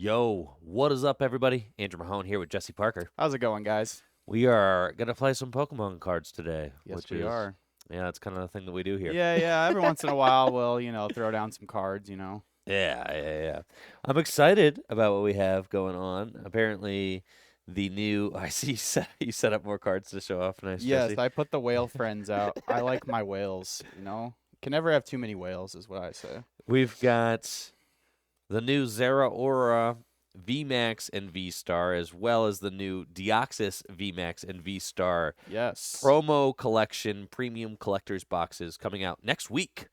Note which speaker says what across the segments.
Speaker 1: Yo, what is up, everybody? Andrew Mahone here with Jesse Parker.
Speaker 2: How's it going, guys?
Speaker 1: We are going to play some Pokemon cards today,
Speaker 2: Yes,
Speaker 1: which
Speaker 2: we
Speaker 1: is,
Speaker 2: are.
Speaker 1: yeah, that's kind of the thing that we do here.
Speaker 2: Yeah. Every once in a while, we'll, throw down some cards,
Speaker 1: Yeah. I'm excited about what we have going on. Apparently, the new, I see you set up more cards to show off. Nice,
Speaker 2: Yes,
Speaker 1: Jesse.
Speaker 2: I put the whale friends out. I like my whales. Can never have too many whales, is what I say.
Speaker 1: We've got the new Zeraora VMAX and V-Star, as well as the new Deoxys VMAX and V-Star
Speaker 2: Yes.
Speaker 1: promo collection premium collector's boxes coming out next week.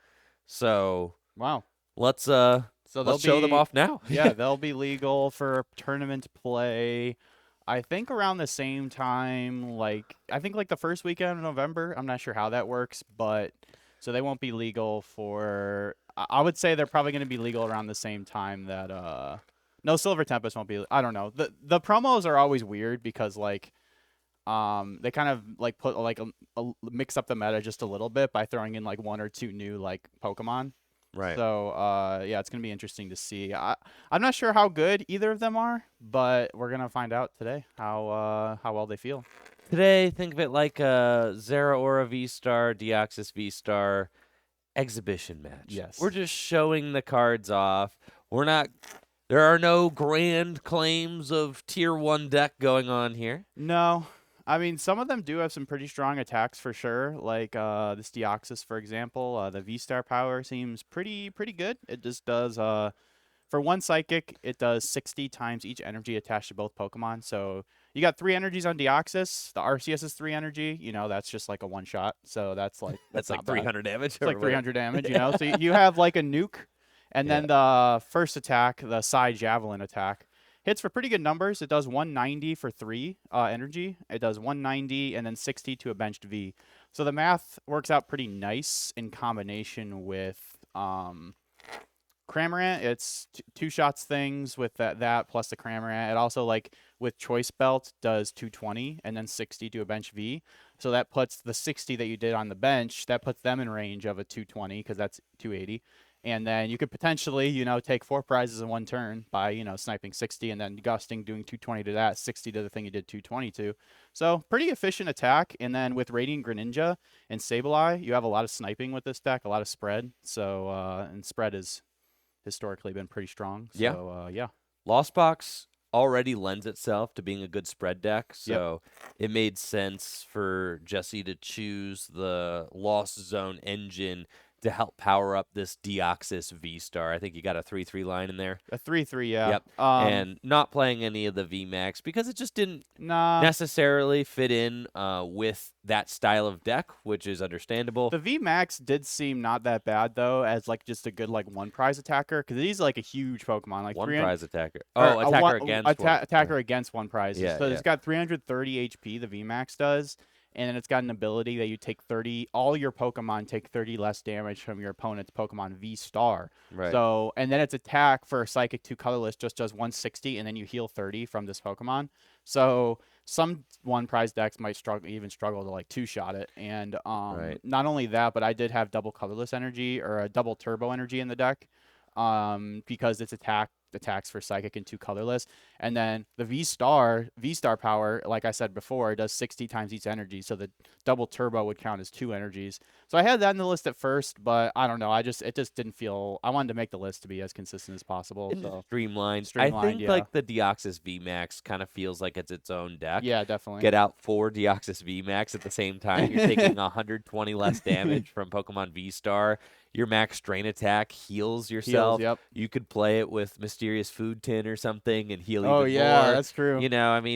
Speaker 1: So
Speaker 2: Wow.
Speaker 1: let's
Speaker 2: So
Speaker 1: let's show them off now.
Speaker 2: yeah, they'll be legal for tournament play. I think around the same time, I think like the first weekend of November. I'm not sure how that works, but so they won't be legal for. I would say they're probably going to be legal around the same time that no, Silver Tempest won't be. I don't know. The promos are always weird because they kind of like put like mix up the meta just a little bit by throwing in like one or two new like Pokemon.
Speaker 1: Right.
Speaker 2: So yeah, it's gonna be interesting to see. I'm not sure how good either of them are, but we're gonna find out today how well they feel.
Speaker 1: Today, think of it like a Zeraora V-Star, Deoxys V-Star exhibition match.
Speaker 2: Yes.
Speaker 1: We're just showing the cards off. We're not There are no grand claims of tier 1 deck going on here.
Speaker 2: No, I mean some of them do have some pretty strong attacks for sure. Like this Deoxys, for example, the V-Star power seems pretty good. It just does for one psychic, it does 60 times each energy attached to both Pokemon. So you got 3 energies on Deoxys. The RCS is 3 energy. That's just like a one shot. So that's like
Speaker 1: That's like
Speaker 2: not bad.
Speaker 1: 300 damage.
Speaker 2: It's like 300 damage. So you have like a nuke, and then the first attack, the side javelin attack, hits for pretty good numbers. It does 190 for 3 energy. It does 190 and then 60 to a benched V. So the math works out pretty nice in combination with Cramorant. It's two shots things with that plus the Cramorant. It also with Choice Belt does 220 and then 60 to a bench V. So that puts the 60 that you did on the bench, that puts them in range of a 220 because that's 280. And then you could potentially, take 4 prizes in one turn by, sniping 60 and then gusting, doing 220 to that, 60 to the thing you did 220 to. So pretty efficient attack. And then with Radiant Greninja and Sableye, you have a lot of sniping with this deck, a lot of spread. So, and spread is historically been pretty strong. So, yeah.
Speaker 1: Lost Box already lends itself to being a good spread deck, so it made sense for Jesse to choose the Lost Zone engine to help power up this Deoxys V-Star. I think you got a 3/3 line in there.
Speaker 2: A 3/3, yeah.
Speaker 1: Yep. And not playing any of the VMAX because it just didn't necessarily fit in with that style of deck, which is understandable.
Speaker 2: The VMAX did seem not that bad though, as just a good one prize attacker, because he's a huge Pokemon, like
Speaker 1: one prize attacker.
Speaker 2: Oh,
Speaker 1: attacker against
Speaker 2: attacker against one prize.
Speaker 1: Yeah,
Speaker 2: so it's got 330 HP. The VMAX does. And then it's got an ability that you take 30, all your Pokemon take 30 less damage from your opponent's Pokemon V-Star.
Speaker 1: Right.
Speaker 2: So, and then its attack for Psychic 2 colorless just does 160, and then you heal 30 from this Pokemon. So some one prize decks might struggle to two-shot it. And not only that, but I did have double colorless energy or a double turbo energy in the deck because its attacks for Psychic and 2 colorless. And then the V-Star power, like I said before, does 60 times each energy, so the double turbo would count as 2 energies. So I had that in the list at first, but I don't know, it just didn't feel, I wanted to make the list to be as consistent as possible. So
Speaker 1: Streamlined. I think the Deoxys VMAX kind of feels like it's its own deck.
Speaker 2: Yeah, definitely.
Speaker 1: Get out 4 Deoxys VMAX at the same time. You're taking 120 less damage from Pokemon V-Star. Your max drain attack heals yourself.
Speaker 2: Yep.
Speaker 1: You could play it with Mysterious Food Tin or something and heal even more.
Speaker 2: Oh, yeah, that's true.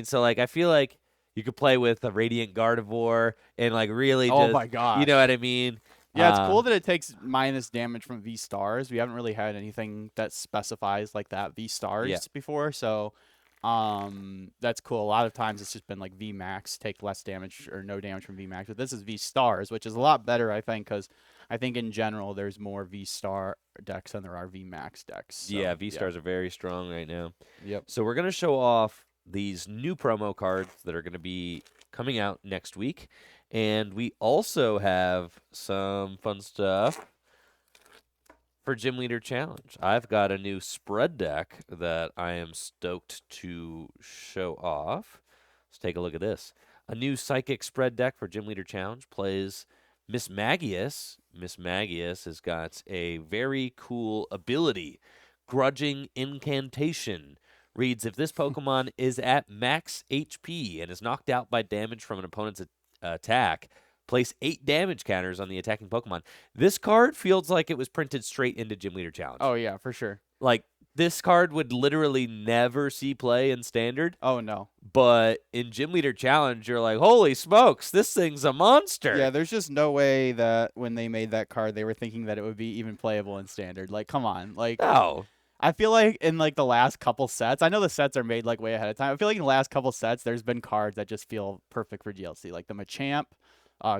Speaker 1: So I feel like you could play with a Radiant Gardevoir and really
Speaker 2: oh my gosh.
Speaker 1: You know what I mean?
Speaker 2: Yeah, it's cool that it takes minus damage from V-Stars. We haven't really had anything that specifies like that V-Stars before, so that's cool. A lot of times it's just been like VMAX, take less damage or no damage from VMAX, but this is V-Stars, which is a lot better, I think, because I think in general there's more V-Star decks than there are VMAX decks. So,
Speaker 1: yeah, V-Stars are very strong right now.
Speaker 2: Yep.
Speaker 1: So we're going to show off these new promo cards that are going to be coming out next week. And we also have some fun stuff for Gym Leader Challenge. I've got a new spread deck that I am stoked to show off. Let's take a look at this. A new Psychic spread deck for Gym Leader Challenge plays Mismagius. Mismagius has got a very cool ability, Grudging Incantation. Reads, if this Pokemon is at max HP and is knocked out by damage from an opponent's attack, place 8 damage counters on the attacking Pokemon. This card feels like it was printed straight into Gym Leader Challenge.
Speaker 2: Oh, yeah, for sure.
Speaker 1: Like, this card would literally never see play in Standard.
Speaker 2: Oh, no.
Speaker 1: But in Gym Leader Challenge, you're like, holy smokes, this thing's a monster.
Speaker 2: Yeah, there's just no way that when they made that card, they were thinking that it would be even playable in Standard. Like, come on. Like,
Speaker 1: no.
Speaker 2: I feel like in like the last couple sets, I know the sets are made like way ahead of time. I feel like in the last couple sets, there's been cards that just feel perfect for GLC, like the Machamp,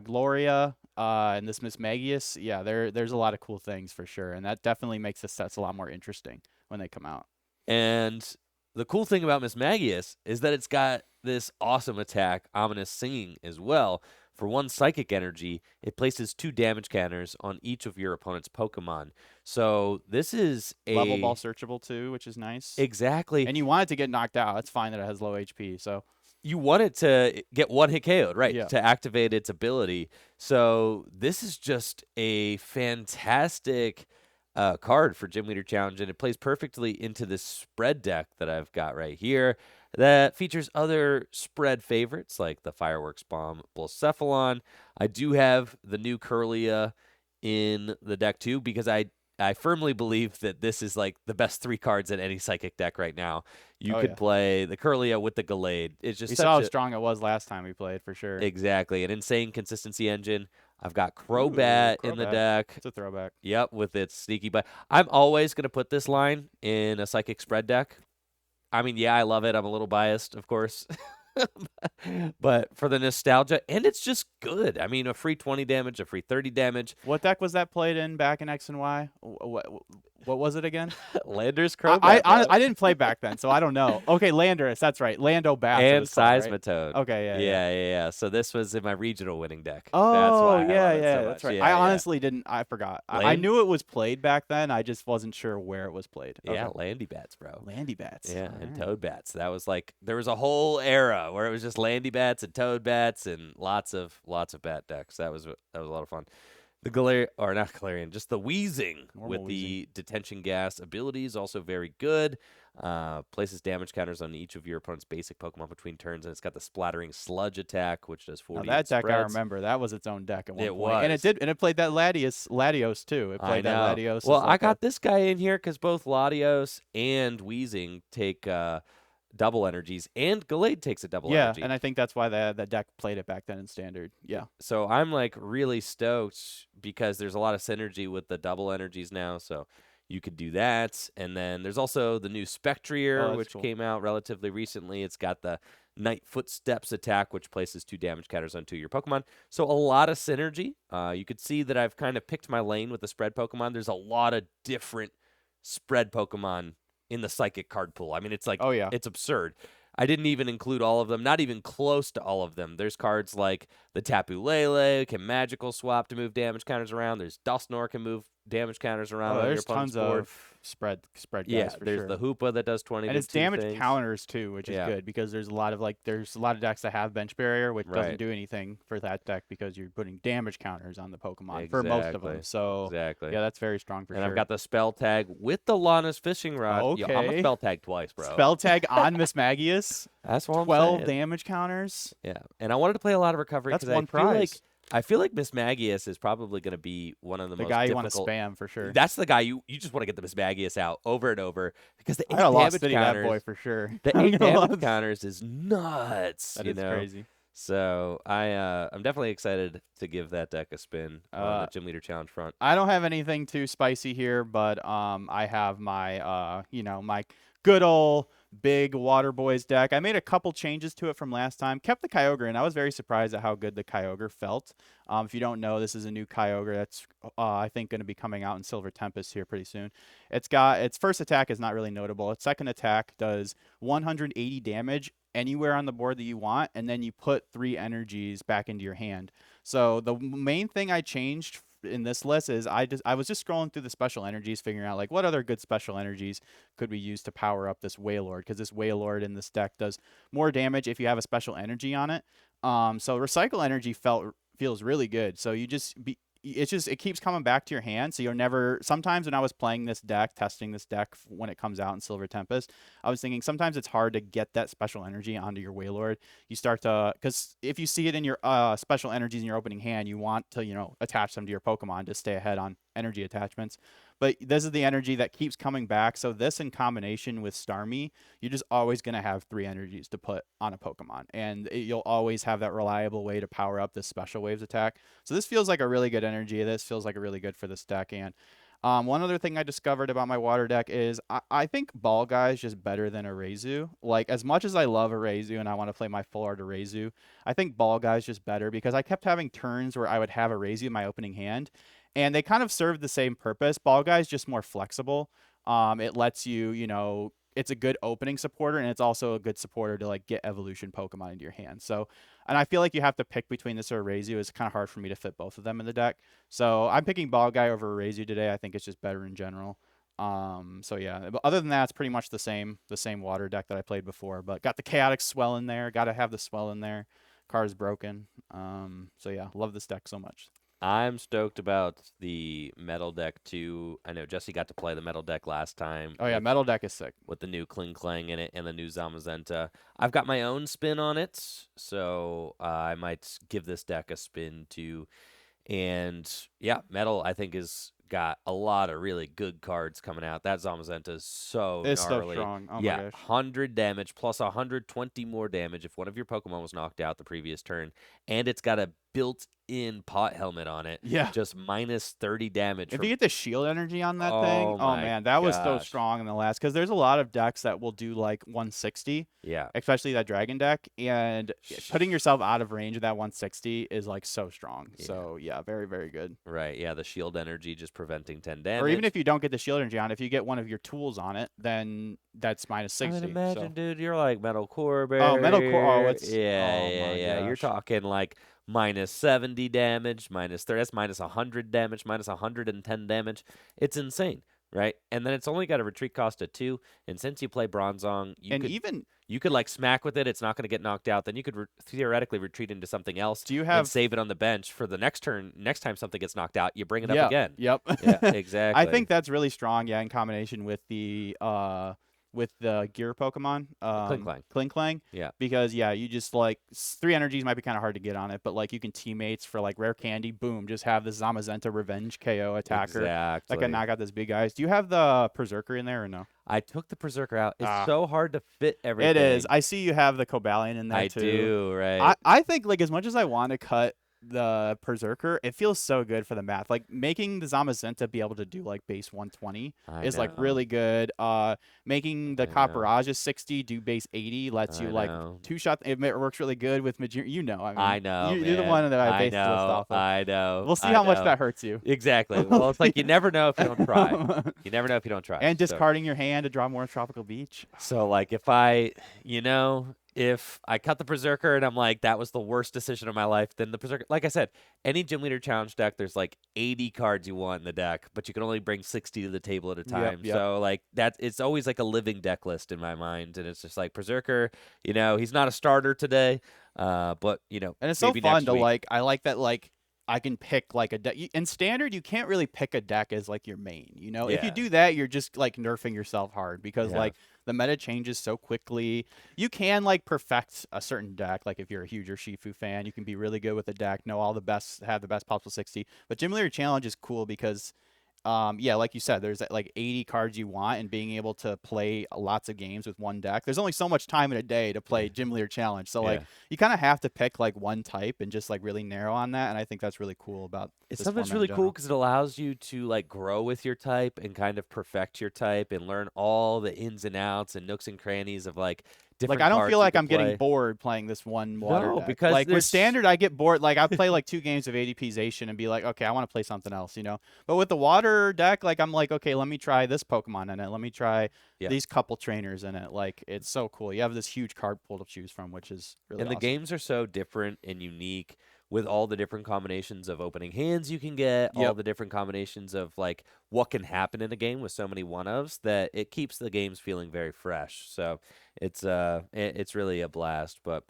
Speaker 2: Gloria, and this Mismagius. Yeah, there's a lot of cool things for sure, and that definitely makes the sets a lot more interesting when they come out.
Speaker 1: And the cool thing about Mismagius is that it's got this awesome attack, Ominous Singing, as well. For 1 Psychic Energy, it places 2 damage counters on each of your opponent's Pokemon. So this is a
Speaker 2: level ball searchable too, which is nice.
Speaker 1: Exactly.
Speaker 2: And you want it to get knocked out. It's fine that it has low HP. So
Speaker 1: you want it to get 1 hit KO'd, right?
Speaker 2: Yeah.
Speaker 1: To activate its ability. So this is just a fantastic card for Gym Leader Challenge, and it plays perfectly into this spread deck that I've got right here that features other spread favorites like the Fireworks Bomb Blacephalon. I do have the new Curlia in the deck too, because I firmly believe that this is like the best 3 cards in any Psychic deck right now. You could play the Curlia with the Gallade. It's just
Speaker 2: we saw how strong it was last time we played, for sure.
Speaker 1: Exactly. An insane consistency engine. I've got Crobat in the deck.
Speaker 2: It's a throwback.
Speaker 1: Yep, with its sneaky bite. I'm always going to put this line in a Psychic spread deck. I mean, yeah, I love it. I'm a little biased, of course. But for the nostalgia, and it's just good. I mean, a free 20 damage, a free 30 damage.
Speaker 2: What deck was that played in back in X and Y? What was it again?
Speaker 1: Landorus Crobat.
Speaker 2: I didn't play back then, so I don't know. Okay, Landorus, that's right. Lando Bass.
Speaker 1: And
Speaker 2: Right?
Speaker 1: Seismitoad.
Speaker 2: Okay,
Speaker 1: yeah. So this was in my regional winning deck.
Speaker 2: Oh,
Speaker 1: that's why
Speaker 2: that's right. I honestly didn't. I forgot. I knew it was played back then. I just wasn't sure where it was played.
Speaker 1: Yeah, Landy Bats, bro.
Speaker 2: Landy Bats.
Speaker 1: Yeah, and Toad Bats. That was like, there was a whole era where it was just Landy Bats and Toad Bats and lots of bat decks. That was a lot of fun. The not Galarian, just the Wheezing with the detention gas ability is also very good. Places damage counters on each of your opponent's basic Pokemon between turns, and it's got the Splattering Sludge attack, which does 40.
Speaker 2: Now that deck
Speaker 1: spreads.
Speaker 2: I remember. That was its own deck at one point.
Speaker 1: Was.
Speaker 2: And it played that Latios too. It played that Latios.
Speaker 1: Well, I got this guy in here because both Latios and Wheezing take double energies, and Gallade takes a double energy.
Speaker 2: Yeah, and I think that's why the deck played it back then in Standard. Yeah.
Speaker 1: So I'm like really stoked because there's a lot of synergy with the double energies now, so you could do that. And then there's also the new Spectrier, which came out relatively recently. It's got the Night Footsteps attack, which places 2 damage counters on 2 of your Pokemon. So a lot of synergy. You could see that I've kind of picked my lane with the spread Pokemon. There's a lot of different spread Pokemon in the Psychic card pool. I mean, it's like, it's absurd. I didn't even include all of them, not even close to all of them. There's cards like the Tapu Lele can magical swap to move damage counters around. There's Dusknoir can move damage counters around on your opponent's board.
Speaker 2: There's tons of spread guys.
Speaker 1: Yeah,
Speaker 2: for
Speaker 1: there's
Speaker 2: sure.
Speaker 1: the Hoopa that does 20.
Speaker 2: And it's damage counters too, which is good because there's a lot of decks that have bench barrier, which doesn't do anything for that deck because you're putting damage counters on the Pokemon for most of them. So yeah, that's very strong for sure.
Speaker 1: And I've got the spell tag with the Lana's fishing rod.
Speaker 2: Okay.
Speaker 1: Yo, I'm a spell tag twice, bro.
Speaker 2: Spell tag on Mismagius.
Speaker 1: That's what I'm
Speaker 2: 12
Speaker 1: saying.
Speaker 2: damage counters.
Speaker 1: Yeah, and I wanted to play a lot of recovery.
Speaker 2: That's one prize.
Speaker 1: I feel like Mismagius is probably going to be one of the most
Speaker 2: guy you
Speaker 1: difficult.
Speaker 2: want to spam for sure.
Speaker 1: That's the guy you just want to get the Mismagius out over and over because the 8
Speaker 2: damage
Speaker 1: counters.
Speaker 2: That boy for sure.
Speaker 1: The 8 damage counters is nuts.
Speaker 2: That is crazy.
Speaker 1: So I'm definitely excited to give that deck a spin on the Gym Leader Challenge front.
Speaker 2: I don't have anything too spicy here, but I have my my good old big Water Boys deck. I made a couple changes to it from last time. Kept the Kyogre, and I was very surprised at how good the Kyogre felt. If you don't know, this is a new Kyogre that's I think going to be coming out in Silver Tempest here pretty soon. It's got its first attack is not really notable. Its second attack does 180 damage anywhere on the board that you want, and then you put 3 energies back into your hand. So the main thing I changed in this list is I was just scrolling through the special energies, figuring out like what other good special energies could we use to power up this Wailord, because this Wailord in this deck does more damage if you have a special energy on it. So recycle energy feels really good. So it keeps coming back to your hand. So you're never, sometimes when I was playing this deck, testing this deck when it comes out in Silver Tempest, I was thinking sometimes it's hard to get that special energy onto your Wailord. You start to, because if you see it in your special energies in your opening hand, you want to, attach them to your Pokemon to stay ahead on energy attachments. But this is the energy that keeps coming back. So this in combination with Starmie, you're just always going to have 3 energies to put on a Pokemon. And you'll always have that reliable way to power up this special waves attack. So this feels like a really good energy. This feels like a really good for this deck. And one other thing I discovered about my water deck is I think Ball Guy is just better than Arazu. Like, as much as I love Arazu and I want to play my full art Arazu, I think Ball Guy is just better because I kept having turns where I would have Arazu in my opening hand, and they kind of serve the same purpose. Ball Guy is just more flexible. It lets you, it's a good opening supporter, and it's also a good supporter to like get evolution Pokemon into your hand. So, and I feel like you have to pick between this or Arazu. It's kind of hard for me to fit both of them in the deck. So I'm picking Ball Guy over Arazu today. I think it's just better in general. So yeah, but other than that, it's pretty much the same water deck that I played before, but got the chaotic swell in there. Got to have the swell in there. Card's broken. So yeah, love this deck so much.
Speaker 1: I'm stoked about the metal deck too. I know Jesse got to play the metal deck last time.
Speaker 2: Oh yeah, metal deck is sick
Speaker 1: with the new Kling Klang in it and the new Zamazenta. I've got my own spin on it, so I might give this deck a spin too. And yeah, metal I think is got a lot of really good cards coming out. That Zamazenta is so
Speaker 2: it's
Speaker 1: gnarly.
Speaker 2: So strong. Oh
Speaker 1: yeah,
Speaker 2: my gosh.
Speaker 1: 100 damage plus 120 more damage if one of your Pokemon was knocked out the previous turn, and it's got a built-in pot helmet on it.
Speaker 2: Yeah,
Speaker 1: just minus 30 damage.
Speaker 2: If you get the shield energy on that thing,
Speaker 1: oh
Speaker 2: man, that was so
Speaker 1: gosh.
Speaker 2: strong in the last. Because there's a lot of decks that will do like 160.
Speaker 1: Yeah.
Speaker 2: Especially that dragon deck, and putting yourself out of range of that 160 is like so strong.
Speaker 1: Yeah.
Speaker 2: So yeah, very very good.
Speaker 1: Right. Yeah, the shield energy just preventing 10 damage.
Speaker 2: Or even if you don't get the shield energy on, if you get one of your tools on it, then that's minus 60.
Speaker 1: I mean, imagine, dude, you're like Metal Core
Speaker 2: Barrier. Oh, Metal Core. Oh, it's
Speaker 1: yeah. You're talking like minus 70 damage, minus 30. That's minus 100 damage, minus 110 damage. It's insane, right? And then it's only got a retreat cost of 2. And since you play Bronzong, you could like smack with it. It's not going to get knocked out. Then you could theoretically retreat into something else. And save it on the bench for the next turn? Next time something gets knocked out, you bring it up again.
Speaker 2: Yep.
Speaker 1: Yeah, exactly.
Speaker 2: I think that's really strong. Yeah, in combination with the gear Pokemon, Kling Klang.
Speaker 1: Yeah.
Speaker 2: Because you just like 3 energies might be kind of hard to get on it, but like you can teammates for like rare candy, boom, just have the Zamazenta Revenge KO attacker that can knock out those big guys. Do you have the Berserker in there or no?
Speaker 1: I took the Berserker out. It's so hard to fit everything.
Speaker 2: It is. I see you have the Cobalion in there too.
Speaker 1: I do, right?
Speaker 2: I think like as much as I want to cut the Berserker, it feels so good for the math. Like making the Zamazenta be able to do like base 120 is like really good. Making the Copperage 60 do base 80 lets you like 2-shot. It works really good with Majir.
Speaker 1: I know.
Speaker 2: You're the one that I based this off of.
Speaker 1: I know.
Speaker 2: We'll see how much that hurts you.
Speaker 1: Exactly. Well, it's like you never know if you don't try. You never know if you don't try.
Speaker 2: And discarding your hand to draw more Tropical Beach.
Speaker 1: So like if I cut the Berserker and I'm like, that was the worst decision of my life, then the Berserker, like I said, any Gym Leader Challenge deck, there's like 80 cards you want in the deck, but you can only bring 60 to the table at a time.
Speaker 2: Yep.
Speaker 1: So like it's always like a living deck list in my mind. And it's just like Berserker, he's not a starter today, but and
Speaker 2: it's so fun to like, I like that, like, I can pick like a deck. In Standard, you can't really pick a deck as like your main. If you do that, you're just like nerfing yourself hard because like the meta changes so quickly. You can like perfect a certain deck. Like if you're a huge Urshifu fan, you can be really good with a deck. Know all the best, have the best possible 60. But Gym Leader Challenge is cool because like you said, there's like 80 cards you want, and being able to play lots of games with one deck. There's only so much time in a day to play Gym Leader Challenge, so like you kind of have to pick like one type and just like really narrow on that. And I think that's really cool about
Speaker 1: it's something that's really cool because it allows you to like grow with your type and kind of perfect your type and learn all the ins and outs and nooks and crannies of like.
Speaker 2: Like I don't feel like I'm getting bored playing this one water deck.
Speaker 1: Because
Speaker 2: like with Standard I get bored. Like I play like 2 games of ADPization and be like, okay, I want to play something else, But with the water deck, like I'm like, okay, let me try this Pokemon in it. Let me try these couple trainers in it. Like it's so cool. You have this huge card pool to choose from, which is really awesome.
Speaker 1: The games are so different and unique. with all the different combinations of opening hands you can get, all
Speaker 2: Yep.
Speaker 1: the different combinations of like what can happen in a game with so many one-ofs, that it keeps the games feeling very fresh. So it's really a blast. But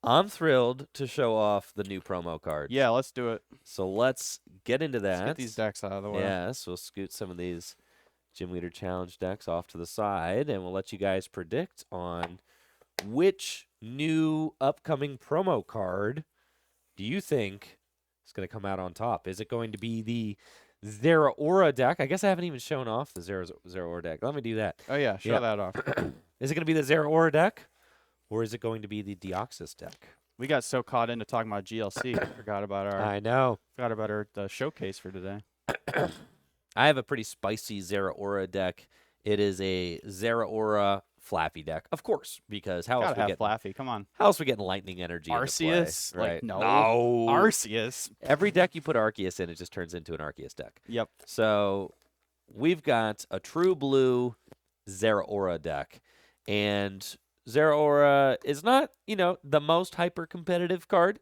Speaker 1: I'm thrilled to show off the new promo cards.
Speaker 2: Yeah, let's do it.
Speaker 1: So let's get into that.
Speaker 2: Let's get these decks out of the way.
Speaker 1: Yeah, so we'll scoot some of these Gym Leader Challenge decks off to the side, and we'll let you guys predict on which new upcoming promo card do you think is going to come out on top. Is it going to be the Zeraora deck? I guess I haven't even shown off the Zeraora deck. Let me do that.
Speaker 2: Oh, yeah, show that off.
Speaker 1: Is it going to be the Zeraora deck, or is it going to be the Deoxys deck?
Speaker 2: We got so caught into talking about GLC, forgot about the showcase for today.
Speaker 1: I have a pretty spicy Zeraora deck. It is a Zeraora Flaffy deck, of course, because how else we get
Speaker 2: Flaffy? Come on,
Speaker 1: how else we getting lightning energy?
Speaker 2: Arceus,
Speaker 1: into play, right?
Speaker 2: like no,
Speaker 1: no,
Speaker 2: Arceus.
Speaker 1: Every deck you put Arceus in, it just turns into an Arceus deck.
Speaker 2: Yep.
Speaker 1: So we've got a true blue Zeraora deck, and Zeraora is not, the most hyper competitive card,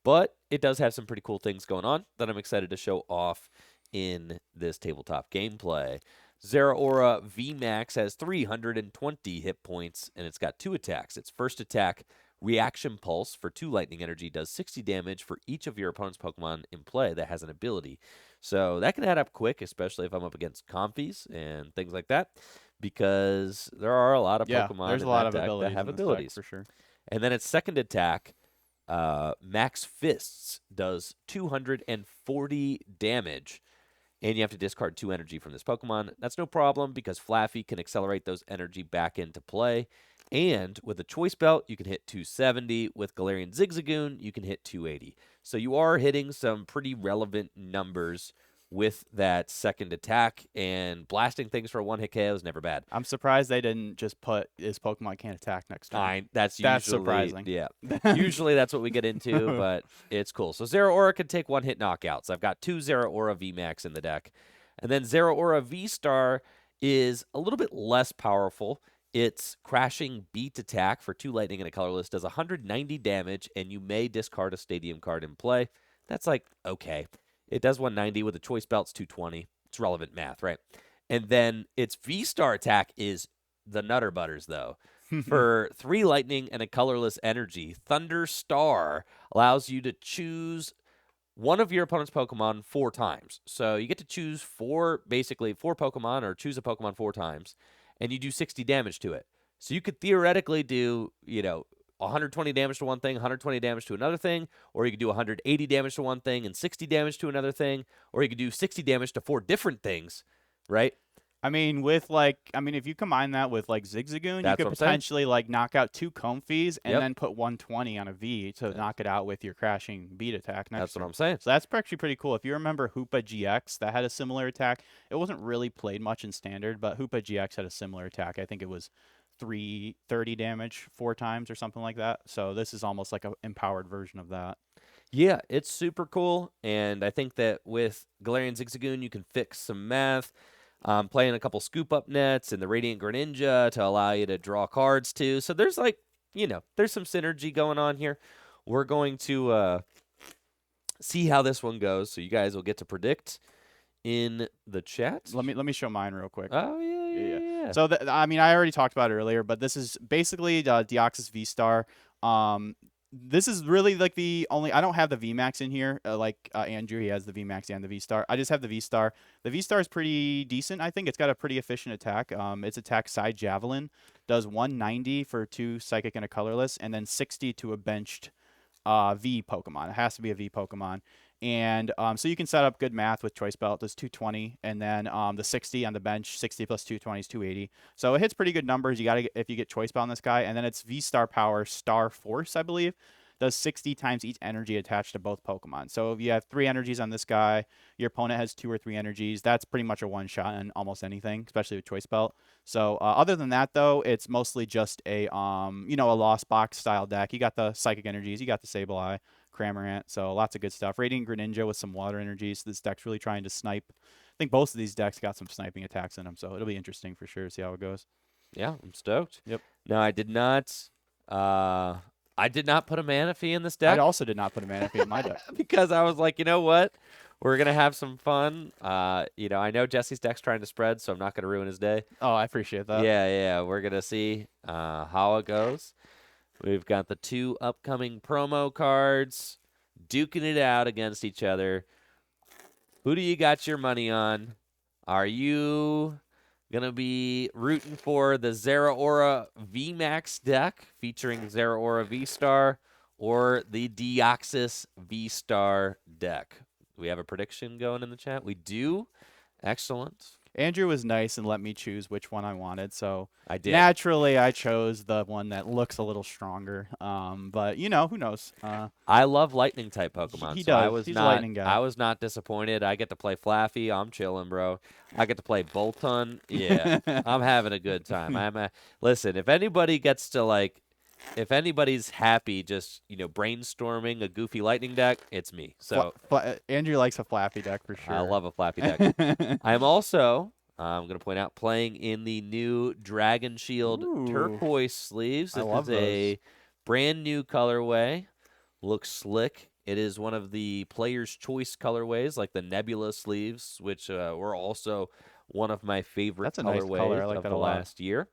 Speaker 1: but it does have some pretty cool things going on that I'm excited to show off in this tabletop gameplay. Zeraora VMAX has 320 hit points, and it's got 2 attacks. Its first attack, Reaction Pulse, for 2 lightning energy, does 60 damage for each of your opponent's Pokemon in play that has an ability. So that can add up quick, especially if I'm up against Comfies and things like that, because there are a lot of Pokemon
Speaker 2: there's
Speaker 1: in
Speaker 2: a lot
Speaker 1: that
Speaker 2: of
Speaker 1: deck that have abilities.
Speaker 2: for sure.
Speaker 1: And then its second attack, Max Fists, does 240 damage. And you have to discard 2 energy from this Pokemon. That's no problem because Flaffy can accelerate those energy back into play. And with a Choice Belt, you can hit 270. With Galarian Zigzagoon, you can hit 280. So you are hitting some pretty relevant numbers with that second attack, and blasting things for a 1-hit KO is never bad.
Speaker 2: I'm surprised they didn't just put this Pokemon can't attack next time.
Speaker 1: That's
Speaker 2: surprising.
Speaker 1: Yeah. Usually that's what we get into, but it's cool. So Zeraora can take 1-hit knockouts. I've got 2 Zeraora VMAX in the deck. And then Zeraora VSTAR is a little bit less powerful. Its crashing beat attack for 2 lightning and a colorless does 190 damage, and you may discard a stadium card in play. That's like, okay. It does 190 with a Choice Belt's 220. It's relevant math, right? And then its V-Star attack is the Nutter Butters, though. For 3 lightning and a colorless energy, Thunder Star allows you to choose one of your opponent's Pokemon 4 times. So you get to choose 4 Pokemon, or choose a Pokemon 4 times, and you do 60 damage to it. So you could theoretically do, 120 damage to one thing, 120 damage to another thing, or you could do 180 damage to one thing and 60 damage to another thing, or you could do 60 damage to 4 different things, right?
Speaker 2: I mean, if you combine that with like Zigzagoon, you could potentially like knock out 2 Comfies and then put 120 on a V to knock it out with your crashing beat attack.
Speaker 1: That's what I'm saying.
Speaker 2: So that's actually pretty cool. If you remember Hoopa GX, that had a similar attack. It wasn't really played much in Standard, but Hoopa GX had a similar attack. I think it was 330 damage 4 times or something like that. So this is almost like an empowered version of that.
Speaker 1: Yeah, it's super cool, and I think that with Galarian Zigzagoon, you can fix some math. Playing a couple scoop-up nets and the Radiant Greninja to allow you to draw cards too. So there's there's some synergy going on here. We're going to see how this one goes, so you guys will get to predict in the chat.
Speaker 2: Let me show mine real quick.
Speaker 1: Oh, yeah.
Speaker 2: So, I already talked about it earlier, but this is basically Deoxys VSTAR. This is really like the only. I don't have the VMAX in here. Andrew, he has the VMAX and the VSTAR. I just have the VSTAR. The VSTAR is pretty decent. I think it's got a pretty efficient attack. Its attack Side Javelin does 190 for 2 Psychic and a Colorless, and then 60 to a benched V Pokemon. It has to be a V Pokemon. And so you can set up good math with Choice Belt. Does 220, and then the 60 on the bench, 60 plus 220 is 280. So it hits pretty good numbers. You got to if you get Choice Belt on this guy, and then it's V-Star Power Star Force, I believe, does 60 times each energy attached to both Pokemon. So if you have 3 energies on this guy, your opponent has 2 or 3 energies. That's pretty much a one-shot on almost anything, especially with Choice Belt. So other than that, though, it's mostly just a Lost Box style deck. You got the Psychic energies, you got the Sableye, Cramorant, so lots of good stuff. Radiant Greninja with some water energies. This deck's really trying to snipe. I think both of these decks got some sniping attacks in them, so it'll be interesting for sure to see how it goes.
Speaker 1: Yeah, I'm stoked.
Speaker 2: Yep.
Speaker 1: No, I did not. I did not put a Manaphy in this
Speaker 2: I
Speaker 1: deck.
Speaker 2: also did not put a Manaphy in my deck.
Speaker 1: Because I was like, you know what? We're going to have some fun. I know Jesse's deck's trying to spread, so I'm not going to ruin his day.
Speaker 2: Oh, I appreciate that.
Speaker 1: Yeah. We're going to see how it goes. We've got the 2 upcoming promo cards duking it out against each other. Who do you got your money on? Are you going to be rooting for the Zeraora VMAX deck featuring Zeraora VSTAR or the Deoxys VSTAR deck? We have a prediction going in the chat. We do. Excellent.
Speaker 2: Andrew was nice and let me choose which one I wanted, so
Speaker 1: I did.
Speaker 2: naturally I chose the one that looks a little stronger. But who knows?
Speaker 1: I love lightning type Pokemon.
Speaker 2: He
Speaker 1: So I
Speaker 2: does.
Speaker 1: was
Speaker 2: He's a
Speaker 1: not
Speaker 2: lightning guy.
Speaker 1: I was not disappointed. I get to play Flaffy. I'm chilling, bro. I get to play Bolton. Yeah. I'm having a good time. Listen, if anybody gets to if anybody's happy just, brainstorming a goofy lightning deck, it's me. So
Speaker 2: Andrew likes a Flappy deck for sure.
Speaker 1: I love a Flappy deck. I am also I'm going to point out playing in the new Dragon Shield turquoise sleeves. This is a brand new colorway. Looks slick. It is one of the player's choice colorways, like the Nebula sleeves, which were also one of my favorite colorways
Speaker 2: nice color. I like
Speaker 1: of
Speaker 2: that
Speaker 1: the
Speaker 2: a lot.
Speaker 1: last year.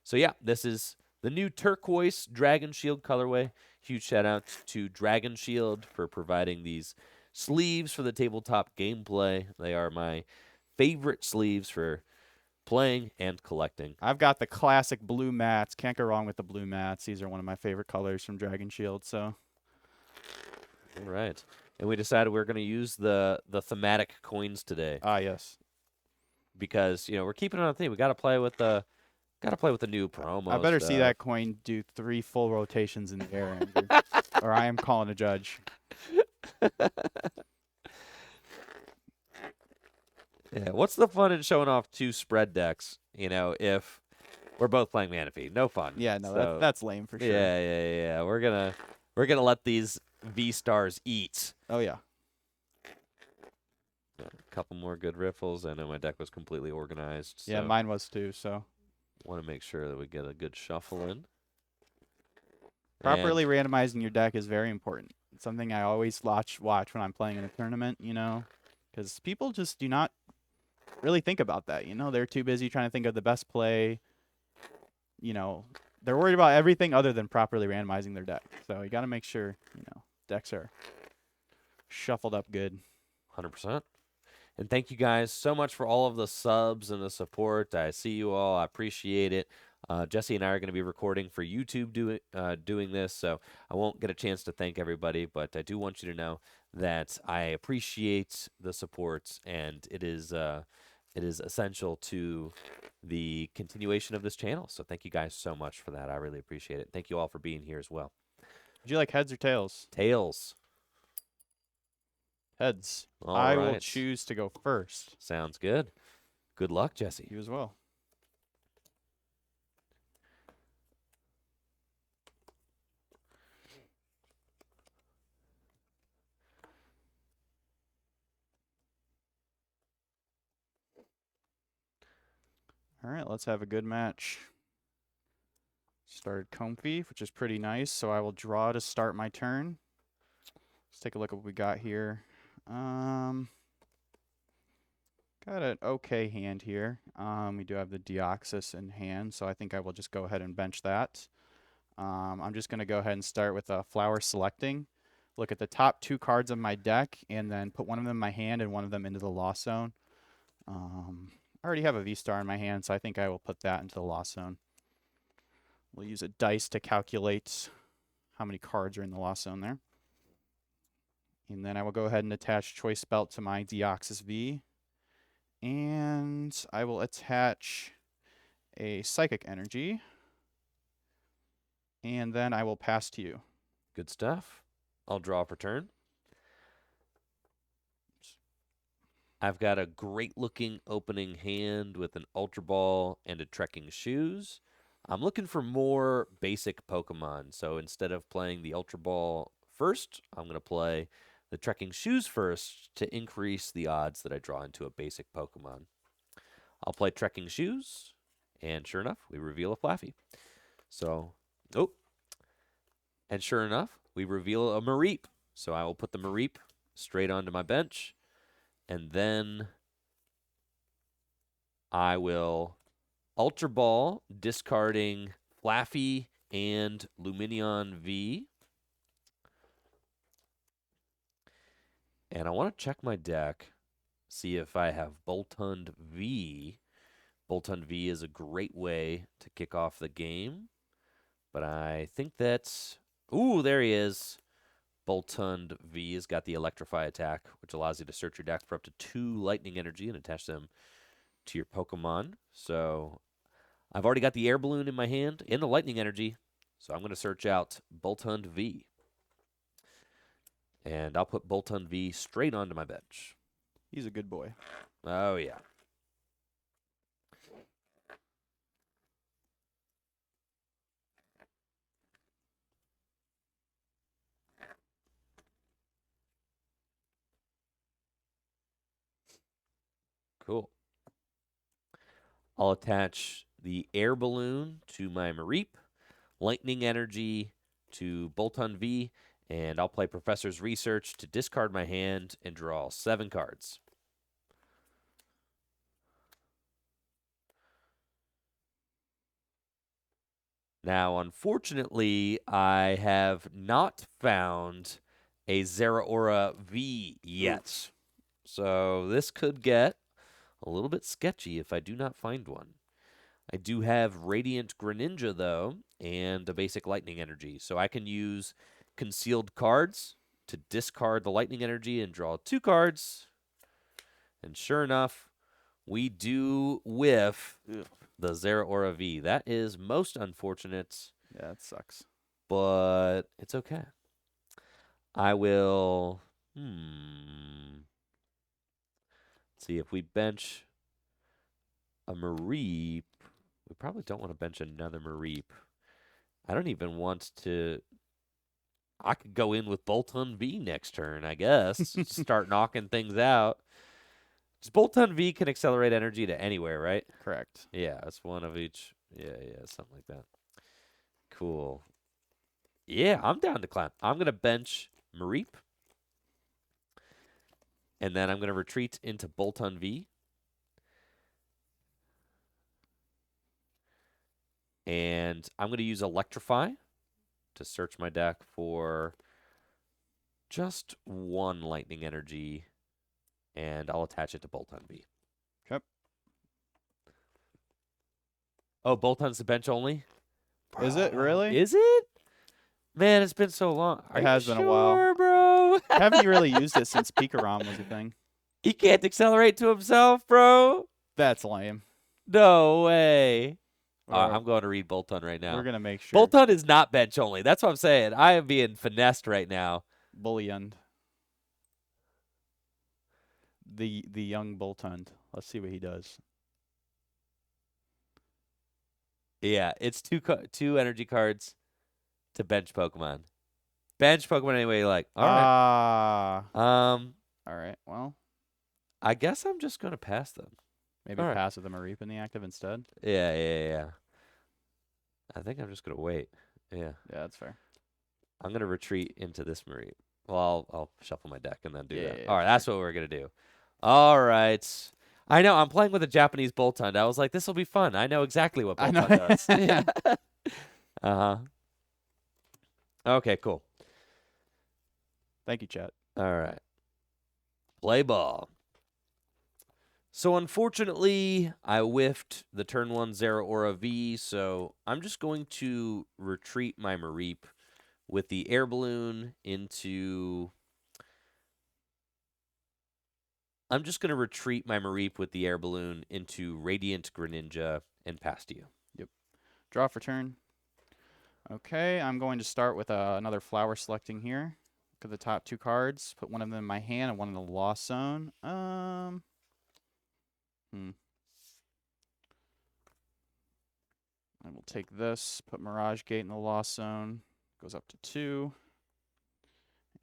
Speaker 1: So yeah, this is the new turquoise Dragon Shield colorway. Huge shout out to Dragon Shield for providing these sleeves for the tabletop gameplay. They are my favorite sleeves for playing and collecting.
Speaker 2: I've got the classic blue mats. Can't go wrong with the blue mats. These are one of my favorite colors from Dragon Shield. So,
Speaker 1: all right, and we decided we're going to use the thematic coins today.
Speaker 2: Yes,
Speaker 1: because we're keeping it on theme. We got to play with the new promo.
Speaker 2: I better
Speaker 1: stuff.
Speaker 2: see that coin do 3 full rotations in the air, Andrew, or I am calling a judge.
Speaker 1: Yeah, what's the fun in showing off 2 spread decks? If we're both playing Manaphy, no fun.
Speaker 2: Yeah, no,
Speaker 1: so,
Speaker 2: that's lame for sure.
Speaker 1: Yeah. We're gonna let these V stars eat.
Speaker 2: Oh yeah.
Speaker 1: A couple more good riffles. I know my deck was completely organized.
Speaker 2: Yeah, mine was too. So
Speaker 1: want to make sure that we get a good shuffle in.
Speaker 2: Properly randomizing your deck is very important. It's something I always watch when I'm playing in a tournament. Because people just do not really think about that. They're too busy trying to think of the best play. They're worried about everything other than properly randomizing their deck. So you got to make sure, decks are shuffled up good.
Speaker 1: 100%. And thank you guys so much for all of the subs and the support. I see you all. I appreciate it. Jesse and I are going to be recording for YouTube doing this, so I won't get a chance to thank everybody, but I do want you to know that I appreciate the support, and it is essential to the continuation of this channel. So thank you guys so much for that. I really appreciate it. Thank you all for being here as well.
Speaker 2: Would you like heads or tails?
Speaker 1: Tails.
Speaker 2: Heads.
Speaker 1: All
Speaker 2: I
Speaker 1: right.
Speaker 2: will choose to go first.
Speaker 1: Sounds good. Good luck, Jesse.
Speaker 2: You as well. All right, let's have a good match. Started comfy, which is pretty nice, so I will draw to start my turn. Let's take a look at what we got here. Got an okay hand here. We do have the Deoxys in hand, so I think I will just go ahead and bench that. I'm just going to go ahead and start with flower selecting. Look at the top 2 cards of my deck, and then put one of them in my hand and one of them into the lost zone. I already have a V-Star in my hand, so I think I will put that into the lost zone. We'll use a dice to calculate how many cards are in the lost zone there. And then I will go ahead and attach Choice Belt to my Deoxys V. And I will attach a Psychic Energy. And then I will pass to you.
Speaker 1: Good stuff. I'll draw for turn. I've got a great-looking opening hand with an Ultra Ball and a Trekking Shoes. I'm looking for more basic Pokemon, so instead of playing the Ultra Ball first, I'm going to play the Trekking Shoes first to increase the odds that I draw into a basic Pokemon. I'll play Trekking Shoes, and sure enough, we reveal a Flaffy. So, And sure enough, we reveal a Mareep. So I will put the Mareep straight onto my bench. And then I will Ultra Ball, discarding Flaffy and Luminion V. And I want to check my deck, see if I have Boltund V. Boltund V is a great way to kick off the game. But I think that's... Ooh, there he is. Boltund V has got the Electrify attack, which allows you to search your deck for up to 2 Lightning Energy and attach them to your Pokemon. So I've already got the Air Balloon in my hand and the Lightning Energy. So I'm going to search out Boltund V. And I'll put Boltund V straight onto my bench.
Speaker 2: He's a good boy.
Speaker 1: Oh, yeah. Cool. I'll attach the Air Balloon to my Mareep, Lightning Energy to Boltund V, and I'll play Professor's Research to discard my hand and draw 7 cards. Now, unfortunately, I have not found a Zeraora V yet.
Speaker 2: Oof.
Speaker 1: So this could get a little bit sketchy if I do not find one. I do have Radiant Greninja, though, and a basic Lightning Energy. So I can use concealed cards to discard the Lightning Energy and draw 2 cards. And sure enough, we do whiff the Zeraora V. That is most unfortunate.
Speaker 2: Yeah, it sucks.
Speaker 1: But it's okay. I will... see, if we bench a Mareep, we probably don't want to bench another Mareep. I don't even want to... I could go in with Boltund V next turn, I guess. Start knocking things out. Boltund V can accelerate energy to anywhere, right?
Speaker 2: Correct.
Speaker 1: Yeah, it's one of each. Yeah, something like that. Cool. Yeah, I'm down to climb. I'm going to bench Mareep. And then I'm going to retreat into Boltund V. And I'm going to use Electrify to search my deck for just 1 Lightning Energy. And I'll attach it to Boltund V.
Speaker 2: Okay.
Speaker 1: Oh, Boltund's the bench only?
Speaker 2: Is it really?
Speaker 1: Is it? Man, it's been so long.
Speaker 2: It has been a while,
Speaker 1: bro.
Speaker 2: Haven't you really used it since Pikarom was a thing?
Speaker 1: He can't accelerate to himself, bro.
Speaker 2: That's lame.
Speaker 1: No way.
Speaker 2: Or
Speaker 1: I'm going to read Boltund right now.
Speaker 2: we're gonna make sure.
Speaker 1: Boltund is not bench only. That's what I'm saying. I am being finessed right now.
Speaker 2: Bullion. The young Boltund. Let's see what he does.
Speaker 1: Yeah, it's 2 energy cards to bench Pokemon. Bench Pokemon any way you like. All right.
Speaker 2: All right. Well,
Speaker 1: I guess I'm just going to pass them.
Speaker 2: maybe pass with the Mareep in the active instead.
Speaker 1: Yeah. I think I'm just going to wait. Yeah.
Speaker 2: Yeah, that's fair.
Speaker 1: I'm going to retreat into this Mareep. Well, I'll shuffle my deck and then do that.
Speaker 2: Yeah,
Speaker 1: All right, that's what we're going to do. All right. I know. I'm playing with a Japanese Boltund. I was like, this will be fun. I know exactly what Boltund does. Yeah. Uh-huh. Okay, cool.
Speaker 2: Thank you, chat.
Speaker 1: All right. Play ball. So, unfortunately, I whiffed the turn 1 Zeraora V, so I'm just going to retreat my Mareep with the Air Balloon into... I'm just going to retreat my Mareep with the Air Balloon into Radiant Greninja and pass to you.
Speaker 2: Yep. Draw for turn. Okay, I'm going to start with another flower selecting here. Look at the top 2 cards. Put one of them in my hand and one in the lost zone. I will take this, put Mirage Gate in the lost zone. Goes up to 2.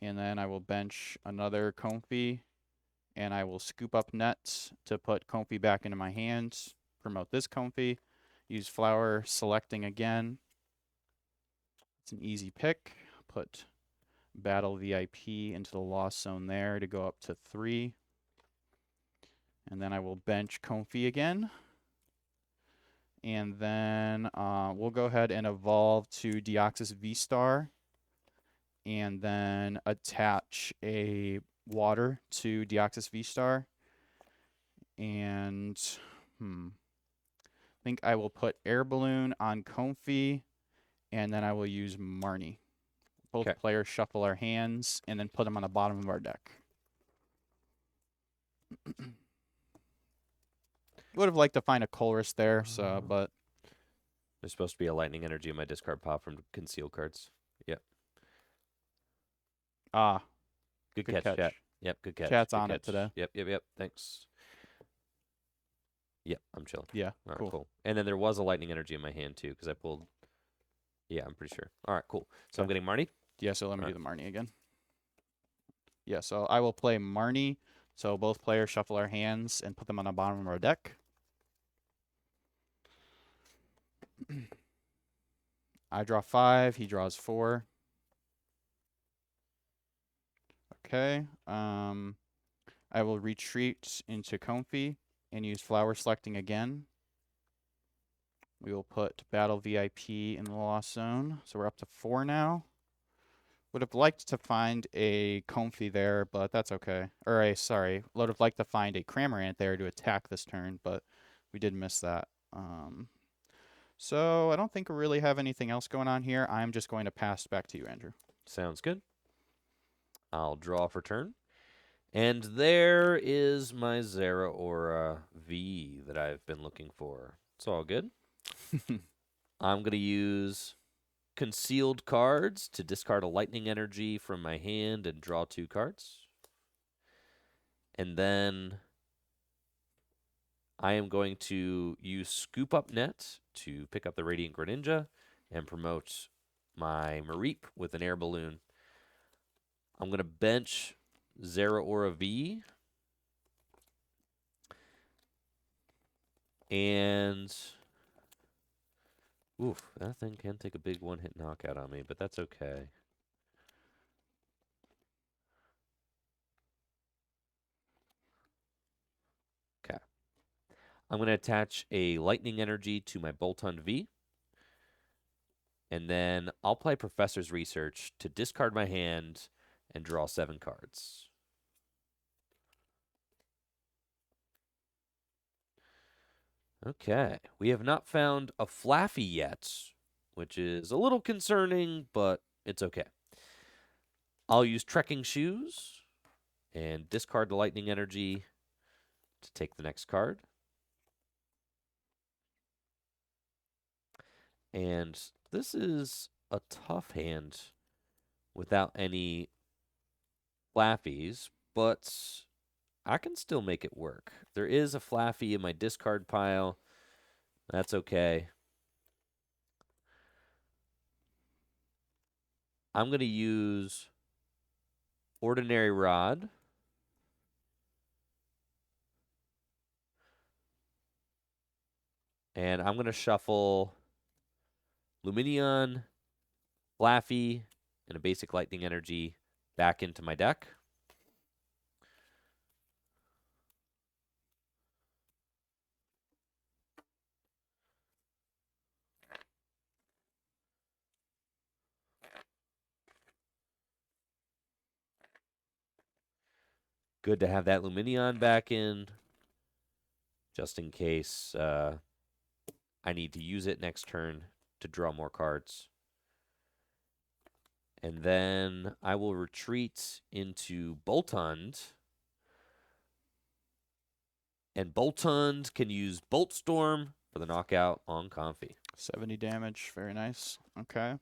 Speaker 2: And then I will bench another Comfey. And I will scoop up Nets to put Comfey back into my hands. Promote this Comfey. Use flower selecting again. It's an easy pick. put Battle VIP into the loss zone there to go up to 3. And then I will bench Comfy again. And then we'll go ahead and evolve to Deoxys VSTAR. And then attach a Water to Deoxys VSTAR. And I think I will put Air Balloon on Comfy. And then I will use Marnie. Both players shuffle our hands and then put them on the bottom of our deck. Would have liked to find a Colress there, but
Speaker 1: there's supposed to be a lightning energy in my discard pile from concealed cards. Yep. Good catch, chat. Yep, good catch.
Speaker 2: Chat's
Speaker 1: good
Speaker 2: on
Speaker 1: catch.
Speaker 2: it today.
Speaker 1: Yep. Thanks. Yep, I'm chilling.
Speaker 2: Yeah,
Speaker 1: All right, cool. And then there was a lightning energy in my hand too because I pulled. Yeah, I'm pretty sure. All right, cool. So I'm getting Marnie.
Speaker 2: Yeah, so let me do the Marnie again. Yeah, so I will play Marnie. So both players shuffle our hands and put them on the bottom of our deck. I draw 5. He draws 4. Okay. I will retreat into Comfy and use Flower Selecting again. We will put Battle VIP in the loss zone. So we're up to 4 now. Would have liked to find a Comfy there, but that's okay. Or would have liked to find a Cramorant there to attack this turn, but we did miss that. So I don't think we really have anything else going on here. I'm just going to pass back to you, Andrew.
Speaker 1: Sounds good. I'll draw for turn. And there is my Zeraora V that I've been looking for. It's all good. I'm going to use concealed cards to discard a lightning energy from my hand and draw 2 cards. And then I am going to use Scoop Up Net to pick up the Radiant Greninja and promote my Mareep with an air balloon. I'm going to bench Zeraora V. And oof, that thing can take a big one-hit knockout on me, but that's okay. Okay. I'm going to attach a lightning energy to my Boltund V. And then I'll play Professor's Research to discard my hand and draw 7 cards. Okay. We have not found a Flaffy yet, which is a little concerning, but it's okay. I'll use Trekking Shoes and discard the lightning energy to take the next card. And this is a tough hand without any Flaffies, but I can still make it work. There is a Flaffy in my discard pile. That's okay. I'm going to use Ordinary Rod. And I'm going to shuffle Lumineon, Flaffy, and a basic lightning energy back into my deck. Good to have that Lumineon back in, just in case I need to use it next turn to draw more cards. And then I will retreat into Boltund. And Boltund can use Bolt Storm for the knockout on Comfy.
Speaker 2: 70 damage. Very nice. Okay.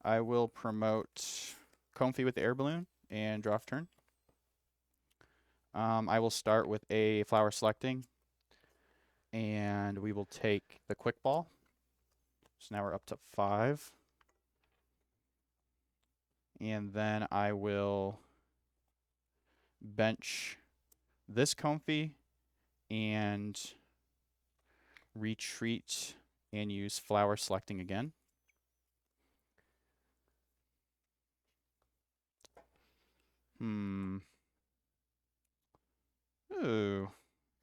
Speaker 2: I will promote Comfy with the air balloon and draw for turn. I will start with a Flower Selecting. And we will take the Quick Ball. So now we're up to 5. And then I will bench this Comfy and retreat and use Flower Selecting again. Hmm. Ooh.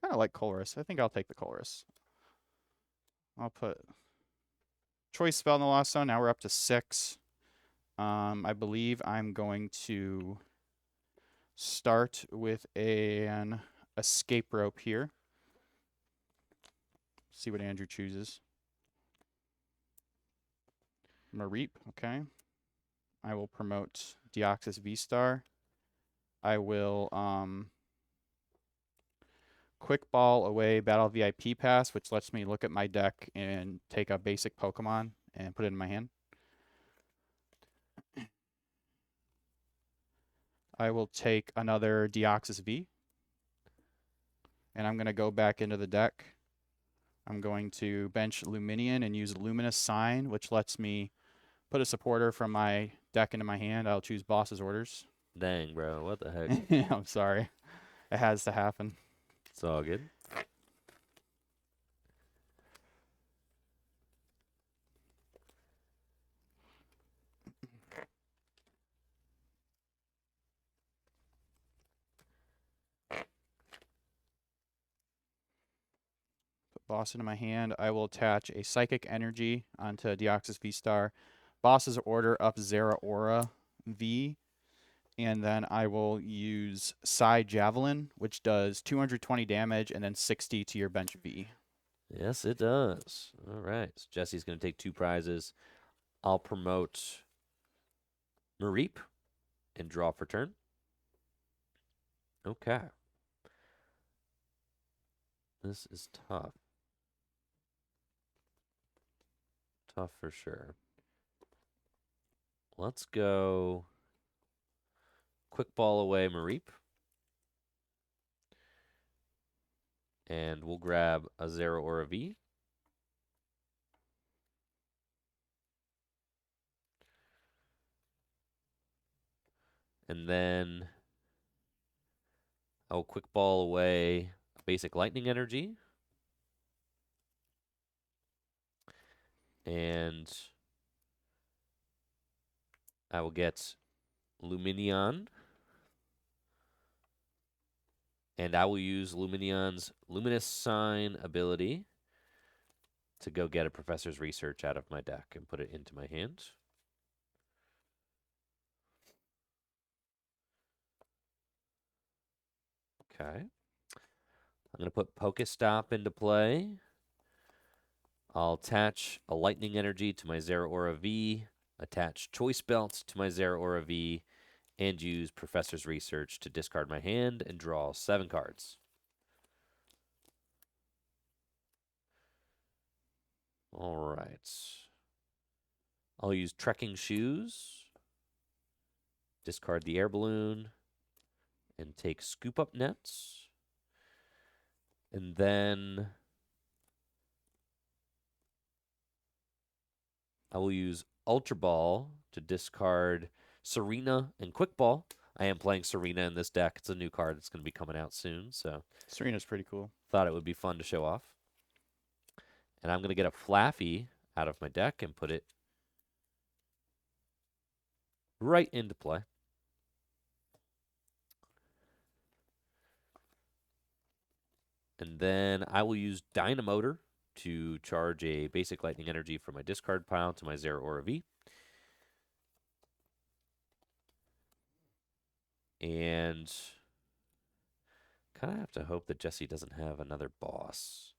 Speaker 2: Kind of like Colress. I think I'll take the Colress. I'll put choice spell in the Lost Zone. Now we're up to 6. I believe I'm going to start with an escape rope here. See what Andrew chooses. Mareep, okay. I will promote Deoxys VSTAR. I will quick ball away Battle VIP Pass, which lets me look at my deck and take a basic Pokemon and put it in my hand. I will take another Deoxys V. And I'm going to go back into the deck. I'm going to bench Luminion and use Luminous Sign, which lets me put a supporter from my deck into my hand. I'll choose Boss's Orders.
Speaker 1: Dang, bro. What the heck?
Speaker 2: I'm sorry. It has to happen.
Speaker 1: It's all good.
Speaker 2: Put Boss into my hand. I will attach a Psychic Energy onto Deoxys V-Star. Boss's Order up Zeraora V. And then I will use Psy Javelin, which does 220 damage and then 60 to your bench V.
Speaker 1: Yes, it does. All right. So Jesse's going to take 2 prizes. I'll promote Mareep and draw for turn. Okay. This is tough. Tough for sure. Let's go quick ball away Mareep. And we'll grab a Zeraora V. And then I'll quick ball away basic lightning energy. And I will get Luminion. And I will use Luminion's Luminous Sign ability to go get a Professor's Research out of my deck and put it into my hand. Okay. I'm going to put Pokestop into play. I'll attach a Lightning Energy to my Zeraora V, attach Choice Belt to my Zeraora V, and use Professor's Research to discard my hand and draw 7 cards. All right. I'll use Trekking Shoes, discard the Air Balloon, and take Scoop Up Nets. And then I will use Ultra Ball to discard Serena and Quick Ball. I am playing Serena in this deck. It's a new card that's going to be coming out soon, so
Speaker 2: Serena's pretty cool.
Speaker 1: Thought it would be fun to show off. And I'm going to get a Flaffy out of my deck and put it right into play. And then I will use Dynamotor to charge a basic lightning energy from my discard pile to my Zeraora V. And kind of have to hope that Jesse doesn't have another boss.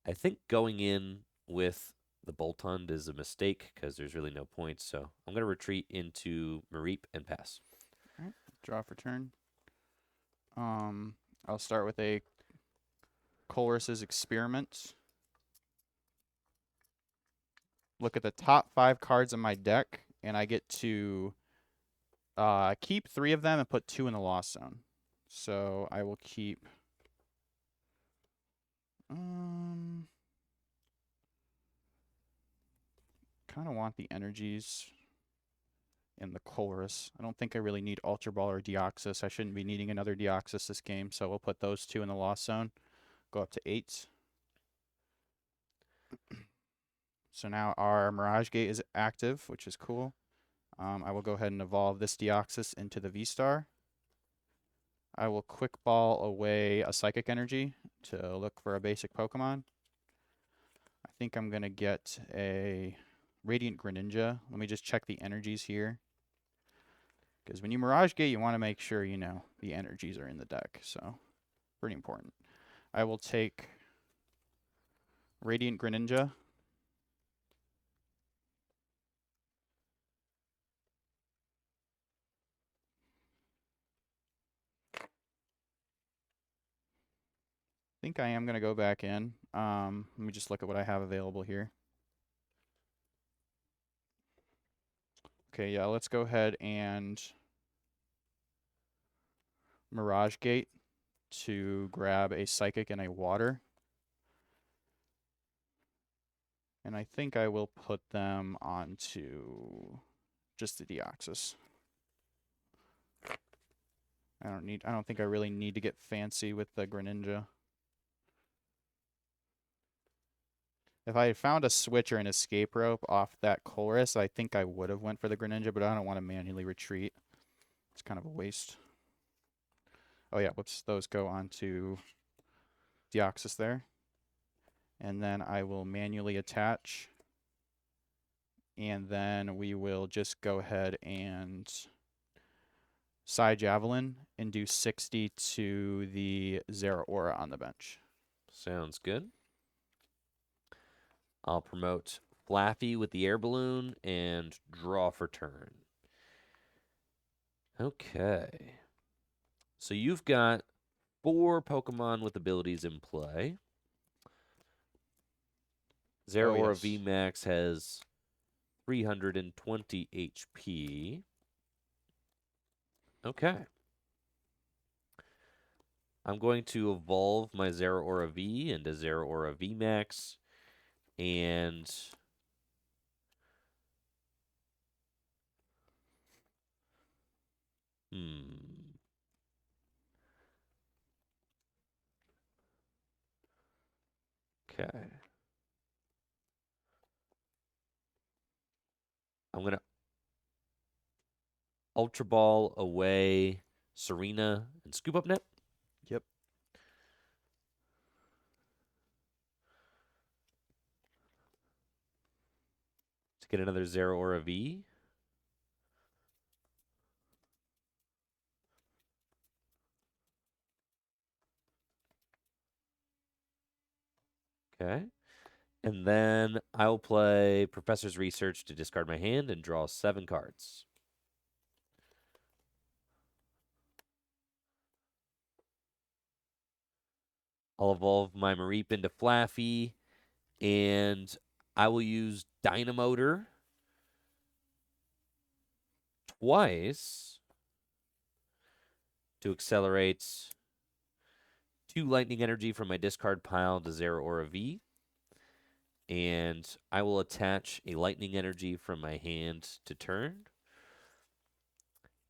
Speaker 1: I think going in with the Boltund is a mistake because there's really no points. So I'm going to retreat into Mareep and pass.
Speaker 2: All right, draw for turn. I'll start with a Colress's Experiment. Look at the top 5 cards in my deck, and I get to keep 3 of them and put 2 in the Lost Zone. So I will keep. Kind of want the energies in the Colress. I don't think I really need Ultra Ball or Deoxys. I shouldn't be needing another Deoxys this game, so we'll put those 2 in the Lost Zone. Go up to 8. So now our Mirage Gate is active, which is cool. I will go ahead and evolve this Deoxys into the V-Star. I will quick ball away a Psychic Energy to look for a basic Pokemon. I think I'm going to get a Radiant Greninja. Let me just check the energies here. Because when you Mirage Gate, you want to make sure, you know, the energies are in the deck. So, pretty important. I will take Radiant Greninja. I think I am going to go back in. Let me just look at what I have available here. Okay, yeah, let's go ahead and Mirage Gate to grab a Psychic and a Water. And I think I will put them onto just the Deoxys. I don't think I really need to get fancy with the Greninja. If I had found a switch or an escape rope off that chorus, I think I would have went for the Greninja, but I don't want to manually retreat. It's kind of a waste. Oh yeah, whoops, those go onto Deoxys there. And then I will manually attach. And then we will just go ahead and Psy Javelin and do 60 to the Zeraora on the bench.
Speaker 1: Sounds good. I'll promote Flaffy with the air balloon and draw for turn. Okay. So you've got 4 Pokemon with abilities in play. Zeraora VMAX has 320 HP. Okay. I'm going to evolve my Zeraora V into Zeraora VMAX. And okay. I'm going to Ultra Ball away Serena and Scoop Up Net.
Speaker 2: Yep.
Speaker 1: To get another Zeraora V. Okay. And then I will play Professor's Research to discard my hand and draw 7 cards. I'll evolve my Mareep into Flaffy, and I will use Dynamotor twice to accelerate 2 lightning energy from my discard pile to Zeraora V. And I will attach a lightning energy from my hand to turn.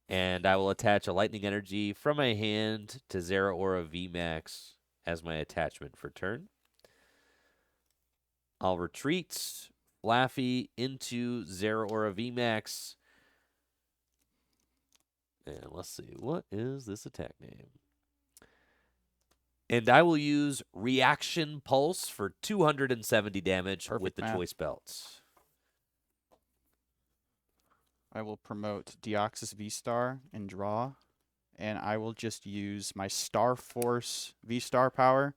Speaker 1: And I will attach a lightning energy from my hand to Zeraora VMAX as my attachment for turn. I'll retreat Flaffy into Zeraora VMAX. And let's see, what is this attack name? And I will use Reaction Pulse for 270 damage with the choice belts.
Speaker 2: I will promote Deoxys V-Star and draw. And I will just use my Star Force V-Star power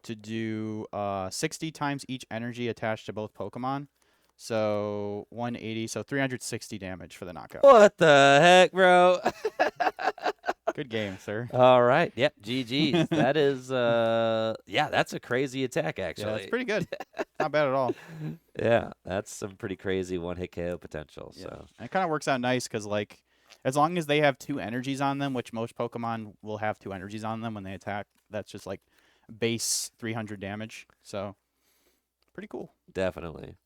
Speaker 2: to do 60 times each energy attached to both Pokemon. So 180, so 360 damage for the knockout.
Speaker 1: What the heck, bro?
Speaker 2: Good game, sir.
Speaker 1: All right. Yep. GG's. That is, yeah, that's a crazy attack, actually.
Speaker 2: Yeah, it's pretty good. Not bad at all.
Speaker 1: Yeah, that's some pretty crazy one-hit KO potential.
Speaker 2: Yeah.
Speaker 1: So
Speaker 2: And it kind of works out nice because, like, as long as they have 2 energies on them, which most Pokemon will have 2 energies on them when they attack, that's just, like, base 300 damage. So, pretty cool.
Speaker 1: Definitely.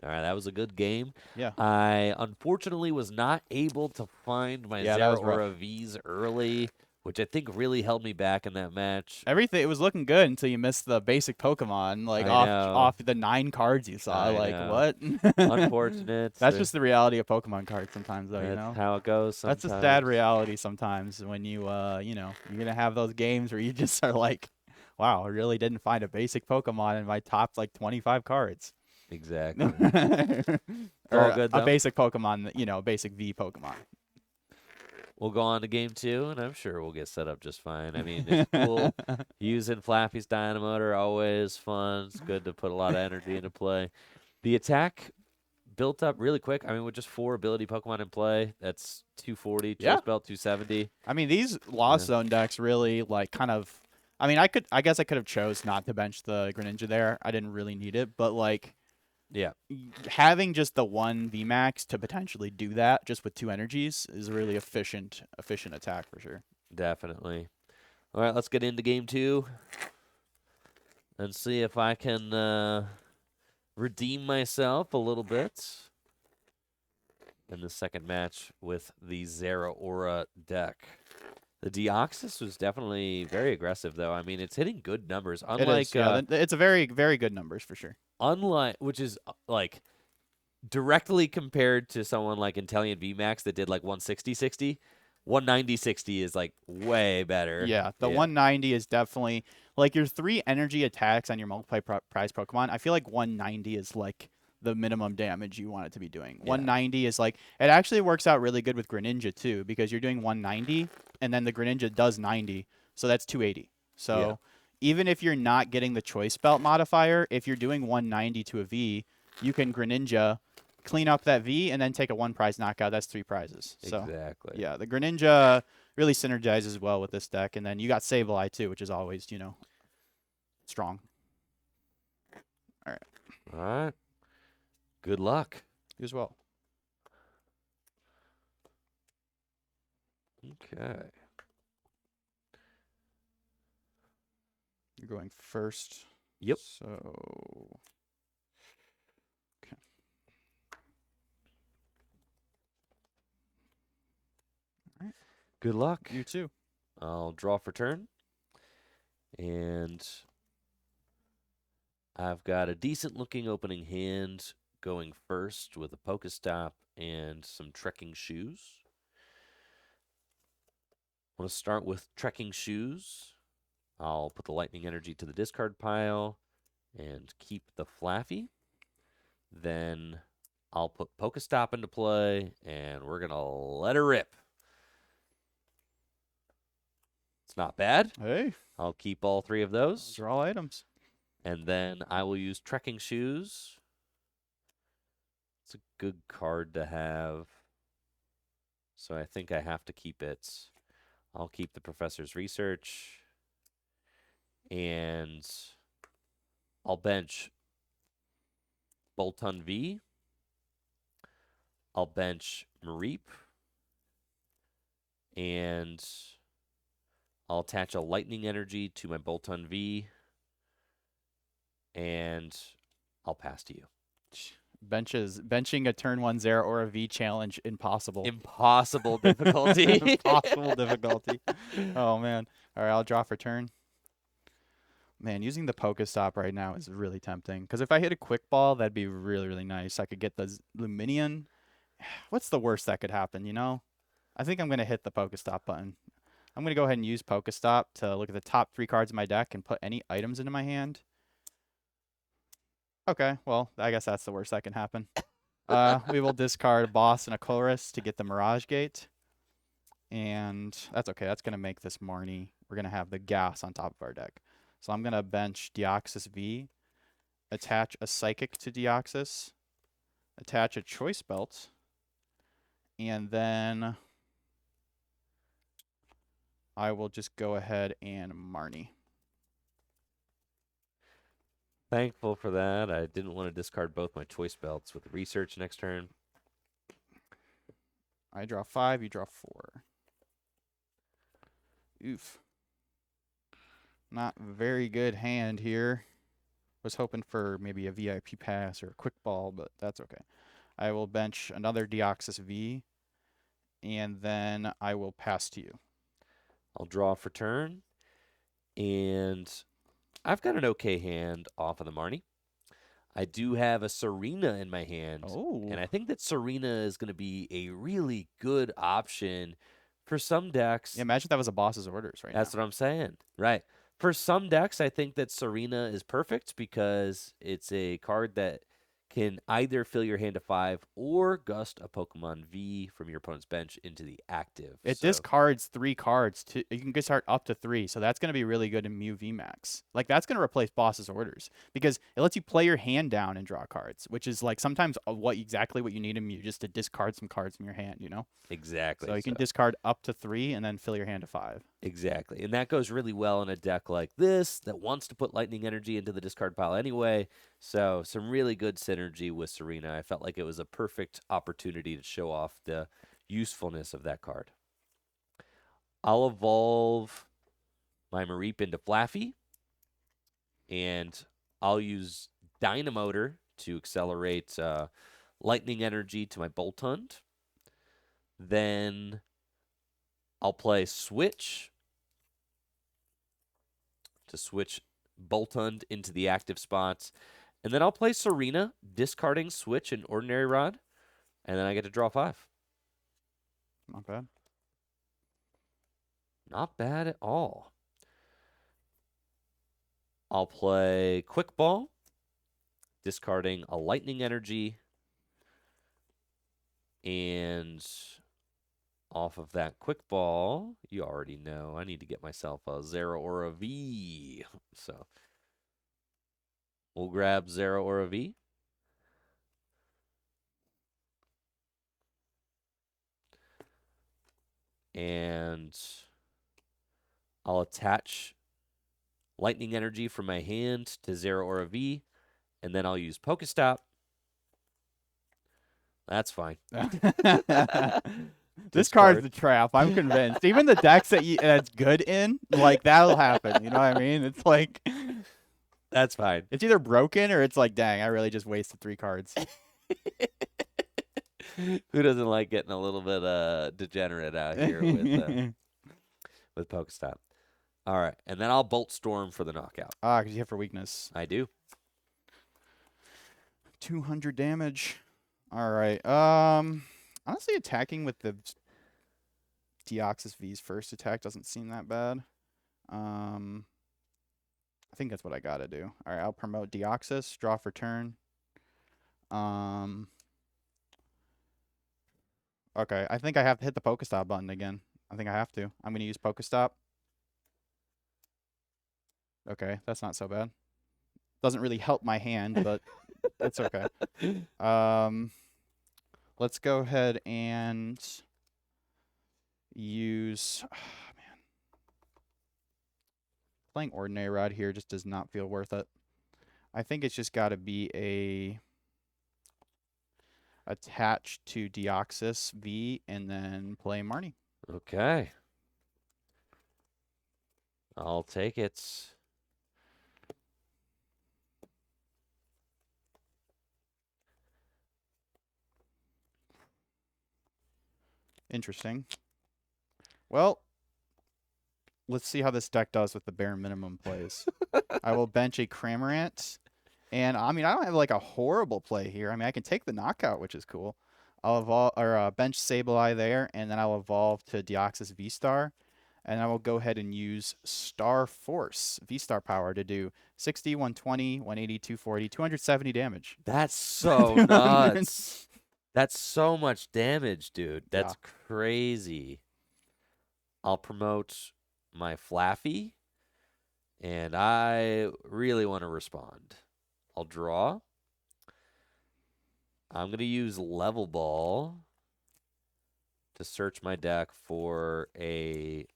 Speaker 1: All right, that was a good game.
Speaker 2: Yeah.
Speaker 1: I unfortunately was not able to find my Zeraora Vs early. which I think really held me back in that match.
Speaker 2: Everything, it was looking good until you missed the basic Pokemon, like
Speaker 1: I know.
Speaker 2: off the 9 cards you saw.
Speaker 1: I
Speaker 2: Like
Speaker 1: know.
Speaker 2: what?
Speaker 1: Unfortunate.
Speaker 2: That's just the reality of Pokemon cards sometimes, though. You
Speaker 1: That's
Speaker 2: know,
Speaker 1: how it goes
Speaker 2: that's a sad
Speaker 1: sometimes.
Speaker 2: reality sometimes when you know, you're gonna have those games where you just are like, wow, I really didn't find a basic Pokemon in my top like 25 cards.
Speaker 1: Exactly. It's all
Speaker 2: Or
Speaker 1: good
Speaker 2: a
Speaker 1: though.
Speaker 2: basic Pokemon, you know, basic V Pokemon.
Speaker 1: We'll go on to game 2, and I'm sure we'll get set up just fine. I mean, it's cool. Using Flappy's Dynamotor, always fun. It's good to put a lot of energy into play. The attack built up really quick. I mean, with just 4 ability Pokemon in play, that's 240,
Speaker 2: Yeah.
Speaker 1: Choice Belt 270.
Speaker 2: I mean, these Lost Zone decks really like kind of. I mean, I guess I could have chose not to bench the Greninja there. I didn't really need it, but like,
Speaker 1: Yeah.
Speaker 2: having just the one VMAX to potentially do that just with 2 energies is a really efficient attack for sure.
Speaker 1: Definitely. All right, let's get into game 2 and see if I can redeem myself a little bit in the second match with the Zeraora deck. The Deoxys was definitely very aggressive, though. I mean, it's hitting good numbers.
Speaker 2: It is, yeah. It's a very good numbers for sure.
Speaker 1: Unlike, which is like directly compared to someone like Intellion VMAX that did like 160-60, 190-60 is like way better.
Speaker 2: Yeah, the 190 is definitely like your 3 energy attacks on your prize Pokemon. I feel like 190 is like the minimum damage you want it to be doing.
Speaker 1: Yeah.
Speaker 2: 190 is like, it actually works out really good with Greninja too, because you're doing 190 and then the Greninja does 90, so that's 280. So even if you're not getting the choice belt modifier, if you're doing 190 to a V, you can Greninja, clean up that V, and then take a 1 prize knockout. That's 3 prizes. So
Speaker 1: Exactly.
Speaker 2: yeah, the Greninja really synergizes well with this deck, and then you got Sableye too, which is always, you know, strong. All right.
Speaker 1: All right. Good luck.
Speaker 2: You as well.
Speaker 1: Okay.
Speaker 2: You're going first.
Speaker 1: Yep.
Speaker 2: So okay. All right.
Speaker 1: Good luck.
Speaker 2: You too.
Speaker 1: I'll draw for turn. And I've got a decent looking opening hand going first with a Pokestop and some trekking shoes. I want to start with trekking shoes. I'll put the lightning energy to the discard pile and keep the Flaffy. Then I'll put Pokestop into play, and we're going to let her rip. It's not bad.
Speaker 2: Hey.
Speaker 1: I'll keep all 3 of those.
Speaker 2: Draw items.
Speaker 1: And then I will use trekking shoes. It's a good card to have. So I think I have to keep it. I'll keep the professor's research. And I'll bench Bolton V. I'll bench Mareep. And I'll attach a lightning energy to my Bolton V. And I'll pass to you.
Speaker 2: Benching a turn 1 Zeraora V challenge impossible.
Speaker 1: Impossible difficulty.
Speaker 2: Impossible difficulty. Oh man. All right, I'll draw for turn. Man, using the Pokestop right now is really tempting. Because if I hit a quick ball, that'd be really nice. I could get the Luminion. What's the worst that could happen, you know? I think I'm going to hit the Pokestop button. I'm going to go ahead and use Pokestop to look at the top 3 cards of my deck and put any items into my hand. Okay, well, I guess that's the worst that can happen. We will discard Boss and a Chorus to get the Mirage Gate. And that's okay. That's going to make this Marnie. We're going to have the gas on top of our deck. So I'm going to bench Deoxys V, attach a Psychic to Deoxys, attach a Choice Belt, and then I will just go ahead and Marnie.
Speaker 1: Thankful for that. I didn't want to discard both my choice belts with research next turn.
Speaker 2: I draw 5, you draw 4. Oof. Not very good hand here. Was hoping for maybe a VIP pass or a quick ball, but that's okay. I will bench another Deoxys V, and then I will pass to you.
Speaker 1: I'll draw for turn, and I've got an okay hand off of the Marnie. I do have a Serena in my hand, and
Speaker 2: Oh.
Speaker 1: I think that Serena is going to be a really good option for some decks.
Speaker 2: Yeah, imagine that was a boss's orders right
Speaker 1: That's
Speaker 2: now.
Speaker 1: what I'm saying. Right. For some decks, I think that Serena is perfect because it's a card that can either fill your hand to 5 or gust a Pokemon V from your opponent's bench into the active.
Speaker 2: It
Speaker 1: So
Speaker 2: discards 3 cards. You can discard up to 3, so that's going to be really good in Mew VMAX. Like, that's going to replace boss's orders because it lets you play your hand down and draw cards, which is like sometimes exactly what you need in Mew, just to discard some cards from your hand, you know?
Speaker 1: exactly.
Speaker 2: So you can discard up to 3 and then fill your hand to 5.
Speaker 1: Exactly. And that goes really well in a deck like this that wants to put lightning energy into the discard pile anyway. So some really good synergy with Serena. I felt like it was a perfect opportunity to show off the usefulness of that card. I'll evolve my Mareep into Flaffy, and I'll use Dynamotor to accelerate lightning energy to my Boltund. Then I'll play Switch to switch Boltund into the active spots. And then I'll play Serena, discarding Switch and Ordinary Rod. And then I get to draw 5.
Speaker 2: Not bad.
Speaker 1: Not bad at all. I'll play Quick Ball, discarding a Lightning Energy. And off of that Quick Ball, you already know I need to get myself a Zeraora V. So we'll grab Zeraora V. And I'll attach lightning energy from my hand to Zeraora V, and then I'll use Pokestop. That's fine.
Speaker 2: This card's the trap. I'm convinced. Even the decks that's good in, like, that'll happen. You know what I mean? It's like
Speaker 1: that's fine.
Speaker 2: It's either broken or it's like, dang, I really just wasted 3 cards.
Speaker 1: Who doesn't like getting a little bit degenerate out here with Pokestop? All right, and then I'll Bolt Storm for the knockout.
Speaker 2: Because you hit for weakness.
Speaker 1: I do.
Speaker 2: 200 damage. All right. Honestly, attacking with the Deoxys V's first attack doesn't seem that bad. I think that's what I gotta do. All right, I'll promote Deoxys, draw for turn. Okay, I think I have to hit the Pokestop button again. I think I have to. I'm gonna use Pokestop. Okay, that's not so bad. Doesn't really help my hand, but it's okay. Let's go ahead and use. Oh, man, playing Ordinary Rod here just does not feel worth it. I think it's just got to be a attached to Deoxys V and then play Marnie.
Speaker 1: Okay. I'll take it.
Speaker 2: Interesting. Well, let's see how this deck does with the bare minimum plays. I will bench a Cramorant. And, I mean, I don't have, like, a horrible play here. I mean, I can take the knockout, which is cool. I'll bench Sableye there, and then I'll evolve to Deoxys VSTAR. And I will go ahead and use Star Force, VSTAR power, to do 60, 120, 180, 240, 270 damage.
Speaker 1: That's so nuts. That's so much damage, dude. That's crazy. I'll promote my Flaffy, and I really want to respond. I'll draw. I'm going to use Level Ball to search my deck for a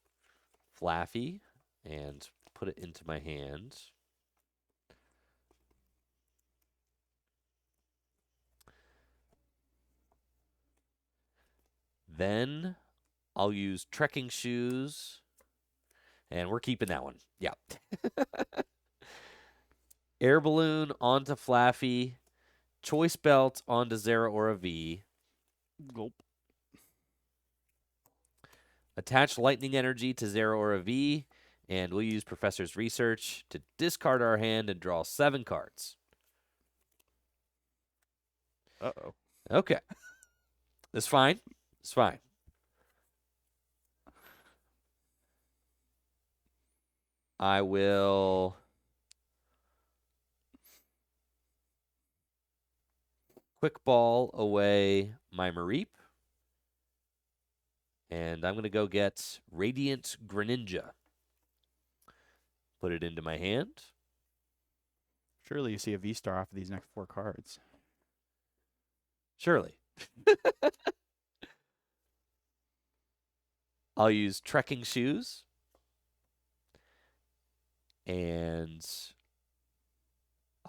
Speaker 1: Flaffy and put it into my hand. Then I'll use Trekking Shoes, and we're keeping that one. Yeah. Air Balloon onto Flaffy, Choice Belt onto Zeraora V.
Speaker 2: Gulp.
Speaker 1: attach lightning energy to Zeraora V, and we'll use Professor's Research to discard our hand and draw 7 cards.
Speaker 2: Uh-oh.
Speaker 1: Okay. That's fine. It's fine. I will quick ball away my Mareep. And I'm going to go get Radiant Greninja. Put it into my hand.
Speaker 2: Surely you see a V-Star off of these next 4 cards.
Speaker 1: Surely. I'll use Trekking Shoes. And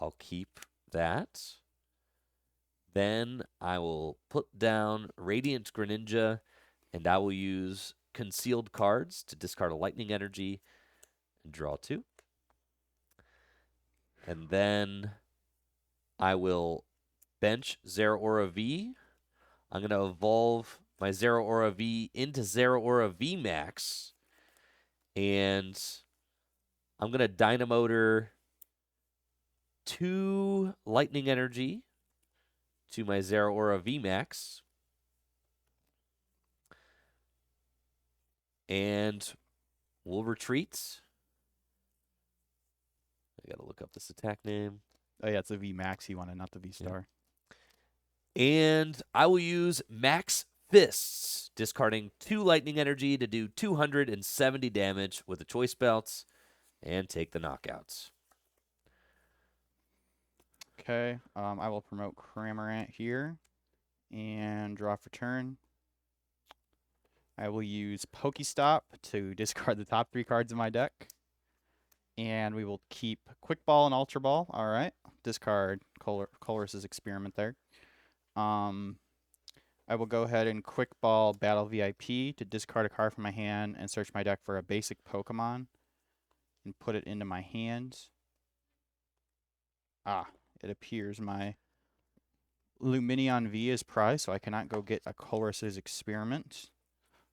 Speaker 1: I'll keep that. Then I will put down Radiant Greninja, and I will use Concealed Cards to discard a Lightning Energy and draw 2. And then I will bench Zeraora V. I'm going to evolve my Zeraora V into Zeraora V Max. And I'm going to Dynamotor 2 Lightning Energy to my Zeraora V Max. And we'll retreat. I got to look up this attack name.
Speaker 2: Oh, yeah, it's the V Max you wanted, not the V Star.
Speaker 1: Yeah. And I will use Max Fists, discarding 2 Lightning Energy to do 270 damage with the Choice Belts and take the knockouts.
Speaker 2: Okay, I will promote Cramorant here and draw for turn. I will use Pokestop to discard the top 3 cards of my deck. And we will keep Quick Ball and Ultra Ball. All right. Discard Colress's Experiment there. I will go ahead and Quick Ball Battle VIP to discard a card from my hand and search my deck for a basic Pokemon and put it into my hands. It appears my Lumineon V is prized, so I cannot go get a Colress's Experiment.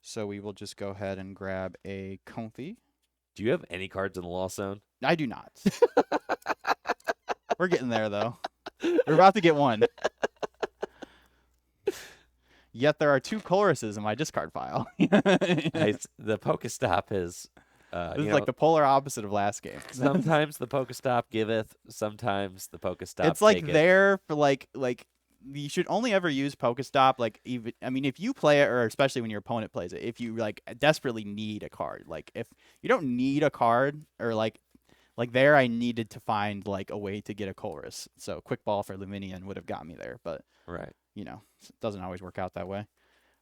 Speaker 2: So we will just go ahead and grab a Comfey.
Speaker 1: Do you have any cards in the Lost Zone?
Speaker 2: I do not. We're getting there, though. We're about to get one. Yet there are 2 Colresses in my discard pile.
Speaker 1: The Pokestop is...
Speaker 2: this is like the polar opposite of last game.
Speaker 1: Sometimes the Pokestop giveth, sometimes the Pokestop
Speaker 2: it's like
Speaker 1: taketh.
Speaker 2: there for like you should only ever use Pokestop if you play it, or especially when your opponent plays it, if you like desperately need a card. Like if you don't need a card, or like there I needed to find like a way to get a Colress. So Quick Ball for Lumineon would have got me there, but
Speaker 1: right.
Speaker 2: It doesn't always work out that way.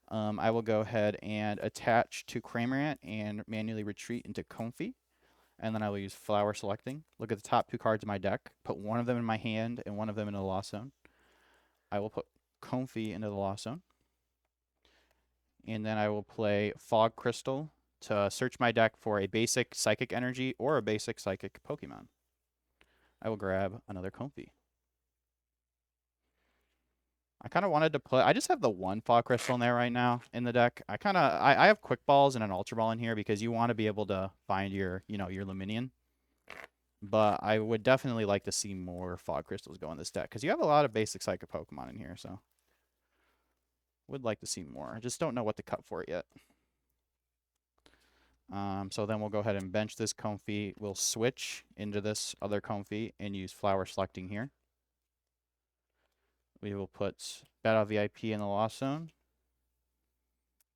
Speaker 2: I will go ahead and attach to Cramorant and manually retreat into Comfey. And then I will use Flower Selecting. Look at the top 2 cards of my deck. Put one of them in my hand and one of them in the Lost Zone. I will put Comfey into the Lost Zone. And then I will play Fog Crystal to search my deck for a basic Psychic Energy or a basic Psychic Pokemon. I will grab another Comfey. I kind of wanted to play... I just have the 1 Fog Crystal in there right now in the deck. I have Quick Balls and an Ultra Ball in here because you want to be able to find your Lumineon. But I would definitely like to see more Fog Crystals go in this deck because you have a lot of basic Psychic Pokemon in here, so... would like to see more. I just don't know what to cut for it yet. So then we'll go ahead and bench this Comfey. We'll switch into this other Comfey and use Flower Selecting here. We will put Battle VIP in the Lost Zone.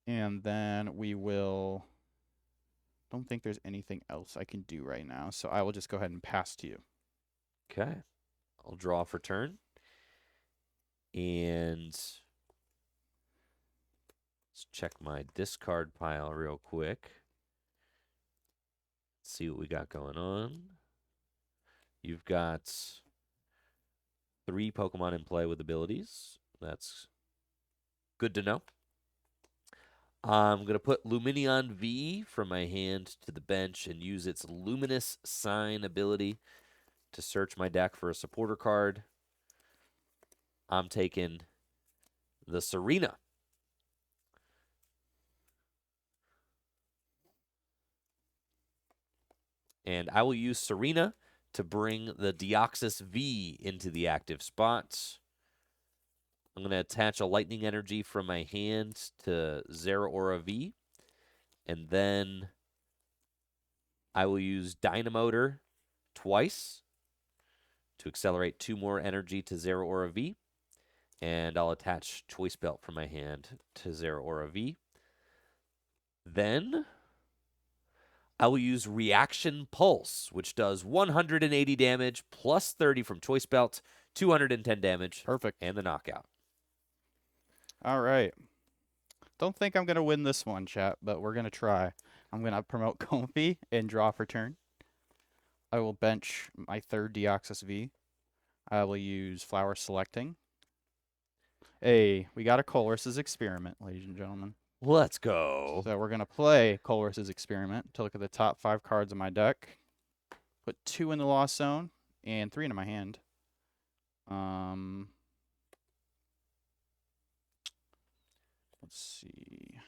Speaker 2: And then we will... don't think there's anything else I can do right now, so I will just go ahead and pass to you.
Speaker 1: Okay. I'll draw for turn. And let's check my discard pile real quick. See what we got going on. You've got 3 Pokemon in play with abilities. That's good to know. I'm going to put Lumineon V from my hand to the bench and use its Luminous Sign ability to search my deck for a supporter card. I'm taking the Serena. and I will use Serena to bring the Deoxys V into the active spot. I'm going to attach a lightning energy from my hand to Zeraora V, and then I will use Dynamotor twice to accelerate 2 more energy to Zeraora V, and I'll attach Choice Belt from my hand to Zeraora V. Then I will use Reaction Pulse, which does 180 damage plus 30 from Choice Belt, 210 damage.
Speaker 2: Perfect.
Speaker 1: And the knockout.
Speaker 2: All right. Don't think I'm going to win this one, chat, but we're going to try. I'm going to promote Comfy and draw for turn. I will bench my 3rd Deoxys V. I will use Flower Selecting. Hey, we got a Colress's Experiment, ladies and gentlemen.
Speaker 1: Let's go.
Speaker 2: So we're going to play Colress's Experiment to look at the top 5 cards of my deck. Put 2 in the Lost Zone and 3 into my hand. Let's see.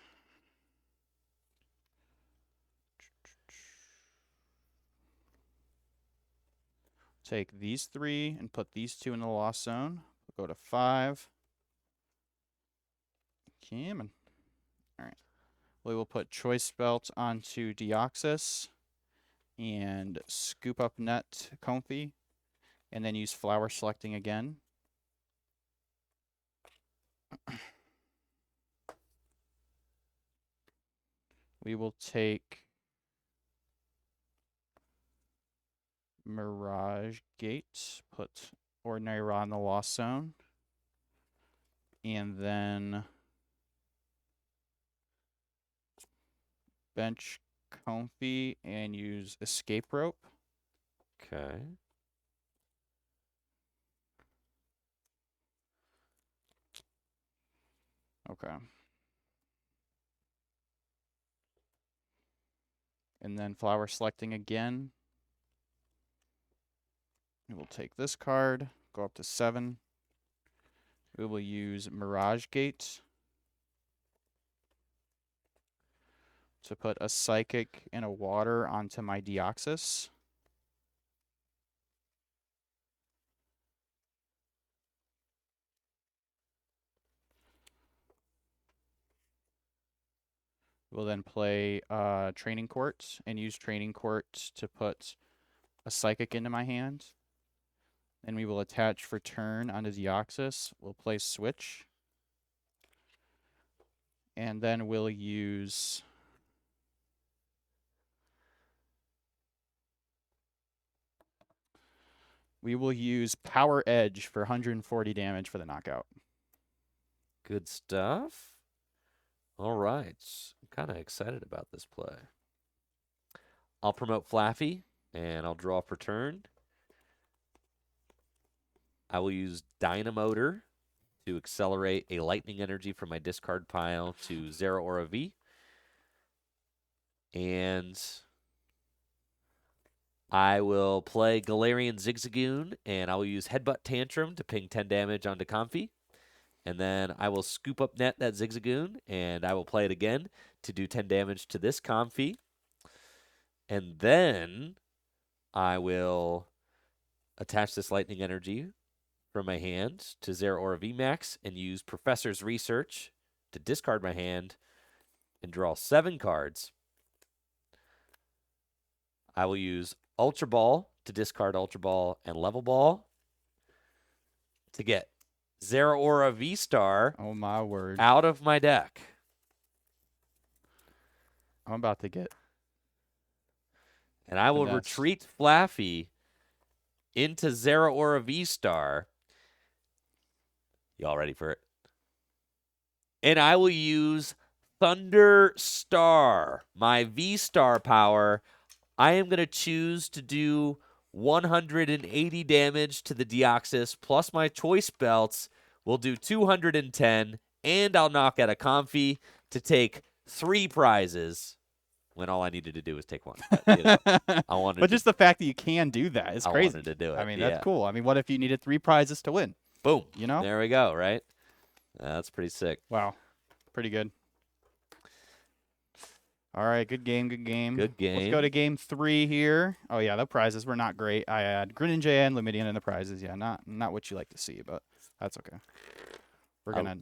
Speaker 2: Take these 3 and put these 2 in the Lost Zone. We'll go to 5. Comin. All right. We will put Choice Belt onto Deoxys and scoop up net Comfy, and then use Flower Selecting again. We will take Mirage Gate, put Ordinary Rod in the Lost Zone, and then bench Comfy and use Escape Rope.
Speaker 1: Okay.
Speaker 2: Okay. And then Flower Selecting again. We will take this card, go up to 7. We will use Mirage Gate to put a Psychic and a Water onto my Deoxys. We'll then play Training Court and use Training Court to put a Psychic into my hand. Then we will attach for turn onto Deoxys. We'll play Switch. And then we'll use Power Edge for 140 damage for the knockout.
Speaker 1: Good stuff. All right. I'm kind of excited about this play. I'll promote Flaffy, and I'll draw for turn. I will use Dynamotor to accelerate a lightning energy from my discard pile to Zeraora V. And I will play Galarian Zigzagoon, and I will use Headbutt Tantrum to ping 10 damage onto Comfy. And then I will scoop up net that Zigzagoon, and I will play it again to do 10 damage to this Comfy. And then I will attach this lightning energy from my hand to Zeraora VMAX and use Professor's Research to discard my hand and draw 7 cards. I will use Ultra Ball to discard Ultra Ball and Level Ball to get Zeraora VSTAR
Speaker 2: Oh my word.
Speaker 1: out of my deck.
Speaker 2: I'm about to get.
Speaker 1: And I will
Speaker 2: Finesse.
Speaker 1: retreat Flaffy into Zeraora VSTAR. Y'all ready for it? And I will use Thunder Star, my V-Star power. I am going to choose to do 180 damage to the Deoxys, plus my Choice Belts will do 210, and I'll knock out a Comfy to take 3 prizes when all I needed to do was take 1. But, I wanted
Speaker 2: but just the fact that you can do that is crazy.
Speaker 1: I wanted to do it.
Speaker 2: I mean, that's cool. I mean, what if you needed 3 prizes to win?
Speaker 1: Boom.
Speaker 2: You know?
Speaker 1: There we go, right? That's pretty sick.
Speaker 2: Wow. Pretty good. All right, good game, good game.
Speaker 1: Good
Speaker 2: Let's go to
Speaker 1: game.
Speaker 2: game 3 here. Oh yeah, the prizes were not great. I had Greninja and Lumidian in the prizes. Yeah, not what you like to see, but that's okay. We're
Speaker 1: I,
Speaker 2: gonna.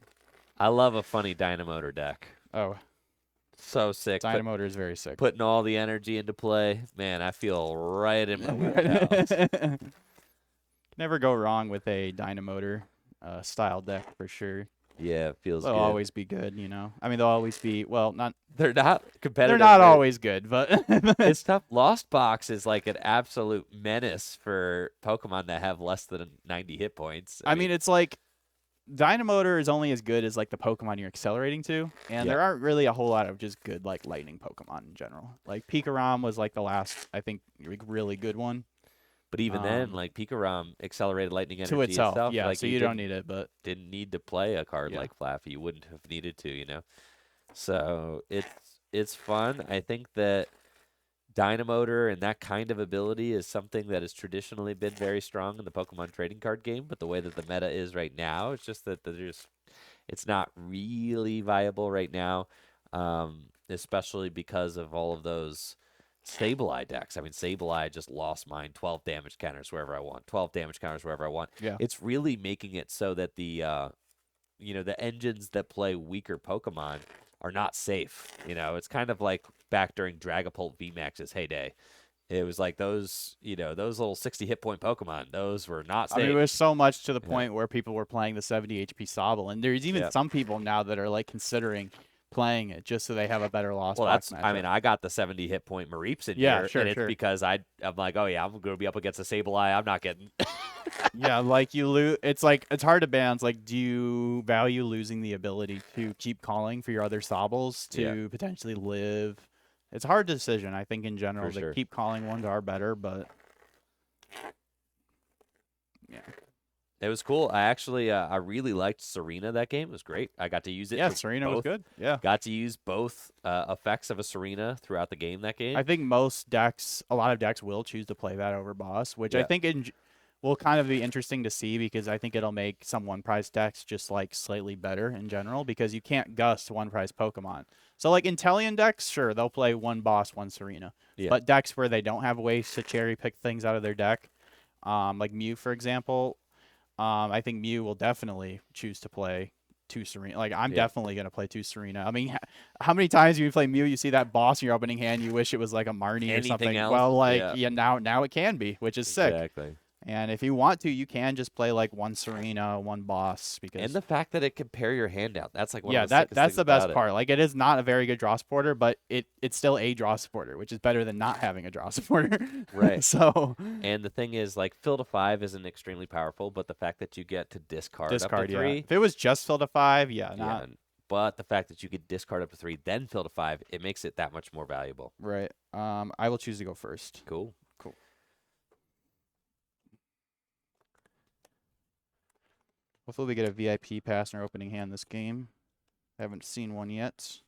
Speaker 1: I love a funny Dynamotor deck.
Speaker 2: Oh,
Speaker 1: So sick.
Speaker 2: Dynamotor is very sick.
Speaker 1: Putting all the energy into play. Man, I feel right in my wheelhouse.
Speaker 2: Never go wrong with a Dynamotor style deck for sure.
Speaker 1: Yeah, it feels
Speaker 2: They'll
Speaker 1: good.
Speaker 2: always be good, you know. I mean, they'll always be not.
Speaker 1: They're not competitive.
Speaker 2: They're not always good, but
Speaker 1: it's tough. Lost Box is like an absolute menace for Pokemon that have less than 90 hit points.
Speaker 2: I mean, it's like Dynamotor is only as good as like the Pokemon you're accelerating to, and there aren't really a whole lot of just good like lightning Pokemon in general. Like Pikarom was like the last, I think, really good one.
Speaker 1: But even then, like Pikarom accelerated lightning energy
Speaker 2: to itself, yeah.
Speaker 1: Like
Speaker 2: so you don't need it, but
Speaker 1: didn't need to play a card like Flaffy. You wouldn't have needed to, you know. So it's fun. I think that Dynamotor and that kind of ability is something that has traditionally been very strong in the Pokemon trading card game. But the way that the meta is right now, it's just that it's not really viable right now, especially because of all of those Sableye decks. I mean, Sableye just lost mine 12 damage counters wherever I want, 12 damage counters wherever I want.
Speaker 2: Yeah.
Speaker 1: It's really making it so that the the engines that play weaker Pokemon are not safe. You know, it's kind of like back during Dragapult VMAX's heyday. It was like those little 60 hit point Pokemon. Those were not safe.
Speaker 2: I mean, it was so much to the point where people were playing the 70 HP Sobble, and there's even some people now that are like considering playing it just so they have a better Lost Box matchup.
Speaker 1: I mean, I got the 70 hit point Mareeps in here,
Speaker 2: sure,
Speaker 1: and it's because I'm like, oh yeah, I'm going to be up against a Sableye. I'm not getting.
Speaker 2: Yeah, like you lose. It's like it's hard to balance. Like, do you value losing the ability to keep calling for your other Sobbles to potentially live? It's a hard decision. I think in general, the keep calling ones are better, but yeah.
Speaker 1: It was cool. I actually, I really liked Serena that game. It was great. I got to use it.
Speaker 2: Yeah, Serena was good. Yeah.
Speaker 1: Got to use both effects of a Serena throughout the game that game.
Speaker 2: I think a lot of decks will choose to play that over boss, which I think will kind of be interesting to see because I think it'll make some one-prize decks just like slightly better in general because you can't gust one-prize Pokemon. So like Inteleon decks, sure, they'll play one boss, one Serena. Yeah. But decks where they don't have ways to cherry-pick things out of their deck, like Mew, for example, I think Mew will definitely choose to play two Serena. Like, I'm definitely going to play two Serena. I mean, how many times do you play Mew, you see that boss in your opening hand, you wish it was like a Marnie or something?
Speaker 1: Else?
Speaker 2: Well, like, now it can be, which is sick.
Speaker 1: Exactly.
Speaker 2: And if you want to, you can just play like one Serena, one boss.
Speaker 1: And the fact that it can pair your hand out, that's like one of the
Speaker 2: that's the best part.
Speaker 1: It.
Speaker 2: Like, it is not a very good draw supporter, but it's still a draw supporter, which is better than not having a draw supporter.
Speaker 1: Right.
Speaker 2: So.
Speaker 1: And the thing is, like, fill to 5 isn't extremely powerful, but the fact that you get to discard up to 3.
Speaker 2: Yeah. If it was just fill to 5, not.
Speaker 1: But the fact that you could discard up to 3, then fill to 5, it makes it that much more valuable.
Speaker 2: Right. I will choose to go first.
Speaker 1: Cool.
Speaker 2: Hopefully we get a VIP pass in our opening hand this game. I haven't seen one yet.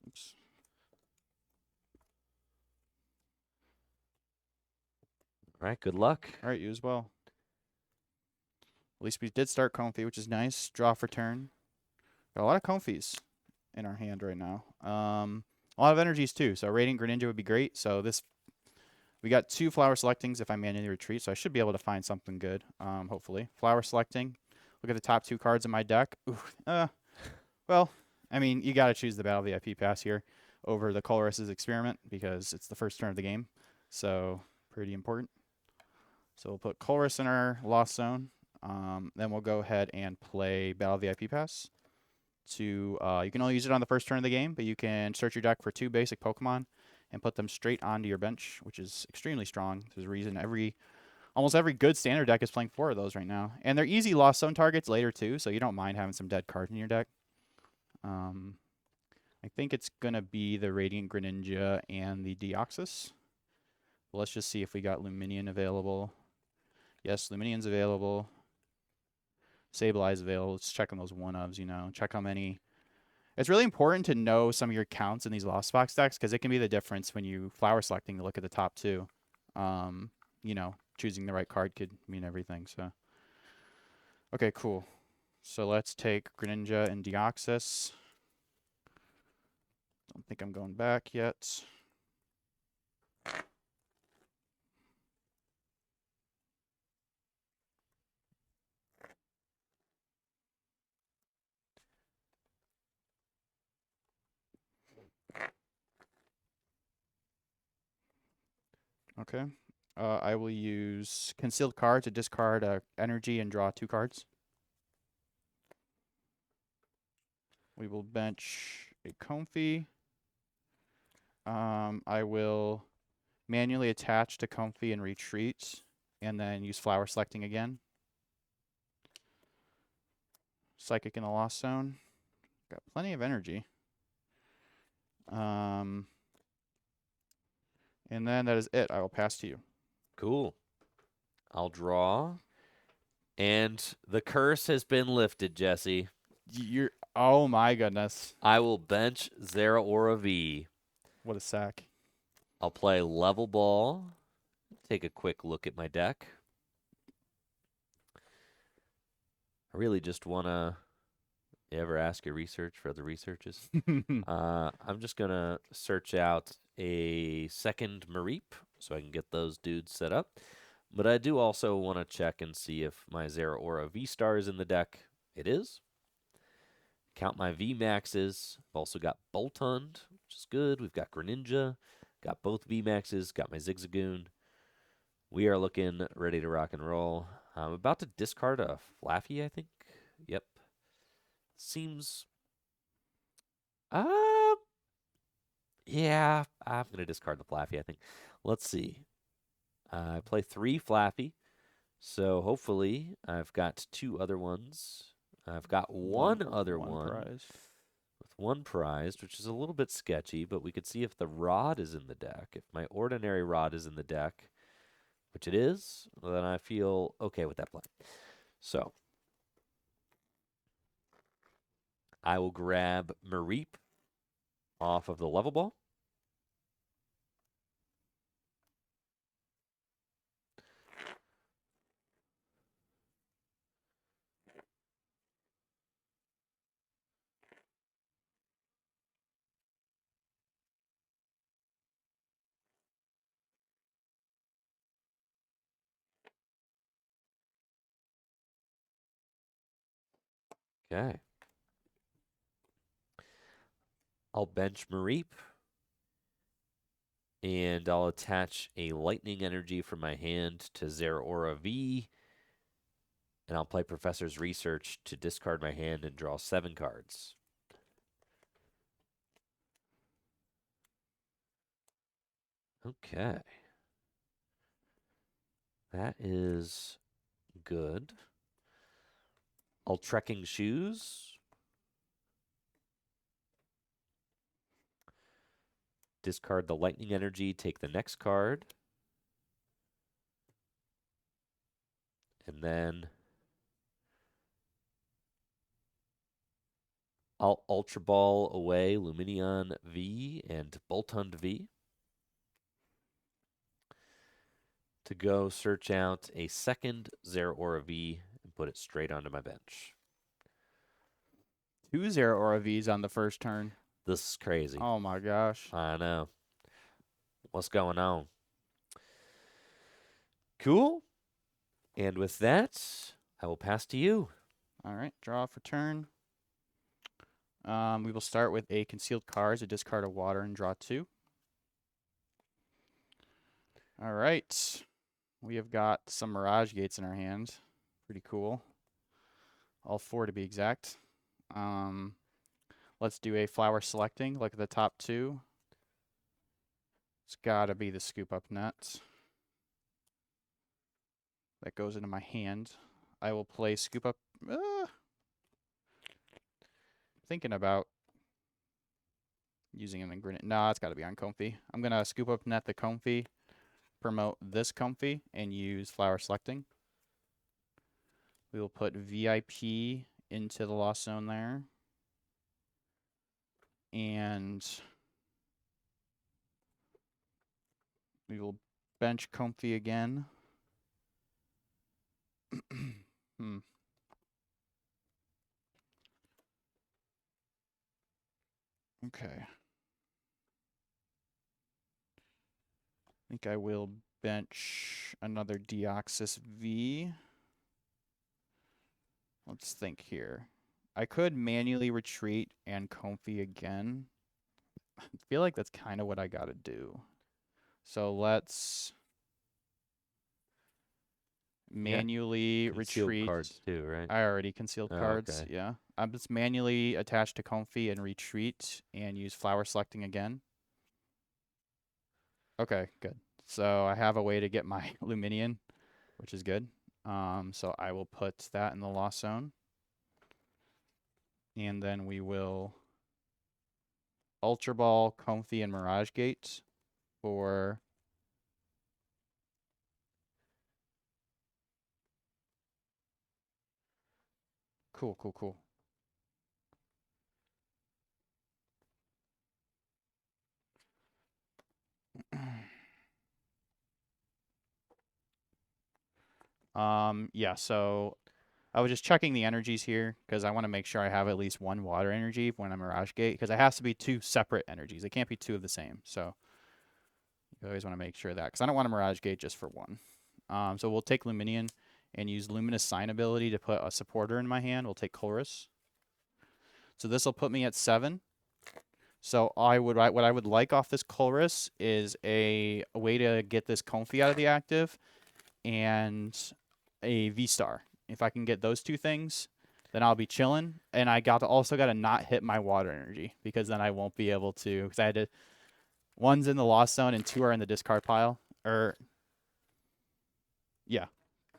Speaker 2: Oops.
Speaker 1: All right, good luck.
Speaker 2: All right, you as well. At least we did start Comfy, which is nice. Draw for turn. Got a lot of Comfies in our hand right now. A lot of energies too. So Radiant Greninja would be great. So we got 2 flower selectings if I manually retreat, so I should be able to find something good, hopefully. Flower selecting. Look at the top 2 cards in my deck. Ooh, well, I mean, you got to choose the Battle VIP pass here over the Colress's Experiment because it's the first turn of the game, so pretty important. So we'll put Colress in our Lost Zone. Then we'll go ahead and play Battle VIP pass. You can only use it on the first turn of the game, but you can search your deck for 2 basic Pokemon and put them straight onto your bench, which is extremely strong. There's a reason almost every good standard deck is playing 4 of those right now. And they're easy Lost Zone targets later too, so you don't mind having some dead cards in your deck. I think it's going to be the Radiant Greninja and the Deoxys. Well, let's just see if we got Luminion available. Yes, Luminion's available. Sableye's available. Let's check on those one-ofs, check how many. It's really important to know some of your counts in these Lost Box decks because it can be the difference when you flower selecting to look at the top 2. Choosing the right card could mean everything. So, okay, cool. So let's take Greninja and Deoxys. Don't think I'm going back yet. Okay. I will use concealed card to discard energy and draw 2 cards. We will bench a Comfy. I will manually attach to Comfy and retreat, and then use flower selecting again. Psychic in the Lost Zone. Got plenty of energy. And then that is it. I will pass to you.
Speaker 1: Cool. I'll draw. And the curse has been lifted, Jesse.
Speaker 2: Oh my goodness.
Speaker 1: I will bench Zeraora V.
Speaker 2: What a sack.
Speaker 1: I'll play level ball. Take a quick look at my deck. I really just want to... You ever ask your research for other researches? I'm just going to search out a second Mareep so I can get those dudes set up. But I do also want to check and see if my Zeraora VSTAR is in the deck. It is. Count my VMAXs. I've also got Boltund, which is good. We've got Greninja. Got both VMAXs. Got my Zigzagoon. We are looking ready to rock and roll. I'm about to discard a Flaffy, I think. Yep. Seems... yeah, I'm going to discard the Flaffy, I think. Let's see. I play 3 Flaffy. So hopefully I've got 2 other ones. I've got one other one
Speaker 2: prize.
Speaker 1: with 1 prized, which is a little bit sketchy, but we could see if the rod is in the deck. If my ordinary rod is in the deck, which it is, then I feel okay with that play. So I will grab Mareep off of the level ball. Okay. I'll bench Mareep. And I'll attach a lightning energy from my hand to Zeraora V. And I'll play Professor's Research to discard my hand and draw 7 cards. Okay. That is good. I'll Trekking Shoes. Discard the lightning energy, take the next card. And then I'll Ultra Ball away Lumineon V and Boltund V to go search out a second Zeraora V and put it straight onto my bench.
Speaker 2: 2 Zeraora Vs on the first turn.
Speaker 1: This is crazy.
Speaker 2: Oh my gosh.
Speaker 1: I know. What's going on? Cool. And with that, I will pass to you.
Speaker 2: All right, draw for turn. We will start with a concealed card to discard a water and draw 2. All right. We have got some Mirage Gates in our hand. Pretty cool. All 4 to be exact. Let's do a flower selecting. Look at the top 2. It's got to be the Scoop Up Net. That goes into my hand. I will play Scoop Up. Thinking about using him in Grenade. No, it's got to be on Comfy. I'm going to Scoop Up Net the Comfy, promote this Comfy, and use flower selecting. We will put VIP into the Lost Zone there. And we will bench Comfy again. Okay. think I will bench another Deoxys V. Let's think here. I could manually retreat and comfy again. I feel like that's kind of what I got to do. So let's manually
Speaker 1: Concealed
Speaker 2: retreat.
Speaker 1: cards too, right?
Speaker 2: I already concealed cards.
Speaker 1: Okay.
Speaker 2: Yeah. I'm just manually attached to comfy and retreat and use flower selecting again. Okay, good. So I have a way to get my Luminion, which is good. So I will put that in the lost zone. And then we will Ultra Ball, Comfy, and Mirage Gate for cool. Yeah, so I was just checking the energies here because I want to make sure I have at least one water energy when I Mirage Gate because it has to be two separate energies. It can't be two of the same. So you always want to make sure that because I don't want to Mirage Gate just for one. So we'll take Luminion and use Luminous Sign ability to put a supporter in my hand. We'll take Chorus. So this will put me at 7. So what I would like off this Chorus is a way to get this Comfy out of the active and a V-Star. If I can get those two things, then I'll be chilling. And I also got to not hit my water energy because then I won't be able to. Because I had to. One's in the lost zone and 2 are in the discard pile. Yeah,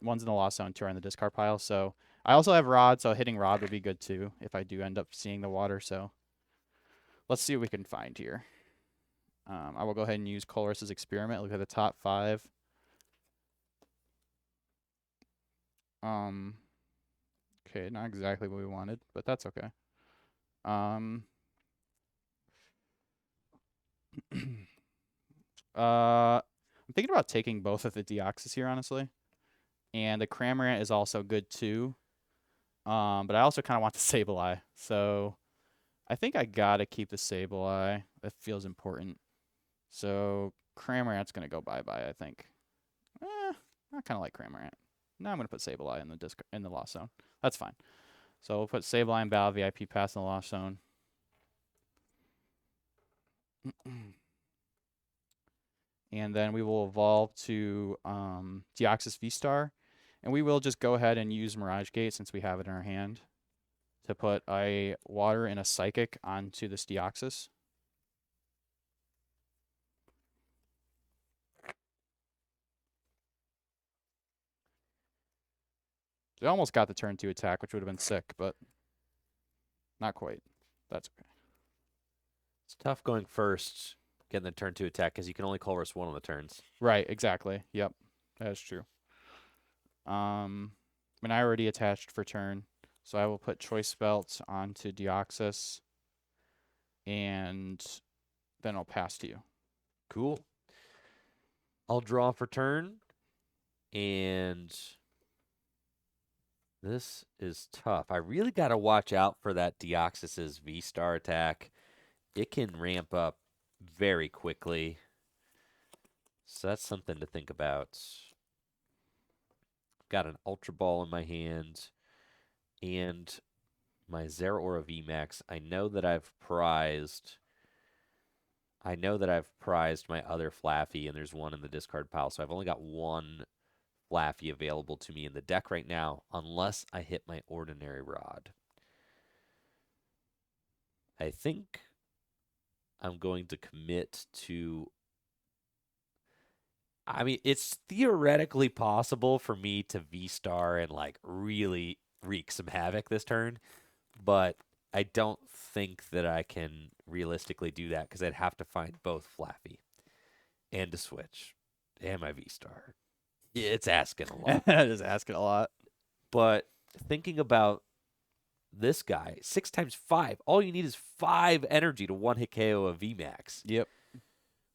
Speaker 2: one's in the lost zone, 2 are in the discard pile. So I also have Rod, so hitting Rod would be good too if I do end up seeing the water. So let's see what we can find here. I will go ahead and use Colress's experiment. Look at the top 5. Okay, not exactly what we wanted, but that's okay. I'm thinking about taking both of the Deoxys here, honestly. And the Cramorant is also good too. But I also kind of want the Sableye. So I think I gotta keep the Sableye. That feels important. So Cramorant's gonna go bye-bye, I think. I kind of like Cramorant. Now I'm gonna put Sableye in the lost zone. That's fine. So we'll put Sableye and Battle VIP pass in the lost zone. And then we will evolve to Deoxys VSTAR. And we will just go ahead and use Mirage Gate since we have it in our hand to put a water and a psychic onto this Deoxys. They almost got the turn 2 attack, which would have been sick, but not quite. That's okay.
Speaker 1: It's tough going first, getting the turn 2 attack because you can only Colress one on the turns.
Speaker 2: Right, exactly. Yep, that is true. I mean, I already attached for turn, so I will put Choice Belt onto Deoxys, and then I'll pass to you.
Speaker 1: Cool. I'll draw for turn, and this is tough. I really got to watch out for that Deoxys's V-Star attack. It can ramp up very quickly, so that's something to think about. Got an Ultra Ball in my hand, and my Zeraora VMAX. I know that I've prized my other Flaffy, and there's one in the discard pile, so I've only got one Flaffy available to me in the deck right now, unless I hit my ordinary Rod. I think I'm going to commit to... I mean, it's theoretically possible for me to V-Star and, like, really wreak some havoc this turn, but I don't think that I can realistically do that because I'd have to find both Flaffy and a switch and my V-Star. Yeah, it's asking a lot.
Speaker 2: It is asking a lot.
Speaker 1: But thinking about this guy, 6 times 5, all you need is 5 energy to one-hit KO a VMAX.
Speaker 2: Yep.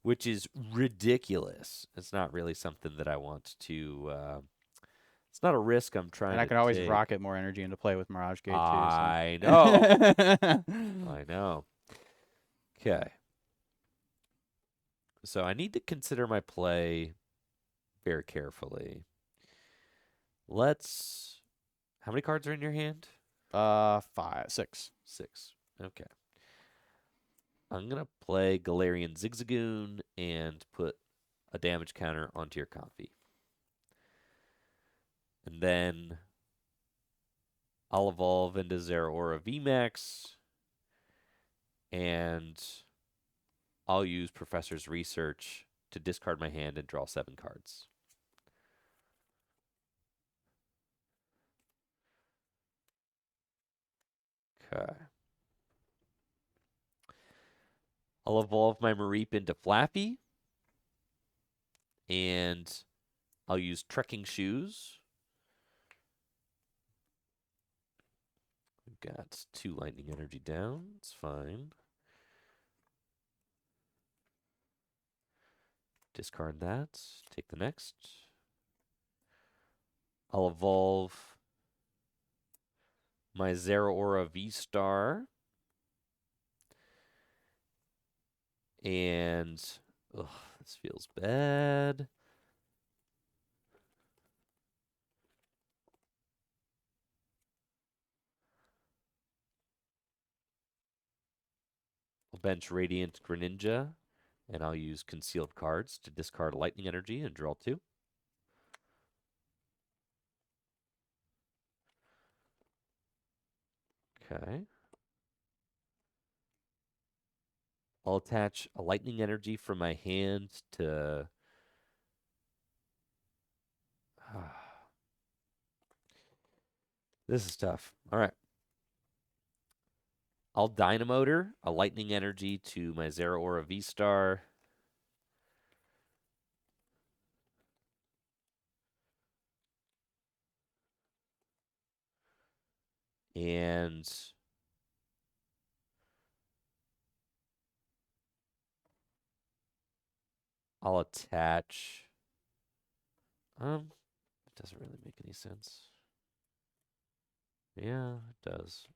Speaker 1: Which is ridiculous. It's not really something that I want to... it's not a risk I'm trying to take.
Speaker 2: And I can always rocket more energy into play with Mirage Gate, too.
Speaker 1: I know. I know. Okay. So I need to consider my play very carefully. Let's. How many cards are in your hand?
Speaker 2: 5, 6.
Speaker 1: 6. Okay. I'm going to play Galarian Zigzagoon and put a damage counter onto your Comfy. And then I'll evolve into Zeraora VMAX, and I'll use Professor's Research to discard my hand and draw 7 cards. Okay. I'll evolve my Mareep into Flappy, and I'll use Trekking Shoes. We've got 2 lightning energy down. It's fine. Discard that. Take the next. I'll evolve my Zeraora VSTAR. And ugh, this feels bad. I'll bench Radiant Greninja, and I'll use Concealed Cards to discard Lightning Energy and draw 2. Okay. I'll attach a Lightning Energy from my hand to... This is tough. All right. I'll Dynamotor a Lightning Energy to my Zeraora V-Star. And I'll attach... it doesn't really make any sense. Yeah, it does.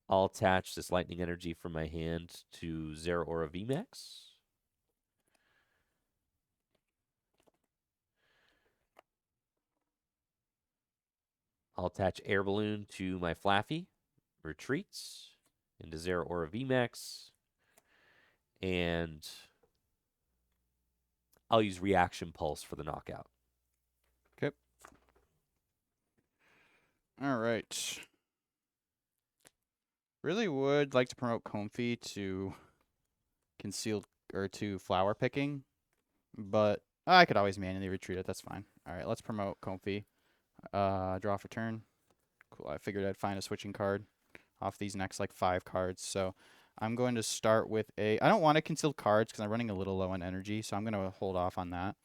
Speaker 1: I'll attach this Lightning Energy from my hand to Zeraora VMAX. I'll attach Air Balloon to my Flaffy. Retreats into Zeraora VMAX. And I'll use Reaction Pulse for the knockout.
Speaker 2: Okay. All right. Really would like to promote Comfy to concealed or to flower picking, but I could always manually retreat it. That's fine. All right, let's promote Comfy. Draw for turn. Cool. I figured I'd find a switching card off these next like 5 cards. So I'm going to start with a. I don't want to conceal cards because I'm running a little low on energy, so I'm going to hold off on that.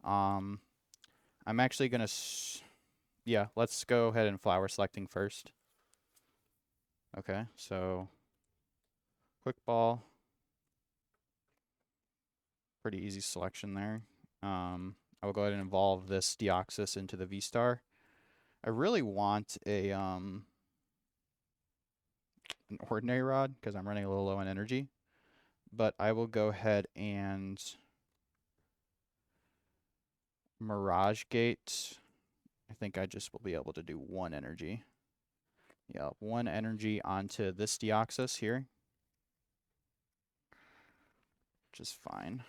Speaker 2: I'm actually going to. Yeah, let's go ahead and flower selecting first. Okay, so quick ball. Pretty easy selection there. I will go ahead and evolve this Deoxys into the V-Star. I really want a an ordinary rod because I'm running a little low on energy. But I will go ahead and Mirage Gate. I think I just will be able to do 1 energy. Yeah, 1 energy onto this Deoxys here. Which is fine.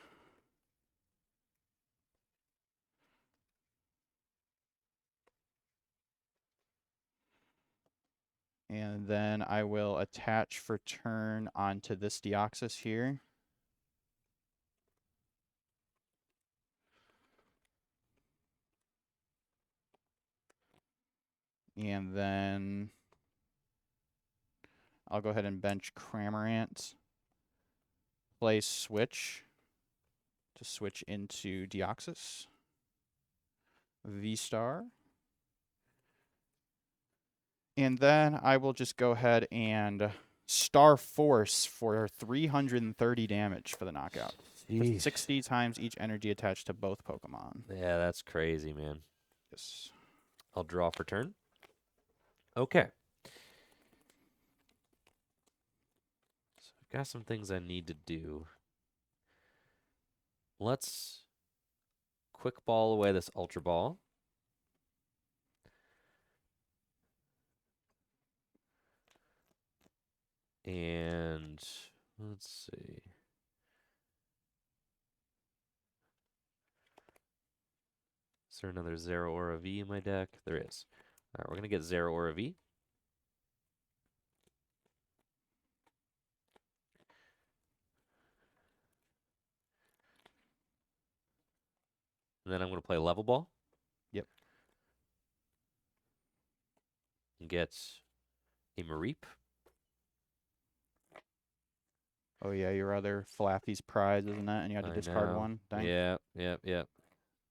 Speaker 2: And then I will attach for turn onto this Deoxys here. And then I'll go ahead and bench Cramorant. Play Switch to switch into Deoxys. V-Star. And then I will just go ahead and Star Force for 330 damage for the knockout. For 60 times each energy attached to both Pokemon.
Speaker 1: Yeah, that's crazy, man.
Speaker 2: Yes.
Speaker 1: I'll draw for turn. Okay. So I've got some things I need to do. let's quick ball away this Ultra Ball. And let's see. Is there another Zeraora V in my deck? There is. All right, we're going to get Zeraora V. And then I'm going to play Level Ball.
Speaker 2: Yep.
Speaker 1: And get a Mareep.
Speaker 2: Oh, yeah, your other Flaffy's prize, isn't it? And you had to discard one. Dang.
Speaker 1: Yep.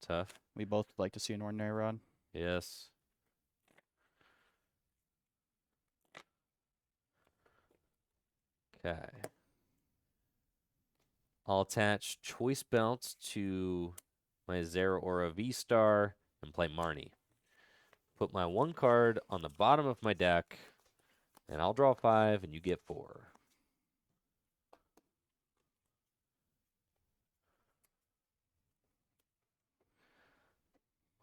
Speaker 1: Tough.
Speaker 2: We both would like to see an Ordinary Rod.
Speaker 1: Yes. Okay. I'll attach Choice Belt to my Zeraora VSTAR and play Marnie. Put my 1 card on the bottom of my deck, and I'll draw 5, and you get 4.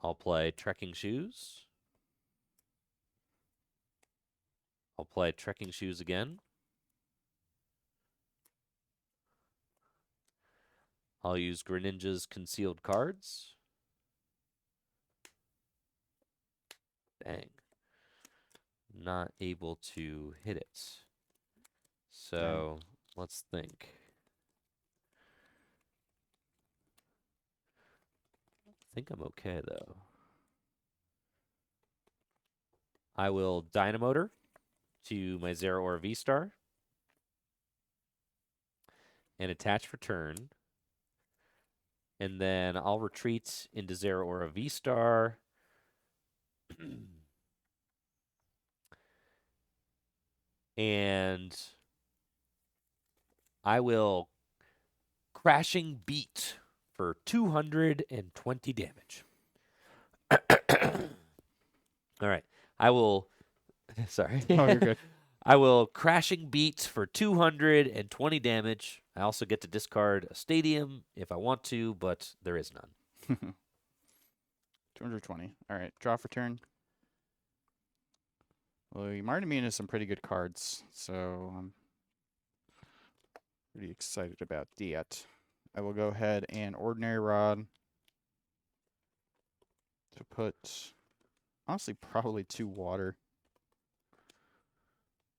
Speaker 1: I'll play Trekking Shoes. I'll play Trekking Shoes again. I'll use Greninja's Concealed Cards. Dang. Not able to hit it. So, let's think. I think I'm okay, though. I will Dynamotor to my Zeraora VSTAR and attach for turn. And then I'll retreat into Zeraora VSTAR. And I will Crashing Beat for 220 damage. All right. I will. Sorry.
Speaker 2: Oh, you're good.
Speaker 1: I will Crashing Beat for 220 damage. I also get to discard a Stadium if I want to, but there is none.
Speaker 2: 220. All right. Draw for turn. Well, you marked me into some pretty good cards, so I'm pretty excited about that. I will go ahead and Ordinary Rod to put, honestly, probably 2 water.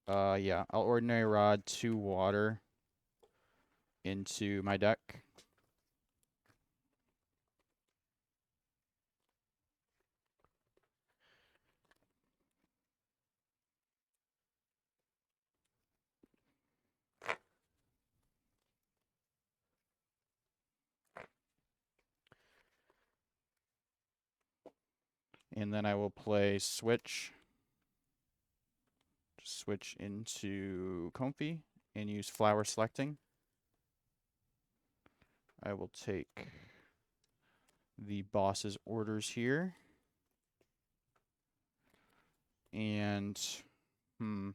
Speaker 2: Yeah, I'll Ordinary Rod 2 water into my deck. And then I will play Switch. Switch into Comfy and use Flower Selecting. I will take the boss's orders here. And, yeah,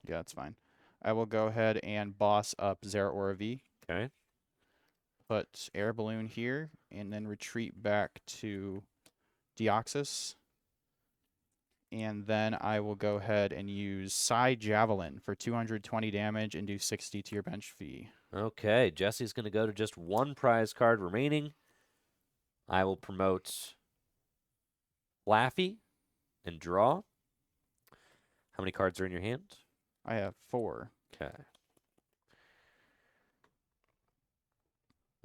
Speaker 2: that's fine. I will go ahead and boss up Zeraora V.
Speaker 1: Okay.
Speaker 2: Put Air Balloon here, and then retreat back to Deoxys. And then I will go ahead and use Psy Javelin for 220 damage and do 60 to your bench fee.
Speaker 1: Okay, Jesse's going to go to just 1 prize card remaining. I will promote Laffy and draw. How many cards are in your hand?
Speaker 2: I have 4.
Speaker 1: Okay.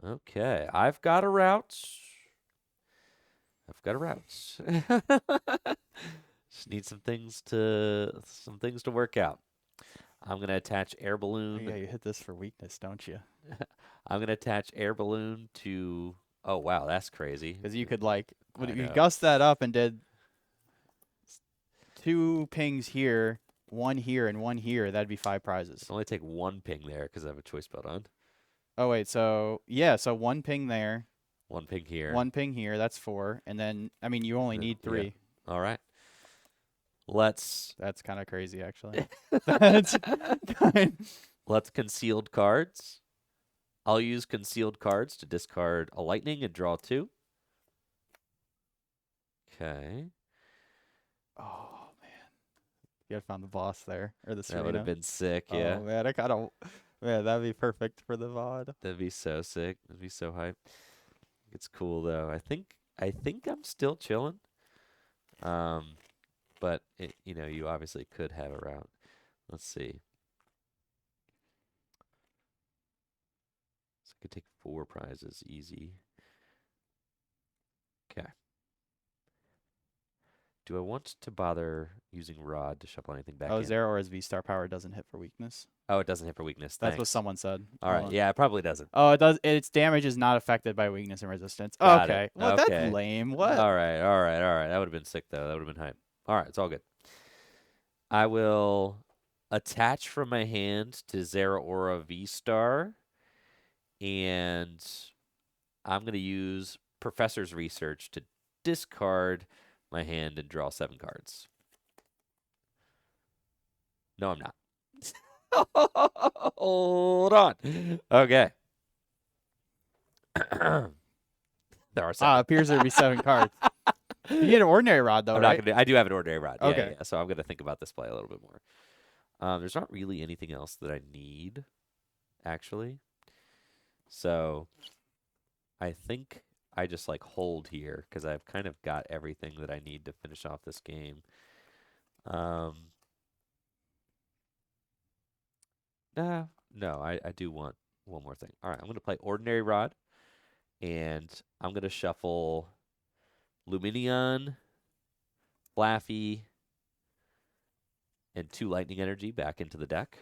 Speaker 1: Okay, I've got a route. Just need some things to work out. I'm going to attach Air Balloon.
Speaker 2: Yeah, you hit this for weakness, don't you?
Speaker 1: I'm going to attach Air Balloon to... Oh, wow, that's crazy.
Speaker 2: Because you could, like, if you gust that up and did 2 pings here, 1 here, and 1 here, that'd be 5 prizes.
Speaker 1: I'll only take 1 ping there because I have a choice belt on.
Speaker 2: Oh, wait, so, yeah, so 1 ping there.
Speaker 1: 1 ping here.
Speaker 2: 1 ping here, that's 4. And then, I mean, you only need 3.
Speaker 1: Yeah. All right. Let's...
Speaker 2: That's kind of crazy, actually. That's kind...
Speaker 1: Let's Concealed Cards. I'll use concealed cards to discard a lightning and draw 2. Okay.
Speaker 2: Oh man, you had found the boss there or the
Speaker 1: That would have
Speaker 2: Serena.
Speaker 1: been sick, yeah.
Speaker 2: Oh man, I kind of man that'd be perfect for the VOD.
Speaker 1: That'd be so sick. That'd be so hype. It's cool though. I think I'm still chilling. But you obviously could have a route. Let's see. So I could take 4 prizes easy. Okay. Do I want to bother using Rod to shuffle anything back
Speaker 2: Oh,
Speaker 1: in?
Speaker 2: Zeraora's VSTAR power doesn't hit for weakness.
Speaker 1: Oh, it doesn't hit for weakness.
Speaker 2: That's what
Speaker 1: Thanks.
Speaker 2: someone said.
Speaker 1: All right. Yeah, it probably doesn't.
Speaker 2: Oh, it does. Its damage is not affected by weakness and resistance.
Speaker 1: Got
Speaker 2: Okay.
Speaker 1: it.
Speaker 2: Well,
Speaker 1: Okay.
Speaker 2: that's lame. What?
Speaker 1: All right. That would have been sick, though. That would have been hype. All right. It's all good. I will attach from my hand to Zeraora VSTAR, and I'm going to use Professor's Research to discard my hand and draw 7 cards. No, I'm not. Hold on. Okay. There are 7.
Speaker 2: Appears there to be 7 cards. You need an ordinary rod, though, right?
Speaker 1: I do have an ordinary rod.
Speaker 2: Okay.
Speaker 1: Yeah. So I'm going to think about this play a little bit more. There's not really anything else that I need, actually. So I think I just hold here because I've kind of got everything that I need to finish off this game. No, I do want one more thing. All right, I'm going to play Ordinary Rod, and I'm going to shuffle Luminion, Flaffy, and 2 Lightning Energy back into the deck.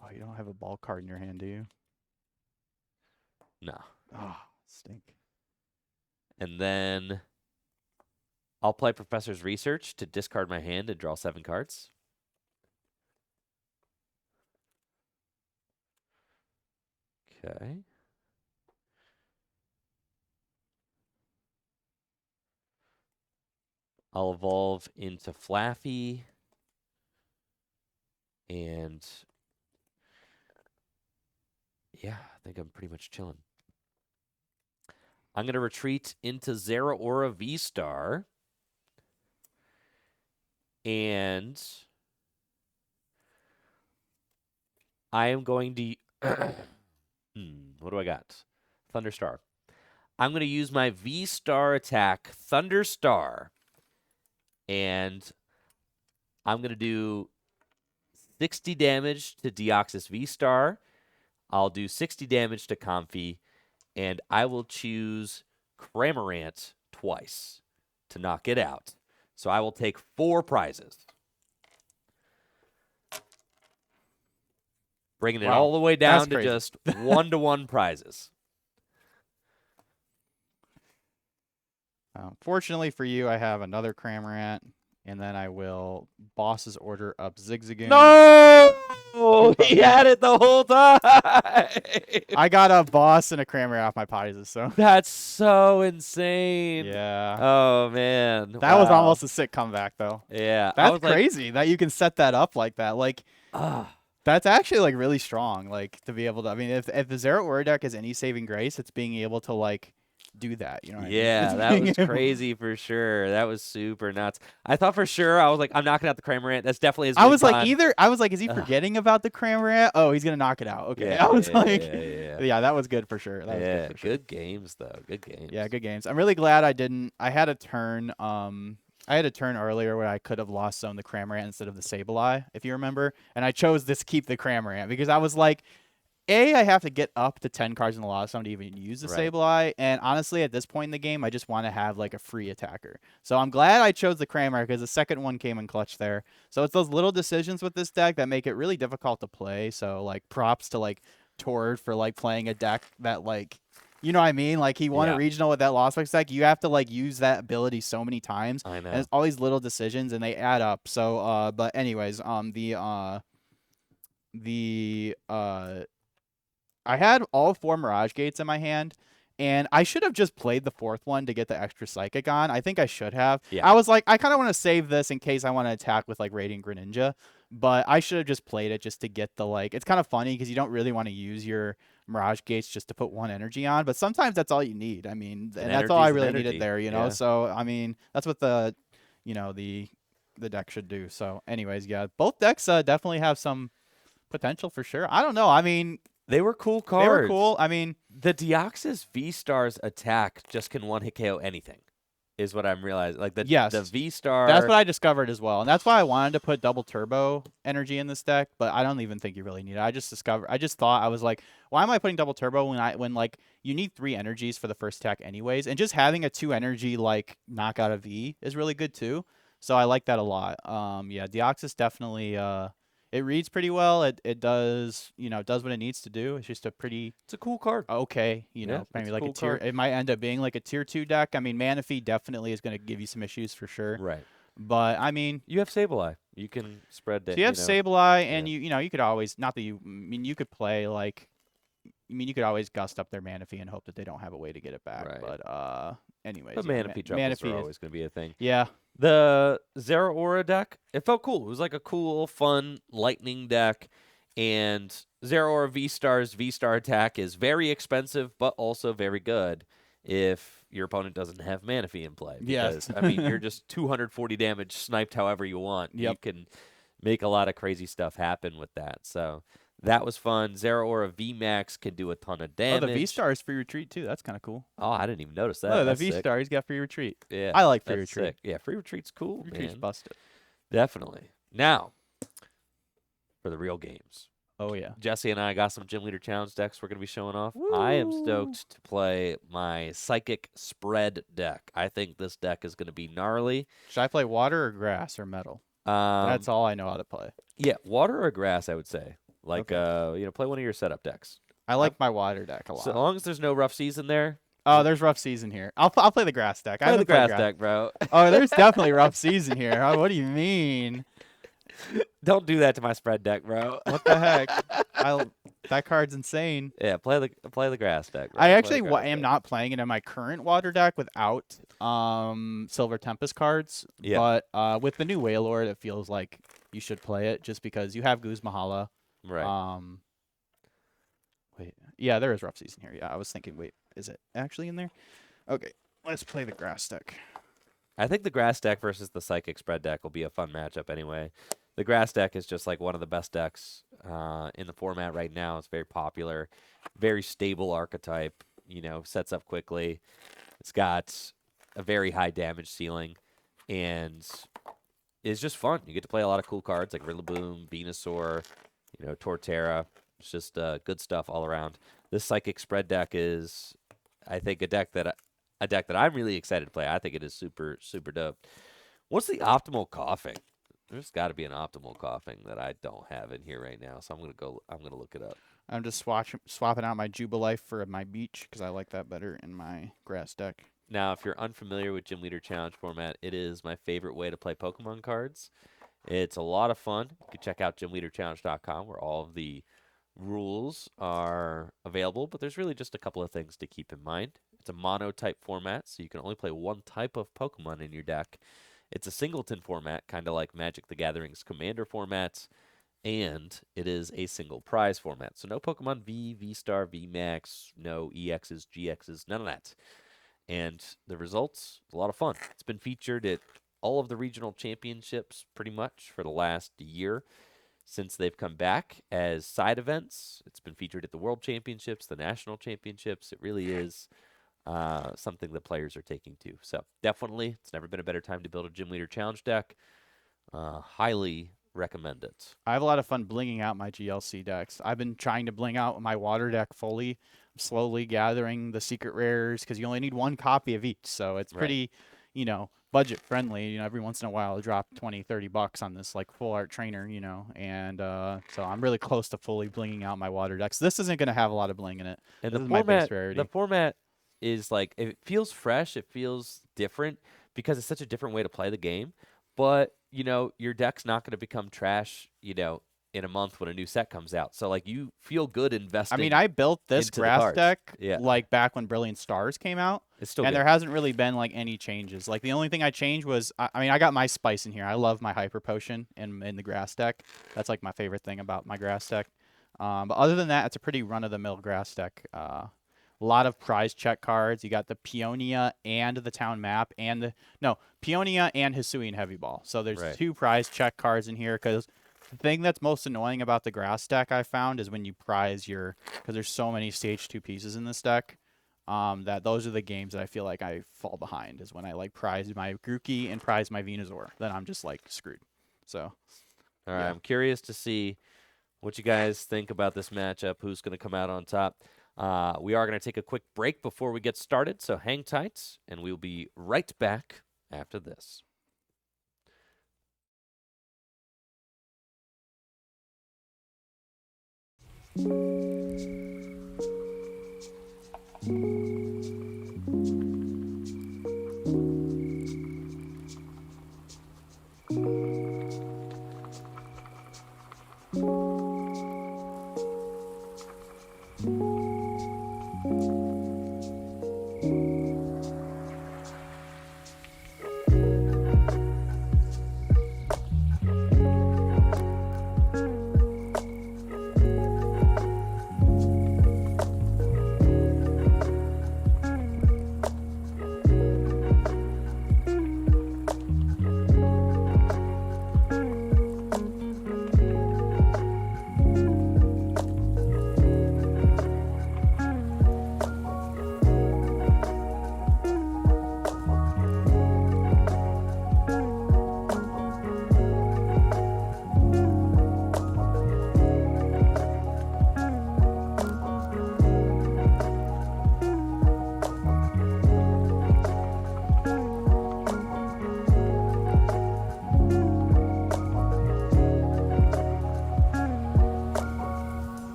Speaker 2: Oh, you don't have a ball card in your hand, do you?
Speaker 1: No.
Speaker 2: Oh, stink.
Speaker 1: And then I'll play Professor's Research to discard my hand and draw 7 cards. Okay. I'll evolve into Flaffy. And yeah, I think I'm pretty much chilling. I'm going to retreat into Zeraora VSTAR. And I am going to... what do I got? Thunderstar. I'm going to use my VSTAR attack, Thunderstar. And I'm going to do 60 damage to Deoxys VSTAR. I'll do 60 damage to Comfy. And I will choose Cramorant twice to knock it out. So I will take 4 prizes. Bringing it all the way down to just 1-to-1 prizes.
Speaker 2: Fortunately for you, I have another Cramorant, and then I will Boss's Order up Zigzagoon.
Speaker 1: No! He had it the whole time!
Speaker 2: I got a Boss and a Cramorant off my prizes, so.
Speaker 1: That's so insane.
Speaker 2: Yeah.
Speaker 1: Oh, man.
Speaker 2: That was almost a sick comeback, though.
Speaker 1: Yeah.
Speaker 2: That's crazy that you can set that up like that. Like, that's actually, really strong, to be able to. I mean, if the Zeraora deck has any saving grace, it's being able to, do that. You know what I mean?
Speaker 1: That was crazy for sure. That was super nuts. I thought for sure, I was like, I'm knocking out the Cramorant. That's definitely his
Speaker 2: I was like, is he forgetting about the Cramorant? Oh, he's gonna knock it out. Okay.
Speaker 1: Yeah,
Speaker 2: I was
Speaker 1: yeah,
Speaker 2: that was good for sure. That was good for sure.
Speaker 1: Good games though. Good games.
Speaker 2: Yeah, good games. I'm really glad I had a turn. I had a turn earlier where I could have lost zone the Cramorant instead of the Sableye, if you remember, and I chose this keep the Cramorant because I was like, I have to get up to 10 cards in the lost zone to even use the Sableye, and honestly, at this point in the game, I just want to have a free attacker. So I'm glad I chose the Cramorant because the second one came in clutch there. So it's those little decisions with this deck that make it really difficult to play. So props to Tord for playing a deck that you know what I mean? He won a regional with that Lost Box deck. You have to use that ability so many times.
Speaker 1: I know.
Speaker 2: And it's all these little decisions and they add up. So but anyways, I had all 4 Mirage Gates in my hand, And I should have just played the 4th one to get the extra Psychic on. I think I should have.
Speaker 1: Yeah.
Speaker 2: I was like, I kind of want to save this in case I want to attack with like Radiant Greninja. But I should have just played it just to get the like. It's kind of funny because you don't really want to use your Mirage Gates just to put 1 energy on. But sometimes that's all you need. I mean, and that's all I really needed there, you know?
Speaker 1: Yeah.
Speaker 2: So, I mean, that's what the deck should do. So, anyways, yeah. Both decks definitely have some potential for sure. I don't know. I mean,
Speaker 1: they were cool cards.
Speaker 2: They were cool. I mean,
Speaker 1: the Deoxys VSTAR's attack just can 1-hit KO anything, is what I'm realizing. Like the VSTAR.
Speaker 2: That's what I discovered as well, and that's why I wanted to put double turbo energy in this deck. But I don't even think you really need it. I just thought, I was like, why am I putting double turbo when like you need 3 energies for the first attack anyways, and just having a 2 energy like knockout of V is really good too. So I like that a lot. Yeah, Deoxys definitely. It reads pretty well. It does, does what it needs to do. It's a
Speaker 1: cool card.
Speaker 2: Okay, maybe like a tier. It might end up being like a tier 2 deck. I mean, Manaphy definitely is going to give you some issues for sure.
Speaker 1: Right.
Speaker 2: But I mean,
Speaker 1: you have Sableye. You can spread that.
Speaker 2: So you have Sableye, and you could always you could play like, you could always gust up their Manaphy and hope that they don't have a way to get it back. Right. But anyways,
Speaker 1: but Manaphy troubles are always going to be a thing.
Speaker 2: Yeah.
Speaker 1: The Zeraora deck, it felt cool. It was like a cool, fun lightning deck. And Zeraora V-Star's V-Star attack is very expensive, but also very good if your opponent doesn't have Manaphy in play. Because, I mean, you're just 240 damage sniped however you want. Yep. You can make a lot of crazy stuff happen with that. So that was fun. Zeraora VMAX can do a ton of damage.
Speaker 2: Oh, the V-Star is free retreat, too. That's kind of cool.
Speaker 1: Oh, I didn't even notice that.
Speaker 2: Oh, the V-Star, he's got free retreat.
Speaker 1: Yeah.
Speaker 2: I like free retreat.
Speaker 1: Sick. Yeah, free retreat's cool,
Speaker 2: Retreat's busted.
Speaker 1: Definitely. Now, for the real games.
Speaker 2: Oh, yeah.
Speaker 1: Jesse and I got some Gym Leader Challenge decks we're going to be showing off.
Speaker 2: Woo!
Speaker 1: I am stoked to play my Psychic Spread deck. I think this deck is going to be gnarly.
Speaker 2: Should I play water or grass or metal? That's all I know how to play.
Speaker 1: Yeah, water or grass, I would say. Like, okay. Play one of your setup decks.
Speaker 2: I like my water deck a lot.
Speaker 1: So long as there's no rough season there.
Speaker 2: Oh, there's rough season here. I'll play the grass deck.
Speaker 1: Play the grass deck, bro.
Speaker 2: Oh, there's definitely rough season here. Oh, what do you mean?
Speaker 1: Don't do that to my spread deck, bro.
Speaker 2: What the heck? That card's insane.
Speaker 1: Yeah, play the grass deck. Bro.
Speaker 2: I actually am not playing it in my current water deck without Silver Tempest cards. Yeah. But with the new Wailord, it feels like you should play it just because you have Guzmahala.
Speaker 1: Right.
Speaker 2: Wait. Yeah, there is rough season here. Yeah, I was thinking, wait, is it actually in there? Okay, let's play the grass deck.
Speaker 1: I think the grass deck versus the Psychic Spread deck will be a fun matchup anyway. The grass deck is just like one of the best decks in the format right now. It's very popular, very stable archetype, sets up quickly. It's got a very high damage ceiling, and it's just fun. You get to play a lot of cool cards like Rillaboom, Venusaur, Torterra. It's just good stuff all around. This Psychic Spread deck is, I think, a deck that I'm really excited to play. I think it is super, super dope. What's the optimal coughing? There's got to be an optimal coughing that I don't have in here right now, so I'm gonna look it up.
Speaker 2: I'm just swapping out my Jubilife for my beach because I like that better in my grass deck.
Speaker 1: Now, if you're unfamiliar with Gym Leader Challenge format, it is my favorite way to play Pokemon cards. It's a lot of fun. You can check out gymleaderchallenge.com where all of the rules are available, but there's really just a couple of things to keep in mind. It's a mono-type format, so you can only play one type of Pokemon in your deck. It's a singleton format, kind of like Magic the Gathering's Commander formats, and it is a single prize format. So no Pokemon V, V-Star, V-Max, no EXs, GXs, none of that. And the results, a lot of fun. It's been featured at all of the regional championships pretty much for the last year since they've come back as side events. It's been featured at the World Championships, the National Championships. It really is something that players are taking to. So definitely, it's never been a better time to build a Gym Leader Challenge deck. Highly recommend it.
Speaker 2: I have a lot of fun blinging out my GLC decks. I've been trying to bling out my water deck fully. I'm slowly gathering the secret rares because you only need one copy of each. So it's pretty, budget friendly. Every once in a while I'll drop $20-$30 on this like full art trainer, and so I'm really close to fully blinging out my water decks. This isn't going to have a lot of bling in it.
Speaker 1: And
Speaker 2: this is my base rarity.
Speaker 1: The format is like, it feels fresh, it feels different because it's such a different way to play the game. But, your deck's not going to become trash, in in a month when a new set comes out. So like you feel good investing.
Speaker 2: I mean, I built this
Speaker 1: into the
Speaker 2: grass
Speaker 1: cards.
Speaker 2: deck
Speaker 1: Yeah.
Speaker 2: like back when Brilliant Stars came out.
Speaker 1: It's still
Speaker 2: and
Speaker 1: good.
Speaker 2: there hasn't really been like any changes. Like the only thing I changed was I mean I got my spice in here. I love my hyper potion in the grass deck. That's like my favorite thing about my grass deck. But other than that, it's a pretty run of the mill grass deck. A lot of prize check cards. You got the Peonia and the town map and Peonia and Hisuian Heavy Ball. So there's
Speaker 1: Right.
Speaker 2: 2 prize check cards in here because the thing that's most annoying about the grass deck I found is when you prize because there's so many stage 2 pieces in this deck. That those are the games that I feel like I fall behind is when I like prize my Grookey and prize my Venusaur. Then I'm just like screwed. So,
Speaker 1: all right,
Speaker 2: yeah.
Speaker 1: I'm curious to see what you guys think about this matchup. Who's going to come out on top? We are going to take a quick break before we get started, so hang tight, and we'll be right back after this.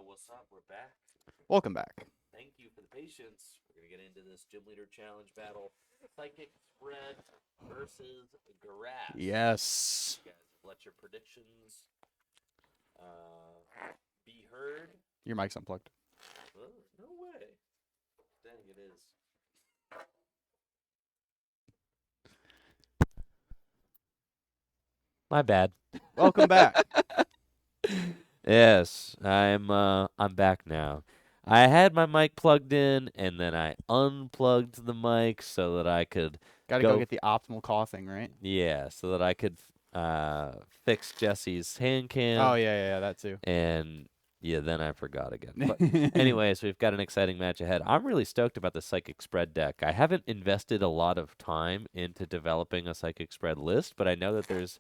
Speaker 1: what's up? We're back.
Speaker 2: Welcome back.
Speaker 1: Thank you for the patience. We're going to get into this Gym Leader Challenge battle. Psychic Spread versus Grass.
Speaker 2: Yes.
Speaker 1: You guys let your predictions be heard.
Speaker 2: Your mic's unplugged.
Speaker 1: No way. Dang, it is. My bad.
Speaker 2: Welcome back.
Speaker 1: Yes, I'm back now. I had my mic plugged in, and then I unplugged the mic so that I could
Speaker 2: Got to go get the optimal coughing, right?
Speaker 1: Yeah, so that I could fix Jesse's hand cam.
Speaker 2: Oh, yeah, that too.
Speaker 1: And yeah, then I forgot again. But anyways, we've got an exciting match ahead. I'm really stoked about the Psychic Spread deck. I haven't invested a lot of time into developing a Psychic Spread list, but I know that there's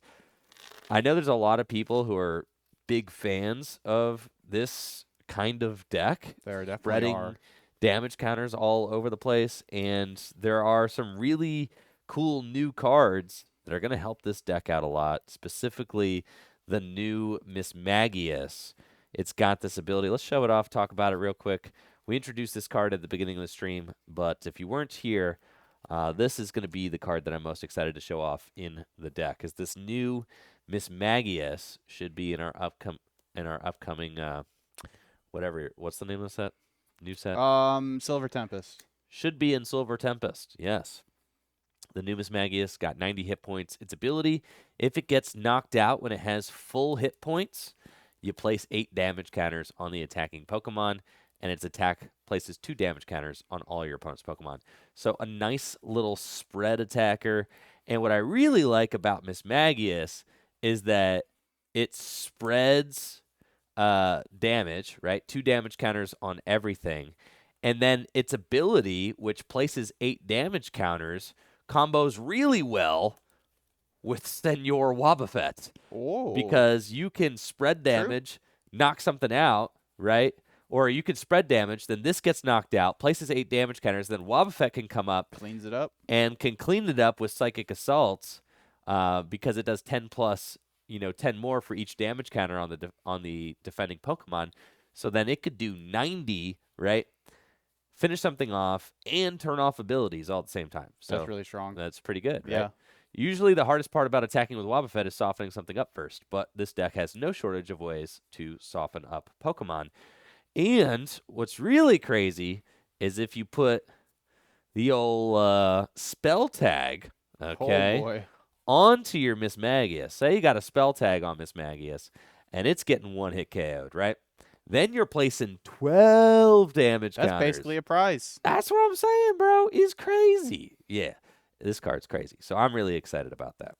Speaker 1: a lot of people who are big fans of this kind of deck.
Speaker 2: There definitely
Speaker 1: spreading
Speaker 2: are.
Speaker 1: damage counters all over the place, and there are some really cool new cards that are going to help this deck out a lot, specifically the new Mismagius. It's got this ability. Let's show it off, talk about it real quick. We introduced this card at the beginning of the stream, but if you weren't here, this is going to be the card that I'm most excited to show off in the deck, because this new Mismagius should be in our upcoming what's the name of the set? New set?
Speaker 2: Silver Tempest.
Speaker 1: Should be in Silver Tempest, yes. The new Mismagius got 90 hit points. Its ability, if it gets knocked out when it has full hit points, you place 8 damage counters on the attacking Pokemon, and its attack places 2 damage counters on all your opponent's Pokemon. So a nice little spread attacker. And what I really like about Mismagius is that it spreads damage, right? 2 damage counters on everything. And then its ability, which places 8 damage counters, combos really well with Senor Wobbuffet.
Speaker 2: Oh.
Speaker 1: Because you can spread damage, knock something out, right? Or you can spread damage, then this gets knocked out, places 8 damage counters, then Wobbuffet can come up.
Speaker 2: Cleans it up.
Speaker 1: And can clean it up with Psychic Assaults because it does 10 plus, 10 more for each damage counter on the defending Pokemon. So then it could do 90, right? Finish something off and turn off abilities all at the same time. So
Speaker 2: that's really strong.
Speaker 1: That's pretty good, right?
Speaker 2: Yeah.
Speaker 1: Usually the hardest part about attacking with Wobbuffet is softening something up first, but this deck has no shortage of ways to soften up Pokemon. And what's really crazy is if you put the old spell tag, okay,
Speaker 2: Oh boy.
Speaker 1: onto your Mismagius. Say you got a spell tag on Mismagius, and it's getting one hit KO'd, right? Then you're placing 12 damage counters.
Speaker 2: That's basically a prize.
Speaker 1: That's what I'm saying, bro. It's crazy. Yeah, this card's crazy. So I'm really excited about that.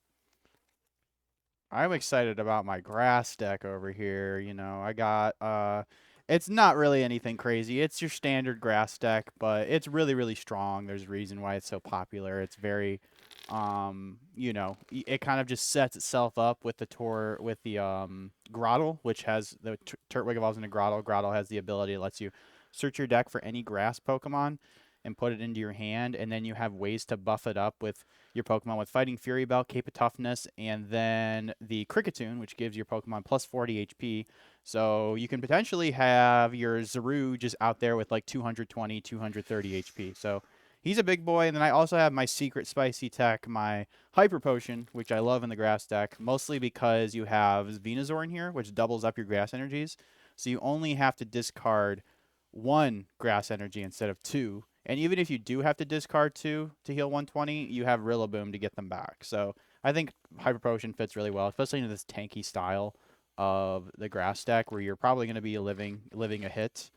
Speaker 2: I'm excited about my grass deck over here. I got it's not really anything crazy. It's your standard grass deck, but it's really, really strong. There's a reason why it's so popular. It's very it kind of just sets itself up with the Grottle, which has the Turtwig evolves into Grottle. Grottle has the ability that lets you search your deck for any grass Pokemon and put it into your hand, and then you have ways to buff it up with your Pokemon with Fighting Fury Belt, Cape of Toughness, and then the Kricketune, which gives your Pokemon plus 40 HP. So you can potentially have your Zeraora just out there with like 220, 230 HP. So he's a big boy. And then I also have my secret spicy tech, my Hyper Potion, which I love in the grass deck, mostly because you have Venusaur in here, which doubles up your grass energies. So you only have to discard 1 grass energy instead of 2. And even if you do have to discard 2 to heal 120, you have Rillaboom to get them back. So I think Hyper Potion fits really well, especially in this tanky style of the grass deck where you're probably going to be living a hit.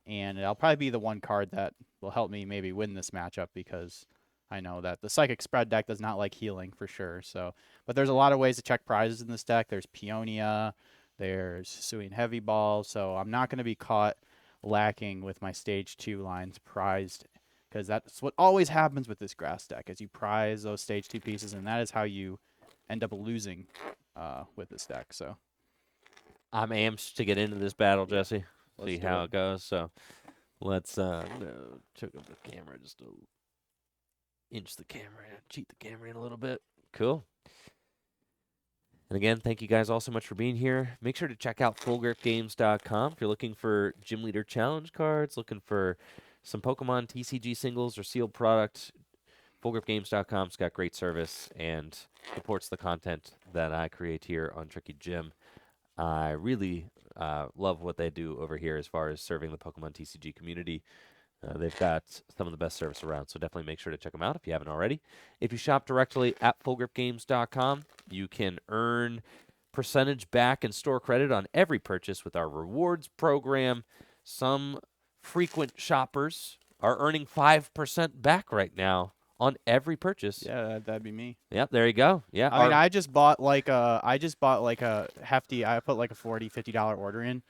Speaker 2: And it'll probably be the one card that will help me maybe win this matchup because I know that the Psychic Spread deck does not like healing for sure. So, but there's a lot of ways to check prizes in this deck. There's Peonia, there's Suing Heavy Ball. So I'm not going to be caught lacking with my stage 2 lines prized, because that's what always happens with this grass deck is you prize those stage 2 pieces, and that is how you end up losing with this deck. So
Speaker 1: I'm amped to get into this battle, Jesse.
Speaker 2: Let's
Speaker 1: See
Speaker 2: do
Speaker 1: how
Speaker 2: it.
Speaker 1: it goes. So let's check up the camera just to inch the camera, cheat the camera in a little bit. Cool. And again, thank you guys all so much for being here. Make sure to check out fullgripgames.com if you're looking for Gym Leader Challenge cards, looking for some Pokemon TCG singles or sealed product. Fullgripgames.com's got great service and supports the content that I create here on Tricky Gym. I really love what they do over here as far as serving the Pokemon TCG community. They've got some of the best service around, so definitely make sure to check them out if you haven't already. If you shop directly at fullgripgames.com, you can earn percentage back and store credit on every purchase with our rewards program. Some frequent shoppers are earning 5% back right now on every purchase.
Speaker 2: Yeah, that'd be me.
Speaker 1: Yep, there you go. Yeah.
Speaker 2: I mean, I just bought like a hefty. I put like a $40-$50 order in,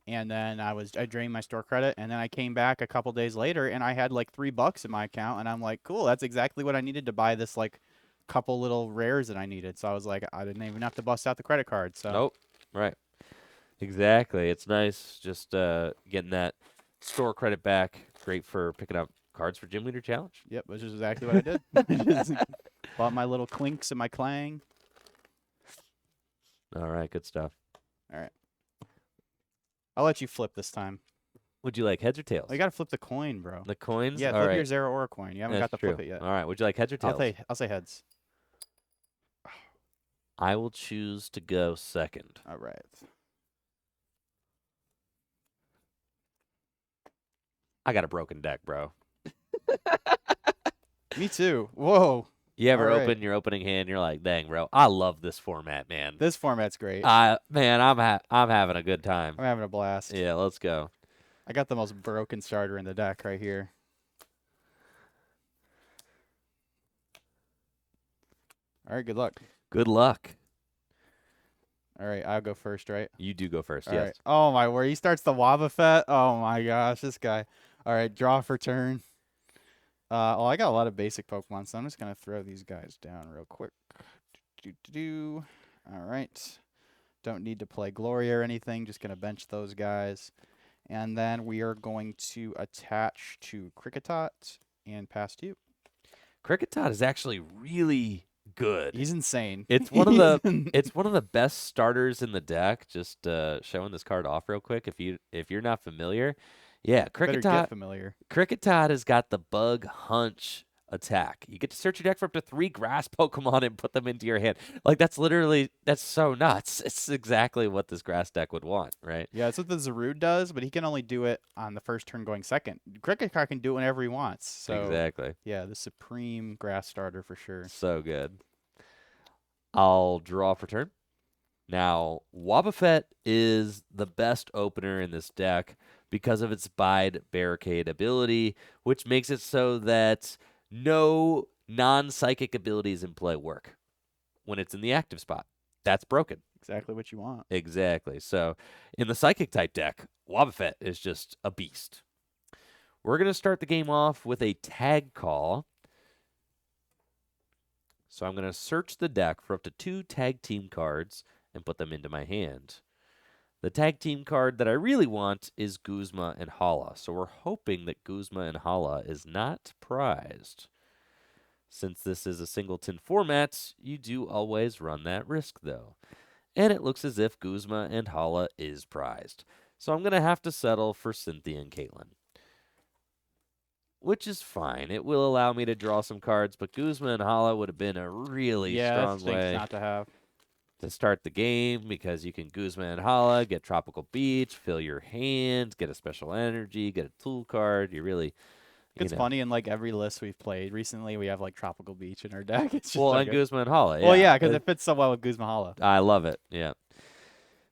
Speaker 2: and then I drained my store credit, and then I came back a couple days later, and I had like $3 in my account, and I'm like, cool, that's exactly what I needed to buy this like couple little rares that I needed. So I was like, I didn't even have to bust out the credit card. So
Speaker 1: Nope. Right. Exactly. It's nice just getting that store credit back. Great for picking up cards for Gym Leader Challenge.
Speaker 2: Yep, which is exactly what I did. I just bought my little clinks and my clang.
Speaker 1: All right, good stuff.
Speaker 2: All right. I'll let you flip this time.
Speaker 1: Would you like heads or tails?
Speaker 2: Oh, you got to flip the coin, bro.
Speaker 1: The coins?
Speaker 2: Yeah,
Speaker 1: all
Speaker 2: flip
Speaker 1: right.
Speaker 2: your Zeraora coin. You haven't got to flip it yet.
Speaker 1: All right, would you like heads or tails?
Speaker 2: I'll say heads.
Speaker 1: I will choose to go second.
Speaker 2: All right.
Speaker 1: I got a broken deck, bro.
Speaker 2: Me too. Whoa.
Speaker 1: You ever
Speaker 2: All right.
Speaker 1: open your opening hand, you're like, dang, bro, I love this format, man.
Speaker 2: This format's great.
Speaker 1: Man, I'm having a good time.
Speaker 2: I'm having a blast.
Speaker 1: Yeah, let's go.
Speaker 2: I got the most broken starter in the deck right here. All right, good luck.
Speaker 1: Good luck.
Speaker 2: All right, I'll go first, right?
Speaker 1: You do go first,
Speaker 2: All
Speaker 1: yes.
Speaker 2: right. Oh, my word. He starts the Wobbuffet. Oh, my gosh, this guy. All right, draw for turn. I got a lot of basic Pokemon, so I'm just going to throw these guys down real quick. All right. Don't need to play Gloria or anything. Just going to bench those guys. And then we are going to attach to Kricketot and pass to you.
Speaker 1: Kricketot is actually really good.
Speaker 2: He's insane.
Speaker 1: It's one of the best starters in the deck. Just showing this card off real quick. If you're not familiar, yeah,
Speaker 2: Better get familiar.
Speaker 1: Kricketot has got the Bug Hunch attack. You get to search your deck for up to 3 grass Pokemon and put them into your hand. Like that's so nuts. It's exactly what this grass deck would want, right?
Speaker 2: Yeah, that's what the Zarude does, but he can only do it on the first turn going second. Kricketot can do it whenever he wants. So
Speaker 1: exactly.
Speaker 2: Yeah, the supreme grass starter for sure.
Speaker 1: So good. I'll draw for turn. Now, Wobbuffet is the best opener in this deck because of its Bide Barricade ability, which makes it so that no non-psychic abilities in play work when it's in the active spot. That's broken.
Speaker 2: Exactly what you want.
Speaker 1: Exactly. So, in the psychic type deck, Wobbuffet is just a beast. We're going to start the game off with a tag call. So I'm going to search the deck for up to 2 tag team cards and put them into my hand. The tag team card that I really want is Guzma and Hala. So we're hoping that Guzma and Hala is not prized. Since this is a singleton format, you do always run that risk, though. And it looks as if Guzma and Hala is prized. So I'm going to have to settle for Cynthia and Caitlin. Which is fine. It will allow me to draw some cards, but Guzma and Hala would have been a really strong way
Speaker 2: not to have.
Speaker 1: To start the game because you can Guzma and Hala, get Tropical Beach, fill your hand, get a special energy, get a tool card. You really...
Speaker 2: It's funny, in like every list we've played recently, we have like Tropical Beach in our deck. It's just
Speaker 1: and Guzma and Hala.
Speaker 2: Well, yeah, because it fits so well with Guzma Hala.
Speaker 1: I love it, yeah.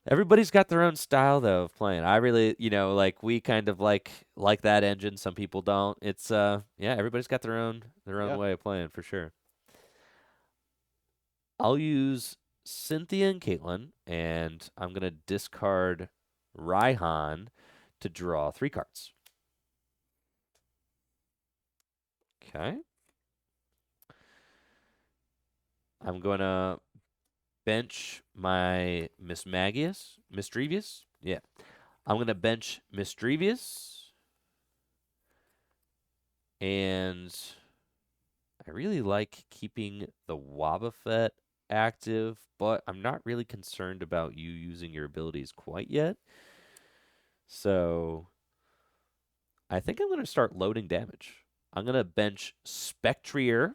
Speaker 1: Everybody's got their own style, though, of playing. I really, like we kind of like that engine. Some people don't. It's, everybody's got their own way of playing, for sure. I'll use Cynthia and Caitlin, and I'm going to discard Raihan to draw 3 cards. Okay. I'm going to bench my Misdrevious. Yeah. I'm going to bench Misdrevious. And I really like keeping the Wobbuffet active, but I'm not really concerned about you using your abilities quite yet. So I think I'm going to start loading damage. I'm going to bench Spectrier,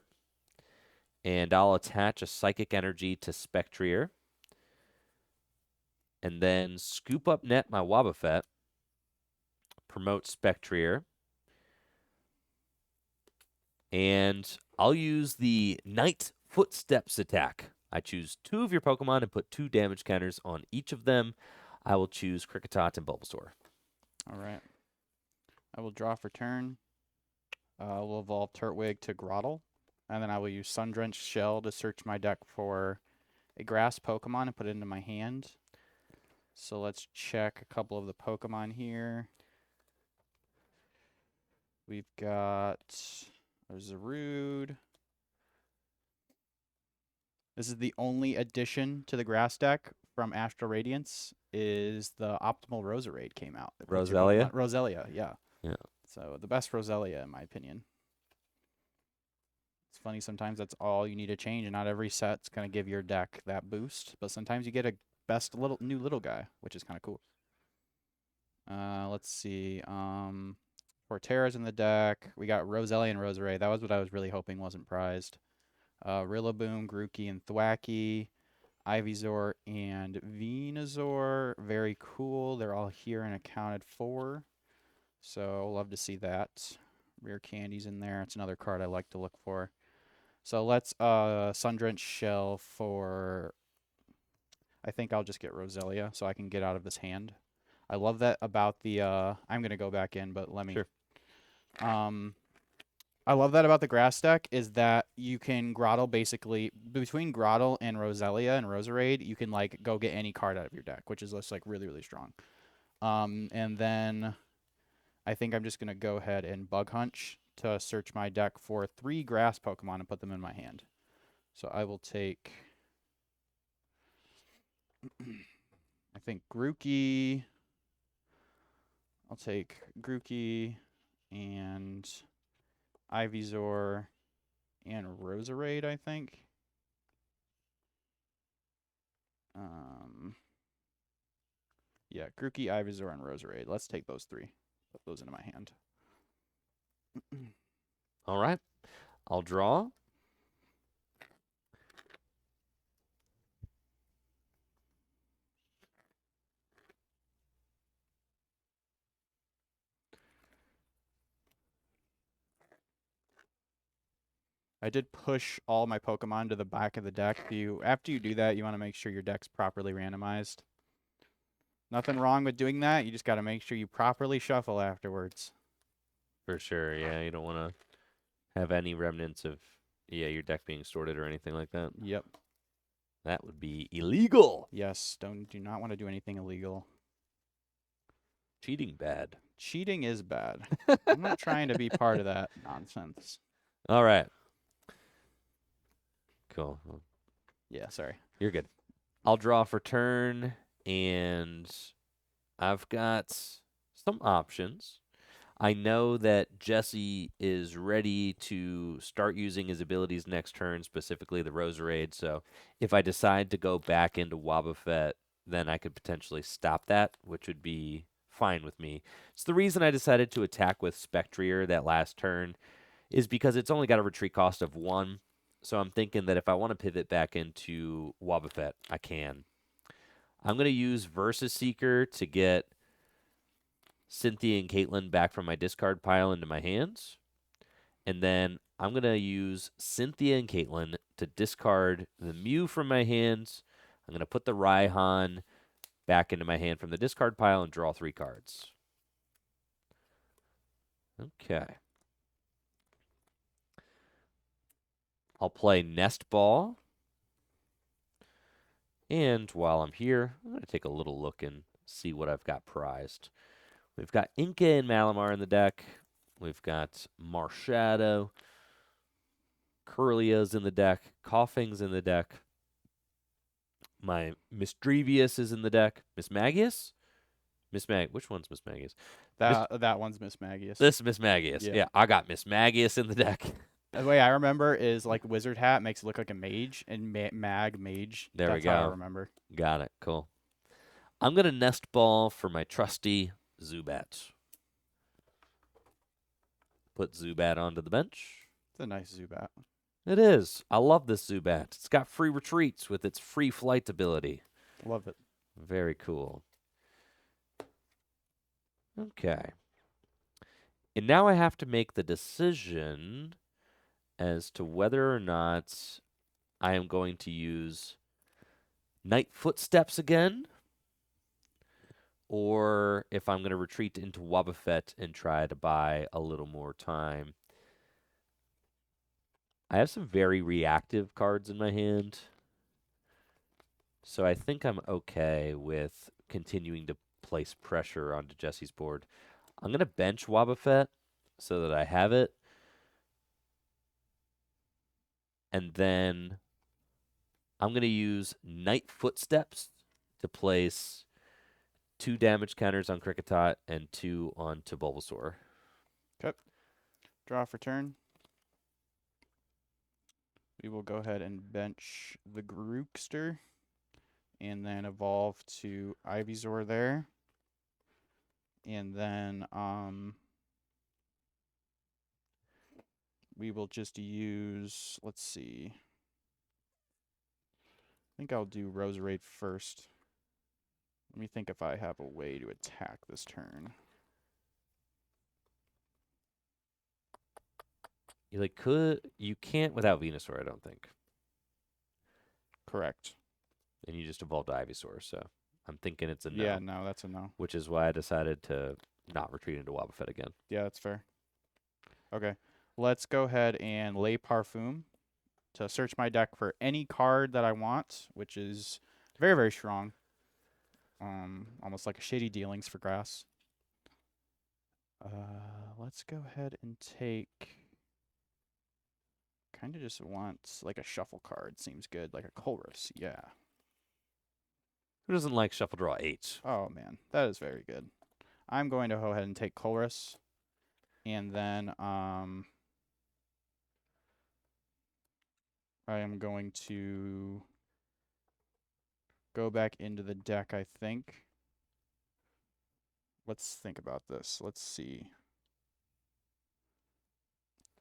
Speaker 1: and I'll attach a Psychic Energy to Spectrier. And then scoop up net my Wobbuffet, promote Spectrier, and I'll use the Night Footsteps attack. I choose 2 of your Pokemon and put 2 damage counters on each of them. I will choose Kricketot and Bulbasaur.
Speaker 2: All right. I will draw for turn. We'll evolve Turtwig to Grottle, and then I will use Sun-Drenched Shell to search my deck for a grass Pokemon and put it into my hand. So let's check a couple of the Pokemon here. We've got a Zarude. This is the only addition to the grass deck from Astral Radiance is the Optimal Roserade came out.
Speaker 1: Roselia?
Speaker 2: Roselia, yeah.
Speaker 1: Yeah.
Speaker 2: So the best Roselia, in my opinion. It's funny, sometimes that's all you need to change, and not every set's going to give your deck that boost. But sometimes you get a best new little guy, which is kind of cool. Let's see. Forterra's in the deck. We got Roselia and Roserade. That was what I was really hoping wasn't prized. Rillaboom, Grookey, and Thwackey. Ivysaur and Venusaur. Very cool. They're all here and accounted for. So love to see that. Rare Candy's in there. It's another card I like to look for. So let's Sun-Drenched Shell for... I think I'll just get Roselia so I can get out of this hand. I love that about the... I'm going to go back in, but let me...
Speaker 1: Sure.
Speaker 2: I love that about the grass deck is that you can Grottle basically... Between Grottle and Roselia and Roserade, you can like go get any card out of your deck, which is just like really, really strong. And then I think I'm just going to go ahead and Bug Hunch to search my deck for 3 grass Pokemon and put them in my hand. So I will take... I think Grookey... I'll take Grookey and Ivysaur and Roserade, I think. Yeah, Grookey, Ivysaur, and Roserade. Let's take those 3. Put those into my hand.
Speaker 1: All right. I'll draw.
Speaker 2: I did push all my Pokemon to the back of the deck. After you do that, you want to make sure your deck's properly randomized. Nothing wrong with doing that. You just got to make sure you properly shuffle afterwards.
Speaker 1: For sure, yeah. You don't want to have any remnants of, your deck being sorted or anything like that.
Speaker 2: Yep.
Speaker 1: That would be illegal.
Speaker 2: Yes, do not want to do anything illegal.
Speaker 1: Cheating bad.
Speaker 2: Cheating is bad. I'm not trying to be part of that nonsense.
Speaker 1: All right. Cool.
Speaker 2: Yeah, sorry.
Speaker 1: You're good. I'll draw for turn, and I've got some options. I know that Jesse is ready to start using his abilities next turn, specifically the Roserade. So if I decide to go back into Wobbuffet, then I could potentially stop that, which would be fine with me. It's the reason I decided to attack with Spectrier that last turn is because it's only got a retreat cost of 1. So I'm thinking that if I want to pivot back into Wobbuffet, I can. I'm going to use Versus Seeker to get Cynthia and Caitlin back from my discard pile into my hands. And then I'm going to use Cynthia and Caitlin to discard the Mew from my hands. I'm going to put the Raihan back into my hand from the discard pile and draw 3 cards. Okay. I'll play Nest Ball. And while I'm here, I'm going to take a little look and see what I've got prized. We've got Inca and Malamar in the deck. We've got Marshadow. Curlia's in the deck. Coughing's in the deck. My Misdrevious is in the deck. Mismagius? Which one's Mismagius?
Speaker 2: That one's Mismagius.
Speaker 1: This is Mismagius. Yeah, I got Mismagius in the deck.
Speaker 2: The way I remember is like wizard hat makes it look like a mage, and mage.
Speaker 1: There we
Speaker 2: That's how I
Speaker 1: go.
Speaker 2: remember.
Speaker 1: Got it. Cool. I'm going to nest ball for my trusty Zubat. Put Zubat onto the bench.
Speaker 2: It's a nice Zubat.
Speaker 1: It is. I love this Zubat. It's got free retreats with its free flight ability.
Speaker 2: Love it.
Speaker 1: Very cool. Okay. And now I have to make the decision as to whether or not I am going to use Night Footsteps again, or if I'm going to retreat into Wobbuffet and try to buy a little more time. I have some very reactive cards in my hand, so I think I'm okay with continuing to place pressure onto Jesse's board. I'm going to bench Wobbuffet so that I have it, and then I'm going to use Night Footsteps to place 2 damage counters on Kricketot and 2 onto Bulbasaur.
Speaker 2: Okay. Draw for turn. We will go ahead and bench the Grookster and then evolve to Ivysaur there. And then we will just use, let's see. I think I'll do Roserade first. Let me think if I have a way to attack this turn.
Speaker 1: You can't without Venusaur, I don't think.
Speaker 2: Correct.
Speaker 1: And you just evolved to Ivysaur, so I'm thinking it's a no.
Speaker 2: Yeah, no, that's a no.
Speaker 1: Which is why I decided to not retreat into Wobbuffet again.
Speaker 2: Yeah, that's fair. Okay. Let's go ahead and lay Parfum to search my deck for any card that I want, which is very, very strong. Almost like a Shady Dealings for grass. Let's go ahead and take... Kind of just want like a shuffle card. Seems good. Like a Colress. Yeah.
Speaker 1: Who doesn't like Shuffle Draw 8?
Speaker 2: Oh, man. That is very good. I'm going to go ahead and take Colress. And then I am going to go back into the deck, I think. Let's think about this. Let's see.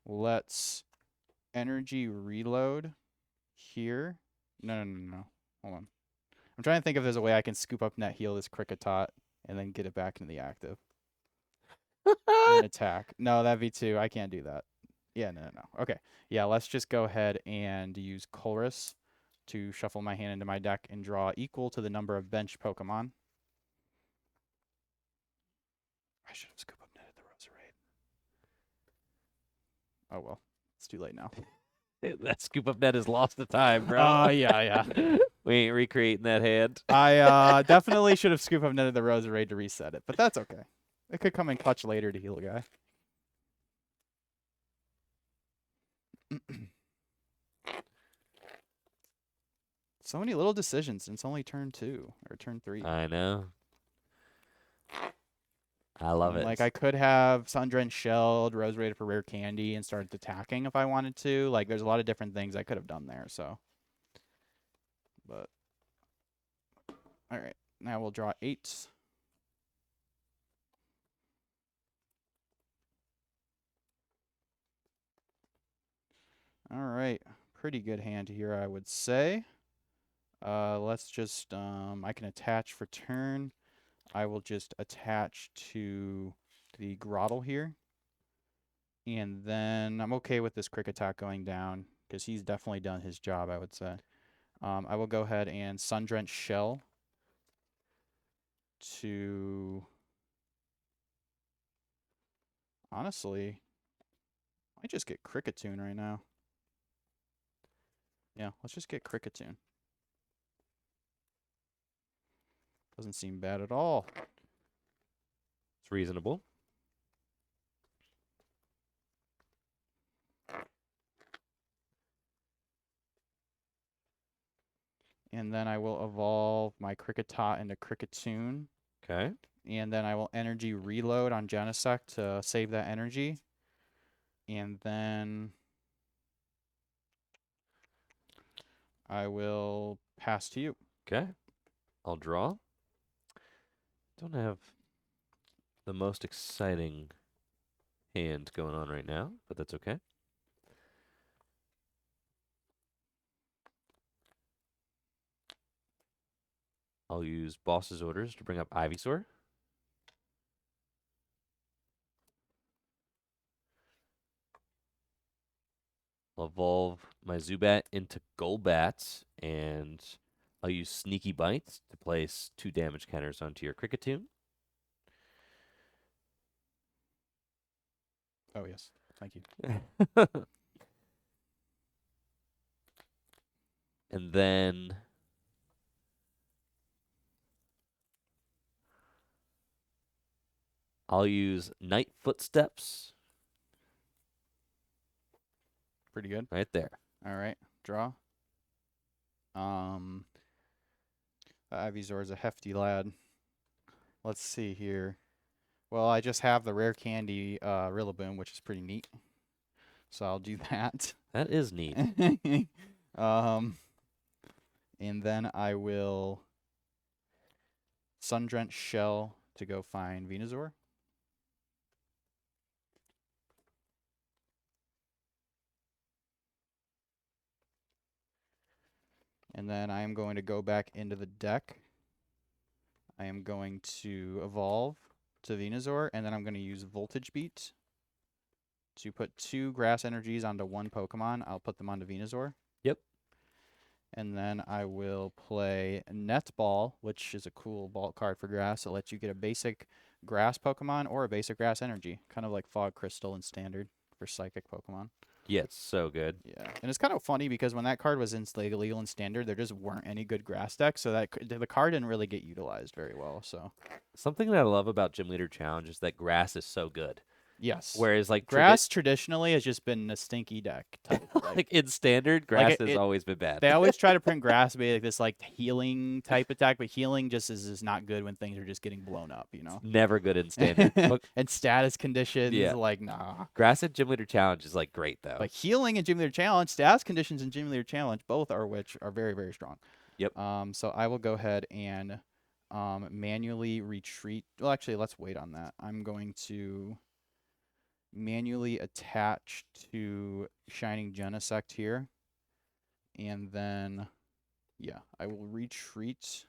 Speaker 2: Let's energy reload here. No. Hold on. I'm trying to think if there's a way I can scoop up net heal this Kricketot and then get it back into the active. And attack. No, that'd be too. I can't do that. Yeah, no. Okay. Yeah, let's just go ahead and use Colress to shuffle my hand into my deck and draw equal to the number of bench Pokemon. I should have scoop up netted the Roserade. Oh, well. It's too late now.
Speaker 1: That scoop up net is lost to time, bro.
Speaker 2: Yeah.
Speaker 1: We ain't recreating that hand.
Speaker 2: I definitely should have scoop up netted the Roserade to reset it, but that's okay. It could come in clutch later to heal a guy. So many little decisions, and it's only turn 2 or turn 3.
Speaker 1: I know. I love it.
Speaker 2: Like, I could have Sundren shelled, Roserade for rare candy, and started attacking if I wanted to. Like, there's a lot of different things I could have done there, so. But. Alright, now we'll draw 8. Alright, pretty good hand here, I would say. Let's just, I can attach for turn. I will just attach to the Grottle here. And then I'm okay with this Kricketot going down because he's definitely done his job, I would say. I will go ahead and Sundrench Shell to... Honestly, I just get Kricketune right now. Yeah, let's just get Kricketune. Doesn't seem bad at all.
Speaker 1: It's reasonable.
Speaker 2: And then I will evolve my Kricketot into Kricketune.
Speaker 1: Okay.
Speaker 2: And then I will energy reload on Genesect to save that energy. And then I will pass to you.
Speaker 1: Okay. I'll draw. Don't have the most exciting hand going on right now, but that's okay. I'll use Boss's Orders to bring up Ivysaur. I'll evolve my Zubat into Golbat, and I'll use Sneaky Bites to place 2 damage counters onto your Kricketune.
Speaker 2: Oh, yes. Thank you.
Speaker 1: And then I'll use Night Footsteps
Speaker 2: Pretty good.
Speaker 1: right there.
Speaker 2: All right. Draw. Ivysaur is a hefty lad. Let's see here. Well, I just have the rare candy Rillaboom, which is pretty neat. So I'll do that.
Speaker 1: That is neat.
Speaker 2: And then I will Sun-Drenched Shell to go find Venusaur. And then I am going to go back into the deck. I am going to evolve to Venusaur, and then I'm going to use Voltage Beat to put 2 grass energies onto 1 Pokemon. I'll put them onto Venusaur.
Speaker 1: Yep.
Speaker 2: And then I will play Netball, which is a cool ball card for grass. It lets you get a basic grass Pokemon or a basic grass energy, kind of like Fog Crystal in Standard for Psychic Pokemon.
Speaker 1: Yeah, it's so good.
Speaker 2: Yeah, and it's kind of funny because when that card was in legal and Standard, there just weren't any good grass decks, so that the card didn't really get utilized very well. So
Speaker 1: Something that I love about Gym Leader Challenge is that grass is so good.
Speaker 2: yes,
Speaker 1: Whereas like
Speaker 2: grass traditionally has just been a stinky deck. Type,
Speaker 1: like in Standard, grass has
Speaker 2: it-
Speaker 1: always been bad.
Speaker 2: They always try to print grass to be like this like healing type attack, but healing just is not good when things are just getting blown up, you know.
Speaker 1: Never good in Standard. But
Speaker 2: And status conditions,
Speaker 1: Yeah.
Speaker 2: like nah.
Speaker 1: grass and Gym Leader Challenge is like great though.
Speaker 2: Like healing and Gym Leader Challenge, status conditions and Gym Leader Challenge, both are which are very, very strong.
Speaker 1: Yep.
Speaker 2: So I will go ahead and manually retreat. Well, actually, let's wait on that. I'm going to manually attach to Shining Genesect here. And then, yeah, I will retreat.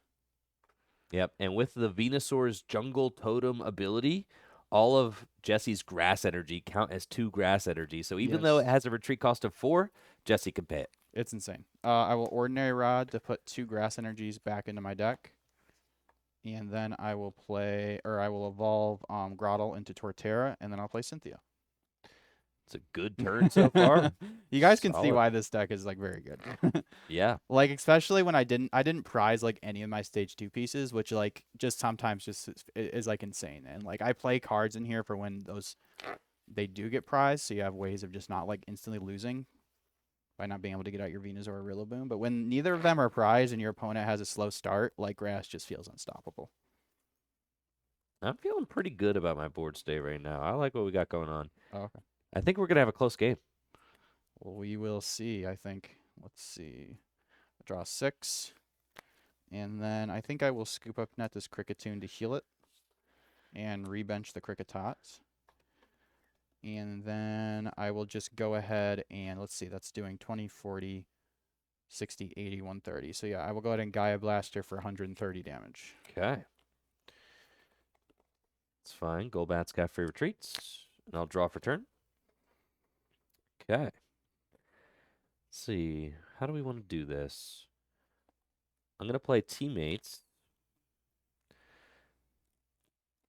Speaker 1: Yep, and with the Venusaur's Jungle Totem ability, all of Jesse's grass energy count as 2 grass energy. So even though it
Speaker 2: Yes.
Speaker 1: has a retreat cost of 4, Jesse can pay it.
Speaker 2: It's insane. I will Ordinary Rod to put 2 grass energies back into my deck. And then I will evolve Grotle into Torterra, and then I'll play Cynthia.
Speaker 1: It's a good turn so far.
Speaker 2: You guys can see
Speaker 1: Solid.
Speaker 2: why this deck is like very good.
Speaker 1: Yeah.
Speaker 2: Like especially when I didn't prize like any of my stage 2 pieces, which like just sometimes just is like insane. And like I play cards in here for when they do get prized, so you have ways of just not like instantly losing by not being able to get out your Venusaur or Rillaboom. But when neither of them are prized and your opponent has a slow start, like grass just feels unstoppable.
Speaker 1: I'm feeling pretty good about my board state right now. I like what we got going on.
Speaker 2: Oh, okay.
Speaker 1: I think we're going to have a close game.
Speaker 2: Well, we will see, I think. Let's see. Draw 6. And then I think I will scoop up net this Kricketune to heal it. And rebench the Kricketot. And then I will just go ahead and, let's see, that's doing 20, 40, 60, 80, 130. So yeah, I will go ahead and Gaia Blaster for 130 damage.
Speaker 1: Okay. It's fine. Golbat's got free retreats. And I'll draw for turn. Okay. Let's see. How do we want to do this? I'm going to play Teammates.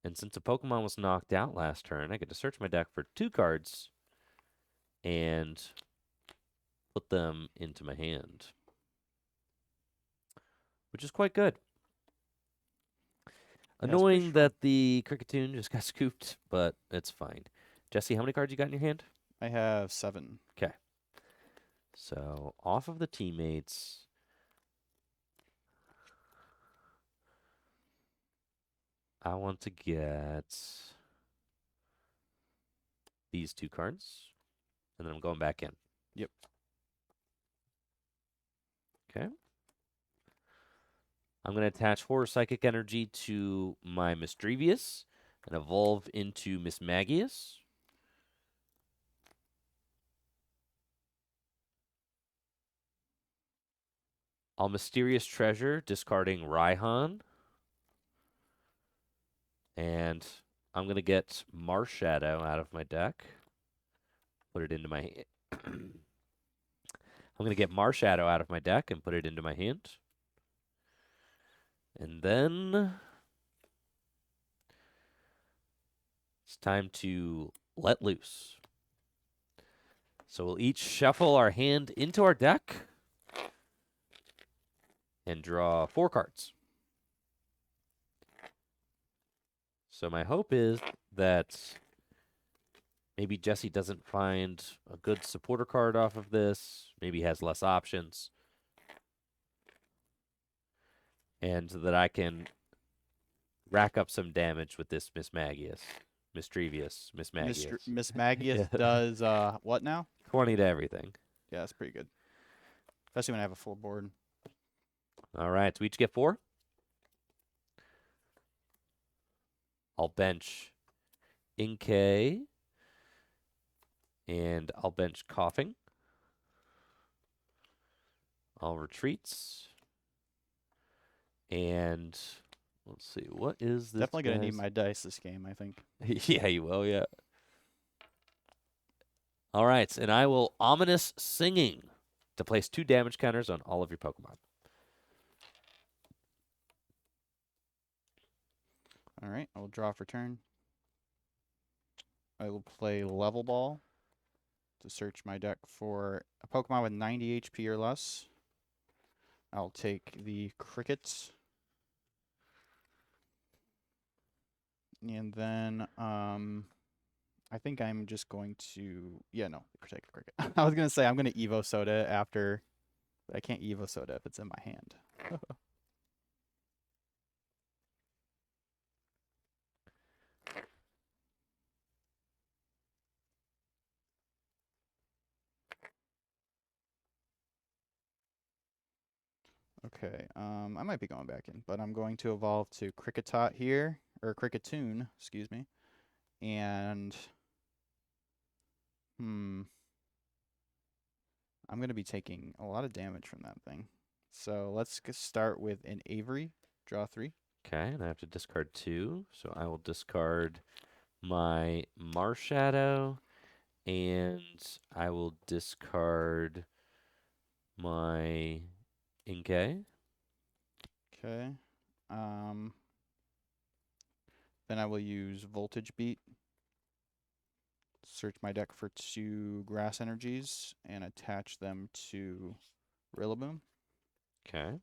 Speaker 1: And since a Pokemon was knocked out last turn, I get to search my deck for 2 cards and put them into my hand, which is quite good. Annoying that the Kricketune just got scooped, but it's fine. Jesse, how many cards you got in your hand?
Speaker 2: I have 7.
Speaker 1: Okay. So off of the Teammates, I want to get these 2 cards, and then I'm going back in.
Speaker 2: Yep.
Speaker 1: Okay. I'm going to attach Horror Psychic Energy to my Misdrevious and evolve into Mismagius. I'll Mysterious Treasure, discarding Raihan. And I'm going to get Marshadow out of my deck. Put it into my hand. I'm going to get Marshadow out of my deck and put it into my hand. And then it's time to let loose. So we'll each shuffle our hand into our deck and draw 4 cards. So my hope is that maybe Jesse doesn't find a good supporter card off of this. Maybe he has less options. And that I can rack up some damage with this Mismagius. Misdrevious. Mismagius.
Speaker 2: Miss Magius does what now?
Speaker 1: 20 to everything.
Speaker 2: Yeah, that's pretty good. Especially when I have a full board.
Speaker 1: All right, so we each get 4. I'll bench Inkay. And I'll bench Coughing. I'll retreats. And let's see, what is this?
Speaker 2: Definitely going to need my dice this game, I think.
Speaker 1: Yeah, you will, yeah. All right, and I will Ominous Singing to place 2 damage counters on all of your Pokemon.
Speaker 2: All right, I will draw for turn. I will play Level Ball to search my deck for a Pokemon with 90 HP or less. I'll take the Crickets. And then I think I'm just going to... Yeah, no, protect the Cricket. I was going to say I'm going to Evo Soda after... But I can't Evo Soda if it's in my hand. Okay, I might be going back in, but I'm going to evolve to Cricketot here, or Cricketoon, excuse me. And, I'm going to be taking a lot of damage from that thing. So let's start with an Avery, draw 3.
Speaker 1: Okay, and I have to discard 2, so I will discard my Marshadow, and I will discard my Inkay.
Speaker 2: Okay. Then I will use Voltage Beat. Search my deck for 2 Grass Energies and attach them to Rillaboom.
Speaker 1: Okay.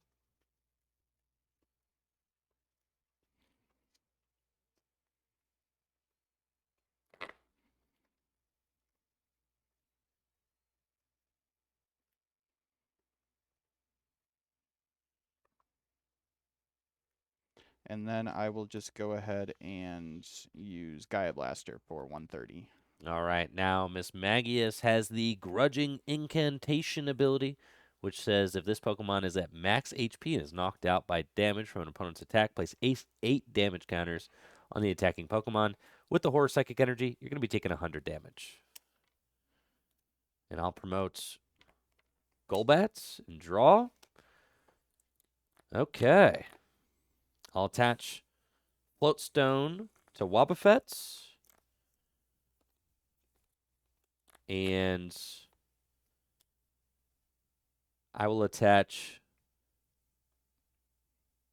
Speaker 2: And then I will just go ahead and use Gaia Blaster for 130.
Speaker 1: All right, now Mismagius has the Grudging Incantation ability, which says if this Pokemon is at max HP and is knocked out by damage from an opponent's attack, place 8 damage counters on the attacking Pokemon. With the Horror Psychic Energy, you're going to be taking 100 damage. And I'll promote Golbats and draw. Okay. I'll attach Floatstone to Wobbuffets. And I will attach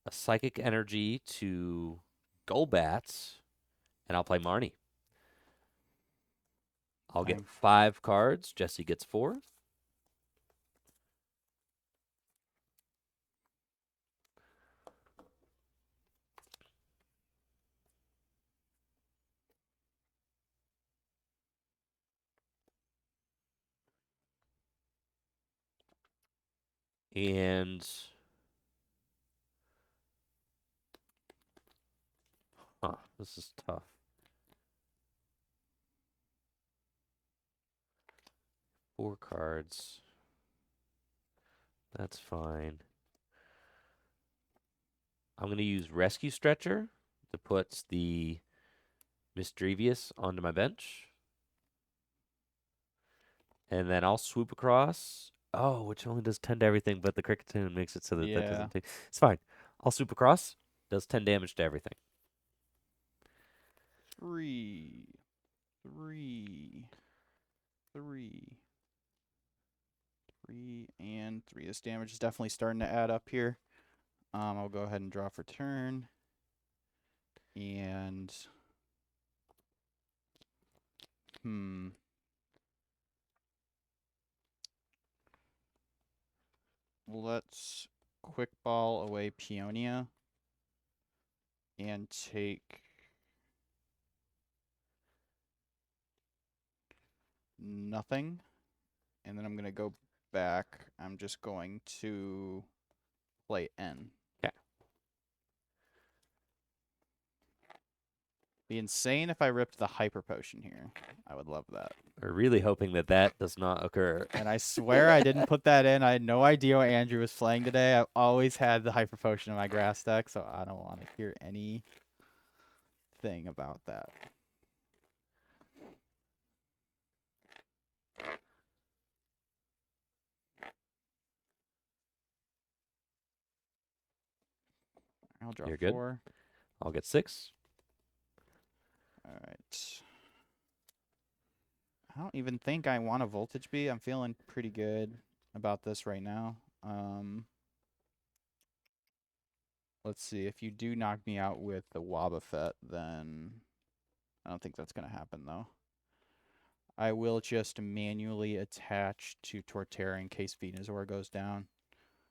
Speaker 1: a Psychic Energy to Golbats, and I'll play Marnie. I'll get 5 cards. Jesse gets 4. And this is tough. 4 cards. That's fine. I'm going to use Rescue Stretcher to put the Misdrevious onto my bench. And then I'll swoop across. Oh, which only does 10 to everything, but the Cricketune makes it so that that
Speaker 2: Yeah.
Speaker 1: doesn't take. It's fine. I'll swoop across. Does 10 damage to everything.
Speaker 2: 3, 3, 3, 3, and 3. This damage is definitely starting to add up here. I'll go ahead and draw for turn. And let's quick ball away Peonia and take nothing. And then I'm going to go back. I'm just going to play N.
Speaker 1: Okay.
Speaker 2: Be insane if I ripped the Hyper Potion here. I would love that.
Speaker 1: We're really hoping that that does not occur.
Speaker 2: And I swear I didn't put that in. I had no idea what Andrew was playing today. I've always had the Hyper Potion in my grass deck, so I don't want to hear anything about that. I'll draw
Speaker 1: You're
Speaker 2: 4.
Speaker 1: Good. I'll get 6.
Speaker 2: All right. I don't even think I want a Voltage Beat. I'm feeling pretty good about this right now. Let's see. If you do knock me out with the Wobbuffet, then I don't think that's going to happen, though. I will just manually attach to Torterra in case Venusaur goes down.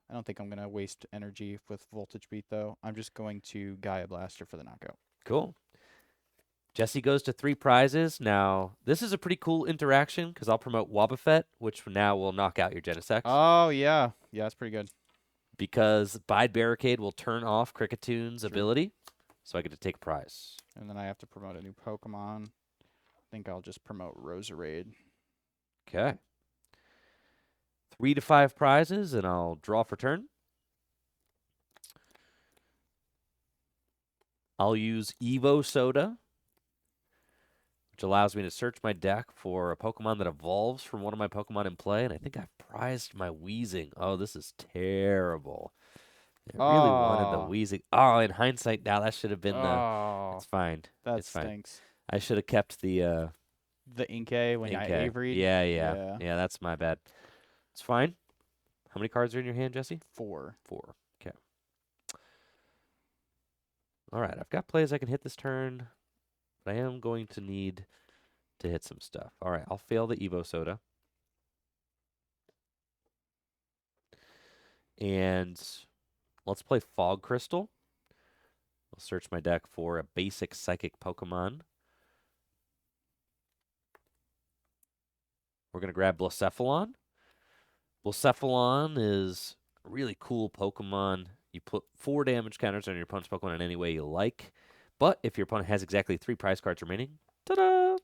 Speaker 2: I don't think I'm going to waste energy with Voltage Beat, though. I'm just going to Gaia Blaster for the knockout.
Speaker 1: Cool. Jesse goes to 3 prizes. Now, this is a pretty cool interaction because I'll promote Wobbuffet, which now will knock out your Genesect.
Speaker 2: Oh, yeah. Yeah, that's pretty good.
Speaker 1: Because Bide Barricade will turn off Cricketune ability, so I get to take a prize.
Speaker 2: And then I have to promote a new Pokemon. I think I'll just promote Roserade.
Speaker 1: Okay. 3 to 5 prizes, and I'll draw for turn. I'll use Evo Soda, which allows me to search my deck for a Pokemon that evolves from one of my Pokemon in play, and I think I've prized my Weezing. Oh, this is terrible. I really wanted the Weezing. Oh, in hindsight, now that should have been the... It's fine.
Speaker 2: That
Speaker 1: stinks. I should have kept the
Speaker 2: Inkay when I Avery'd.
Speaker 1: Yeah, that's my bad. It's fine. How many cards are in your hand, Jesse?
Speaker 2: 4.
Speaker 1: 4. Okay. All right, I've got plays I can hit this turn, but I am going to need to hit some stuff. All right, I'll fail the Evo Soda. And let's play Fog Crystal. I'll search my deck for a basic Psychic Pokemon. We're going to grab Blacephalon. Blacephalon is a really cool Pokemon. You put 4 damage counters on your opponent's Pokemon in any way you like. But if your opponent has exactly 3 prize cards remaining, ta-da!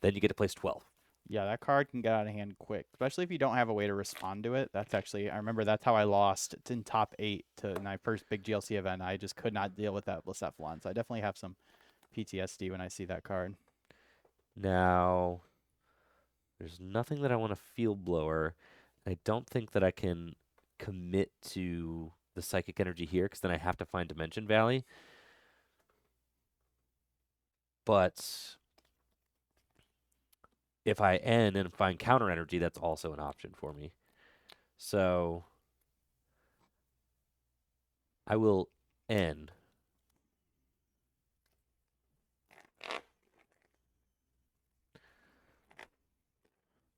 Speaker 1: Then you get to place 12.
Speaker 2: Yeah, that card can get out of hand quick, especially if you don't have a way to respond to it. That's actually, I remember that's how I lost in top 8 to my first big GLC event. I just could not deal with that Blacephalon, so I definitely have some PTSD when I see that card.
Speaker 1: Now, there's nothing that I want to Field Blower. I don't think that I can commit to the Psychic Energy here because then I have to find Dimension Valley. But if I N and find Counter Energy, that's also an option for me. So I will N.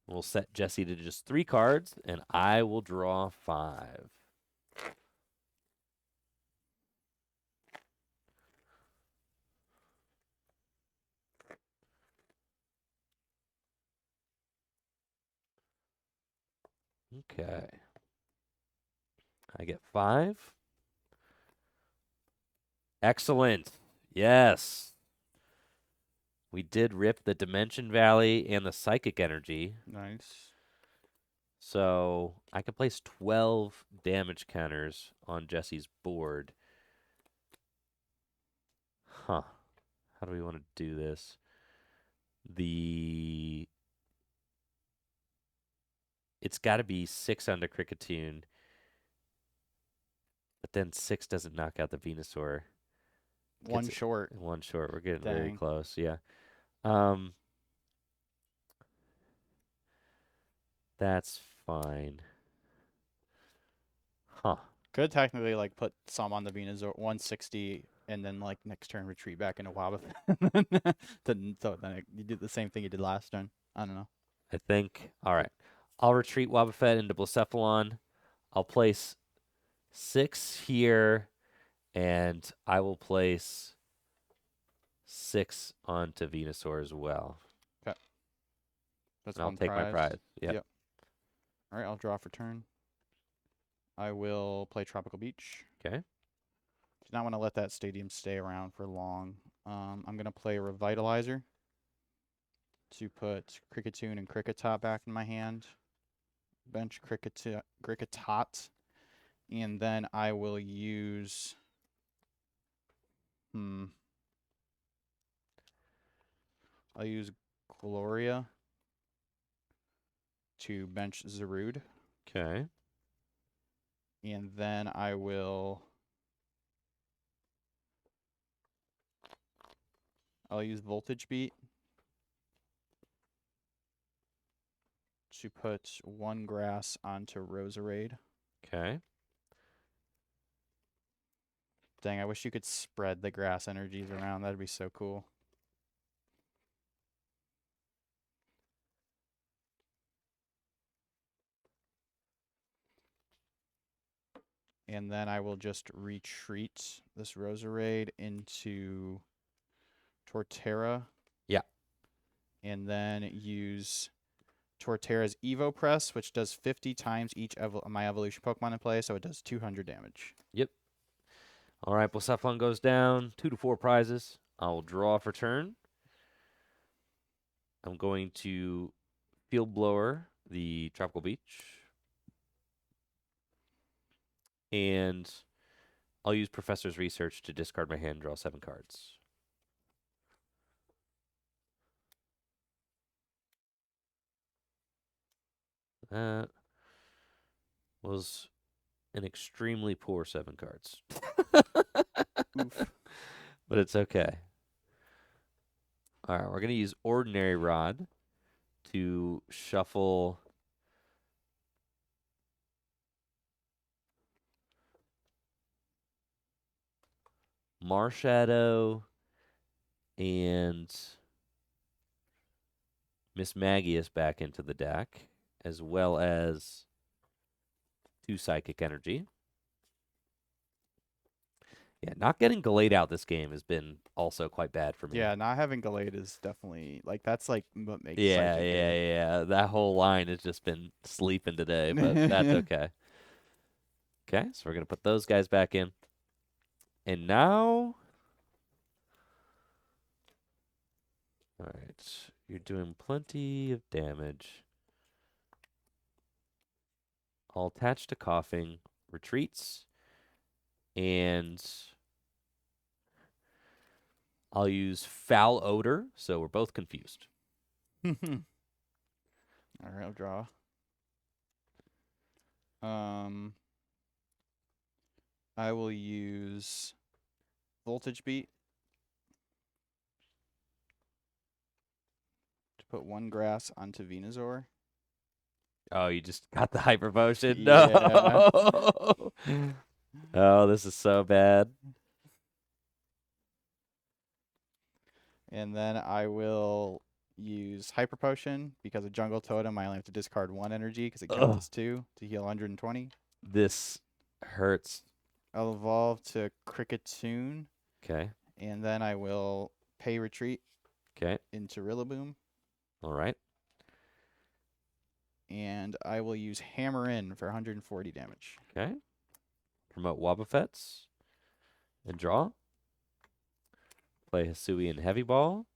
Speaker 1: We'll set Jesse to just 3 cards, and I will draw 5. Okay. I get 5. Excellent. Yes. We did rip the Dimension Valley and the Psychic Energy.
Speaker 2: Nice.
Speaker 1: So I can place 12 damage counters on Jesse's board. Huh. How do we want to do this? It's got to be 6 on the Cricketune, but then 6 doesn't knock out the Venusaur.
Speaker 2: One short.
Speaker 1: One short. We're getting very
Speaker 2: Dang.
Speaker 1: close. Yeah. Um, that's fine. Huh.
Speaker 2: Could technically like put some on the Venusaur 160 and then like next turn retreat back into Wobbuffet. So then you do the same thing you did last turn. I don't know.
Speaker 1: I think. All right. I'll retreat Wobbuffet into Blacephalon. I'll place 6 here, and I will place 6 onto Venusaur as well.
Speaker 2: Okay. That's
Speaker 1: And I'll
Speaker 2: one
Speaker 1: take my prize.
Speaker 2: Yep. All right, I'll draw for turn. I will play Tropical Beach.
Speaker 1: Okay.
Speaker 2: Do not want to let that stadium stay around for long. I'm going to play Revitalizer to put Cricketune and Cricketot back in my hand. Bench Cricketot. And then I will use... I'll use Gloria to bench Zarude.
Speaker 1: Okay.
Speaker 2: And then I will... I'll use Voltage Beat to put 1 grass onto Roserade.
Speaker 1: Okay.
Speaker 2: Dang, I wish you could spread the grass energies around. That'd be so cool. And then I will just retreat this Roserade into Torterra.
Speaker 1: Yeah.
Speaker 2: And then use Torterra's Evo Press, which does 50 times each my evolution Pokemon in play, so it does 200 damage.
Speaker 1: Yep. All right, Blacephalon goes down. 2 to 4 prizes. I'll draw for turn. I'm going to Field Blower the Tropical Beach. And I'll use Professor's Research to discard my hand and draw 7 cards. That was an extremely poor 7 cards.
Speaker 2: Oof.
Speaker 1: But it's okay. All right, we're going to use Ordinary Rod to shuffle Marshadow and Miss Magius back into the deck, as well as 2 Psychic Energy. Yeah, not getting Gallade out this game has been also quite bad for me.
Speaker 2: Yeah, not having Gallade is definitely, like, that's, like, what makes
Speaker 1: Yeah,
Speaker 2: Psychic
Speaker 1: yeah. That whole line has just been sleeping today, but that's okay. Okay, so we're going to put those guys back in. And now... All right, you're doing plenty of damage. I'll attach to Coughing, retreats, and I'll use Foul Odor, so we're both confused.
Speaker 2: All right, I'll draw. I will use Voltage Beat to put 1 grass onto Venusaur.
Speaker 1: Oh, you just got the Hyper Potion?
Speaker 2: Yeah.
Speaker 1: No! Oh, this is so bad.
Speaker 2: And then I will use Hyper Potion because of Jungle Totem. I only have to discard 1 energy because it counts as 2 to heal 120.
Speaker 1: This hurts.
Speaker 2: I'll evolve to Cricketune.
Speaker 1: Okay.
Speaker 2: And then I will pay retreat.
Speaker 1: Okay.
Speaker 2: Into Rillaboom.
Speaker 1: All right.
Speaker 2: And I will use Hammer In for 140 damage.
Speaker 1: Okay. Promote Wobbuffets. And draw. Play Hisuian Heavy Ball.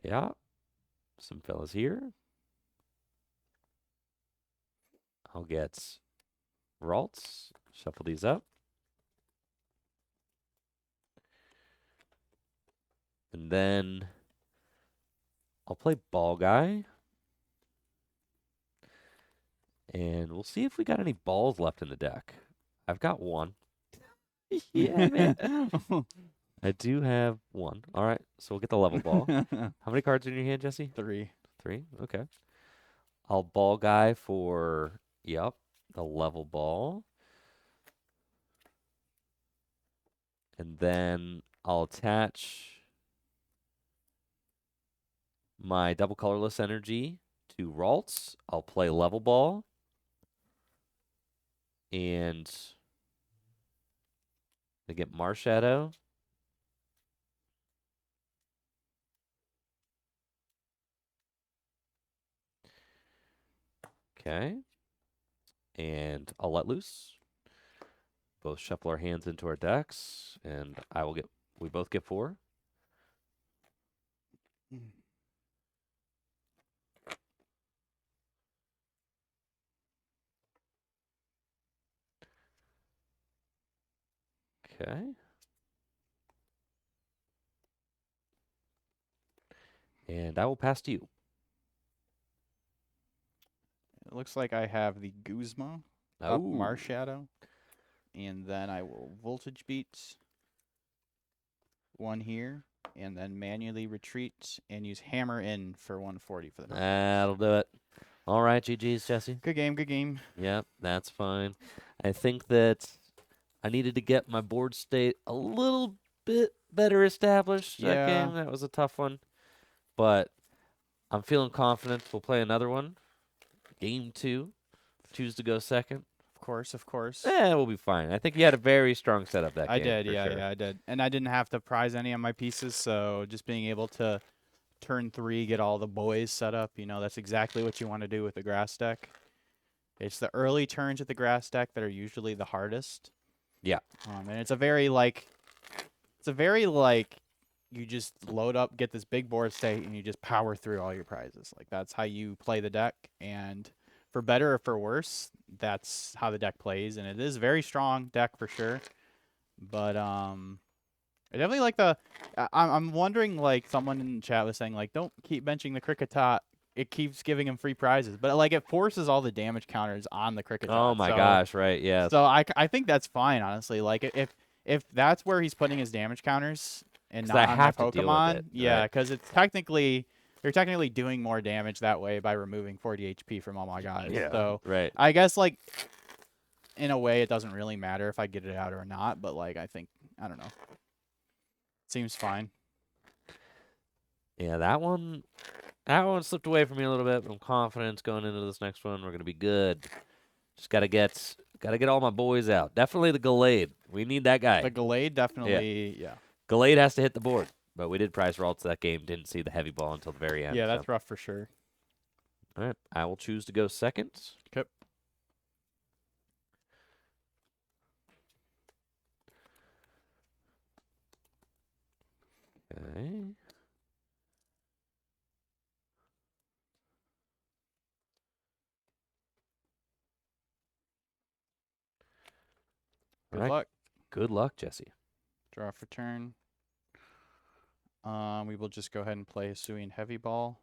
Speaker 1: Yeah. Some fellas here. I'll get Ralts. Shuffle these up. And then I'll play Ball Guy. And we'll see if we got any balls left in the deck. I've got one. Yeah, man. I do have one. All right, so we'll get the level ball. How many cards are in your hand, Jesse?
Speaker 2: 3.
Speaker 1: 3? Okay. I'll Ball Guy for, yep, the level ball. And then I'll attach my double colorless energy to Ralts. I'll play level ball. And I get Marshadow. Okay. And I'll let loose. Both shuffle our hands into our decks, and we both get 4. Okay. And I will pass to you.
Speaker 2: It looks like I have the Guzma up Marshadow. And then I will Voltage Beat 1 here. And then manually retreat and use Hammer in for 140 for the next.
Speaker 1: That'll do it. All right, GG's, Jesse.
Speaker 2: Good game, good game.
Speaker 1: Yep, that's fine. I think that I needed to get my board state a little bit better established that game. That was a tough one. But I'm feeling confident. We'll play another one. Game 2. Choose to go second.
Speaker 2: Of course.
Speaker 1: We'll be fine. I think you had a very strong setup that game.
Speaker 2: I did,
Speaker 1: yeah,
Speaker 2: sure. I did. And I didn't have to prize any of my pieces, so just being able to turn 3, get all the boys set up, that's exactly what you want to do with the grass deck. It's the early turns with the grass deck that are usually the hardest.
Speaker 1: Yeah.
Speaker 2: And it's a very you just load up, get this big board state, and you just power through all your prizes. Like, that's how you play the deck, and for better or for worse, that's how the deck plays, and it is a very strong deck for sure. But I definitely like I'm wondering, like, someone in the chat was saying, like, don't keep benching the Kricketot. It keeps giving him free prizes, but like it forces all the damage counters on the Kricketot.
Speaker 1: Oh my gosh, right? Yeah.
Speaker 2: So I think that's fine, honestly. Like, if that's where he's putting his damage counters and not on my Pokemon, yeah, because it's you're technically doing more damage that way by removing 40 HP from all my guys.
Speaker 1: Yeah.
Speaker 2: So
Speaker 1: right.
Speaker 2: I guess, like, in a way, it doesn't really matter if I get it out or not. But like, I don't know. Seems fine.
Speaker 1: Yeah, that one slipped away from me a little bit, but I'm confident going into this next one. We're gonna be good. Just gotta get all my boys out. Definitely the Gallade. We need that guy.
Speaker 2: The Gallade, definitely, yeah.
Speaker 1: Gallade has to hit the board, but we did prize Ralts that game. Didn't see the heavy ball until the very end.
Speaker 2: Yeah, that's rough for sure.
Speaker 1: All right, I will choose to go second.
Speaker 2: Okay.
Speaker 1: Okay.
Speaker 2: Good luck.
Speaker 1: Good luck, Jesse.
Speaker 2: Draw for turn. We will just go ahead and play Hisuian Heavy Ball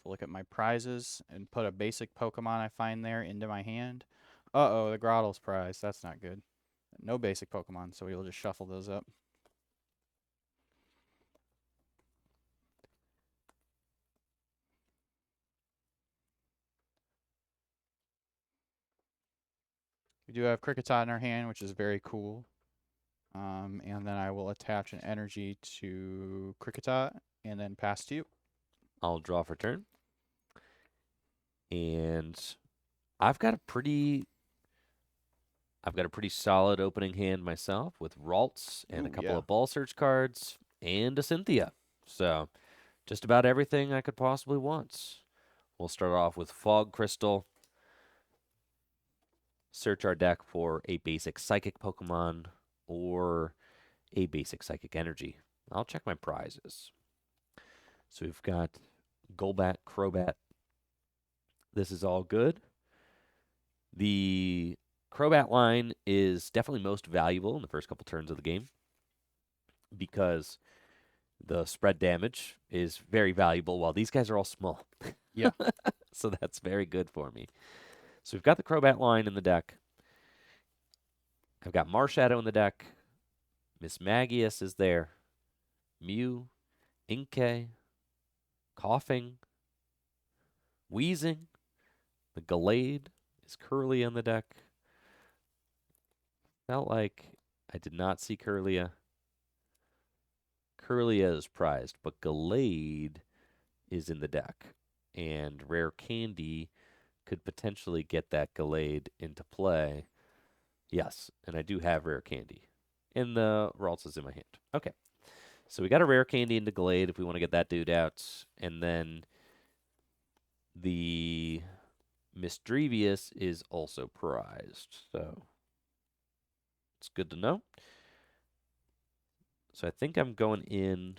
Speaker 2: to look at my prizes and put a basic Pokemon I find there into my hand. Uh-oh, the Grottle's prize. That's not good. No basic Pokemon, so we will just shuffle those up. We do have Kricketot in our hand, which is very cool. And then I will attach an energy to Kricketot and then pass to you.
Speaker 1: I'll draw for turn. And I've got a pretty solid opening hand myself with Ralts and a couple of Ball Search cards and a Cynthia. So just about everything I could possibly want. We'll start off with Fog Crystal. Search our deck for a basic Psychic Pokemon or a basic Psychic Energy. I'll check my prizes. So we've got Golbat, Crobat. This is all good. The Crobat line is definitely most valuable in the first couple turns of the game because the spread damage is very valuable while these guys are all small.
Speaker 2: Yeah.
Speaker 1: So that's very good for me. So we've got the Crobat line in the deck. I've got Marshadow in the deck. Miss Magius is there. Mew, Inkay, Coughing, Wheezing. The Gallade is Curly on the deck. Felt like I did not see Curlia. Curlia is prized, but Gallade is in the deck. And Rare Candy could potentially get that Gallade into play. Yes, and I do have Rare Candy. And the Ralts is in my hand. Okay. So we got a Rare Candy into Gallade if we want to get that dude out. And then the Misdrevious is also prized. So it's good to know. So I think I'm going in.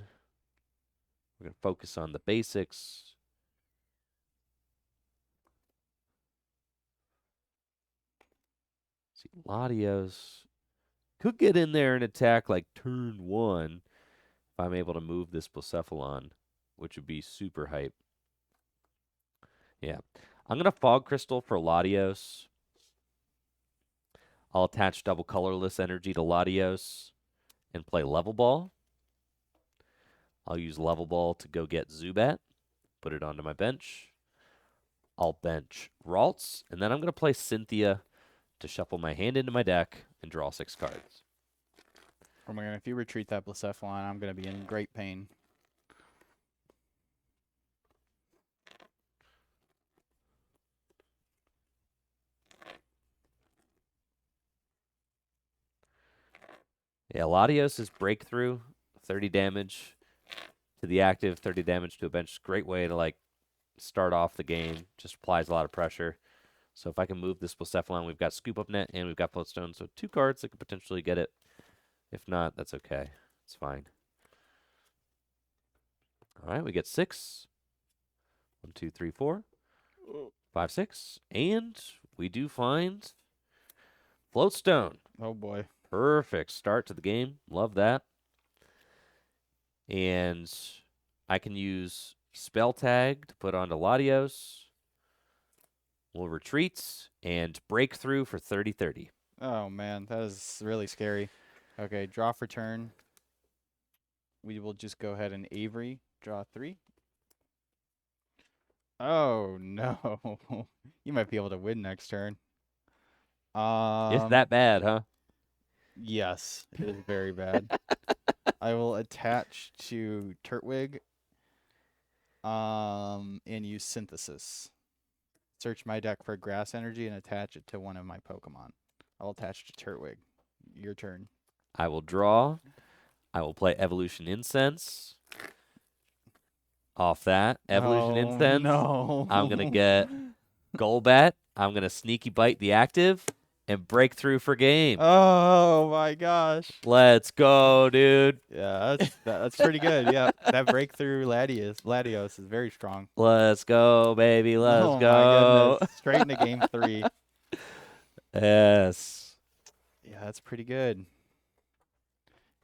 Speaker 1: We're going to focus on the basics. See, Latios could get in there and attack like turn 1 if I'm able to move this Blacephalon, which would be super hype. Yeah. I'm going to Fog Crystal for Latios. I'll attach double colorless energy to Latios and play Level Ball. I'll use Level Ball to go get Zubat, put it onto my bench. I'll bench Ralts, and then I'm going to play Cynthia to shuffle my hand into my deck and draw 6 cards.
Speaker 2: Oh my god, if you retreat that Blacephalon, I'm going to be in great pain.
Speaker 1: Yeah, Latios is Breakthrough, 30 damage to the active, 30 damage to a bench. Great way to, like, start off the game. Just applies a lot of pressure. So if I can move this Blacephalon, we've got Scoop Up Net and we've got Floatstone. So 2 cards that could potentially get it. If not, that's okay. It's fine. All right, we get 6. 1, 2, 3, 4, 5, 6. And we do find Floatstone.
Speaker 2: Oh boy.
Speaker 1: Perfect start to the game. Love that. And I can use Spell Tag to put onto Latios. We'll retreat and Breakthrough for 30-30.
Speaker 2: Oh man, that is really scary. Okay, draw for turn. We will just go ahead and Avery, draw 3. Oh no. You might be able to win next turn.
Speaker 1: It's that bad, huh?
Speaker 2: Yes, it is very bad. I will attach to Turtwig and use Synthesis. Search my deck for grass energy and attach it to one of my Pokemon. I'll attach to Turtwig. Your turn.
Speaker 1: I will draw. I will play Evolution Incense. Off that, Evolution Incense.
Speaker 2: No.
Speaker 1: I'm going to get Golbat. I'm going to Sneaky Bite the active and Breakthrough for game.
Speaker 2: Oh my gosh.
Speaker 1: Let's go, dude.
Speaker 2: Yeah, that's pretty good. Yeah, that Breakthrough Latios is very strong.
Speaker 1: Let's go, baby. Let's
Speaker 2: Oh
Speaker 1: go.
Speaker 2: my goodness. Straight into game 3.
Speaker 1: Yes.
Speaker 2: Yeah, that's pretty good.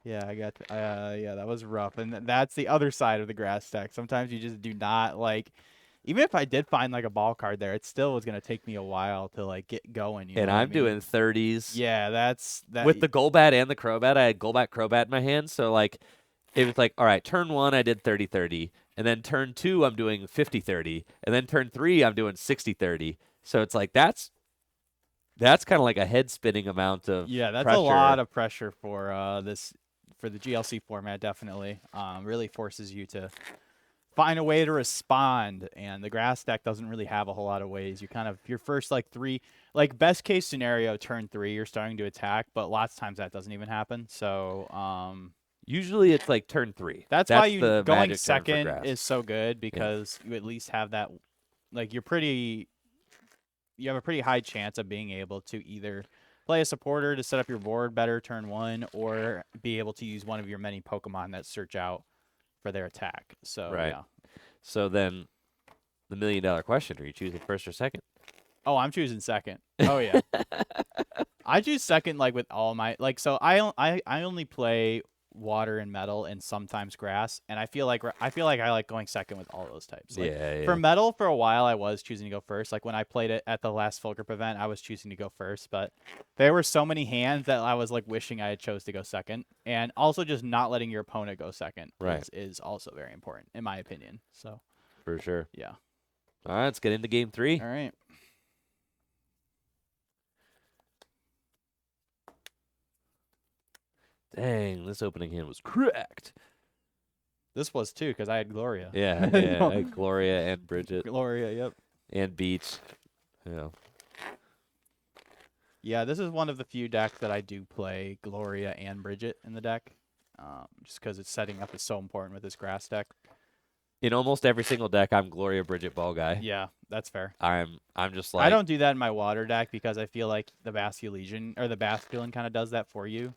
Speaker 2: Yeah, I got yeah, that was rough. And that's the other side of the grass deck. Sometimes you just do not like, even if I did find like a ball card there, it still was going to take me a while to like get going,
Speaker 1: And I'm doing 30s.
Speaker 2: Yeah, that's that.
Speaker 1: With the Golbat and the Crobat, I had Golbat Crobat in my hand, so like it was like, all right, turn 1 I did 30-30, and then turn 2 I'm doing 50-30, and then turn 3 I'm doing 60-30. So it's like that's kind of like a head spinning amount of
Speaker 2: that's
Speaker 1: pressure.
Speaker 2: a lot of pressure for for the GLC format. Definitely, really forces you to find a way to respond, and the grass deck doesn't really have a whole lot of ways. You kind of your first like 3, like best case scenario, turn 3 you're starting to attack, but lots of times that doesn't even happen. So
Speaker 1: usually it's like turn 3.
Speaker 2: That's why
Speaker 1: the
Speaker 2: going
Speaker 1: magic turn for
Speaker 2: second
Speaker 1: grass.
Speaker 2: is so good, because you at least have that, like you have a pretty high chance of being able to either play a supporter to set up your board better turn 1, or be able to use one of your many Pokemon that search out for their attack. So
Speaker 1: right.
Speaker 2: yeah.
Speaker 1: So then the $1 million question, are you choosing first or second?
Speaker 2: Oh, I'm choosing second. Oh yeah. I choose second like with all my like so I only play water and metal and sometimes grass, and I like going second with all those types. Like
Speaker 1: Yeah,
Speaker 2: for
Speaker 1: yeah.
Speaker 2: metal for a while I was choosing to go first. Like when I played it at the last Full Grip event, I was choosing to go first, but there were so many hands that I was like wishing I had chose to go second. And also just not letting your opponent go second
Speaker 1: Right.
Speaker 2: is also very important in my opinion. So,
Speaker 1: For sure.
Speaker 2: yeah.
Speaker 1: All right, let's get into game 3.
Speaker 2: All right.
Speaker 1: Dang, this opening hand was cracked.
Speaker 2: This was too because I had Gloria.
Speaker 1: Yeah, yeah. Gloria and Bridget
Speaker 2: Gloria, yep.
Speaker 1: and Beach. Yeah.
Speaker 2: Yeah, this is one of the few decks that I do play Gloria and Bridget in the deck, just because its setting up is so important with this grass deck.
Speaker 1: In almost every single deck, I'm Gloria Bridget ball guy.
Speaker 2: Yeah, that's fair.
Speaker 1: I'm just like
Speaker 2: I don't do that in my water deck because I feel like the Basculesian or the Basculin kind of does that for you.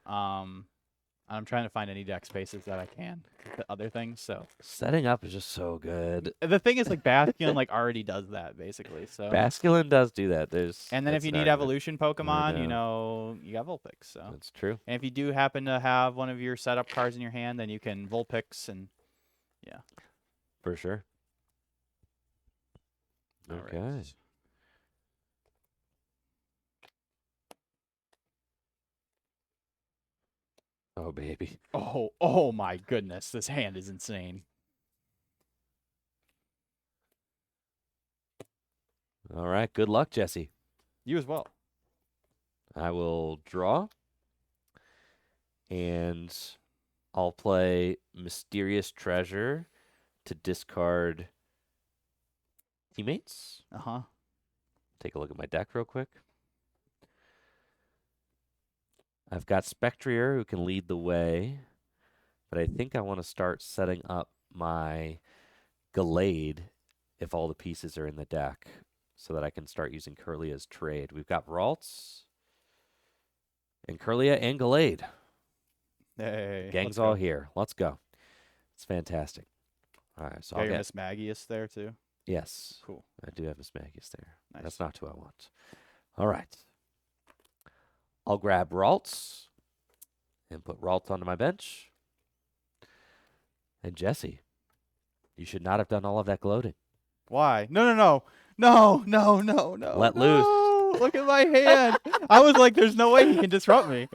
Speaker 2: I'm trying to find any deck spaces that I can with the other things. So
Speaker 1: setting up is just so good.
Speaker 2: the thing is, like Basculin like already does that basically. So
Speaker 1: Basculin does do that.
Speaker 2: and then if
Speaker 1: that's
Speaker 2: you
Speaker 1: an
Speaker 2: need
Speaker 1: argument.
Speaker 2: evolution Pokemon, you
Speaker 1: know.
Speaker 2: know, you got Vulpix. So
Speaker 1: That's true.
Speaker 2: and if you do happen to have one of your setup cards in your hand, then you can Vulpix and yeah.
Speaker 1: For sure.
Speaker 2: All
Speaker 1: Okay.
Speaker 2: right.
Speaker 1: Oh baby.
Speaker 2: Oh my goodness, this hand is insane.
Speaker 1: All right. Good luck, Jesse.
Speaker 2: You as well.
Speaker 1: I will draw. And I'll play Mysterious Treasure to discard teammates.
Speaker 2: Uh-huh.
Speaker 1: Take a look at my deck real quick. I've got Spectrier who can lead the way, but I think I want to start setting up my Gallade if all the pieces are in the deck so that I can start using Curlia as trade. We've got Ralts and Curlia and Gallade.
Speaker 2: Hey,
Speaker 1: Gang's all here. Let's go. It's fantastic. All right, so I'll get
Speaker 2: Miss Magius there too.
Speaker 1: Yes.
Speaker 2: Cool.
Speaker 1: I do have Miss Magius there.
Speaker 2: Nice.
Speaker 1: That's not who I want. All right. I'll grab Ralts and put Ralts onto my bench. And Jesse, you should not have done all of that gloating.
Speaker 2: Why? No.
Speaker 1: Let loose.
Speaker 2: Look at my hand. I was like, there's no way he can disrupt me.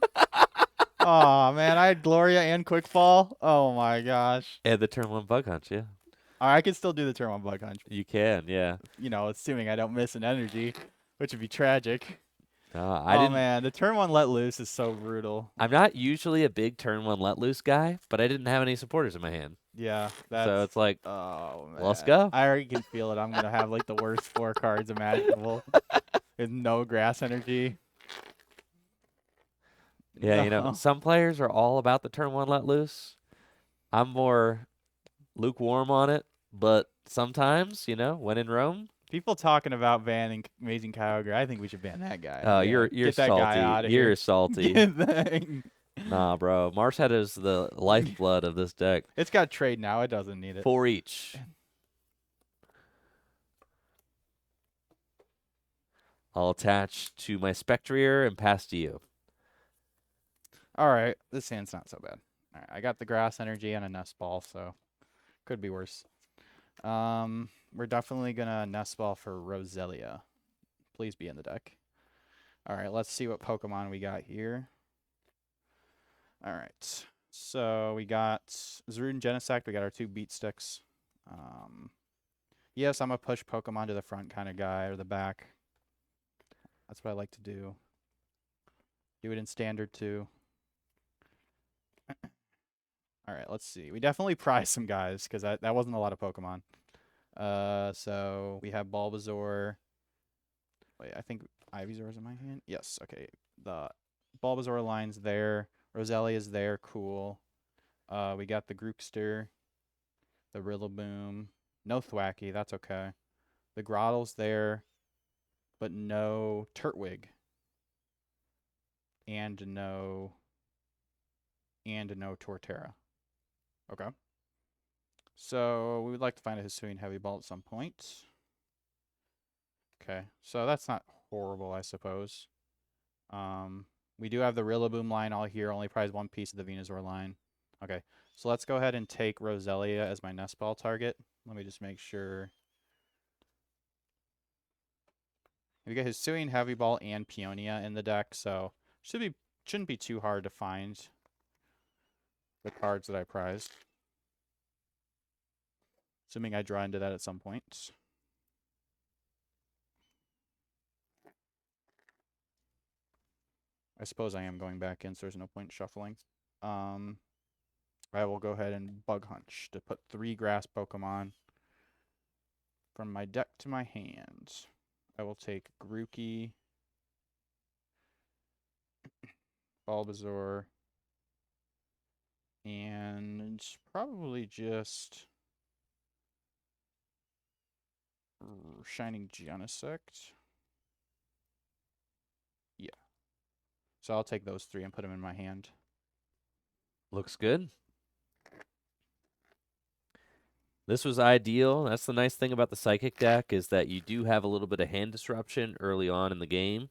Speaker 2: Oh man, I had Gloria and Quick Fall. Oh my gosh.
Speaker 1: And the turn 1 bug hunch, yeah.
Speaker 2: I can still do the turn 1 bug hunch.
Speaker 1: You can, yeah.
Speaker 2: You know, assuming I don't miss an energy, which would be tragic.
Speaker 1: I didn't.
Speaker 2: Man, the turn 1 let loose is so brutal.
Speaker 1: I'm not usually a big turn 1 let loose guy, but I didn't have any supporters in my hand.
Speaker 2: Yeah, that's.
Speaker 1: So it's like,
Speaker 2: oh man,
Speaker 1: let's go.
Speaker 2: I already can feel it. I'm gonna have like the worst 4 cards imaginable, with no grass energy.
Speaker 1: Yeah, you know, some players are all about the turn 1 let loose. I'm more lukewarm on it, but sometimes, you know, when in Rome.
Speaker 2: People talking about banning Amazing Kyogre. I think we should ban that guy.
Speaker 1: Oh,
Speaker 2: Yeah,
Speaker 1: you're
Speaker 2: get that
Speaker 1: salty.
Speaker 2: guy out of
Speaker 1: You're
Speaker 2: here.
Speaker 1: salty. Nah, bro. Marset is the lifeblood of this deck.
Speaker 2: It's got trade now. It doesn't need it.
Speaker 1: 4 each. I'll attach to my Spectrier and pass to you.
Speaker 2: All right, this hand's not so bad. All right, I got the grass energy and a nest ball, so could be worse. We're definitely gonna nest ball for Roselia. Please be in the deck. All right, let's see what Pokemon we got here. All right, so we got Zarude and Genesect. We got our 2 beat sticks. Yes, I'm a push Pokemon to the front kind of guy or the back. That's what I like to do. Do it in standard too. All right, let's see. We definitely prize some guys because that wasn't a lot of Pokemon. So we have Bulbasaur. Wait, I think Ivysaur's in my hand. Yes, okay. The Bulbasaur line's there. Roselia's there. Cool. We got the Grookster, the Rillaboom. No Thwackey. That's okay. The Grottle's there, but no Turtwig. And no Torterra. Okay. So we would like to find a Hisuian Heavy Ball at some point. Okay, so that's not horrible, I suppose. We do have the Rillaboom line all here, only prize one piece of the Venusaur line. Okay, so let's go ahead and take Roselia as my nest ball target. Let me just make sure. We got Hisuian, Heavy Ball, and Peonia in the deck, so shouldn't be too hard to find the cards that I prized. Assuming I draw into that at some point. I suppose I am going back in, so there's no point shuffling. I will go ahead and Bug Hunch to put 3 grass Pokemon from my deck to my hand. I will take Grookey, Bulbasaur, and probably just Shining Genesect. Yeah. So I'll take those 3 and put them in my hand.
Speaker 1: Looks good. This was ideal. That's the nice thing about the Psychic deck is that you do have a little bit of hand disruption early on in the game.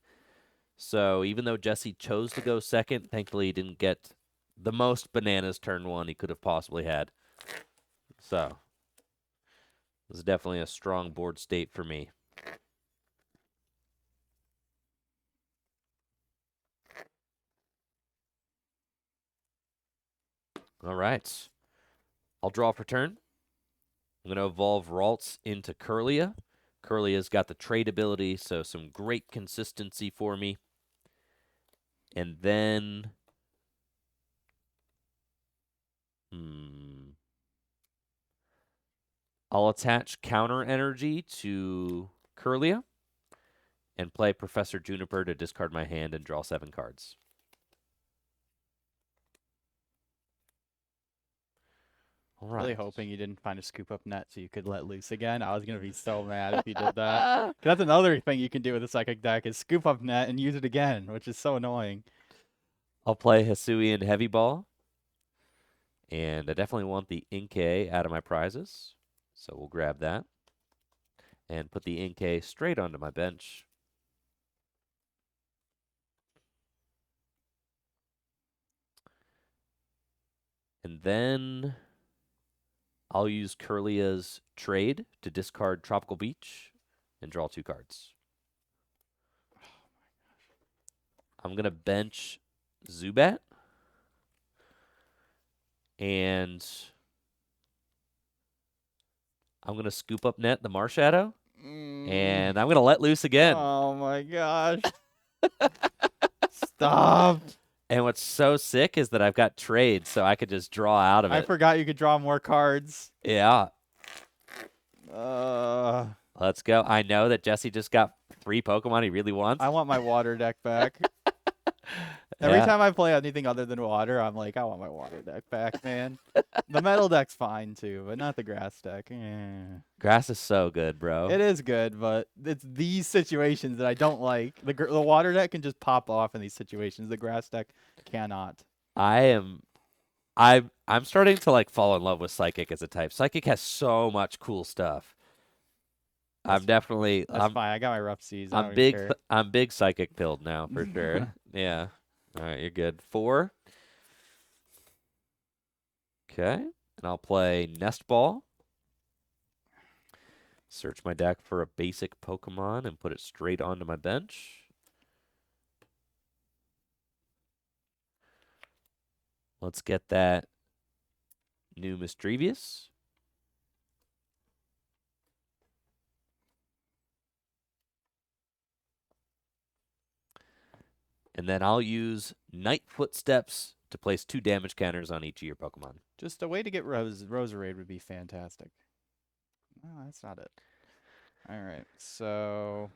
Speaker 1: So even though Jesse chose to go second, thankfully he didn't get the most bananas turn 1 he could have possibly had. So it was definitely a strong board state for me. All right. I'll draw for turn. I'm going to evolve Ralts into Curlia. Curlia's got the trade ability, so some great consistency for me. And then I'll attach Counter Energy to Curlia and play Professor Juniper to discard my hand and draw 7 cards. All right.
Speaker 2: Really hoping you didn't find a scoop up net so you could let loose again. I was going to be so mad if you did that. That's another thing you can do with a Psychic deck is scoop up net and use it again, which is so annoying.
Speaker 1: I'll play Hisuian Heavy Ball. And I definitely want the Inkay out of my prizes. So we'll grab that. And put the Inkay straight onto my bench. And then I'll use Curlia's trade to discard Tropical Beach and draw 2 cards. I'm going to bench Zubat. And I'm going to scoop up net the Marshadow. And I'm going to let loose again.
Speaker 2: Oh my gosh. Stop.
Speaker 1: And what's so sick is that I've got trades, so I could just draw out of it.
Speaker 2: I forgot you could draw more cards.
Speaker 1: Yeah.
Speaker 2: Let's
Speaker 1: go. I know that Jesse just got 3 Pokemon he really wants.
Speaker 2: I want my water deck back. Every time I play anything other than water, I'm like, I want my water deck back, man. The metal deck's fine too, but not the grass deck.
Speaker 1: Grass is so good, bro.
Speaker 2: It is good, but it's these situations that I don't like. The water deck can just pop off in these situations. The grass deck cannot.
Speaker 1: I'm starting to like fall in love with Psychic as a type. Psychic has so much cool stuff. That's fine.
Speaker 2: I got my rough seas.
Speaker 1: I'm big Psychic pilled now for sure. Yeah. All right, you're good. 4. Okay. And I'll play Nest Ball. Search my deck for a basic Pokemon and put it straight onto my bench. Let's get that new Mischievous. And then I'll use Night Footsteps to place 2 damage counters on each of your Pokemon.
Speaker 2: Just a way to get Roserade would be fantastic. No, that's not it. All right, so...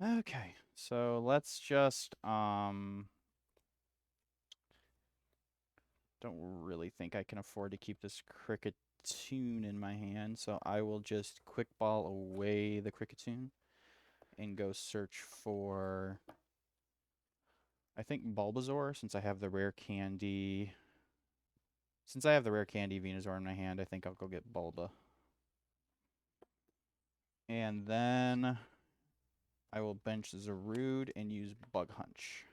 Speaker 2: Okay, so let's just, don't really think I can afford to keep this Cricketune in my hand, so I will just Quick Ball away the Cricketune and go search for, I think, Bulbasaur, since I have the rare candy. Since I have the rare candy Venusaur in my hand, I think I'll go get Bulba. And then I will bench Zarude and use Bug Hunch.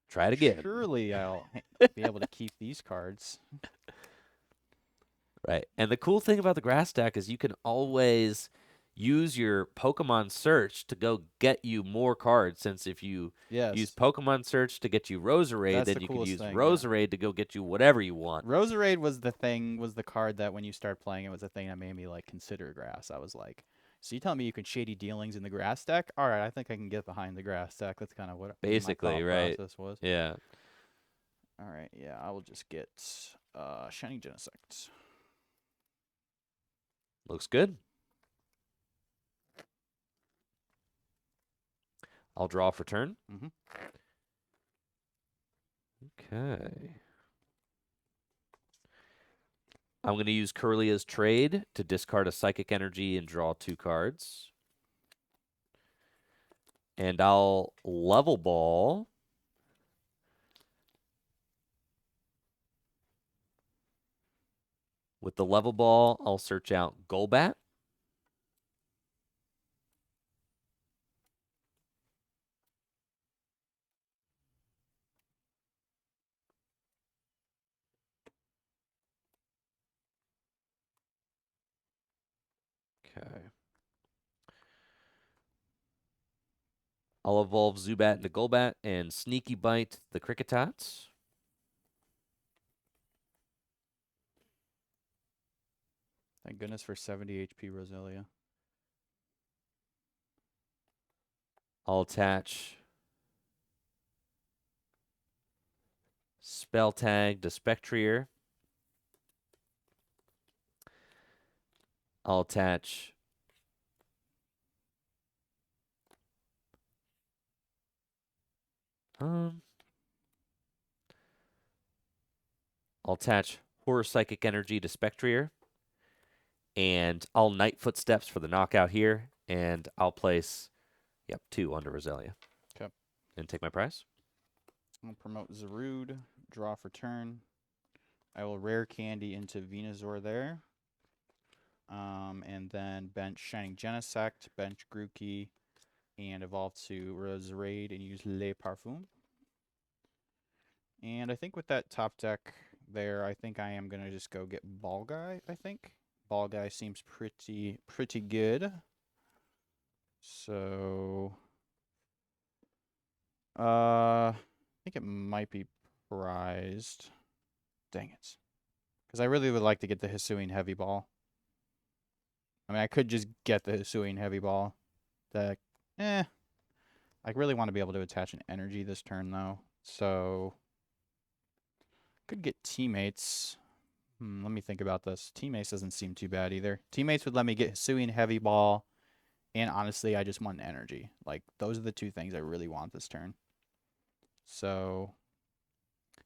Speaker 1: Try it again.
Speaker 2: Surely I'll be able to keep these cards.
Speaker 1: Right. And the cool thing about the grass deck is you can always use your Pokemon search to go get you more cards. Since if you use
Speaker 2: Yes,
Speaker 1: Pokemon search to get you Roserade,
Speaker 2: that's
Speaker 1: then
Speaker 2: the
Speaker 1: you can
Speaker 2: coolest
Speaker 1: use
Speaker 2: thing. Yeah.
Speaker 1: Roserade to go get you whatever you want.
Speaker 2: Roserade was the card that when you start playing it was the thing that made me like consider grass. I was like, so you telling me you can shady dealings in the grass deck? All right, I think I can get behind the grass deck. That's kind of what my
Speaker 1: Basically,
Speaker 2: thought
Speaker 1: right?
Speaker 2: process was.
Speaker 1: Yeah.
Speaker 2: All right, yeah, I will just get Shining Genesect.
Speaker 1: Looks good. I'll draw for turn.
Speaker 2: Mm-hmm.
Speaker 1: Okay. I'm going to use Curlia's Trade to discard a Psychic Energy and draw 2 cards. And I'll Level Ball. With the Level Ball, I'll search out Golbat. Okay. I'll evolve Zubat into Golbat and Sneaky Bite the Cricketats.
Speaker 2: Thank goodness for 70 HP Roselia.
Speaker 1: I'll attach Spell Tag to Spectrier. I'll attach Horror Psychic Energy to Spectrier. And I'll Night Footsteps for the knockout here. And I'll place, 2 under Roselia.
Speaker 2: Okay.
Speaker 1: And take my prize.
Speaker 2: I'll promote Zarude, draw for turn. I will Rare Candy into Venusaur there. And then bench Shining Genesect, bench Grookey, and evolve to Roserade and use Le Parfum. And I think with that top deck there, I think I am going to just go get Ball Guy, I think. Ball Guy seems pretty good. So, I think it might be prized. Dang it. Because I really would like to get the Hisuian Heavy Ball. I mean, I could just get the Hisuian Heavy Ball. That, I really want to be able to attach an energy this turn, though. So, could get Teammates. Let me think about this. Teammates doesn't seem too bad either. Teammates would let me get Hisuian Heavy Ball. And honestly, I just want an energy. Like, those are the 2 things I really want this turn. So,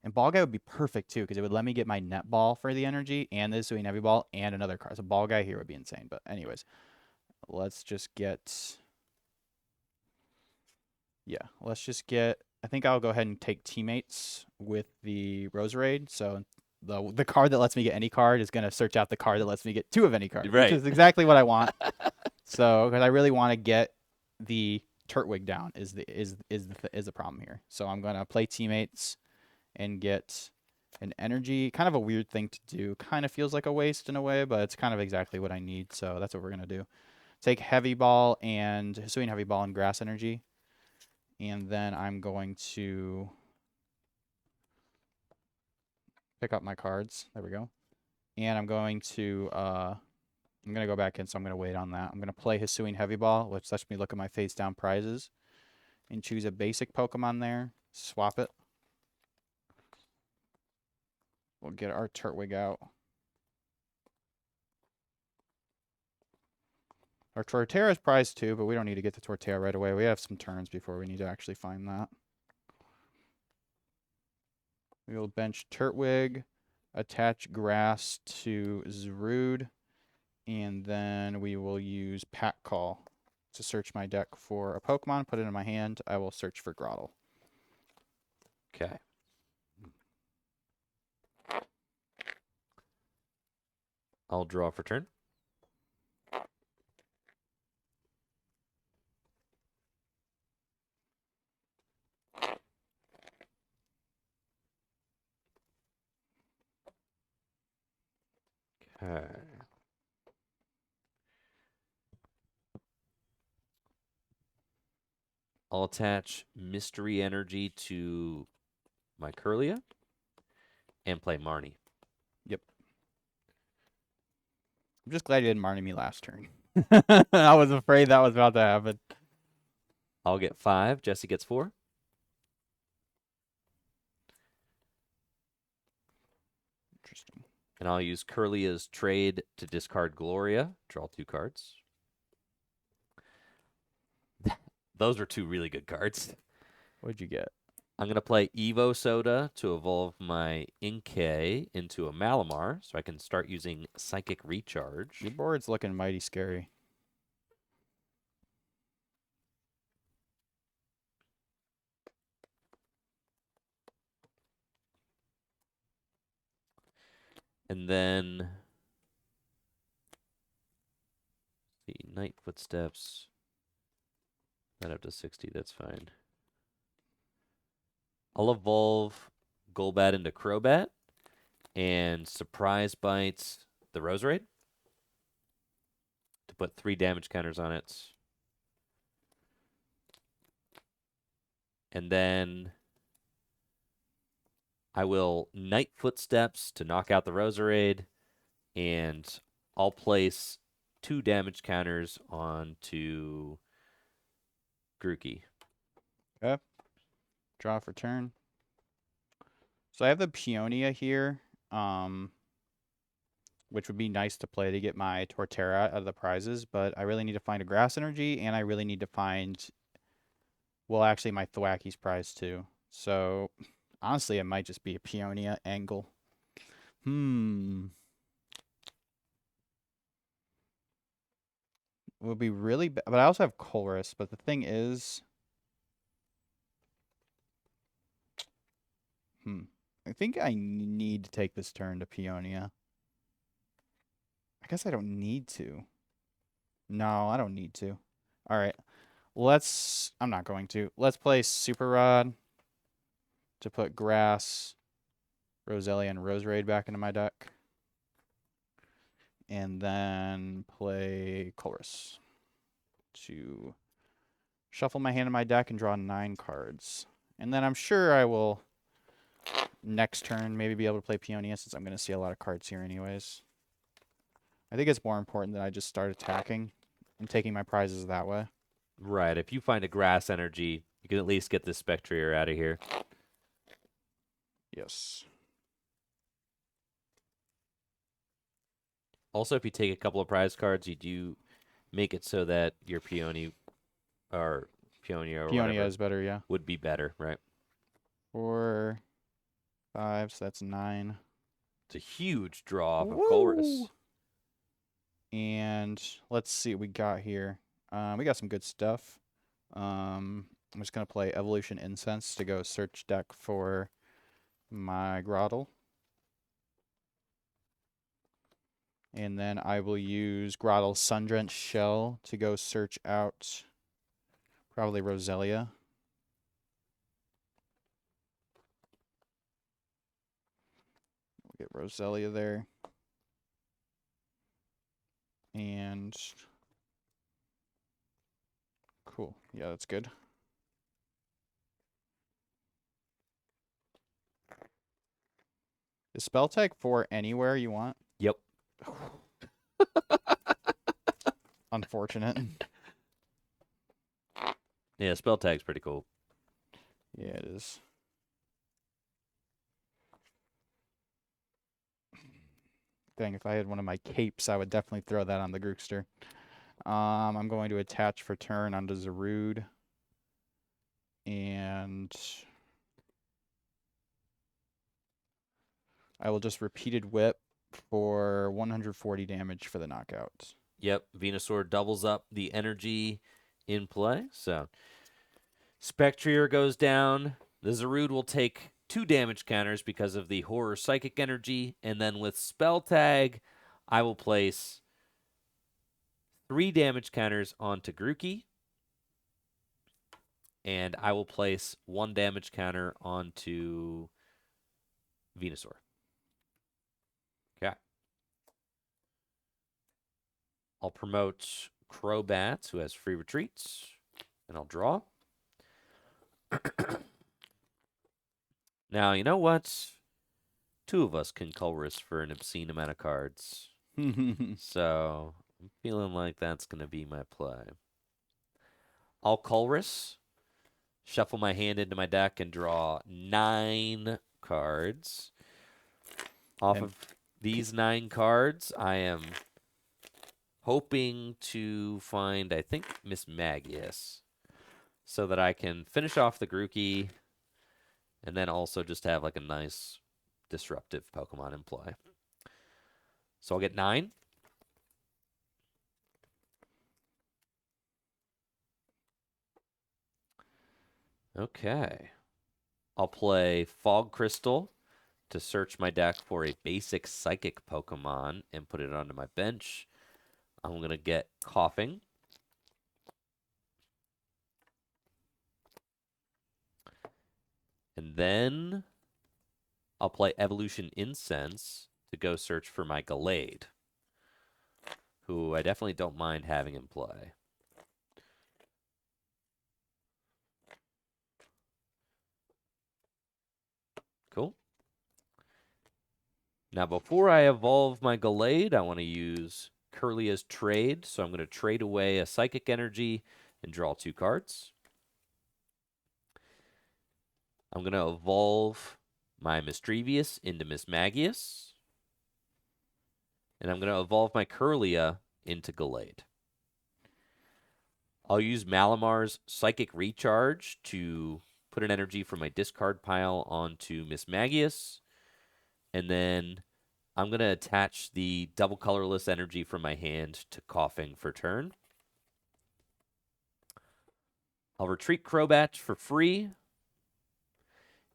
Speaker 2: and Ball Guy would be perfect, too, because it would let me get my Net Ball for the energy and the Hisuian Heavy Ball and another card. So, Ball Guy here would be insane. But anyways, let's just get... Yeah, let's just get... I think I'll go ahead and take Teammates with the Roserade. So, the card that lets me get any card is going to search out the card that lets me get 2 of any card,
Speaker 1: Right.
Speaker 2: which is exactly what I want. So, because I really want to get the Turtwig down is the problem here. So I'm gonna play Teammates and get an energy. Kind of a weird thing to do. Kind of feels like a waste in a way, but it's kind of exactly what I need. So that's what we're gonna do. Take Heavy Ball and Hisuian Heavy Ball and Grass Energy, and then I'm going to pick up my cards. There we go. And I'm going to go back in, so I'm going to wait on that. I'm going to play Hisuian Heavy Ball, which lets me look at my face down prizes, and choose a basic Pokemon there. Swap it. We'll get our Turtwig out. Our Torterra is prized too, but we don't need to get the Torterra right away. We have some turns before we need to actually find that. We will bench Turtwig, attach Grass to Zarude, and then we will use Pack Call to search my deck for a Pokemon, put it in my hand. I will search for Grottle.
Speaker 1: Okay. I'll draw for turn. Alright. I'll attach Mystery Energy to my Curlia and play Marnie.
Speaker 2: Yep. I'm just glad you didn't Marnie me last turn. I was afraid that was about to happen.
Speaker 1: I'll get 5. Jesse gets 4.
Speaker 2: Interesting.
Speaker 1: And I'll use Curlia's trade to discard Gloria. Draw 2 cards. Those are 2 really good cards.
Speaker 2: What'd you get?
Speaker 1: I'm going to play Evo Soda to evolve my Inkay into a Malamar so I can start using Psychic Recharge.
Speaker 2: Your board's looking mighty scary.
Speaker 1: And then, see, Night Footsteps. That up to 60, that's fine. I'll evolve Golbat into Crobat and Surprise Bites the Roserade to put 3 damage counters on it. And then I will Night Footsteps to knock out the Roserade, and I'll place 2 damage counters onto Grookey.
Speaker 2: Okay. Draw for turn. So I have the Peonia here, which would be nice to play to get my Torterra out of the prizes, but I really need to find a Grass Energy, and I really need to find, well, actually my Thwacky's prize too. So honestly, it might just be a Peonia angle. It would be really bad, but I also have Colress, but the thing is, I think I need to take this turn to Peonia. I guess I don't need to. No, I don't need to. All right. I'm not going to. Let's play Super Rod to put Grass, Roselia, and Roserade back into my deck. And then play Colress to shuffle my hand in my deck and draw 9 cards. And then I'm sure I will, next turn, maybe be able to play Peonia since I'm going to see a lot of cards here anyways. I think it's more important that I just start attacking and taking my prizes that way.
Speaker 1: Right. If you find a Grass Energy, you can at least get this Spectrier out of here.
Speaker 2: Yes.
Speaker 1: Also, if you take a couple of prize cards, you do make it so that your Peony or Peonia or
Speaker 2: Peonia
Speaker 1: whatever
Speaker 2: is better, yeah.
Speaker 1: would be better, right?
Speaker 2: 4, 5, so that's 9.
Speaker 1: It's a huge draw off of
Speaker 2: Woo!
Speaker 1: Colress.
Speaker 2: And let's see what we got here. We got some good stuff. I'm just going to play Evolution Incense to go search deck for my Grottle. And then I will use Grottle's Sundrenched Shell to go search out probably Roselia. We'll get Roselia there. And cool. Yeah, that's good. Is spell tag 4 anywhere you want?
Speaker 1: Yep.
Speaker 2: Unfortunate.
Speaker 1: Yeah, spell tag's pretty cool.
Speaker 2: Yeah, it is. Dang, if I had one of my capes, I would definitely throw that on the Grookster. I'm going to attach for turn onto Zarude. And I will just Repeated Whip for 140 damage for the knockout.
Speaker 1: Yep, Venusaur doubles up the energy in play. So Spectrier goes down. The Zarude will take 2 damage counters because of the Horror Psychic energy. And then with Spell Tag, I will place 3 damage counters onto Grookey. And I will place 1 damage counter onto Venusaur. Okay. I'll promote Crobat, who has free retreats, and I'll draw. Now, you know what? Two of us can Colress for an obscene amount of cards. So, I'm feeling like that's going to be my play. I'll Colress, shuffle my hand into my deck, and draw 9 cards. Off of these 9 cards, I am hoping to find, I think, Miss Magius, so that I can finish off the Grookey and then also just have like a nice disruptive Pokemon in play. So I'll get 9. Okay. I'll play Fog Crystal to search my deck for a basic Psychic Pokemon and put it onto my bench. I'm going to get Coughing. And then I'll play Evolution Incense to go search for my Gallade, who I definitely don't mind having in play. Cool. Now, before I evolve my Gallade, I want to use Kirlia's Trade. So I'm going to trade away a Psychic Energy and draw 2 cards. I'm going to evolve my Mischievous into Mismagius. And I'm going to evolve my Kirlia into Gallade. I'll use Malamar's Psychic Recharge to put an energy from my discard pile onto Mismagius. And then I'm going to attach the double colorless energy from my hand to Coughing for turn. I'll retreat Crobat for free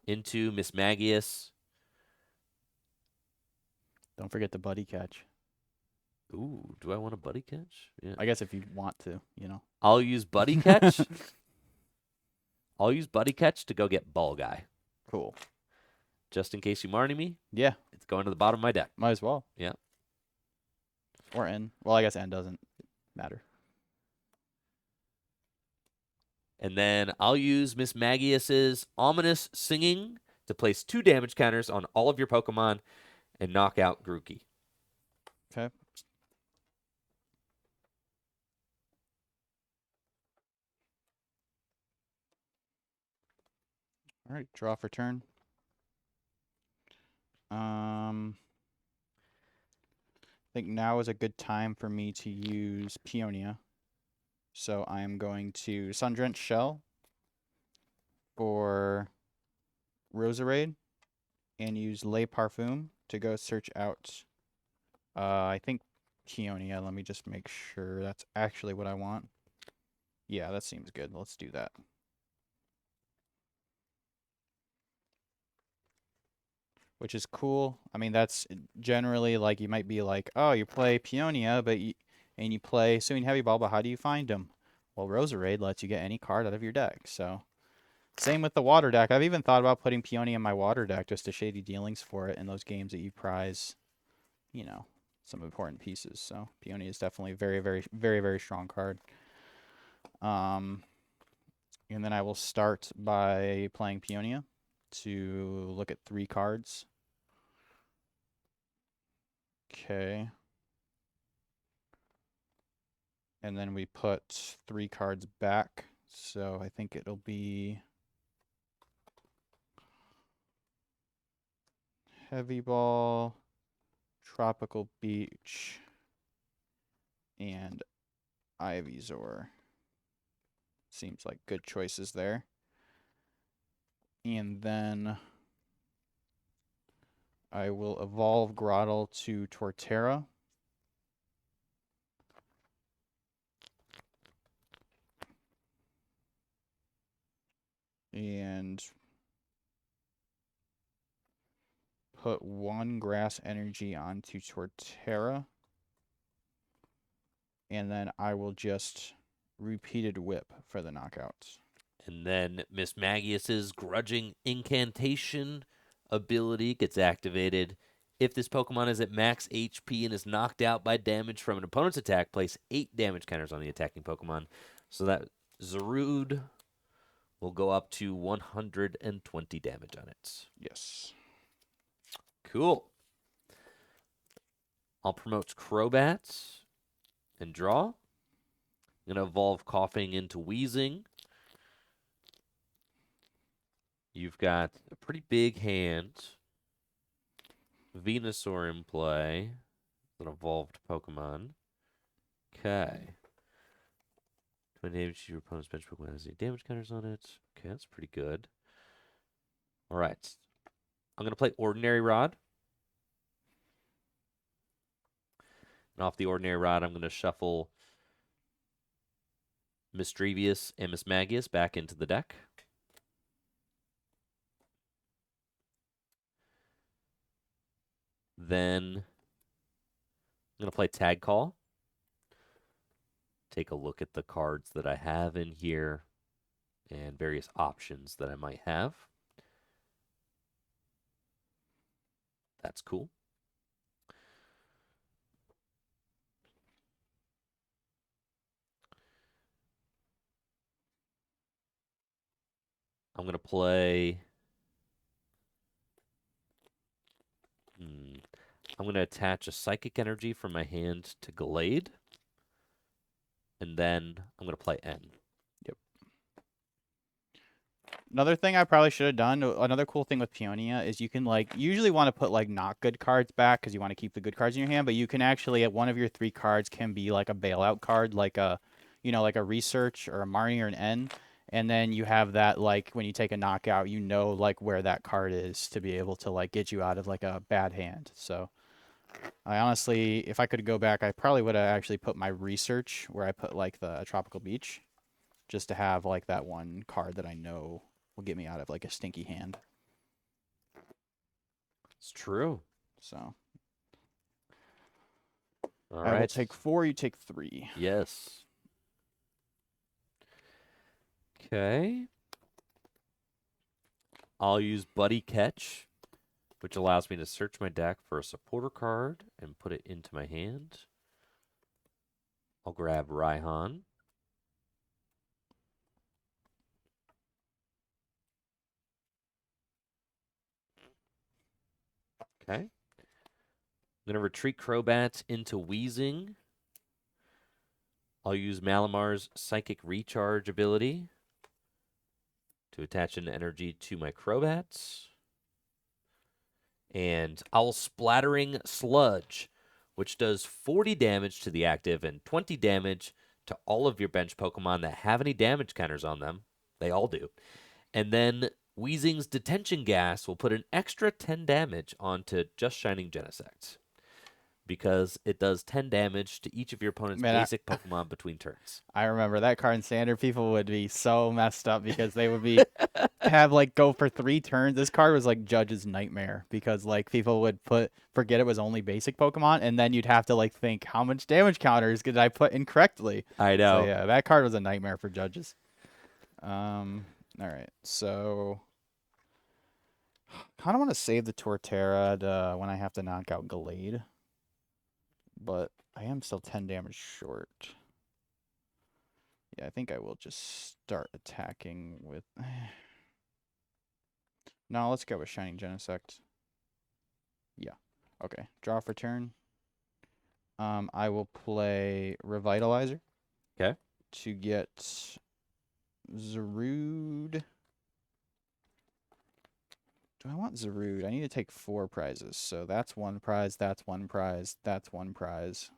Speaker 1: into Mismagius.
Speaker 2: Don't forget the Buddy Catch.
Speaker 1: Ooh, do I want a Buddy Catch?
Speaker 2: Yeah. I guess if you want to, you know.
Speaker 1: I'll use Buddy Catch. I'll use Buddy Catch to go get Ball Guy.
Speaker 2: Cool.
Speaker 1: Just in case you Marnie me.
Speaker 2: Yeah.
Speaker 1: It's going to the bottom of my deck.
Speaker 2: Might as well.
Speaker 1: Yeah.
Speaker 2: Or N. Well, I guess N doesn't matter.
Speaker 1: And then I'll use Mismagius's Ominous Singing to place 2 damage counters on all of your Pokemon and knock out Grookey.
Speaker 2: Okay. All right, draw for turn. I think now is a good time for me to use Peonia. So I'm going to Sundrent Shell for Roserade and use Le Parfum to go search out, I think, Peonia. Let me just make sure that's actually what I want. Yeah, that seems good. Let's do that. Which is cool. I mean, that's generally like you might be like, oh, you play Peonia, and you play Swinging Heavy Ball, but how do you find them? Well, Roserade lets you get any card out of your deck. So, same with the water deck. I've even thought about putting Peonia in my water deck just to shady dealings for it in those games that you prize, you know, some important pieces. So, Peonia is definitely a very, very, very, very strong card. And then I will start by playing Peonia to look at 3 cards. Okay. And then we put 3 cards back. So I think it'll be Heavy Ball, Tropical Beach, and Ivysaur. Seems like good choices there. And then I will evolve Grotle to Torterra. And put 1 grass energy onto Torterra. And then I will just repeated whip for the knockouts.
Speaker 1: And then Mismagius's Grudging Incantation ability gets activated, If this Pokemon is at max HP and is knocked out by damage from an opponent's attack, place 8 damage counters on the attacking Pokemon. So that Zarude will go up to 120 damage on it.
Speaker 2: Yes.
Speaker 1: Cool. I'll promote Crobat and draw. I'm going to evolve Coughing into Wheezing. You've got a pretty big hand. Venusaur in play. An evolved Pokemon. Okay. 20 damage to your opponent's bench Pokemon has 8 damage counters on it. Okay, that's pretty good. All right. I'm going to play Ordinary Rod. And off the Ordinary Rod, I'm going to shuffle Misdrevious and Mismagius back into the deck. Then I'm going to play Tag Call. Take a look at the cards that I have in here and various options that I might have. That's cool. I'm going to play... I'm going to attach a Psychic Energy from my hand to Gallade. And then I'm going to play N.
Speaker 2: Yep. Another thing I probably should have done, another cool thing with Peonia is you can, like, usually want to put, like, not good cards back because you want to keep the good cards in your hand, but you can actually, one of your 3 cards can be, like, a bailout card, like a, you know, like a Research or a Marnie or an N. And then you have that, like, when you take a knockout, you know, like, where that card is to be able to, like, get you out of, like, a bad hand. So I honestly, if I could go back, I probably would have actually put my Research where I put, like, the Tropical Beach just to have, like, that one card that I know will get me out of, like, a stinky hand.
Speaker 1: It's true.
Speaker 2: So
Speaker 1: All
Speaker 2: I
Speaker 1: right.
Speaker 2: will take 4, you take 3.
Speaker 1: Yes. Okay. I'll use Buddy Catch, which allows me to search my deck for a supporter card and put it into my hand. I'll grab Raihan. Okay. I'm going to retreat Crobat into Wheezing. I'll use Malamar's Psychic Recharge ability to attach an energy to my Crobats. And I'll Splattering Sludge, which does 40 damage to the active and 20 damage to all of your bench Pokemon that have any damage counters on them. They all do. And then Weezing's Detention Gas will put an extra 10 damage onto Just Shining Genesect, because it does 10 damage to each of your opponent's basic Pokemon between turns.
Speaker 2: I remember that card in Standard. People would be so messed up because they would be have, like, go for 3 turns. This card was like Judge's nightmare because, like, people would forget it was only basic Pokemon, and then you'd have to, like, think how much damage counters did I put incorrectly.
Speaker 1: I know.
Speaker 2: So yeah, that card was a nightmare for Judges. All right, so kind of want to save the Torterra when I have to knock out Gallade, but I am still 10 damage short. Yeah, I think I will just start attacking with... No, let's go with Shining Genesect. Yeah. Okay, draw for turn. I will play Revitalizer.
Speaker 1: Okay.
Speaker 2: To get Zarude. Do I want Zarude? I need to take 4 prizes. So that's 1 prize, that's 1 prize, that's 1 prize.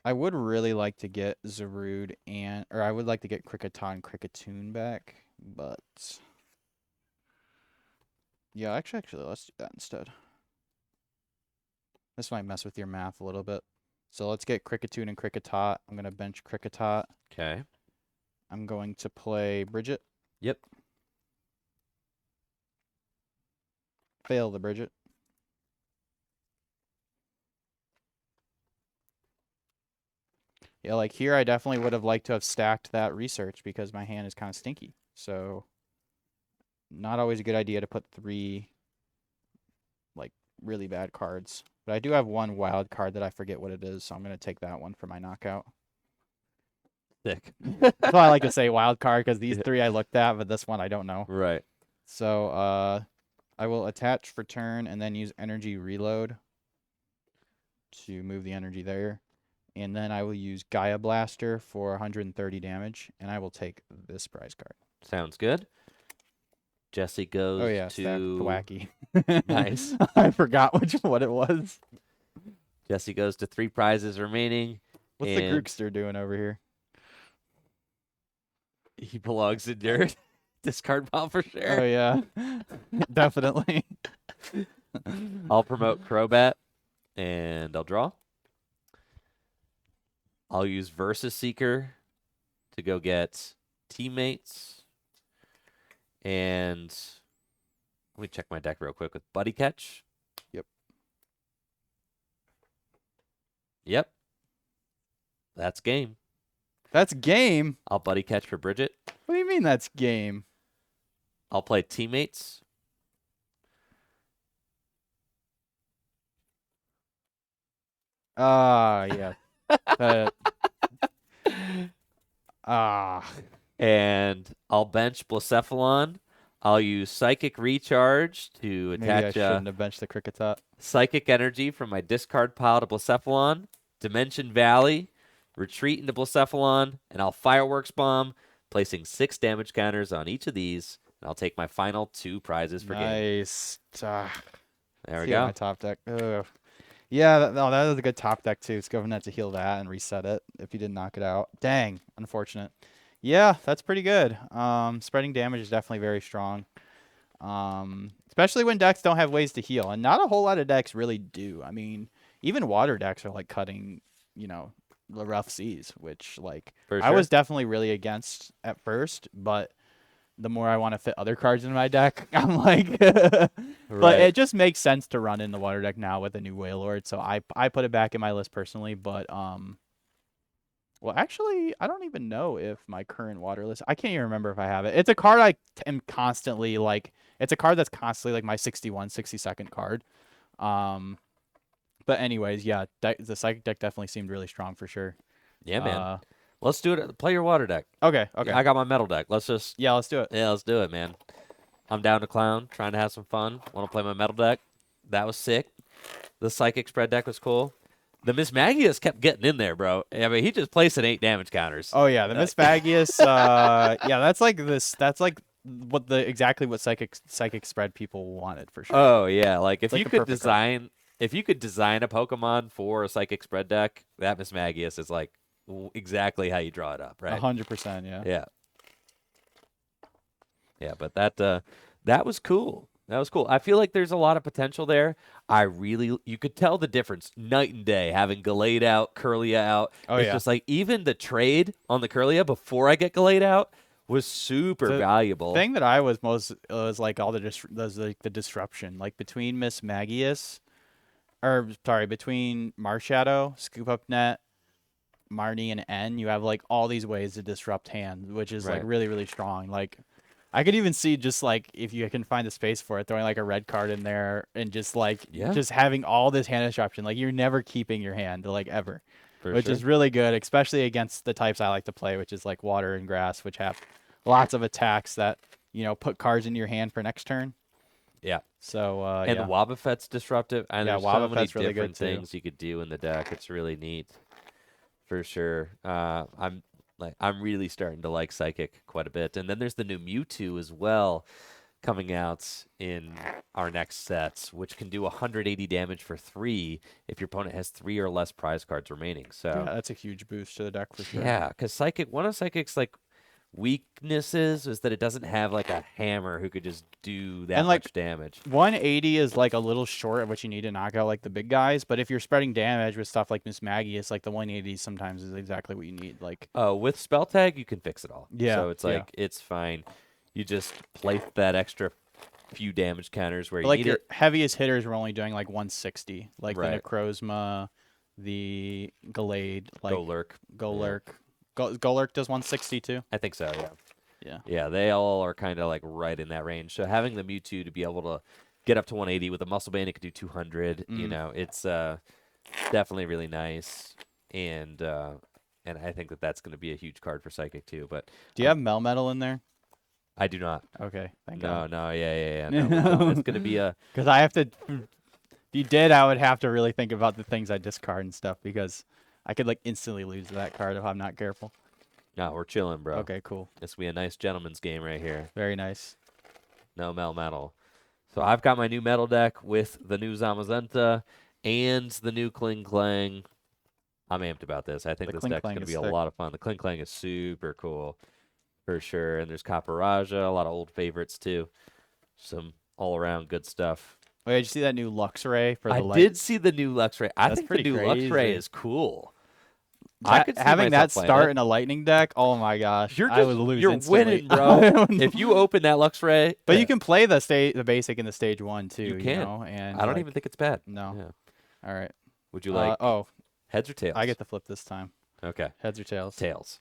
Speaker 2: I would really like to get Zarude or I would like to get Kricketot and Kricketune back, but yeah, actually, let's do that instead. This might mess with your math a little bit. So let's get Kricketune and Kricketot. I'm going to bench Kricketot.
Speaker 1: Okay.
Speaker 2: I'm going to play Bridget.
Speaker 1: Yep.
Speaker 2: Fail the Bridget. Yeah, like here I definitely would have liked to have stacked that Research because my hand is kind of stinky. So not always a good idea to put 3 like really bad cards. But I do have one wild card that I forget what it is, so I'm gonna take that one for my knockout.
Speaker 1: Sick.
Speaker 2: That's why I like to say wild card, because these
Speaker 1: Yeah.
Speaker 2: 3 I looked at, but this one I don't know.
Speaker 1: Right.
Speaker 2: So I will attach for turn and then use energy reload to move the energy there. And then I will use Gaia Blaster for 130 damage, and I will take this prize card.
Speaker 1: Sounds good. Jesse goes
Speaker 2: Oh yeah,
Speaker 1: to
Speaker 2: Thwacky.
Speaker 1: Nice.
Speaker 2: I forgot what it was.
Speaker 1: Jesse goes to 3 prizes remaining.
Speaker 2: What's the Grookster doing over here?
Speaker 1: He belongs in your discard pile for sure.
Speaker 2: Oh yeah, definitely.
Speaker 1: I'll promote Crobat, and I'll draw. I'll use Versus Seeker to go get teammates. And let me check my deck real quick with Buddy Catch. Yep. That's game.
Speaker 2: That's game?
Speaker 1: I'll Buddy Catch for Bridget.
Speaker 2: What do you mean that's game?
Speaker 1: I'll play teammates.
Speaker 2: Yeah.
Speaker 1: And I'll bench Blacephalon. I'll use Psychic Recharge to
Speaker 2: Maybe I
Speaker 1: attach
Speaker 2: shouldn't have benched the Kricketot.
Speaker 1: Psychic Energy from my discard pile to Blacephalon. Dimension Valley. Retreat into Blacephalon. And I'll Fireworks Bomb, placing 6 damage counters on each of these. And I'll take my final 2 prizes for game.
Speaker 2: Nice.
Speaker 1: There we
Speaker 2: See
Speaker 1: go.
Speaker 2: my top deck. Ugh. Yeah, that was a good top deck too. It's Government to heal that and reset it if you didn't knock it out. Dang, unfortunate. Yeah, that's pretty good. Spreading damage is definitely very strong. Especially when decks don't have ways to heal, and not a whole lot of decks really do. I mean, even water decks are like cutting, the rough seas, which like I was definitely really against at first, but the more I want to fit other cards in my deck, I'm like, but it just makes sense to run in the water deck now with a new Wailord. So I put it back in my list personally, but well, actually, I don't even know if my current water list, I can't even remember if I have it. It's a card I am constantly like, it's a card that's constantly like my 61, 62nd card. But anyways, yeah, the Psychic deck definitely seemed really strong for sure.
Speaker 1: Yeah, man. Let's do it. Play your water deck.
Speaker 2: Okay.
Speaker 1: I got my metal deck. Let's do it.
Speaker 2: Yeah, let's do it,
Speaker 1: man. I'm down to clown, trying to have some fun. Want to play my metal deck. That was sick. The Psychic spread deck was cool. The Mismagius kept getting in there, bro. I mean, he just placed 8 damage counters.
Speaker 2: Oh yeah, the Mismagius. Yeah, that's like this. That's like exactly what Psychic spread people wanted for sure.
Speaker 1: Oh yeah, like if
Speaker 2: like
Speaker 1: you could design a Pokemon for a Psychic spread deck, that Mismagius is like exactly how you draw it up, right?
Speaker 2: 100%, yeah.
Speaker 1: Yeah, but that was cool. That was cool. I feel like there's a lot of potential there. You could tell the difference night and day having Gallade out, Curlia out. It's just like even the trade on the Curlia before I get Gallade out was super valuable.
Speaker 2: The thing that I was most was like all the disruption, like between between Marshadow, Scoop Up Net, Marnie, and N, you have like all these ways to disrupt hand, which is like really, really strong. Like I could even see just like if you can find the space for it, throwing like a red card in there and just like just having all this hand disruption. Like you're never keeping your hand like ever, which is really good, especially against the types I like to play, which is like water and grass, which have lots of attacks that put cards into your hand for next turn.
Speaker 1: Yeah.
Speaker 2: So
Speaker 1: and the Wobbuffet's disruptive. And there's so many
Speaker 2: really
Speaker 1: different things you could do in the deck. It's really neat, for sure. I'm really starting to like Psychic quite a bit. And then there's the new Mewtwo as well coming out in our next sets, which can do 180 damage for 3 if your opponent has 3 or less prize cards remaining. So
Speaker 2: yeah, that's a huge boost to the deck for sure.
Speaker 1: Yeah, because one of Psychic's like weaknesses is that it doesn't have like a hammer who could just do that much damage.
Speaker 2: 180 is like a little short of what you need to knock out like the big guys, but if you're spreading damage with stuff like Mismagius, like the 180 sometimes is exactly what you need. Like
Speaker 1: with Spell Tag, you can fix it all.
Speaker 2: Yeah.
Speaker 1: So it's like it's fine. You just place that extra few damage counters where you
Speaker 2: like
Speaker 1: need
Speaker 2: your
Speaker 1: it.
Speaker 2: heaviest hitters were only doing like 160, like the Necrozma, the Gallade, like Golurk. Golurk does 160 too?
Speaker 1: I think so, yeah.
Speaker 2: Yeah.
Speaker 1: Yeah, they all are kind of like right in that range. So having the Mewtwo to be able to get up to 180 with a muscle band. It could do 200. You
Speaker 2: Mm.
Speaker 1: know, it's definitely really nice, and I think that that's going to be a huge card for Psychic too. But
Speaker 2: Do you have Melmetal in there?
Speaker 1: I do not.
Speaker 2: Okay, thank
Speaker 1: No,
Speaker 2: God.
Speaker 1: no, yeah. No, we don't. It's going to be a.
Speaker 2: Because I have to. If you did, I would have to really think about the things I discard and stuff because I could like instantly lose that card if I'm not careful.
Speaker 1: No, we're chilling, bro.
Speaker 2: Okay, cool.
Speaker 1: This will be a nice gentleman's game right here.
Speaker 2: Very nice.
Speaker 1: No metal. So I've got my new metal deck with the new Zamazenta and the new Kling Klang. I'm amped about this. I think this deck's going to be a lot of fun. The Kling Klang is super cool for sure. And there's Caparaja, a lot of old favorites too. Some all-around good stuff.
Speaker 2: Wait, did you see that new Luxray for the light?
Speaker 1: I did see the new Luxray. I
Speaker 2: That's
Speaker 1: think the new
Speaker 2: pretty
Speaker 1: Luxray
Speaker 2: crazy.
Speaker 1: is cool.
Speaker 2: I
Speaker 1: I
Speaker 2: could
Speaker 1: could see
Speaker 2: having that
Speaker 1: myself playing
Speaker 2: start
Speaker 1: it.
Speaker 2: in a lightning deck. Oh my gosh,
Speaker 1: You're
Speaker 2: I would lose
Speaker 1: you're
Speaker 2: instantly.
Speaker 1: winning, bro. If you open that Luxray,
Speaker 2: But you can play the basic in the stage 1 too.
Speaker 1: You can.
Speaker 2: know? And
Speaker 1: I don't
Speaker 2: like,
Speaker 1: even think it's bad.
Speaker 2: No.
Speaker 1: Yeah.
Speaker 2: All right.
Speaker 1: Would you like
Speaker 2: Oh,
Speaker 1: heads or tails?
Speaker 2: I get the flip this time.
Speaker 1: Okay.
Speaker 2: Heads or tails?
Speaker 1: Tails.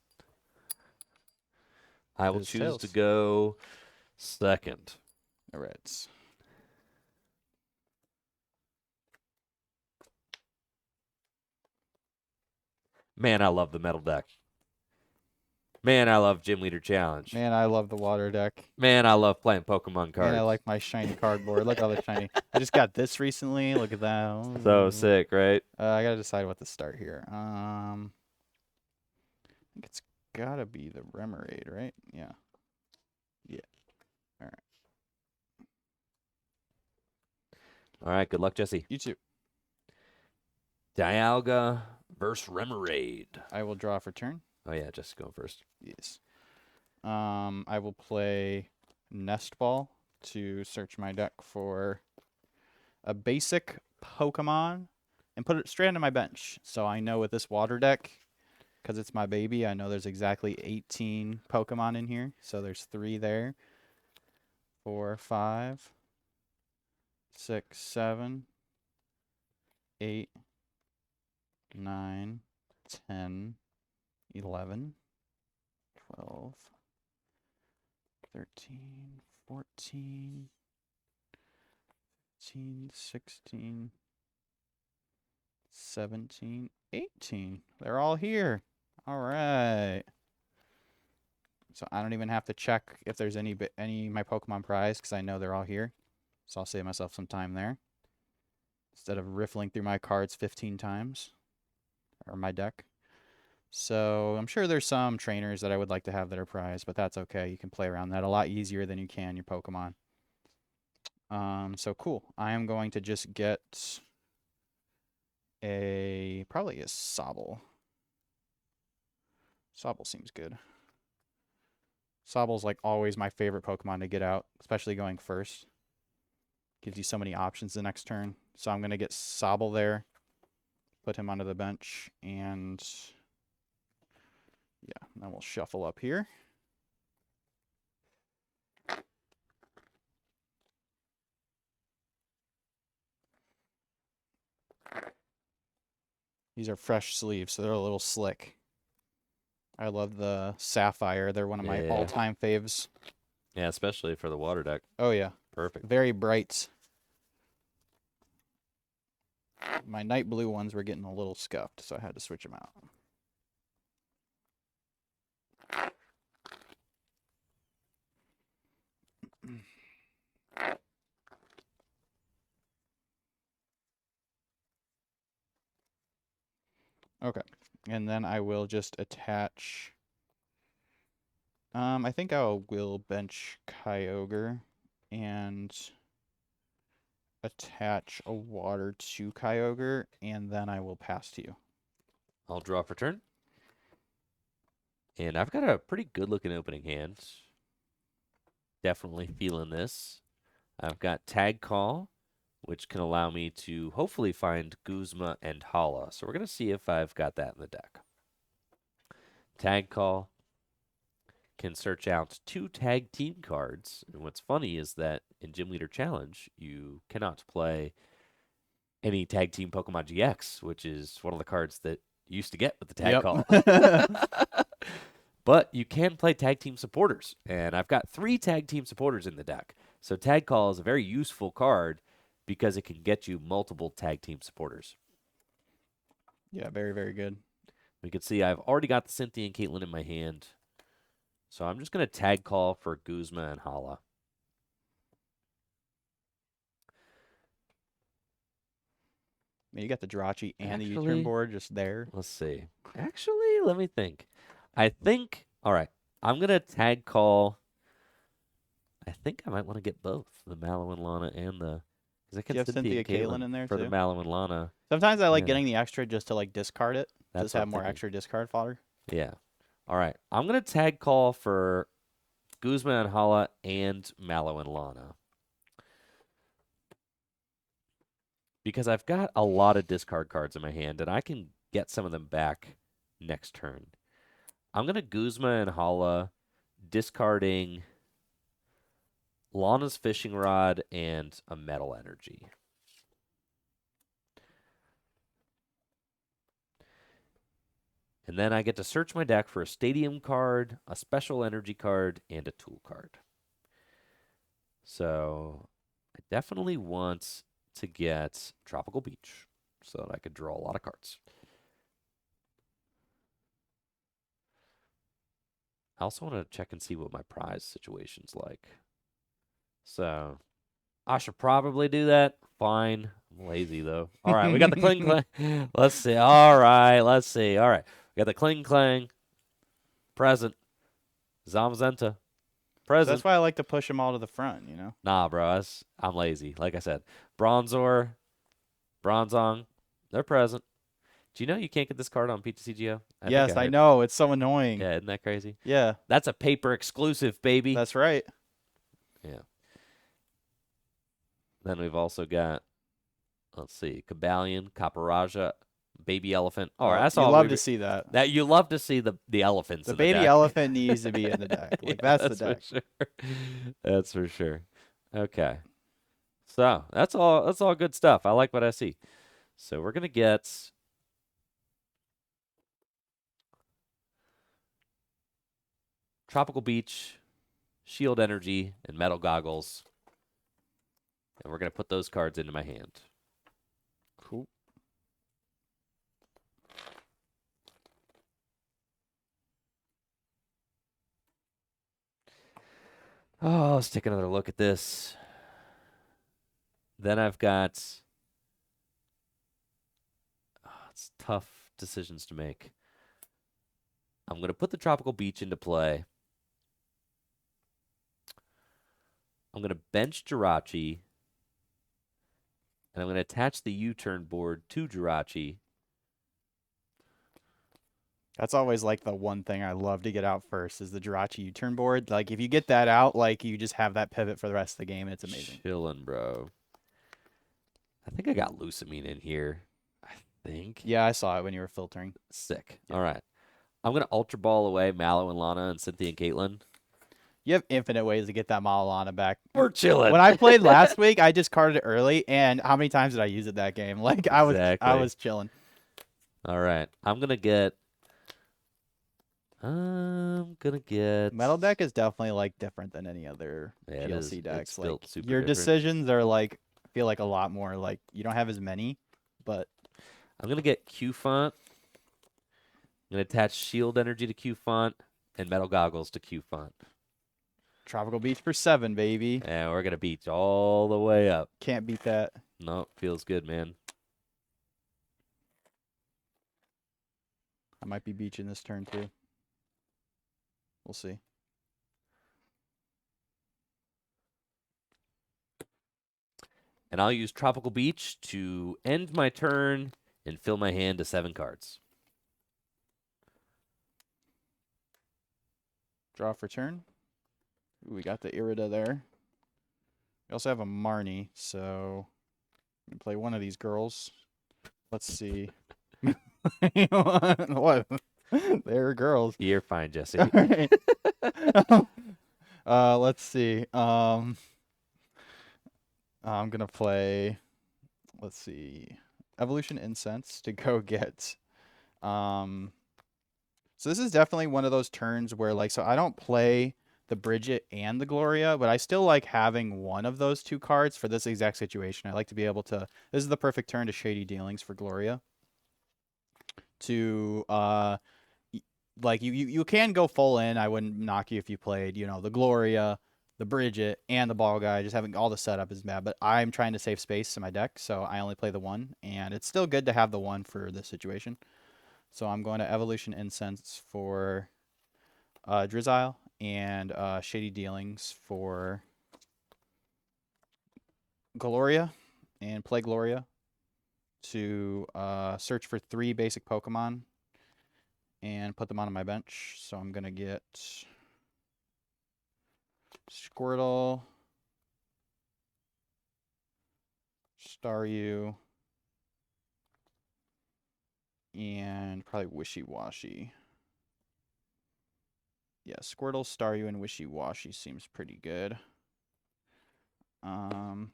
Speaker 1: I will
Speaker 2: It's
Speaker 1: choose
Speaker 2: tails.
Speaker 1: to go second.
Speaker 2: The Reds.
Speaker 1: Man, I love the metal deck. Man, I love Gym Leader Challenge.
Speaker 2: Man, I love the water deck.
Speaker 1: Man, I love playing Pokemon cards.
Speaker 2: Man, I like my shiny cardboard. Look at all the shiny. I just got this recently. Look at that.
Speaker 1: So sick, right?
Speaker 2: I gotta decide what to start here. I think it's gotta be the Remoraid, right? Yeah. Yeah. All right.
Speaker 1: All right, good luck, Jesse.
Speaker 2: You too.
Speaker 1: Dialga versus Remoraid.
Speaker 2: I will draw for turn.
Speaker 1: Oh yeah, Jesse going first.
Speaker 2: Yes. I will play Nest Ball to search my deck for a basic Pokemon and put it straight onto my bench. So I know with this water deck, because it's my baby, I know there's exactly 18 Pokemon in here. So there's 3 there. 4, 5, 6, 7, 8, 9, 10, 11, 12, 13, 14, 15, 16, 17, 18. They're all here. All right. So I don't even have to check if there's any of my Pokemon prize because I know they're all here. So I'll save myself some time there. Instead of riffling through my cards 15 times. Or my deck. So I'm sure there's some trainers that I would like to have that are prized, but that's okay. You can play around that a lot easier than you can your Pokemon. So cool. I am going to just get probably a Sobble. Sobble seems good. Sobble's like always my favorite Pokemon to get out, especially going first. Gives you so many options the next turn. So I'm going to get Sobble there. Put him onto the bench, and yeah, then we'll shuffle up here. These are fresh sleeves, so they're a little slick. I love the Sapphire. They're one of my all-time faves.
Speaker 1: Yeah, especially for the water deck.
Speaker 2: Oh, yeah.
Speaker 1: Perfect.
Speaker 2: Very bright. My night blue ones were getting a little scuffed, so I had to switch them out. Okay, and then I will just attach. I think I will bench Kyogre and attach a water to Kyogre, and then I will pass to you.
Speaker 1: I'll draw for turn. And I've got a pretty good looking opening hand. Definitely feeling this. I've got Tag Call, which can allow me to hopefully find Guzma and Hala. So we're going to see if I've got that in the deck. Tag Call can search out 2 tag team cards. And what's funny is that in Gym Leader Challenge, you cannot play any tag team Pokemon GX, which is one of the cards that you used to get with the Tag Call. But you can play tag team supporters, and I've got 3 tag team supporters in the deck. So Tag Call is a very useful card because it can get you multiple tag team supporters.
Speaker 2: Yeah, very, very good.
Speaker 1: We can see I've already got the Cynthia and Caitlyn in my hand. So I'm just going to Tag Call for Guzma and Hala.
Speaker 2: I mean, you got the Jirachi and the U-turn board just there.
Speaker 1: Let's see. Actually, let me think. All right, I'm going to Tag Call. I think I might want to get both the Mallow and Lana and the. Because I can
Speaker 2: have Cynthia Caitlyn in there
Speaker 1: for
Speaker 2: too?
Speaker 1: the Mallow and Lana.
Speaker 2: Sometimes I like getting the extra just to like discard it.
Speaker 1: That's
Speaker 2: just have more extra discard fodder.
Speaker 1: Yeah. All right. I'm going to Tag Call for Guzma and Hala and Mallow and Lana. Because I've got a lot of discard cards in my hand, and I can get some of them back next turn. I'm going to Guzma and Hala, discarding Lana's Fishing Rod and a Metal Energy. And then I get to search my deck for a Stadium card, a Special Energy card, and a Tool card. So I definitely want to get Tropical Beach so that I could draw a lot of cards. I also want to check and see what my prize situation's like. So I should probably do that. Fine. I'm lazy, though. All right, we got the Kling Clang. Let's see. All right, let's see. All right, we got the Kling Clang. Present. Zamazenta. Present.
Speaker 2: So that's why I like to push them all to the front, you know?
Speaker 1: Nah, bro. I'm lazy. Like I said, Bronzor, Bronzong, they're present. Do you know you can't get this card on PTCGO?
Speaker 2: Yes, I know. It's so annoying.
Speaker 1: Yeah, isn't that crazy?
Speaker 2: Yeah.
Speaker 1: That's a paper exclusive, baby.
Speaker 2: That's right.
Speaker 1: Yeah. Then we've also got, let's see, Kabalion, Kaparaja, Baby Elephant. Oh, that's all.
Speaker 2: You love to see that.
Speaker 1: That you love to see the elephants.
Speaker 2: The baby elephant needs to be in the deck. Like,
Speaker 1: Yeah,
Speaker 2: that's the deck.
Speaker 1: For sure. That's for sure. Okay. So that's all good stuff. I like what I see. So we're gonna get Tropical Beach, Shield Energy, and Metal Goggles. And we're going to put those cards into my hand.
Speaker 2: Cool.
Speaker 1: Oh, let's take another look at this. Then I've got... it's tough decisions to make. I'm going to put the Tropical Beach into play. I'm going to bench Jirachi. And I'm going to attach the U-turn board to Jirachi.
Speaker 2: That's always like the one thing I love to get out first is the Jirachi U-turn board. Like if you get that out, like you just have that pivot for the rest of the game. It's amazing.
Speaker 1: Chillin', bro. I think I got Lucamine in here. I think.
Speaker 2: Yeah, I saw it when you were filtering.
Speaker 1: Sick. Yeah. All right. I'm going to Ultra Ball away Mallow and Lana and Cynthia and Caitlyn.
Speaker 2: You have infinite ways to get that Malana back.
Speaker 1: We're chilling.
Speaker 2: When I played last week, I discarded it early, and how many times did I use it that game? Like I was chilling.
Speaker 1: All right, I'm gonna get
Speaker 2: Metal deck is definitely like different than any other GLC decks. Like your
Speaker 1: different.
Speaker 2: decisions are like feel like a lot more like you don't have as many, but
Speaker 1: I'm gonna get Q Font. I'm gonna attach Shield Energy to Q Font and Metal Goggles to Q Font.
Speaker 2: Tropical Beach for 7, baby.
Speaker 1: And we're gonna beach all the way up.
Speaker 2: Can't beat that.
Speaker 1: No, feels good, man.
Speaker 2: I might be beaching this turn too. We'll see.
Speaker 1: And I'll use Tropical Beach to end my turn and fill my hand to 7 cards.
Speaker 2: Draw for turn. Ooh, we got the Irida there. We also have a Marnie, so I'm going to play one of these girls. Let's see. What? They're girls.
Speaker 1: You're fine, Jesse.
Speaker 2: All right. Let's see. I'm going to play, let's see, Evolution Incense to go get. So this is definitely one of those turns where, like, so I don't play the Bridget and the Gloria, but I still like having one of those two cards for this exact situation. I like to be able to. This is the perfect turn to Shady Dealings for Gloria. To like you can go full in. I wouldn't knock you if you played, you know, the Gloria, the Bridget, and the Ball Guy. Just having all the setup is bad, but I'm trying to save space in my deck, so I only play the one, and it's still good to have the one for this situation. So I'm going to Evolution Incense for Drizzile and Shady Dealings for Gloria, and play Gloria to search for 3 basic Pokemon and put them onto my bench. So I'm going to get Squirtle, Staryu, and probably Wishy-Washy. Yeah, Squirtle, Staryu, and Wishy-Washy seems pretty good. Or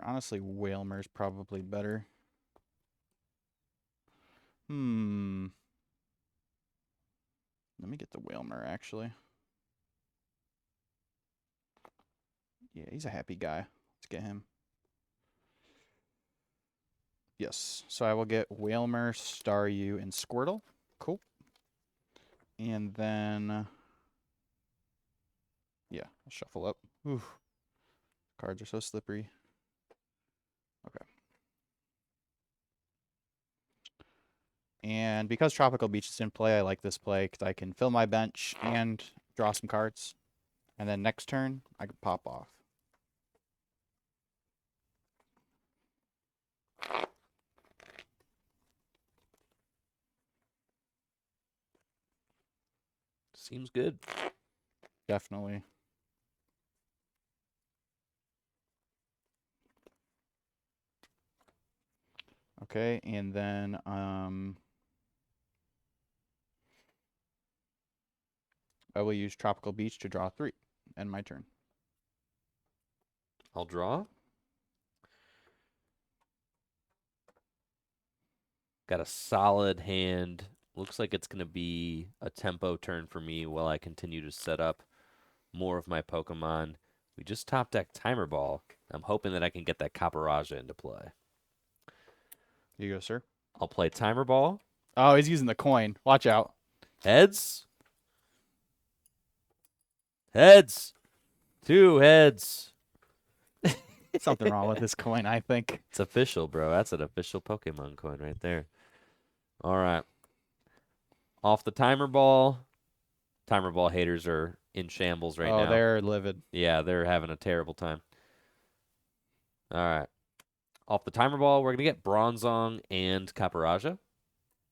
Speaker 2: honestly, Wailmer's probably better. Let me get the Wailmer, actually. Yeah, he's a happy guy. Let's get him. Yes, so I will get Wailmer, Staryu, and Squirtle. Cool. And then, yeah, I'll shuffle up. Ooh, cards are so slippery. Okay. And because Tropical Beach is in play, I like this play because I can fill my bench and draw some cards. And then next turn, I can pop off.
Speaker 1: Seems good.
Speaker 2: Definitely. Okay, and then I will use Tropical Beach to draw 3. End my turn.
Speaker 1: I'll draw. Got a solid hand. Looks like it's going to be a tempo turn for me while I continue to set up more of my Pokemon. We just top deck Timer Ball. I'm hoping that I can get that Caparaja into play.
Speaker 2: Here you go, sir.
Speaker 1: I'll play Timer Ball.
Speaker 2: Oh, he's using the coin. Watch out.
Speaker 1: Heads. Heads. 2 heads.
Speaker 2: Something wrong with this coin, I think.
Speaker 1: It's official, bro. That's an official Pokemon coin right there. All right. Off the Timer Ball. Timer Ball haters are in shambles right now.
Speaker 2: Oh, they're livid.
Speaker 1: Yeah, they're having a terrible time. All right. Off the Timer Ball, we're going to get Bronzong and Caparaja.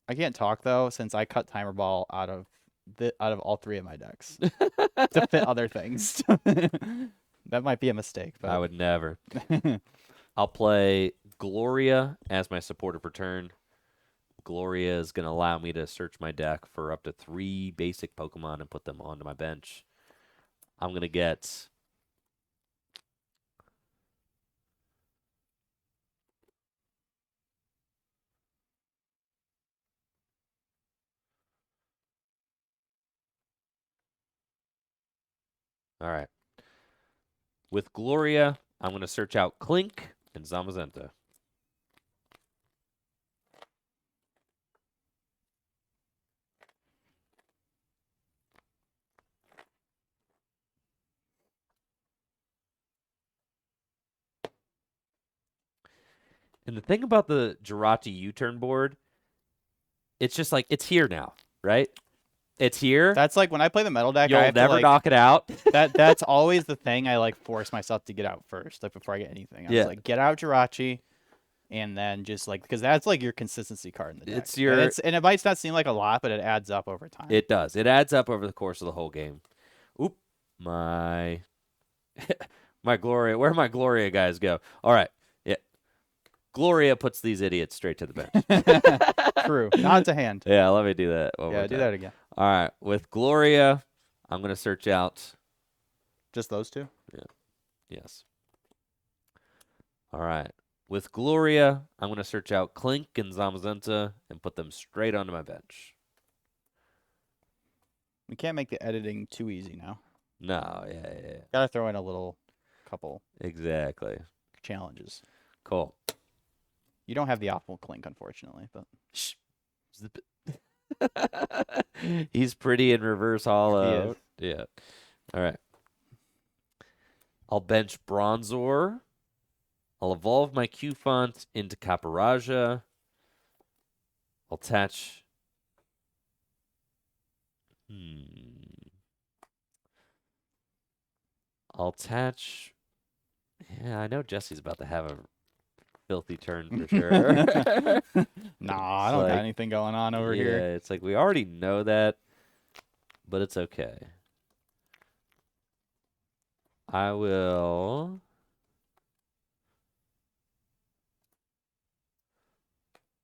Speaker 2: I can't talk, though, since I cut Timer Ball out of all 3 of my decks to fit other things. That might be a mistake, but
Speaker 1: I would never. I'll play Gloria as my supportive return. Gloria is going to allow me to search my deck for up to 3 basic Pokemon and put them onto my bench. I'm going to get... All right. With Gloria, I'm going to search out Clink and Zamazenta. And the thing about the Jirachi U-turn board, it's just like, it's here now, right? It's here.
Speaker 2: That's like when I play the metal deck,
Speaker 1: You'll
Speaker 2: I have
Speaker 1: never
Speaker 2: to, like,
Speaker 1: knock it out.
Speaker 2: that's always the thing I like force myself to get out first, like before I get anything. I was like, get out Jirachi, and then just like, because that's like your consistency card in the deck.
Speaker 1: It's your
Speaker 2: and it might not seem like a lot, but it adds up over time.
Speaker 1: It does. It adds up over the course of the whole game. Oop, my my Gloria. Where my Gloria guys go? All right, yeah. Gloria puts these idiots straight to the bench.
Speaker 2: True. Not to hand.
Speaker 1: Yeah, let me do that. One more
Speaker 2: Yeah, do
Speaker 1: time.
Speaker 2: that again.
Speaker 1: All right, with Gloria, I'm gonna search out.
Speaker 2: Just those 2?
Speaker 1: Yeah. Yes. All right. With Gloria, I'm gonna search out Clink and Zamazenta and put them straight onto my bench.
Speaker 2: We can't make the editing too easy now.
Speaker 1: No, yeah.
Speaker 2: Gotta throw in a little couple
Speaker 1: Exactly.
Speaker 2: challenges.
Speaker 1: Cool.
Speaker 2: You don't have the optimal clink, unfortunately, but
Speaker 1: Shh. He's pretty in reverse hollow.
Speaker 2: he is.
Speaker 1: Yeah. All right. I'll bench Bronzor. I'll evolve my Q font into Caparaja. I'll attach. I'll attach. Yeah, I know Jesse's about to have a filthy turn for sure.
Speaker 2: Nah, I
Speaker 1: It's
Speaker 2: don't got
Speaker 1: like,
Speaker 2: anything going on over
Speaker 1: yeah,
Speaker 2: here.
Speaker 1: it's like we already know that, but it's okay. I will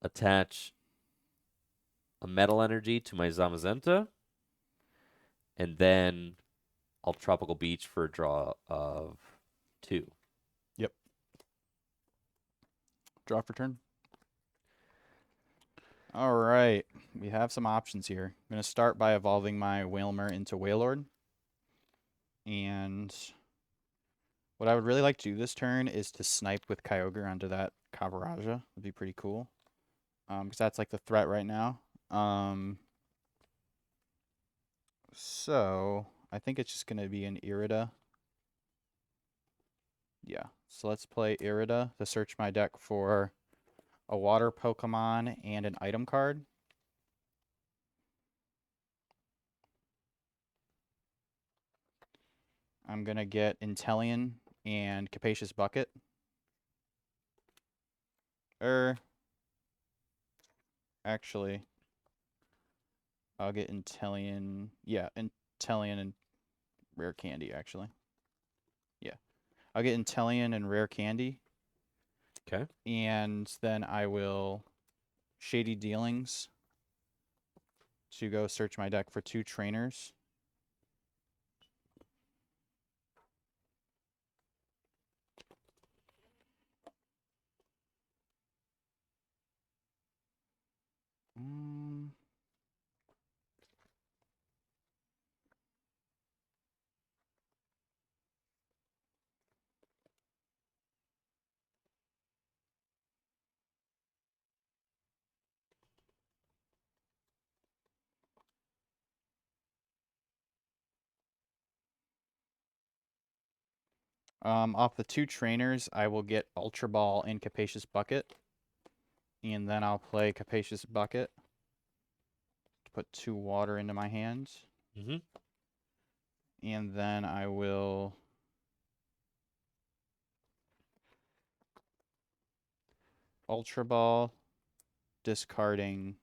Speaker 1: attach a metal energy to my Zamazenta, and then I'll Tropical Beach for a draw of 2.
Speaker 2: Yep. Draw for turn. All right. We have some options here. I'm going to start by evolving my Whalmer into Wailord. And what I would really like to do this turn is to snipe with Kyogre onto that Cabaraja. Would be pretty cool. Because that's like the threat right now. So I think it's just going to be an Irida. Yeah. So let's play Irida to search my deck for a water Pokemon and an item card. I'm going to get Inteleon and Capacious Bucket. Actually, I'll get Inteleon. Yeah, Inteleon and Rare Candy, actually. Yeah. I'll get Inteleon and Rare Candy.
Speaker 1: Okay.
Speaker 2: And then I will Shady Dealings to go search my deck for 2 trainers. Off the 2 trainers, I will get Ultra Ball and Capacious Bucket. And then I'll play Capacious Bucket to put 2 water into my hands.
Speaker 1: Mm-hmm.
Speaker 2: And then I will Ultra Ball, discarding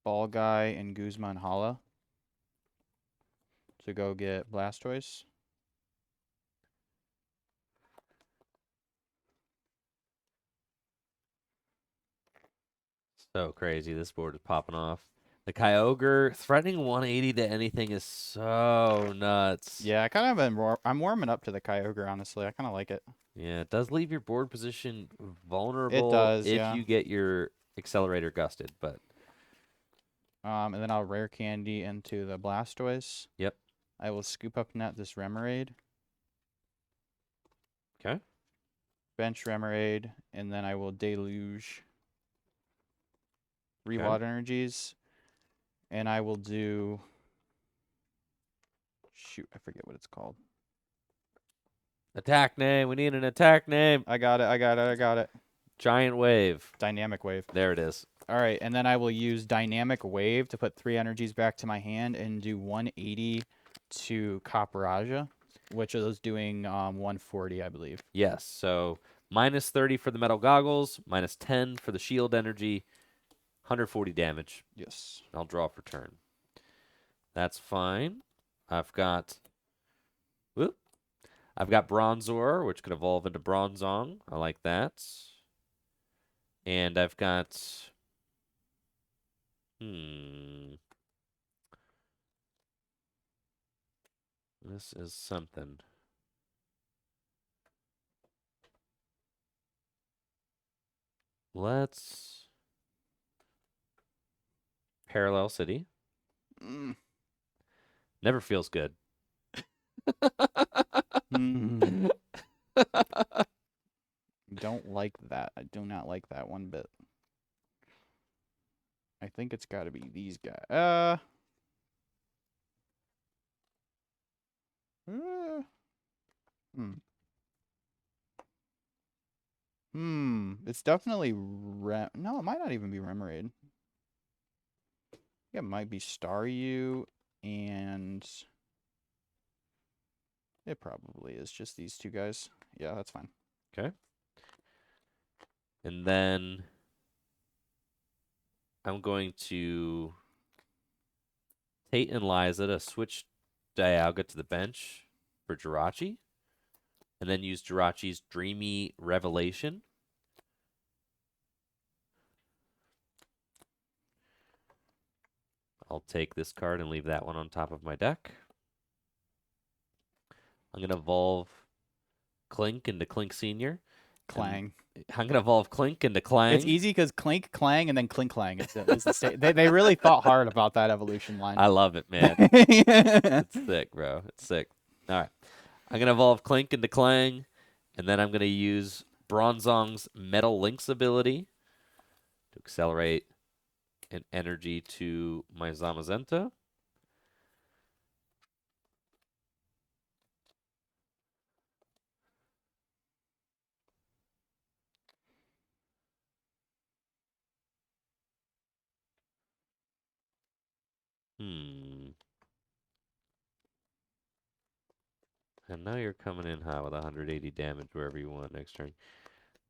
Speaker 2: Ball Guy and Guzma and Hala to go get Blastoise.
Speaker 1: So crazy. This board is popping off. The Kyogre threatening 180 to anything is so nuts.
Speaker 2: Yeah, I kind of I'm warming up to the Kyogre, honestly. I kind of like it.
Speaker 1: Yeah, it does leave your board position vulnerable
Speaker 2: It does,
Speaker 1: if
Speaker 2: yeah.
Speaker 1: you get your Accelerator gusted, but
Speaker 2: and then I'll Rare Candy into the Blastoise.
Speaker 1: Yep.
Speaker 2: I will scoop up net this Remoraid.
Speaker 1: Okay.
Speaker 2: Bench Remoraid, and then I will Deluge Rewater Energies, and I will do... Shoot, I forget what it's called.
Speaker 1: Attack name. We need an attack name.
Speaker 2: I got it.
Speaker 1: Giant Wave.
Speaker 2: Dynamic Wave.
Speaker 1: There it is.
Speaker 2: All right, and then I will use Dynamic Wave to put 3 energies back to my hand and do 180 to Caparaja, which is doing 140, I believe.
Speaker 1: Yes, so minus 30 for the metal goggles, minus 10 for the shield energy, 140 damage.
Speaker 2: Yes.
Speaker 1: I'll draw for turn. That's fine. I've got Bronzor, which could evolve into Bronzong. I like that. And I've got this is something. Let's Parallel City. Never feels good.
Speaker 2: Don't like that. I do not like that one bit. I think it's got to be these guys. It's definitely No, it might not even be Remoraid. It might be Staryu, and it probably is just these two guys. Yeah, that's fine.
Speaker 1: Okay. And then I'm going to Tate and Liza to switch Dialga to the bench for Jirachi. And then use Jirachi's Dreamy Revelation. I'll take this card and leave that one on top of my deck. I'm going to evolve Clink into Clink Senior.
Speaker 2: Clang.
Speaker 1: I'm going to evolve Clink into Clang.
Speaker 2: It's easy because Clink, Clang, and then Clink Clang. Is the state. They really thought hard about that evolution line.
Speaker 1: I love it, man. It's sick, bro. It's sick. All right. I'm going to evolve Clink into Clang, and then I'm going to use Bronzong's Metal Lynx ability to accelerate an energy to my Zamazenta. And now you're coming in hot with 180 damage wherever you want next turn.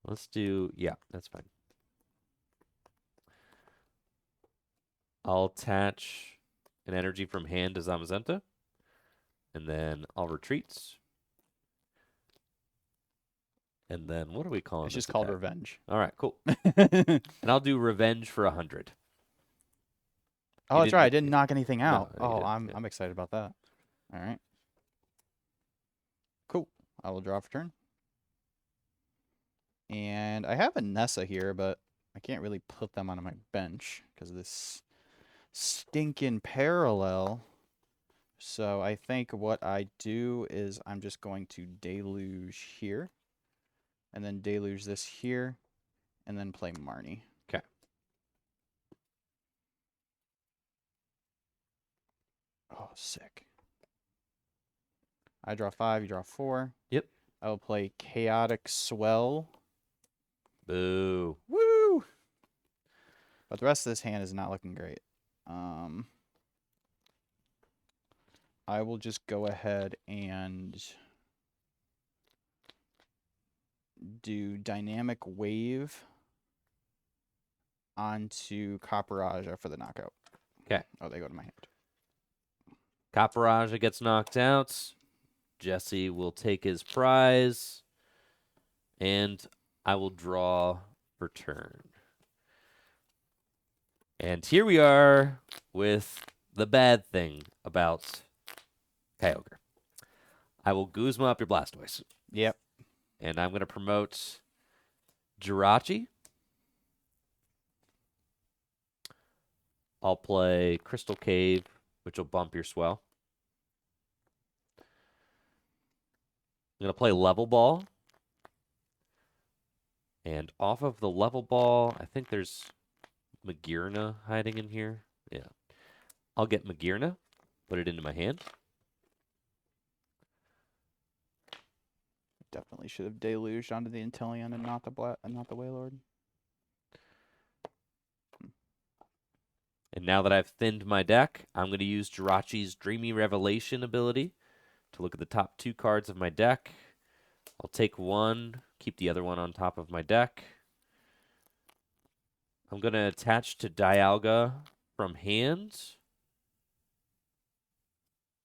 Speaker 1: Let's do, yeah, that's fine. I'll attach an energy from hand to Zamazenta, and then I'll retreat. And then what are we calling
Speaker 2: this?
Speaker 1: It's
Speaker 2: just called
Speaker 1: attack?
Speaker 2: Revenge.
Speaker 1: All right, cool. And I'll do Revenge for 100.
Speaker 2: Oh, that's right. I didn't knock anything out.
Speaker 1: No,
Speaker 2: I'm excited about that. All right. Cool. I will draw for turn. And I have a Nessa here, but I can't really put them on my bench because of this stinking parallel. So I think what I do is I'm just going to deluge here, and then deluge this here, and then play Marnie.
Speaker 1: Okay.
Speaker 2: Oh, sick. I draw 5, you draw 4.
Speaker 1: Yep.
Speaker 2: I will play Chaotic Swell.
Speaker 1: Boo.
Speaker 2: Woo! But the rest of this hand is not looking great. I will just go ahead and do Dynamic Wave onto Copperaja for the knockout.
Speaker 1: Okay.
Speaker 2: Oh, they go to my hand.
Speaker 1: Copperaja gets knocked out. Jesse will take his prize. And I will draw for turn. And here we are with the bad thing about Kyogre. I will Guzma up your Blastoise.
Speaker 2: Yep.
Speaker 1: And I'm going to promote Jirachi. I'll play Crystal Cave, which will bump your Swell. I'm going to play Level Ball. And off of the Level Ball, I think there's Magearna hiding in here. Yeah. I'll get Magearna, put it into my hand.
Speaker 2: Definitely should have deluged onto the Inteleon and not the Wailord.
Speaker 1: And now that I've thinned my deck, I'm going to use Jirachi's Dreamy Revelation ability to look at the top 2 cards of my deck. I'll take one, keep the other one on top of my deck. I'm going to attach to Dialga from hand.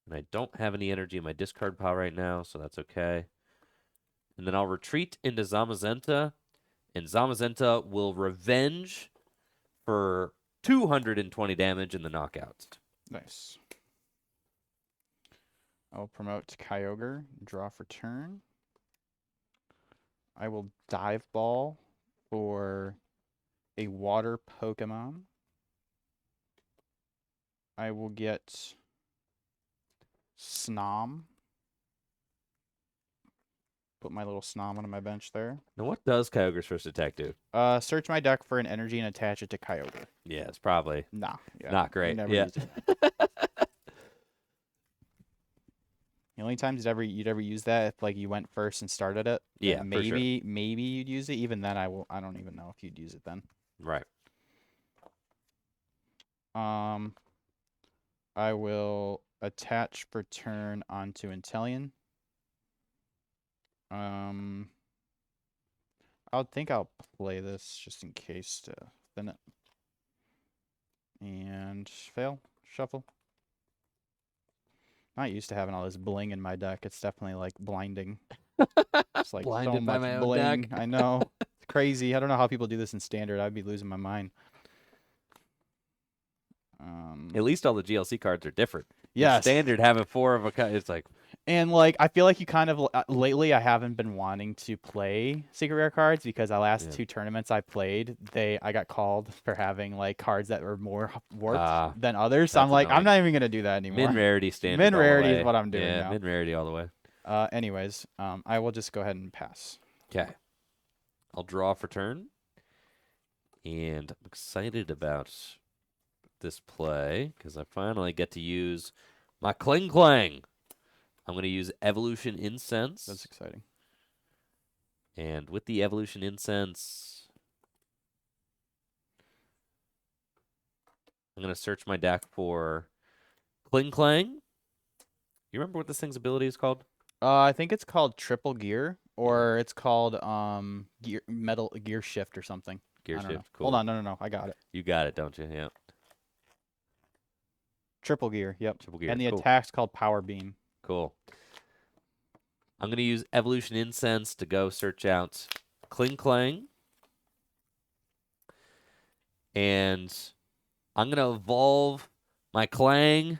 Speaker 1: And I don't have any energy in my discard pile right now, so that's okay. And then I'll retreat into Zamazenta, and Zamazenta will Revenge for 220 damage in the knockout.
Speaker 2: Nice. I'll promote Kyogre, draw for turn. I will Dive Ball for a Water Pokemon. I will get Snom. Put my little Snom on my bench there.
Speaker 1: Now, what does Kyogre's first attack do?
Speaker 2: Search my deck for an energy and attach it to Kyogre.
Speaker 1: Yeah, it's probably not great.
Speaker 2: Never
Speaker 1: Yeah.
Speaker 2: use it. The only times you'd ever use that if like you went first and started it.
Speaker 1: Yeah, for sure.
Speaker 2: Maybe you'd use it. Even then, I don't even know if you'd use it then.
Speaker 1: Right.
Speaker 2: I will attach for turn onto Inteleon. I'll play this just in case to thin it. And fail. Shuffle. Not used to having all this bling in my deck. It's definitely like blinding. It's like
Speaker 1: Blinded
Speaker 2: so
Speaker 1: by
Speaker 2: much
Speaker 1: my own
Speaker 2: bling.
Speaker 1: deck.
Speaker 2: I know. It's crazy. I don't know how people do this in standard. I'd be losing my mind.
Speaker 1: At least all the GLC cards are different.
Speaker 2: Yes.
Speaker 1: Standard having 4 of a kind. It's like,
Speaker 2: and like I feel like you kind of lately I haven't been wanting to play secret rare cards because the last 2 tournaments I played, I got called for having like cards that were more warped than others. So I'm like, annoying. I'm not even gonna do that anymore.
Speaker 1: Min rarity standard.
Speaker 2: Min rarity is what I'm doing now.
Speaker 1: Min rarity all the way.
Speaker 2: Anyways, I will just go ahead and pass.
Speaker 1: Okay. I'll draw for turn. And I'm excited about this play because I finally get to use my Kling Clang. I'm going to use Evolution Incense.
Speaker 2: That's exciting.
Speaker 1: And with the Evolution Incense, I'm going to search my deck for Kling Clang. You remember what this thing's ability is called?
Speaker 2: I think it's called Triple Gear, or it's called Gear Shift or something.
Speaker 1: Gear Shift,
Speaker 2: know.
Speaker 1: cool.
Speaker 2: Hold on, no, I got it.
Speaker 1: You got it, don't you? Yeah.
Speaker 2: Triple Gear, yep.
Speaker 1: Triple Gear,
Speaker 2: and the attack's called Power Beam.
Speaker 1: Cool. I'm going to use Evolution Incense to go search out Kling Clang. And I'm going to evolve my Clang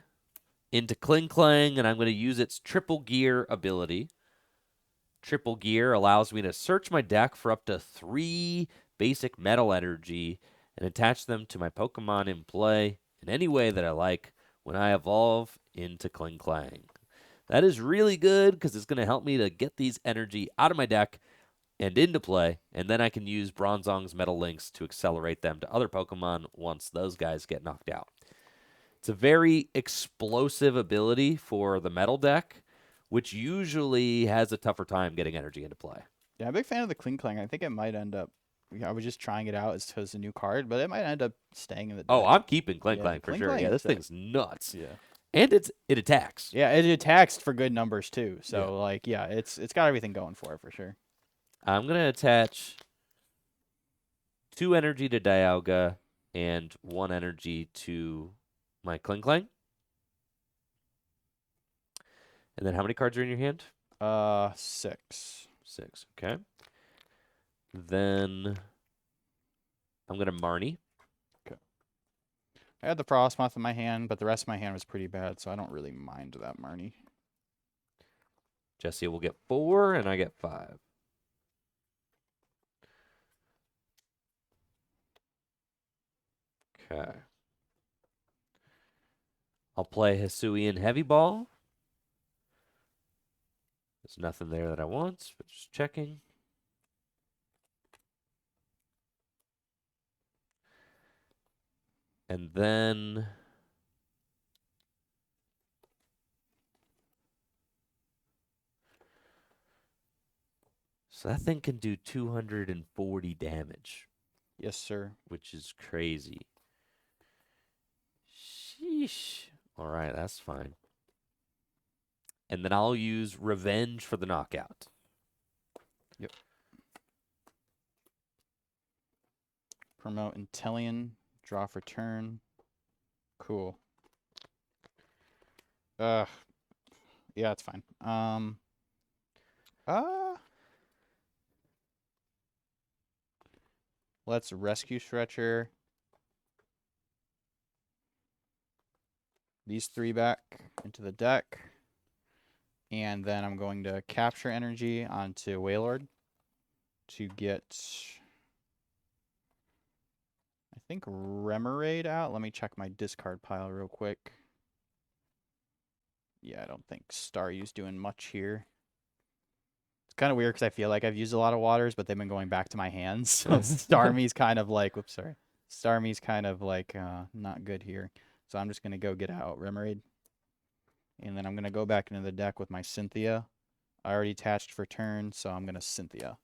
Speaker 1: into Kling Clang, and I'm going to use its Triple Gear ability. Triple Gear allows me to search my deck for up to 3 basic metal energy and attach them to my Pokemon in play in any way that I like when I evolve into Kling Clang. That is really good because it's going to help me to get these energy out of my deck and into play, and then I can use Bronzong's Metal Links to accelerate them to other Pokemon once those guys get knocked out. It's a very explosive ability for the Metal deck, which usually has a tougher time getting energy into play.
Speaker 2: Yeah, I'm a big fan of the Kling Clang. I think it might end up. I was just trying it out as a new card, but it might end up staying in the deck.
Speaker 1: Oh, I'm keeping Kling Clang for sure. Yeah, this thing's nuts.
Speaker 2: Yeah.
Speaker 1: And it attacks.
Speaker 2: Yeah, it attacks for good numbers too. So it's got everything going for it for sure.
Speaker 1: I'm gonna attach 2 energy to Dialga and 1 energy to my Kling Clang. And then how many cards are in your hand?
Speaker 2: 6.
Speaker 1: 6, okay. Then I'm gonna Marnie.
Speaker 2: Okay. I had the Frostmoth in my hand, but the rest of my hand was pretty bad, so I don't really mind that Marnie.
Speaker 1: Jesse will get 4, and I get 5. Okay. I'll play Hisuian Heavy Ball. There's nothing there that I want, but just checking. And then so that thing can do 240 damage.
Speaker 2: Yes, sir.
Speaker 1: Which is crazy. Sheesh. All right, that's fine. And then I'll use Revenge for the knockout.
Speaker 2: Yep. Promote Inteleon. Draw for turn. Cool. Yeah, it's fine. Let's rescue Stretcher. These 3 back into the deck. And then I'm going to capture energy onto Wailord to get... I think Remoraid out. Let me check my discard pile real quick. Yeah, I don't think Staryu's doing much here. It's kind of weird because I feel like I've used a lot of waters, but they've been going back to my hands. So Starmie's kind of like, whoops, sorry. Starmie's kind of like not good here. So I'm just going to go get out Remoraid. And then I'm going to go back into the deck with my Cynthia. I already attached for turn, so I'm going to Cynthia.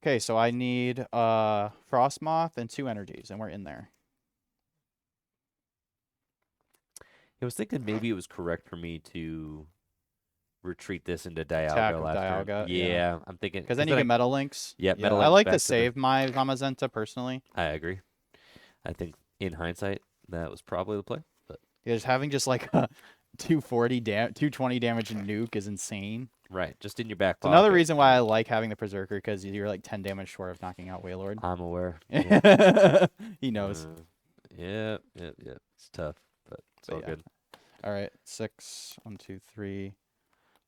Speaker 2: Okay, so I need Frostmoth and 2 energies, and we're in there.
Speaker 1: I was thinking maybe it was correct for me to retreat this into
Speaker 2: Attack
Speaker 1: Dialga
Speaker 2: with
Speaker 1: last turn.
Speaker 2: Dialga,
Speaker 1: Yeah, I'm thinking
Speaker 2: because then you get Metal Links.
Speaker 1: Yeah, Metal
Speaker 2: I
Speaker 1: Links
Speaker 2: like
Speaker 1: back
Speaker 2: to
Speaker 1: to
Speaker 2: save my Zamazenta personally.
Speaker 1: I agree. I think in hindsight that was probably the play. But
Speaker 2: yeah, just having like a 220 damage nuke is insane.
Speaker 1: Right, just in your back pocket.
Speaker 2: It's another reason why I like having the Berserker, because you're like 10 damage short of knocking out Wailord.
Speaker 1: I'm aware.
Speaker 2: Yeah. He knows.
Speaker 1: Yeah. It's tough, but it's all good.
Speaker 2: All right, 6, 1, 2, 3,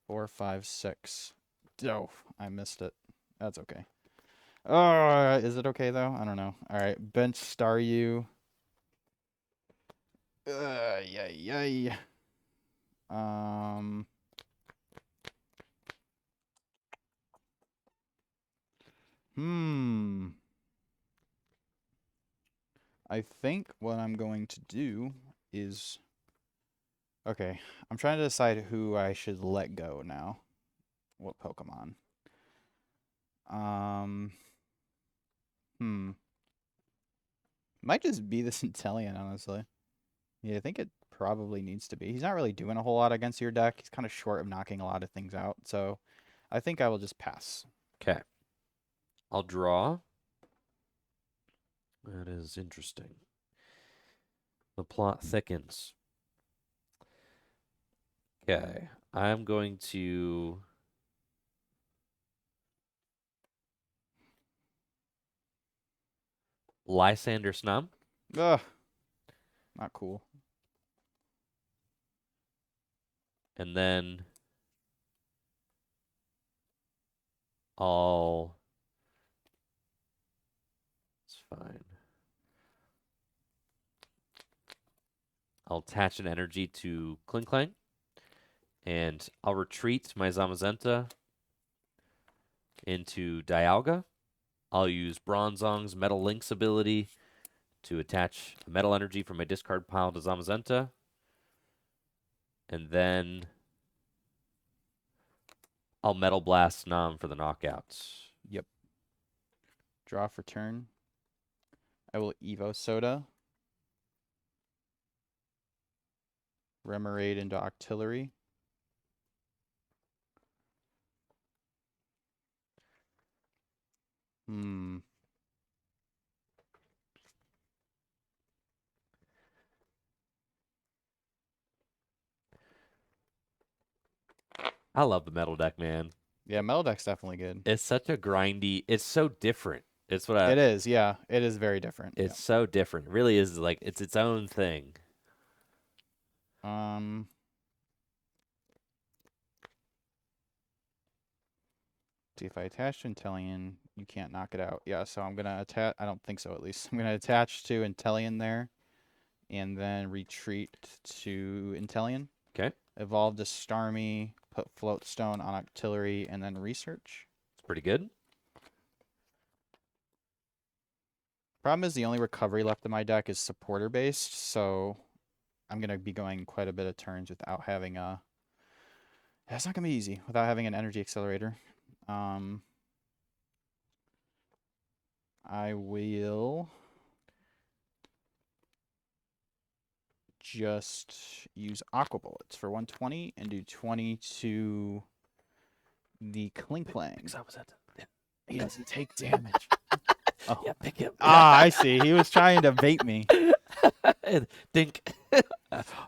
Speaker 2: 4, 5, 6. Oh, I missed it. That's okay. Is it okay though? I don't know. All right, bench Staryu. Yay. I think what I'm going to do is... Okay, I'm trying to decide who I should let go now. What Pokemon? Might just be the Centellion, honestly. Yeah, I think it probably needs to be. He's not really doing a whole lot against your deck. He's kind of short of knocking a lot of things out. So I think I will just pass.
Speaker 1: Okay. I'll draw. That is interesting. The plot thickens. Okay. I'm going to... Lysander Snub.
Speaker 2: Ugh. Not cool.
Speaker 1: And then I'll... It's fine. I'll attach an energy to Klinklang. And I'll retreat my Zamazenta into Dialga. I'll use Bronzong's Metal Link's ability to attach a metal energy from my discard pile to Zamazenta. And then I'll Metal Blast Nom for the knockouts.
Speaker 2: Yep. Draw for turn. I will Evo Soda. Remoraid into Octillery.
Speaker 1: I love the metal deck, man.
Speaker 2: Yeah, metal deck's definitely good.
Speaker 1: It's such a grindy. It's so different. It's what I.
Speaker 2: It is, yeah. It is very different.
Speaker 1: It's so different. It really is like it's its own thing.
Speaker 2: See, if I attach to Inteleon, you can't knock it out. Yeah, so I'm gonna attach. I don't think so, at least. I'm gonna attach to Inteleon there, and then retreat to Inteleon.
Speaker 1: Okay.
Speaker 2: Evolve to Starmie, put Floatstone on Octillery, and then research.
Speaker 1: It's pretty good.
Speaker 2: Problem is the only recovery left in my deck is supporter based, so I'm gonna be going quite a bit of turns without having a. That's not gonna be easy without having an energy accelerator. I will just use Aqua Bullets for 120 and do 20 to the Klinklang. He doesn't take damage.
Speaker 1: Oh. Yeah, pick him.
Speaker 2: I see. He was trying to bait me.
Speaker 1: Dink.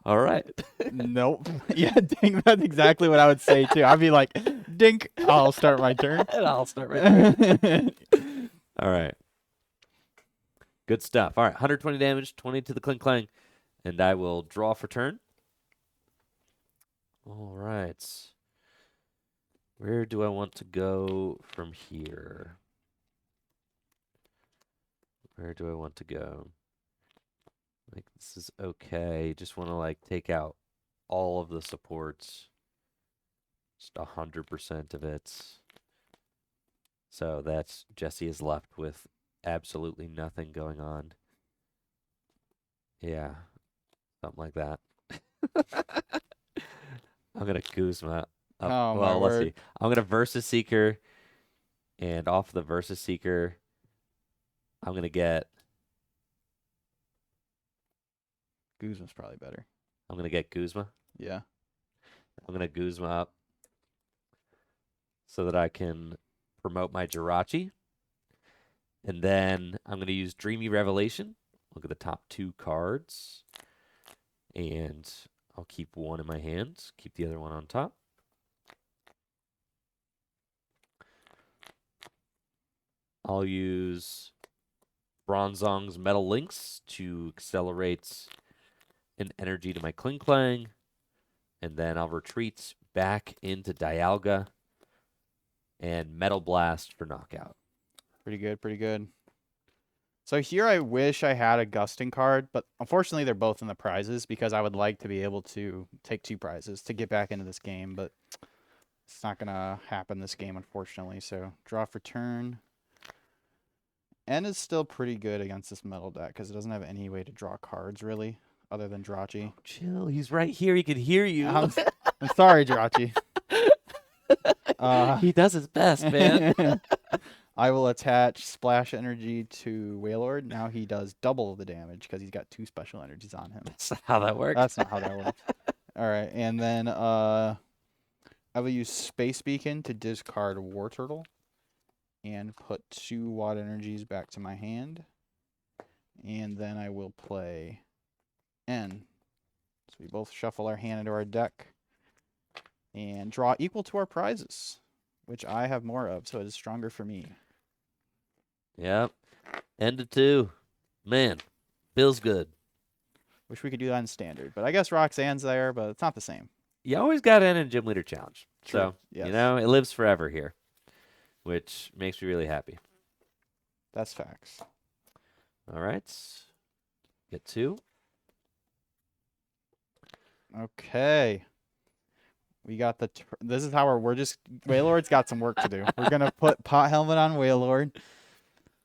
Speaker 1: All right.
Speaker 2: Nope. Yeah, dink. That's exactly what I would say too. I'd be like, dink. I'll start my turn.
Speaker 1: And I'll start my turn. All right. Good stuff. All right, 120 damage, 20 to the Klinklang, and I will draw for turn. All right. Where do I want to go from here? Where do I want to go? Like, this is okay. Just want to, like, take out all of the supports. Just 100% of it. So that's Jesse is left with absolutely nothing going on. Yeah, something like that. I'm gonna Kuzma up.
Speaker 2: Oh my
Speaker 1: Well, let's
Speaker 2: word.
Speaker 1: see. I'm gonna Versus Seeker, and off the Versus Seeker, I'm gonna get.
Speaker 2: Guzma's probably better.
Speaker 1: I'm gonna get Guzma.
Speaker 2: Yeah.
Speaker 1: I'm gonna Guzma up so that I can promote my Jirachi, and then I'm gonna use Dreamy Revelation. Look at the top 2 cards, and I'll keep one in my hands. Keep the other one on top. I'll use Bronzong's Metal Links to accelerate an energy to my Kling Klang, and then I'll retreat back into Dialga and Metal Blast for knockout.
Speaker 2: Pretty good, pretty good. So here I wish I had a Gusting card, but unfortunately they're both in the prizes because I would like to be able to take 2 prizes to get back into this game, but it's not going to happen this game, unfortunately. So draw for turn. N is still pretty good against this metal deck because it doesn't have any way to draw cards, really, other than Jirachi.
Speaker 1: Oh, chill, he's right here. He can hear you.
Speaker 2: I'm sorry, Jirachi.
Speaker 1: He does his best, man.
Speaker 2: I will attach Splash Energy to Wailord. Now he does double the damage because he's got 2 special energies on him.
Speaker 1: That's not how that works.
Speaker 2: That's not how that works. All right, and then I will use Space Beacon to discard War Turtle and put 2 Water Energies back to my hand. And then I will play N. So we both shuffle our hand into our deck and draw equal to our prizes, which I have more of, so it is stronger for me.
Speaker 1: Yep. End of 2. Man, feels good.
Speaker 2: Wish we could do that in standard, but I guess Roxanne's there, but it's not the same.
Speaker 1: You always got in Gym Leader Challenge.
Speaker 2: True.
Speaker 1: So,
Speaker 2: Yes.
Speaker 1: you know, it lives forever here, which makes me really happy.
Speaker 2: That's facts.
Speaker 1: All right. Get 2.
Speaker 2: Okay. We got the. This is how we're just. Wailord's got some work to do. We're gonna put Pot Helmet on Wailord,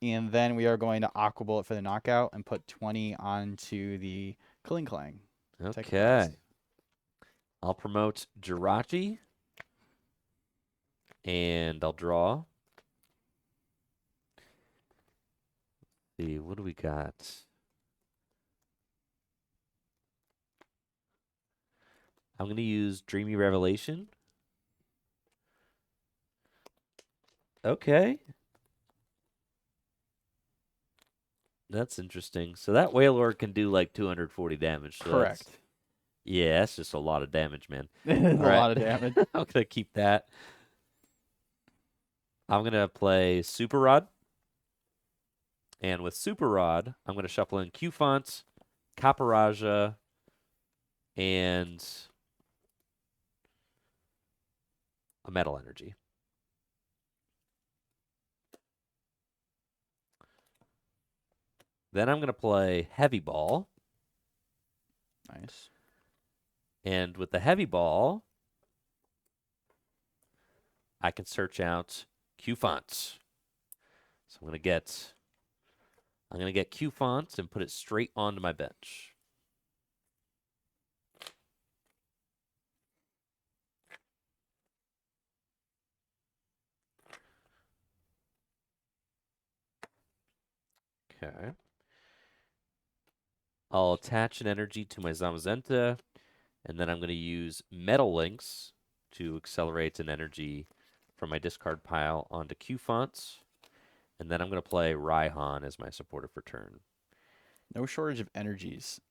Speaker 2: and then we are going to Aqua Bullet for the knockout and put 20 onto the Kling Klang.
Speaker 1: Okay. I'll promote Jirachi, and I'll draw. Let's see, what do we got? I'm going to use Dreamy Revelation. Okay. That's interesting. So that Wailord can do like 240 damage. So
Speaker 2: Correct.
Speaker 1: Yeah, that's just a lot of damage, man.
Speaker 2: A lot of damage.
Speaker 1: I'm going to keep that. I'm going to play Super Rod. And with Super Rod, I'm going to shuffle in Q-Font, Caparaja, and a Metal Energy. Then I'm going to play Heavy Ball.
Speaker 2: Nice.
Speaker 1: And with the Heavy Ball, I can search out Q-Fonts. So I'm going to get Q-Fonts and put it straight onto my bench. Okay. I'll attach an energy to my Zamazenta, and then I'm going to use Metal Links to accelerate an energy from my discard pile onto Q-Fonts. And then I'm going to play Raihan as my supporter for turn.
Speaker 2: No shortage of energies.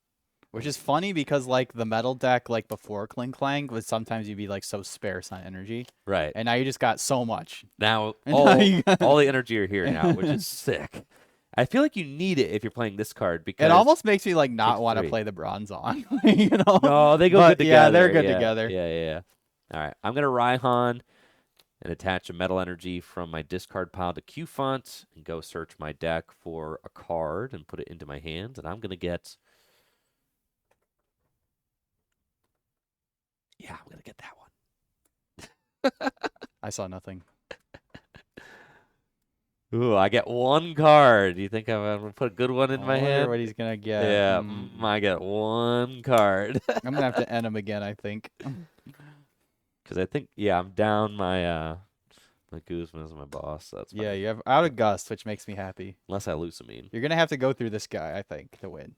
Speaker 2: Which is funny because, like, the metal deck, like, before Kling Klang, would sometimes you'd be, like, so sparse on energy.
Speaker 1: Right.
Speaker 2: And now you just got so much.
Speaker 1: Now, all the energy are here now, which is sick. I feel like you need it if you're playing this card because
Speaker 2: it almost makes me like not want to play the Bronzong. You know?
Speaker 1: No, they go
Speaker 2: but,
Speaker 1: good together.
Speaker 2: Yeah, they're good together.
Speaker 1: Yeah. All right, I'm gonna Raihan, and attach a metal energy from my discard pile to Q font and go search my deck for a card and put it into my hand. And I'm going to get... Yeah, I'm going to get that one.
Speaker 2: I saw nothing.
Speaker 1: Ooh, I get one card. You think I'm going to put a good one in my
Speaker 2: I wonder
Speaker 1: hand?
Speaker 2: what he's going to get.
Speaker 1: Yeah, I get one card.
Speaker 2: I'm going to have to end him again, I think.
Speaker 1: Because I think, yeah, I'm down my my Guzman is my boss. So that's fine.
Speaker 2: Yeah, you have out of Gust, which makes me happy.
Speaker 1: Unless I lose Amine.
Speaker 2: You're going to have to go through this guy, I think, to win.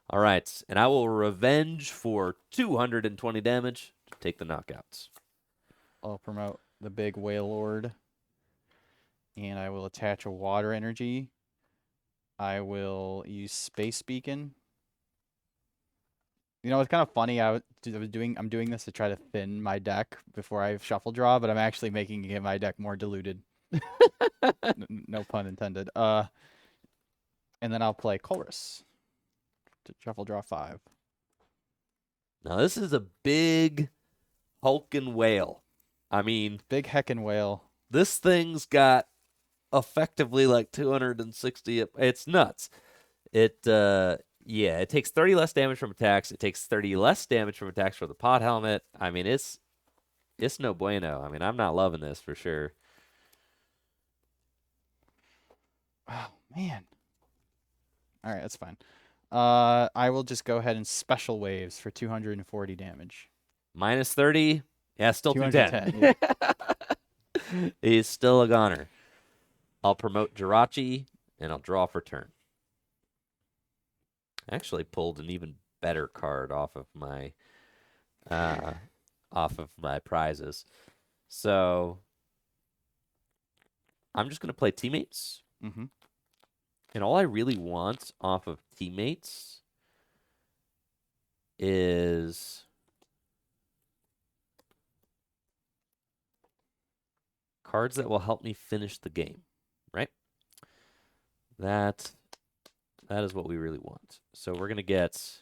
Speaker 1: All right, and I will revenge for 220 damage to take the knockouts.
Speaker 2: I'll promote the big Whale Lord. And I will attach a water energy. I will use Space Beacon. You know, it's kind of funny. I'm doing this to try to thin my deck before I shuffle draw, but I'm actually making my deck more diluted. No pun intended. And then I'll play Chorus to shuffle draw 5.
Speaker 1: Now this is a big hulking whale. I mean,
Speaker 2: big heckin' whale.
Speaker 1: This thing's got effectively like 260. It's nuts. Yeah, it takes 30 less damage from attacks. It takes 30 less damage from attacks for the pod helmet. I mean, it's no bueno. I mean, I'm not loving this for sure.
Speaker 2: Oh, man. All right, that's fine. I will just go ahead and special waves for 240 damage.
Speaker 1: Minus 30. Yeah, still 210.
Speaker 2: Yeah.
Speaker 1: He's still a goner. I'll promote Jirachi, and I'll draw for turn. I actually pulled an even better card off of my prizes. So I'm just going to play Teammates.
Speaker 2: Mm-hmm.
Speaker 1: And all I really want off of Teammates is cards that will help me finish the game, right? That is what we really want. So we're going to get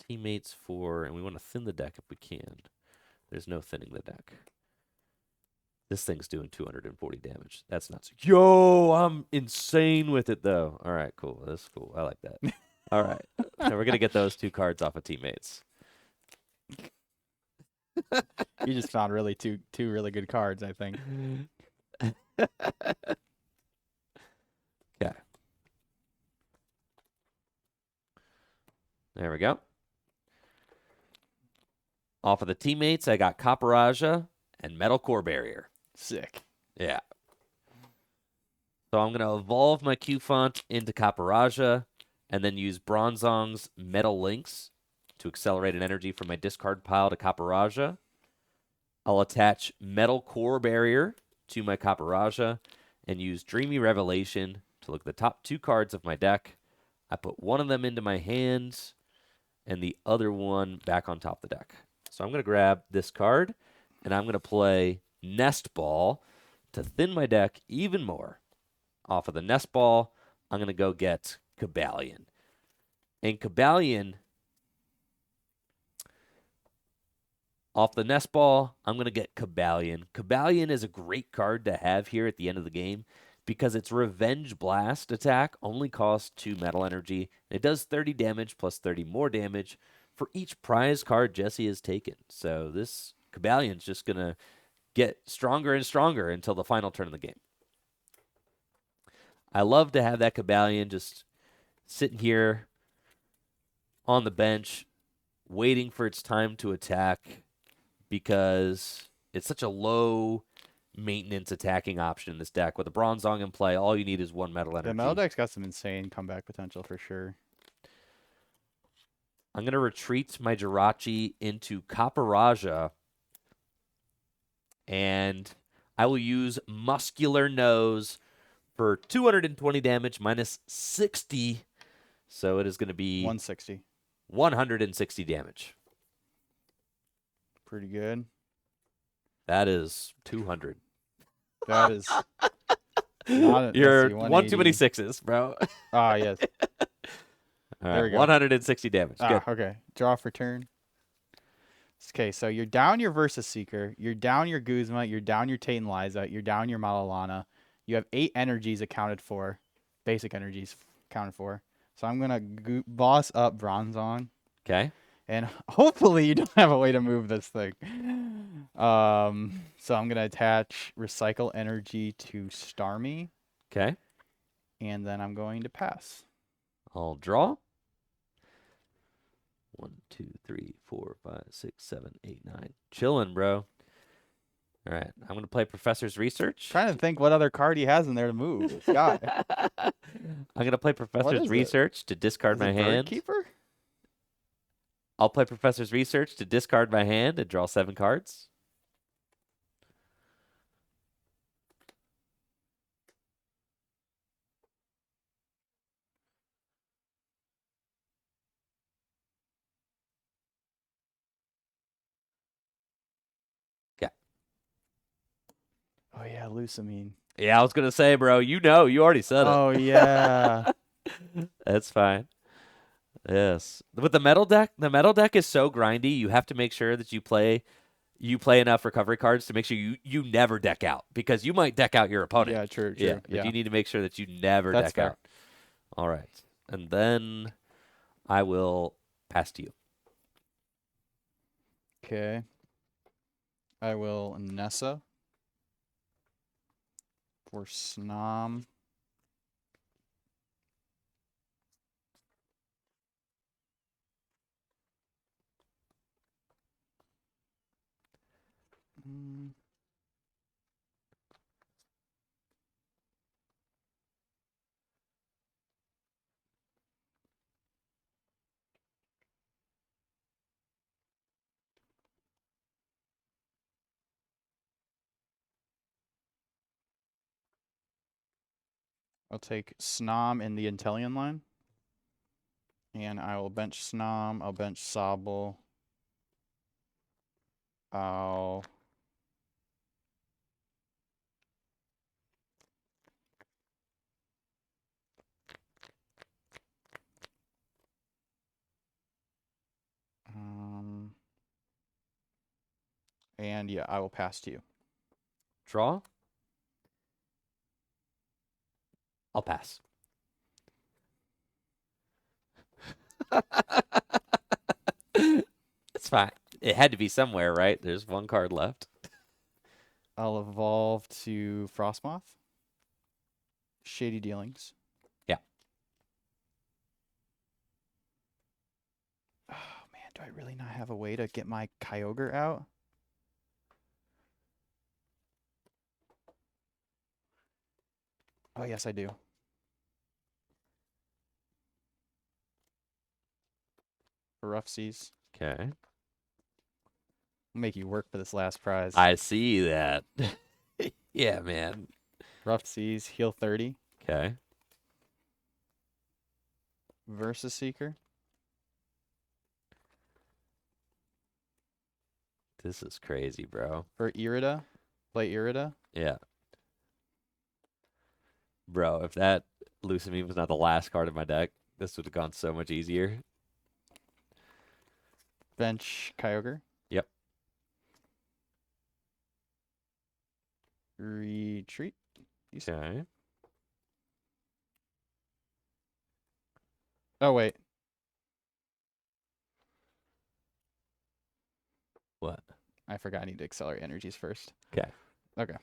Speaker 1: Teammates for, and we want to thin the deck if we can. There's no thinning the deck. This thing's doing 240 damage. That's nuts. Yo, I'm insane with it, though. All right, cool. That's cool. I like that. All right. So we're going to get those 2 cards off of Teammates.
Speaker 2: You just found really two really good cards, I think.
Speaker 1: Okay. There we go. Off of the Teammates, I got Copperaja and Metal Core Barrier.
Speaker 2: Sick.
Speaker 1: Yeah. So I'm going to evolve my Q font into Copperaja and then use Bronzong's Metal Links to accelerate an energy from my discard pile to Copperaja. I'll attach Metal Core Barrier to my Copperaja and use Dreamy Revelation to look at the top 2 cards of my deck. I put one of them into my hands and the other one back on top of the deck. So I'm going to grab this card and I'm going to play Nest Ball to thin my deck even more. Off of the Nest Ball, I'm going to go get Cobalion. And Cobalion, off the Nest Ball, I'm going to get Cobalion. Cobalion is a great card to have here at the end of the game because its Revenge Blast attack only costs 2 metal energy. And it does 30 damage plus 30 more damage for each prize card Jesse has taken. So this Cobalion's just going to get stronger and stronger until the final turn of the game. I love to have that Cobalion just sitting here on the bench waiting for its time to attack because it's such a low maintenance attacking option in this deck. With a Bronzong in play, all you need is 1 metal energy.
Speaker 2: The metal deck's got some insane comeback potential for sure.
Speaker 1: I'm going to retreat my Jirachi into Copperaja, and I will use Muscular Nose for 220 damage minus 60. So it is going to be
Speaker 2: 160.
Speaker 1: 160 damage.
Speaker 2: Pretty good.
Speaker 1: That is 200.
Speaker 2: That is not
Speaker 1: You're one too many 6s, bro.
Speaker 2: Ah, yes.
Speaker 1: All right, 160 damage. Good.
Speaker 2: Okay. Draw for turn. Okay, so you're down your Versus Seeker, you're down your Guzma, you're down your Tate and Liza, you're down your Malalana. You have 8 energies accounted for, basic energies accounted for. So I'm gonna boss up Bronzong,
Speaker 1: Okay.
Speaker 2: and hopefully you don't have a way to move this thing. So I'm gonna attach Recycle Energy to Starmie,
Speaker 1: Okay.
Speaker 2: and then I'm going to pass.
Speaker 1: I'll draw. 1, 2, 3, 4, 5, 6, 7, 8, 9. Chilling, bro. All right. I'm going to play Professor's Research.
Speaker 2: Trying to think what other card he has in there to move. God.
Speaker 1: I'm going to play Professor's Research to discard my hand.
Speaker 2: Keeper?
Speaker 1: I'll play Professor's Research to discard my hand and draw 7 cards.
Speaker 2: Oh yeah, Lusamine.
Speaker 1: Yeah, I was gonna say, bro. You already said it.
Speaker 2: Oh yeah.
Speaker 1: That's fine. Yes, but the metal deck is so grindy. You have to make sure that you play enough recovery cards to make sure you never deck out, because you might deck out your opponent.
Speaker 2: Yeah, true.
Speaker 1: Yeah, but you need to make sure that you never deck
Speaker 2: fair.
Speaker 1: out. All right, and then I will pass to you.
Speaker 2: Okay. I will Nessa for Snom. I'll take Snom in the Intellion line. And I will bench Snom. I'll bench Sobble. I'll... And yeah, I will pass to you.
Speaker 1: Draw. I'll pass. It's fine. It had to be somewhere, right? There's 1 card left.
Speaker 2: I'll evolve to Frostmoth. Shady Dealings.
Speaker 1: Yeah.
Speaker 2: Oh man, do I really not have a way to get my Kyogre out? Oh yes, I do. For Rough Seas.
Speaker 1: Okay.
Speaker 2: I'll make you work for this last prize.
Speaker 1: I see that. Yeah, man.
Speaker 2: Rough Seas, heal 30.
Speaker 1: Okay.
Speaker 2: Versus Seeker.
Speaker 1: This is crazy, bro.
Speaker 2: For Irida. Play Irida.
Speaker 1: Yeah. Bro, if that Lusamine was not the last card in my deck, this would have gone so much easier.
Speaker 2: Bench Kyogre.
Speaker 1: Yep.
Speaker 2: Retreat.
Speaker 1: Okay.
Speaker 2: Oh, wait.
Speaker 1: What?
Speaker 2: I forgot I need to accelerate energies first.
Speaker 1: Okay.
Speaker 2: Okay.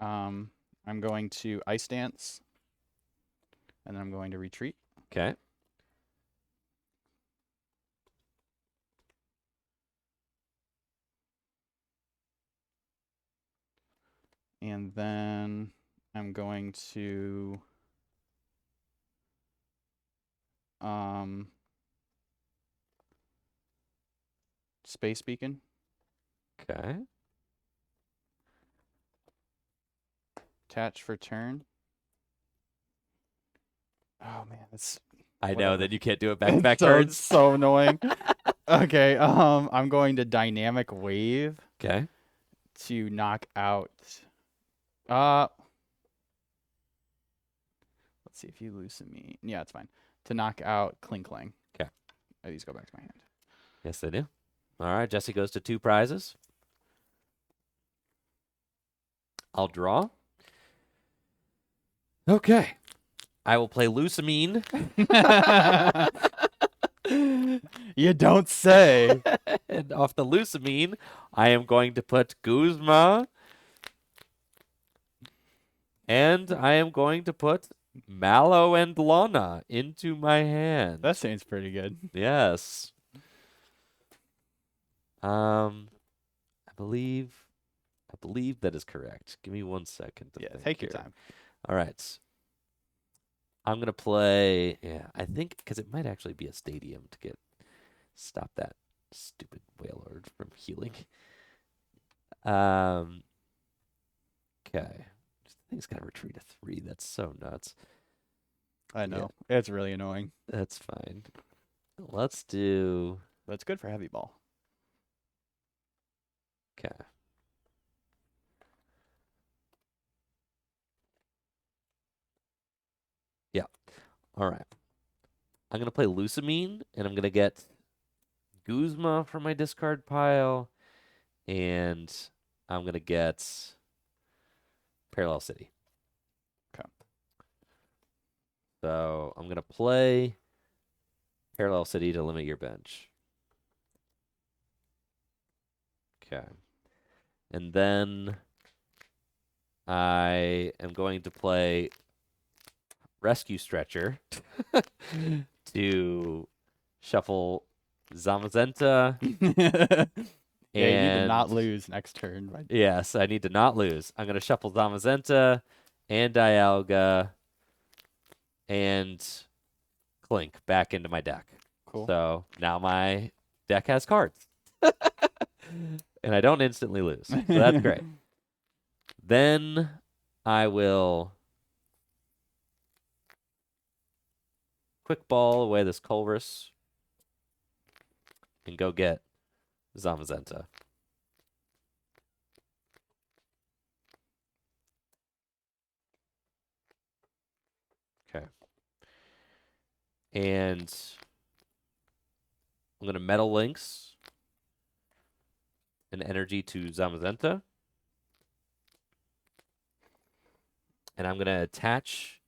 Speaker 2: I'm going to Ice Dance. And then I'm going to retreat.
Speaker 1: Okay.
Speaker 2: And then I'm going to Space Beacon.
Speaker 1: Okay.
Speaker 2: Attach for turn. Oh man, that's
Speaker 1: I know that you can't do it back
Speaker 2: so,
Speaker 1: turns.
Speaker 2: so annoying. Okay, I'm going to Dynamic Wave
Speaker 1: Okay.
Speaker 2: to knock out let's see if you loosen me. Yeah, it's fine. To knock out Klinkling.
Speaker 1: Okay.
Speaker 2: These go back to my hand.
Speaker 1: Yes, they do. All right, Jesse goes to 2 prizes. I'll draw. Okay. I will play Lucamine.
Speaker 2: You don't say.
Speaker 1: And off the Lucamine, I am going to put Guzma. And I am going to put Mallow and Lana into my hand.
Speaker 2: That seems pretty good.
Speaker 1: Yes. I believe that is correct. Give me 1 second to think
Speaker 2: take
Speaker 1: here.
Speaker 2: your time.
Speaker 1: All right. I'm going to play, I think, because it might actually be a stadium to stop that stupid Wailord from healing. Okay. This thing's got to retreat a 3. That's so nuts.
Speaker 2: I know. Yeah. It's really annoying.
Speaker 1: That's fine. Let's do...
Speaker 2: But it's good for heavy ball.
Speaker 1: Okay. Yeah. All right. I'm going to play Lucamine, and I'm going to get Guzma from my discard pile, and I'm going to get Parallel City.
Speaker 2: Okay.
Speaker 1: So I'm going to play Parallel City to limit your bench. Okay. And then I am going to play Rescue Stretcher to shuffle Zamazenta.
Speaker 2: Yeah, you need to not lose next turn. Right?
Speaker 1: Yes, I need to not lose. I'm going to shuffle Zamazenta and Dialga and Clink back into my deck.
Speaker 2: Cool.
Speaker 1: So now my deck has cards. And I don't instantly lose. So that's great. Then I will quick ball away this Colress and go get Zamazenta. Okay. And I'm going to Metal Lynx an energy to Zamazenta. And I'm going to attach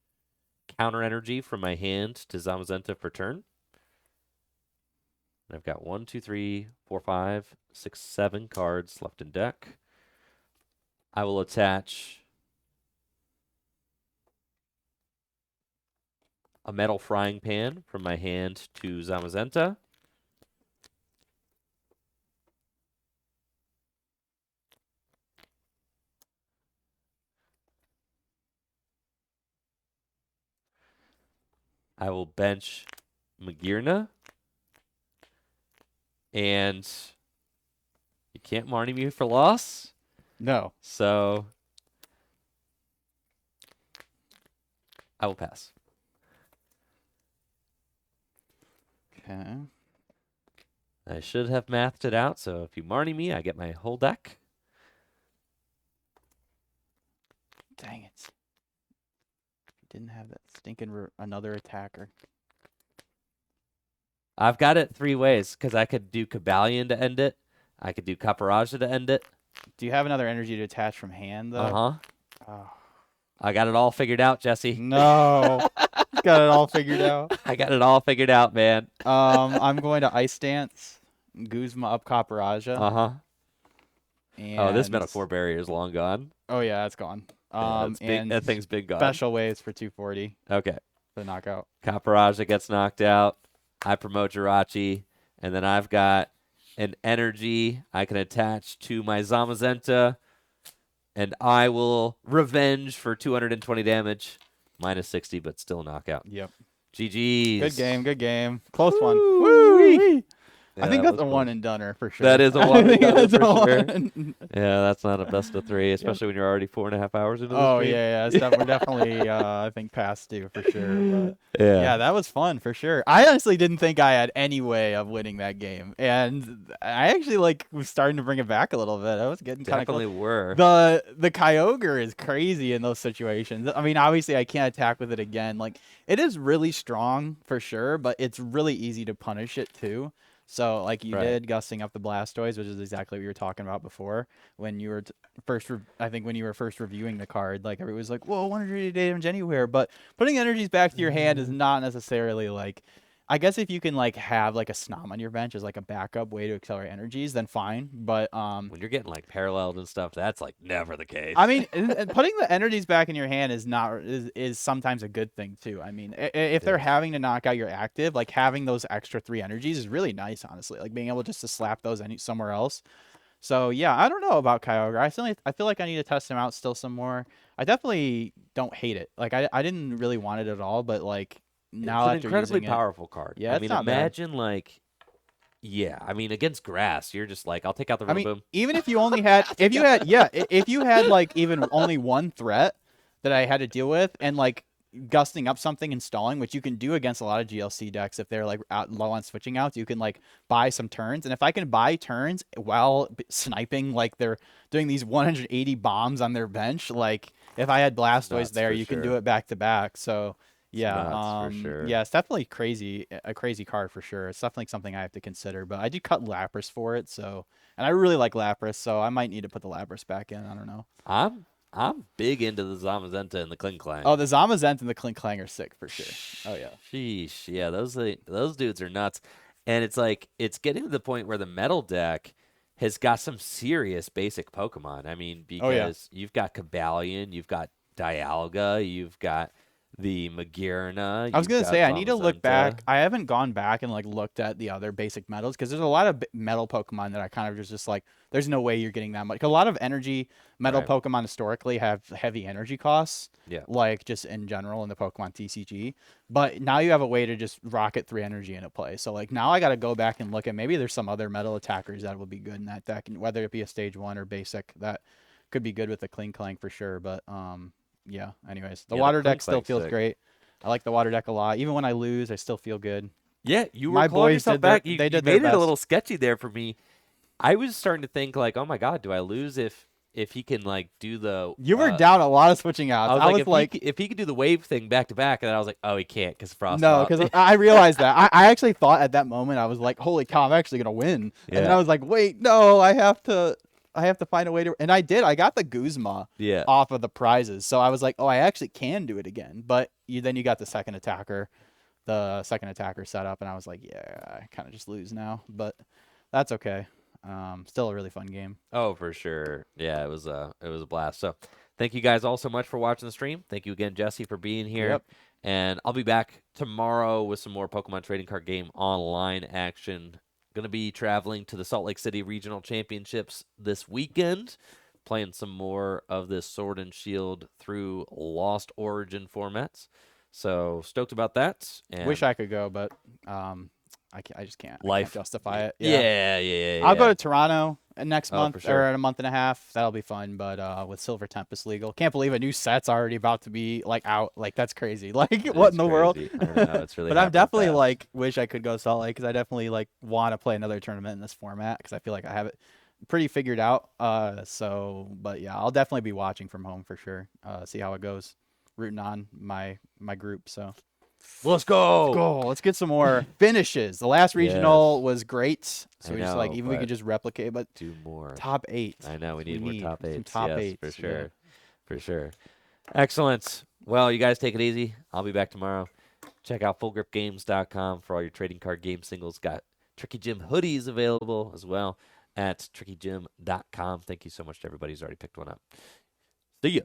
Speaker 1: counter energy from my hand to Zamazenta for turn. And I've got 1, 2, 3, 4, 5, 6, 7 cards left in deck. I will attach a metal frying pan from my hand to Zamazenta. I will bench Magirna. And you can't Marnie me for loss.
Speaker 2: No.
Speaker 1: So I will pass.
Speaker 2: Okay.
Speaker 1: I should have mathed it out, so if you Marnie me, I get my whole deck.
Speaker 2: Dang it. Didn't have that stinking another attacker.
Speaker 1: I've got it 3 ways, because I could do Kabalion to end it. I could do Kaparaja to end it.
Speaker 2: Do you have another energy to attach from hand, though?
Speaker 1: Uh-huh.
Speaker 2: Oh.
Speaker 1: I got it all figured out, Jesse.
Speaker 2: No. Got it all figured out.
Speaker 1: I got it all figured out, man.
Speaker 2: I'm going to Ice Dance, Guzma up Kaparaja.
Speaker 1: Uh-huh.
Speaker 2: And
Speaker 1: Oh, this Metaphor Barrier is long gone.
Speaker 2: Oh, yeah, that's gone.
Speaker 1: And that thing's been gone.
Speaker 2: Special waves for 240.
Speaker 1: Okay.
Speaker 2: The knockout.
Speaker 1: Kaparaja gets knocked out. I promote Jirachi. And then I've got an energy I can attach to my Zamazenta. And I will revenge for 220 damage. Minus 60, but still knockout.
Speaker 2: Yep.
Speaker 1: GG's.
Speaker 2: Good game, good game. Close one.
Speaker 1: Woo-wee. Yeah,
Speaker 2: I think that's a one and doneer for sure.
Speaker 1: That is a one and doneer for sure.
Speaker 2: One.
Speaker 1: Yeah, that's not a best of 3, especially when you're already 4.5 hours into this
Speaker 2: Oh,
Speaker 1: game.
Speaker 2: yeah. We're definitely, I think, past due for sure. But
Speaker 1: Yeah,
Speaker 2: that was fun for sure. I honestly didn't think I had any way of winning that game. And I actually, was starting to bring it back a little bit. I was getting kind of
Speaker 1: definitely were.
Speaker 2: The Kyogre is crazy in those situations. I mean, obviously, I can't attack with it again. It is really strong for sure, but it's really easy to punish it too. So like you
Speaker 1: Right.
Speaker 2: did gusting up the Blastoise, which is exactly what you were talking about before when you were I think when you were first reviewing the card, like everybody was like, "Whoa, 180 damage anywhere," but putting energies back to your hand is not necessarily like. I guess if you can like have like a Snom on your bench as like a backup way to accelerate energies, then fine. But
Speaker 1: When you're getting like paralleled and stuff, that's like never the case.
Speaker 2: I mean, putting the energies back in your hand is sometimes a good thing too. I mean, if they're having to knock out your active, like having those extra 3 energies is really nice, honestly. Like being able just to slap those somewhere else. So yeah, I don't know about Kyogre. I feel like I need to test him out still some more. I definitely don't hate it. Like I didn't really want it at all, but like now
Speaker 1: It's an
Speaker 2: after
Speaker 1: incredibly
Speaker 2: using it,
Speaker 1: powerful card.
Speaker 2: yeah,
Speaker 1: I
Speaker 2: it's
Speaker 1: mean,
Speaker 2: not bad.
Speaker 1: imagine like, yeah, I mean, against grass, you're just like, I'll take out the
Speaker 2: I mean,
Speaker 1: Rillaboom.
Speaker 2: even if you only had, if you had like even only one threat that I had to deal with, and like gusting up something and stalling, which you can do against a lot of GLC decks if they're like low on switching outs, you can like buy some turns, and if I can buy turns while sniping, like they're doing these 180 bombs on their bench, like if I had Blastoise there, you can do it back to back. So. Yeah,
Speaker 1: For sure.
Speaker 2: yeah, it's definitely a crazy card for sure. It's definitely something I have to consider, but I do cut Lapras for it, so, and I really like Lapras, so I might need to put the Lapras back in. I don't know.
Speaker 1: I'm big into the Zamazenta and the Kling Clang.
Speaker 2: Oh, the Zamazenta and the Kling Clang are sick for sure. Oh yeah.
Speaker 1: Sheesh, yeah, those dudes are nuts, and it's like it's getting to the point where the metal deck has got some serious basic Pokemon. I mean, because you've got Cobalion, you've got Dialga, you've got the Magearna.
Speaker 2: I was gonna say I need to look back.
Speaker 1: Zamazenta.
Speaker 2: I haven't gone back and like looked at the other basic metals because there's a lot of metal Pokemon that I kind of just like. There's no way you're getting that much. A lot of energy metal
Speaker 1: Right.
Speaker 2: Pokemon historically have heavy energy costs.
Speaker 1: Yeah.
Speaker 2: Like just in general in the Pokemon TCG. But now you have a way to just rocket 3 energy into play. So like now I got to go back and look at maybe there's some other metal attackers that would be good in that deck, and whether it be a stage 1 or basic that could be good with the Kling Clang for sure. But yeah. Anyways, the water deck still feels great. I like the water deck a lot. Even when I lose, I still feel good.
Speaker 1: Yeah, you were
Speaker 2: My
Speaker 1: clawing
Speaker 2: boys
Speaker 1: yourself
Speaker 2: did
Speaker 1: back.
Speaker 2: their,
Speaker 1: You
Speaker 2: they did
Speaker 1: made
Speaker 2: their
Speaker 1: it a
Speaker 2: best.
Speaker 1: little sketchy there for me. I was starting to think like, oh my god, do I lose if he can like do the?
Speaker 2: You were down a lot of switching outs.
Speaker 1: I was like, if he could do the wave thing back to back, and then I was like, oh, he can't because Frost.
Speaker 2: No, because I realized that. I actually thought at that moment I was like, holy cow, I'm actually gonna win.
Speaker 1: Yeah.
Speaker 2: And then I was like, wait, no, I have to find a way to. And I did. I got the Guzma off of the prizes, so I was like, oh, I actually can do it again. But then you got the second attacker set up, and I was like, yeah, I kind of just lose now, but that's okay. Still a really fun game.
Speaker 1: Oh, for sure. Yeah, it was a blast. So, thank you guys all so much for watching the stream. Thank you again, Jesse, for being here.
Speaker 2: Yep.
Speaker 1: And I'll be back tomorrow with some more Pokemon Trading Card Game online action. Going to be traveling to the Salt Lake City Regional Championships this weekend, playing some more of this Sword and Shield through Lost Origin formats. So stoked about that. And
Speaker 2: wish I could go, but I just can't. I can't justify it.
Speaker 1: Yeah.
Speaker 2: I'll go to Toronto next month
Speaker 1: sure.
Speaker 2: or in a month and a half. That'll be fun. But with Silver Tempest legal, can't believe a new set's already about to be like out. Like that's crazy. Like what in the world?
Speaker 1: I know, it's really.
Speaker 2: But I'm definitely like wish I could go Salt Lake because I definitely like want to play another tournament in this format because I feel like I have it pretty figured out. But yeah, I'll definitely be watching from home for sure. See how it goes. Rooting on my group. So.
Speaker 1: Let's go.
Speaker 2: Let's get some more finishes. The last regional was great. So we just like even we could just replicate, but
Speaker 1: do more.
Speaker 2: Top 8.
Speaker 1: I know we need more top 8.
Speaker 2: Top 8
Speaker 1: for sure. Yeah. For sure. Excellent. Well, you guys take it easy. I'll be back tomorrow. Check out fullgripgames.com for all your trading card game singles. Got Tricky Gym hoodies available as well at trickygym.com. Thank you so much to everybody who's already picked one up. See ya.